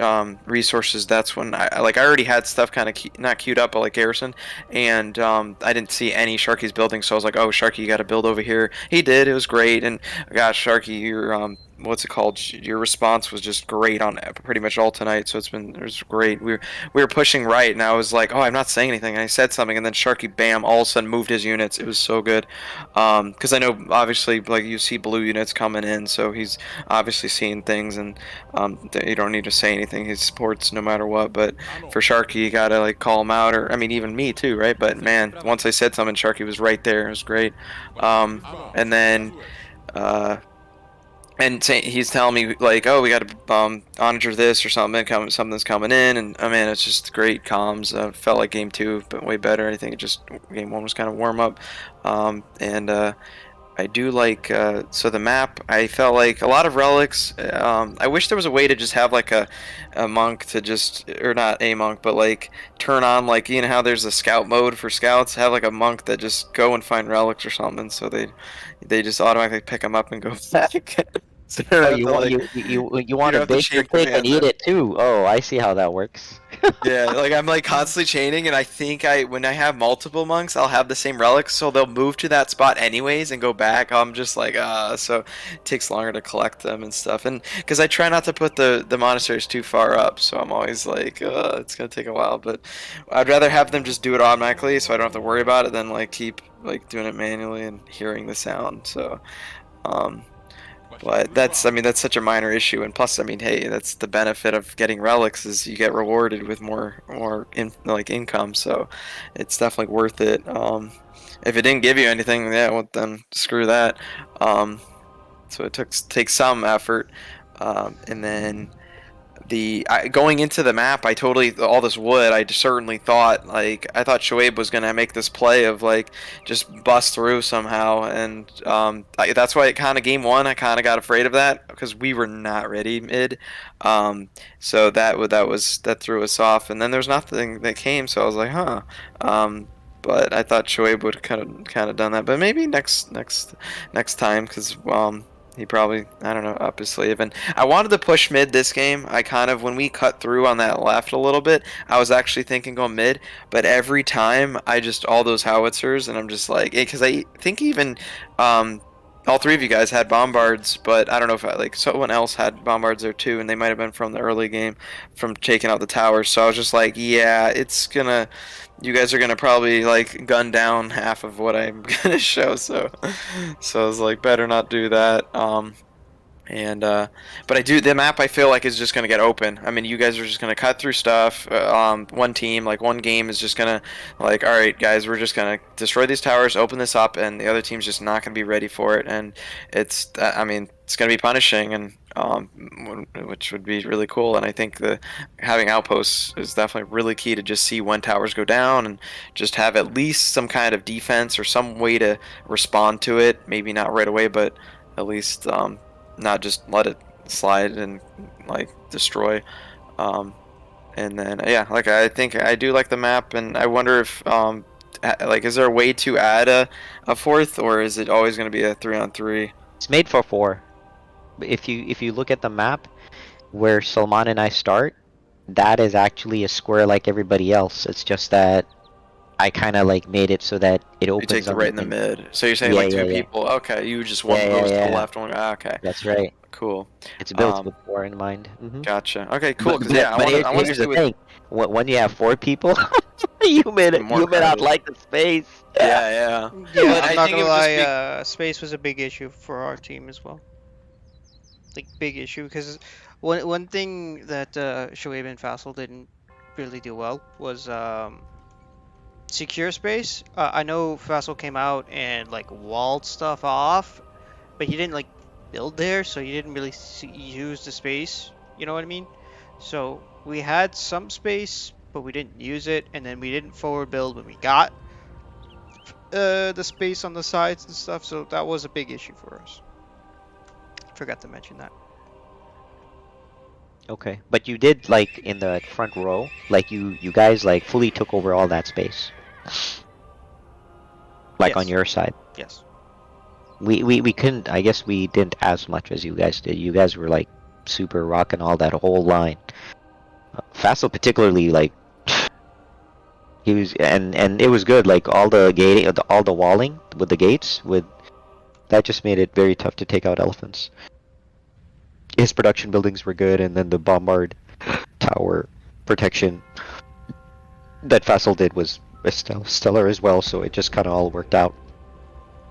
S13: resources, that's when I already had stuff kind of not queued up, but garrison, and I didn't see any Sharky's building, so I was like, oh, Sharky, you got to build over here. He did. It was great, and gosh, Sharky, what's it called? Your response was just great on pretty much all tonight. So it was great. We were pushing right, and I was like, oh, I'm not saying anything. And I said something, and then Sharky, bam, all of a sudden moved his units. It was so good. Because I know obviously like you see blue units coming in, so he's obviously seeing things, and you don't need to say anything. He supports no matter what. But for Sharky, you gotta like call him out, or I mean even me too, right? But man, once I said something, Sharky was right there. It was great. And then he's telling me like, oh, we got to onager this or something. Something's coming in, and I mean it's just great comms. Felt like game 2, but way better. I think game 1 was kind of warm up, and I do like so the map. I felt like a lot of relics. I wish there was a way to just have like a monk to just, or not a monk, but like turn on like, you know how there's a scout mode for scouts. Have like a monk that just go and find relics or something, so they just automatically pick them up and go back. So
S9: you want to bake your cake and eat it too. Oh, I see how that works.
S13: Yeah, like I'm like constantly chaining, and I think when I have multiple monks, I'll have the same relics, so they'll move to that spot anyways and go back. I'm just like, so it takes longer to collect them and stuff, and because I try not to put the monasteries too far up, so I'm always like, it's gonna take a while, but I'd rather have them just do it automatically, so I don't have to worry about it, than like keep like doing it manually and hearing the sound. So, but that's such a minor issue, and plus, I mean, hey, that's the benefit of getting relics is you get rewarded with more income, so it's definitely worth it. If it didn't give you anything, yeah, well, then screw that. So it takes some effort, and then going into the map, all this wood, I certainly thought I thought Shoaib was gonna make this play of like just bust through somehow, and that's why game 1 I kind of got afraid of that, because we were not ready mid, so that threw us off, and then there was nothing that came, so I was like, huh. But I thought Shoaib would kind of done that, but maybe next time, because he probably, I don't know, up his sleeve. And I wanted to push mid this game. When we cut through on that left a little bit, I was actually thinking going mid, but every time all those howitzers, and I'm just like, because I think even all 3 of you guys had bombards, but I don't know if someone else had bombards there too, and they might have been from the early game from taking out the towers. So I was just like, yeah, you guys are gonna probably gun down half of what I'm gonna show, so I was like, better not do that. But the map I feel like is just gonna get open. I mean, you guys are just gonna cut through stuff. One team, one game is just gonna all right, guys, we're just gonna destroy these towers, open this up, and the other team's just not gonna be ready for it, and it's gonna be punishing, and which would be really cool. And I think having outposts is definitely really key to just see when towers go down, and just have at least some kind of defense or some way to respond to it. Maybe not right away, but at least not just let it slide and destroy. And then I think I do like the map, and I wonder if is there a way to add a 4th, or is it always going to be a 3-on-3?
S9: It's made for 4. If you look at the map where Salman and I start, that is actually a square like everybody else. It's just that I kind of made it so that it opens.
S13: You take it right in the mid. So you're saying 2 people? Okay, you just one goes to the left, one. Okay.
S9: That's right.
S13: Cool.
S9: It's built with 4 in mind.
S13: Gotcha. Okay, cool.
S9: But here's the thing: when you have 4 people, you made out like the space.
S13: Yeah.
S1: I'm not gonna lie. Space was a big issue for our team as well. Big issue, because one thing that Shoaib and Faisal didn't really do well was secure space. I know Faisal came out and walled stuff off, but he didn't build there, so he didn't really use the space. You know what I mean? So we had some space, but we didn't use it, and then we didn't forward build when we got the space on the sides and stuff. So that was a big issue for us. Forgot to mention that.
S9: Okay, but you did in the front row, you guys fully took over all that space.
S1: Yes.
S9: On your side.
S1: Yes.
S9: We couldn't. I guess we didn't as much as you guys did. You guys were super rocking all that whole line. Faisal particularly he was, and it was good. All the gating, all the walling with the gates that just made it very tough to take out elephants. his production buildings were good, and then the bombard tower protection that Fassel did was stellar as well. So it just kind of all worked out.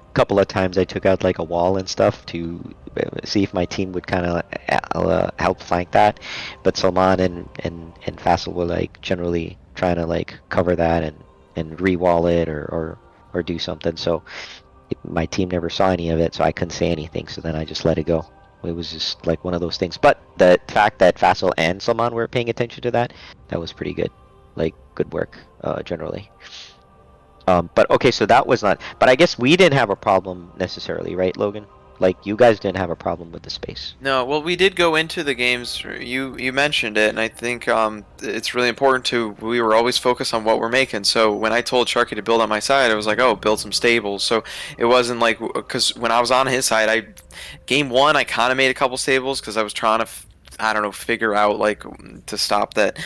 S9: A couple of times I took out like a wall and stuff to see if my team would kind of help flank that, but Salman and Fassel were like generally trying to like cover that and re-wall it or do something. So my team never saw any of it, so I couldn't say anything. So then I just let it go. It was just like one of those things. But the fact that Fassel and Salman were paying attention to that was pretty good. Like good work generally. But okay, so that was not. But I guess we didn't have a problem necessarily, right, Logan? Like you guys didn't have a problem with the space.
S13: No, well, we did go into the games. You mentioned it, and I think it's really important to. We were always focused on what we're making. So when I told Sharky to build on my side, I was like, oh, build some stables. So it wasn't like because when I was on his side, game one I kind of made a couple stables because I was trying to. I don't know, figure out like to stop that.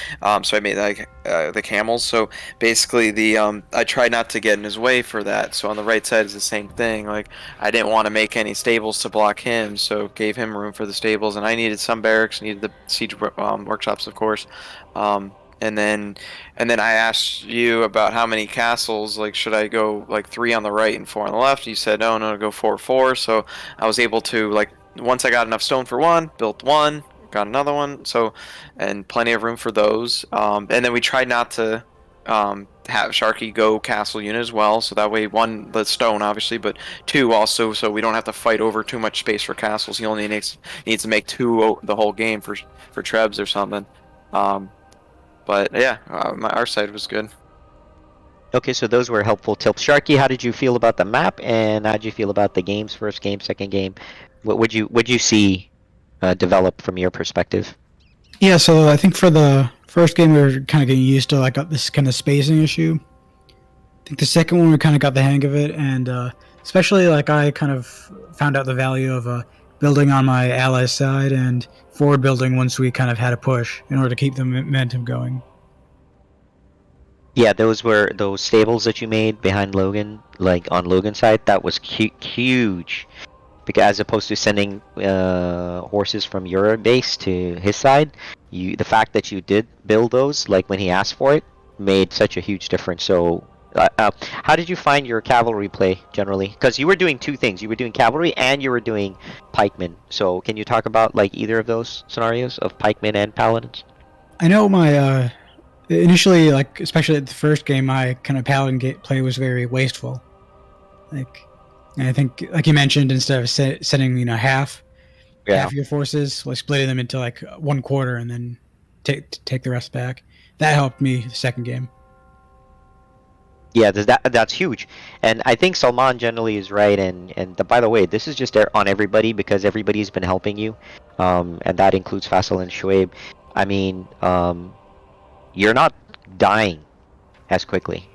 S13: So I made like the camels. So basically I tried not to get in his way for that. So on the right side is the same thing. Like I didn't want to make any stables to block him, so gave him room for the stables. And I needed some barracks, needed the siege workshops, of course. And then I asked you about how many castles. Like should I go like 3 on the right and 4 on the left? You said no, go 4. So I was able to like once I got enough stone for one, built one. Got another one, so and plenty of room for those. And then we tried not to have Sharky go castle unit as well, so that way 1 the stone obviously, but 2 also, so we don't have to fight over too much space for castles. He only needs to make 2 the whole game for Trebs or something. But yeah, our side was good.
S9: Okay, so those were helpful tips. Sharky, how did you feel about the map, and how did you feel about the games? First game, second game. What would you see develop from your perspective?
S14: Yeah, so I think for the first game we were kind of getting used to like this kind of spacing issue. I think the second one we kind of got the hang of it, and especially like I kind of found out the value of building on my ally side and forward building once we kind of had a push in order to keep the momentum going.
S9: Yeah, those stables that you made behind Logan, like on Logan's side, that was huge. Because as opposed to sending horses from your base to his side, the fact that you did build those, like when he asked for it, made such a huge difference. So, how did you find your cavalry play generally? Because you were doing 2 things: you were doing cavalry and you were doing pikemen. So, can you talk about like either of those scenarios of pikemen and paladins?
S14: I know my initially, like especially at the first game, my kind of paladin play was very wasteful. And I think, like you mentioned, instead of sending half of your forces, like splitting them into like 1/4 and then take the rest back, that helped me the second game.
S9: Yeah, that's huge, and I think Salman generally is right. And by the way, this is just on everybody because everybody's been helping you, and that includes Fassel and Shoaib. I mean, you're not dying as quickly,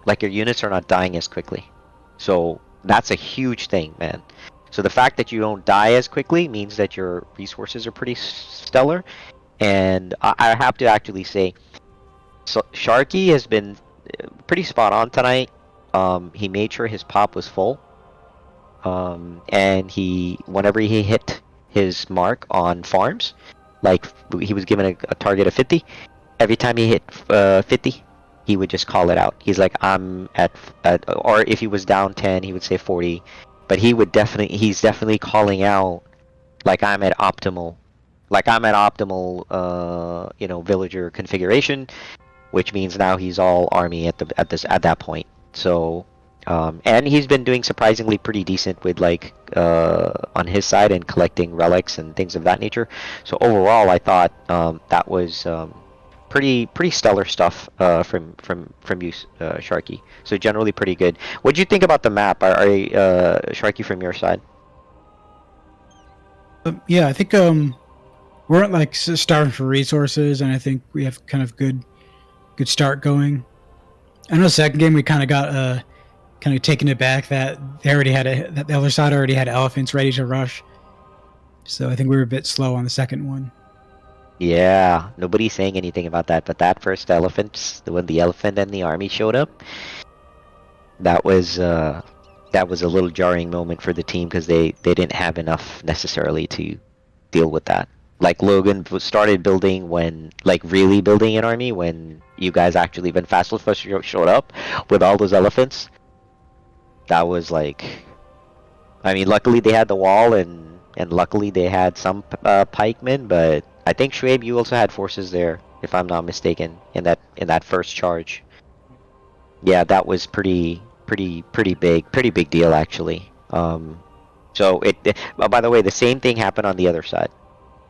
S9: like your units are not dying as quickly, so. That's a huge thing, man. So the fact that you don't die as quickly means that your resources are pretty stellar. And I have to actually say, so Sharky has been pretty spot on tonight. He made sure his pop was full. And whenever he hit his mark on farms, like he was given a target of 50, every time he hit 50, he would just call it out. He's like, I'm at or if he was down 10, he would say 40. But he's definitely calling out like I'm at optimal villager configuration, which means now he's all army at that point. So and he's been doing surprisingly pretty decent with like on his side and collecting relics and things of that nature. So overall I thought that was pretty stellar stuff from you, Sharky. So generally pretty good. What do you think about the map? Sharky, from your side?
S14: Yeah, I think we weren't like starving for resources, and I think we have kind of good start going. I know the second game we kind of got kind of taken it back that that the other side already had elephants ready to rush. So I think we were a bit slow on the second one.
S9: Yeah, nobody's saying anything about that, but that first elephant, when the elephant and the army showed up, that was a little jarring moment for the team because they didn't have enough necessarily to deal with that. Like Logan started building when, like really building an army when you guys actually, when Fastles first showed up with all those elephants. That was like, I mean, luckily they had the wall and luckily they had some pikemen, but I think Schwabe, you also had forces there, if I'm not mistaken, in that first charge. Yeah, that was pretty big deal actually. So by the way, the same thing happened on the other side.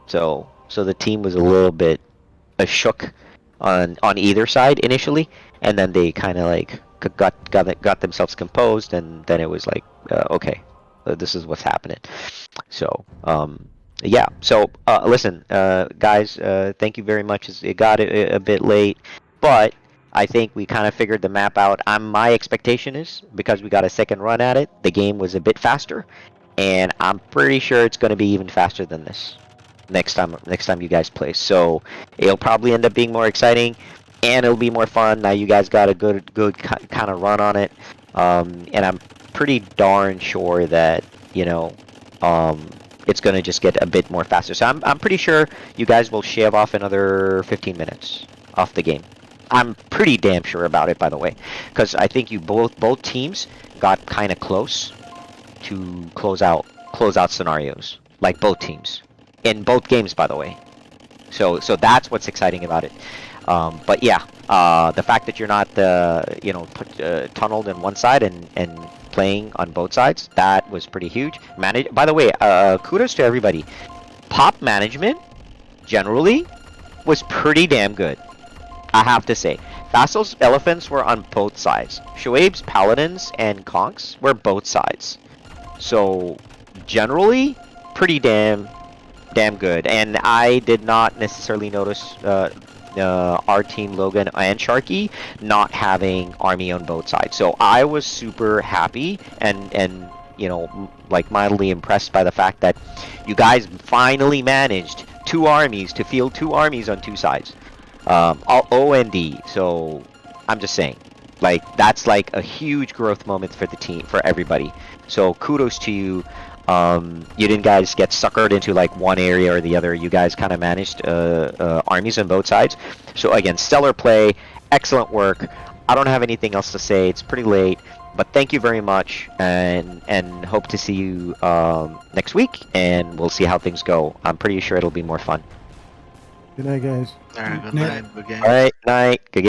S9: So the team was a little bit shook on either side initially, and then they kind of like got themselves composed, and then it was like, okay, this is what's happening. So yeah. So listen, guys, thank you very much. It got a bit late, but I think we kind of figured the map out. My expectation is, because we got a second run at it, the game was a bit faster, and I'm pretty sure it's going to be even faster than this next time you guys play. So it'll probably end up being more exciting, and it'll be more fun. Now you guys got a good kind of run on it, and I'm pretty darn sure that, you know, it's going to just get a bit more faster. So I'm pretty sure you guys will shave off another 15 minutes off the game. I'm pretty damn sure about it, by the way, because I think you both teams got kind of close to close out scenarios, like both teams in both games, by the way. So that's what's exciting about it. But yeah, the fact that you're not tunneled in one side and playing on both sides, that was pretty huge. By the way, kudos to everybody. Pop management generally was pretty damn good, I have to say. Vassal's elephants were on both sides. Shoaib's paladins and conks were both sides. So generally, pretty damn good. And I did not necessarily notice our team, Logan and Sharky, not having army on both sides. So I was super happy and you know, like mildly impressed by the fact that you guys finally managed two armies to field two armies on two sides. O and D. So I'm just saying, like, that's like a huge growth moment for the team, for everybody. So kudos to you. You didn't guys get suckered into like one area or the other. You guys kind of managed armies on both sides. So again, stellar play, excellent work. I don't have anything else to say. It's pretty late, but thank you very much, and hope to see you next week, and we'll see how things go. I'm pretty sure it'll be more fun.
S3: Good night, guys.
S2: All right, good
S14: Night.
S2: night. Good game.
S9: All right, night. Good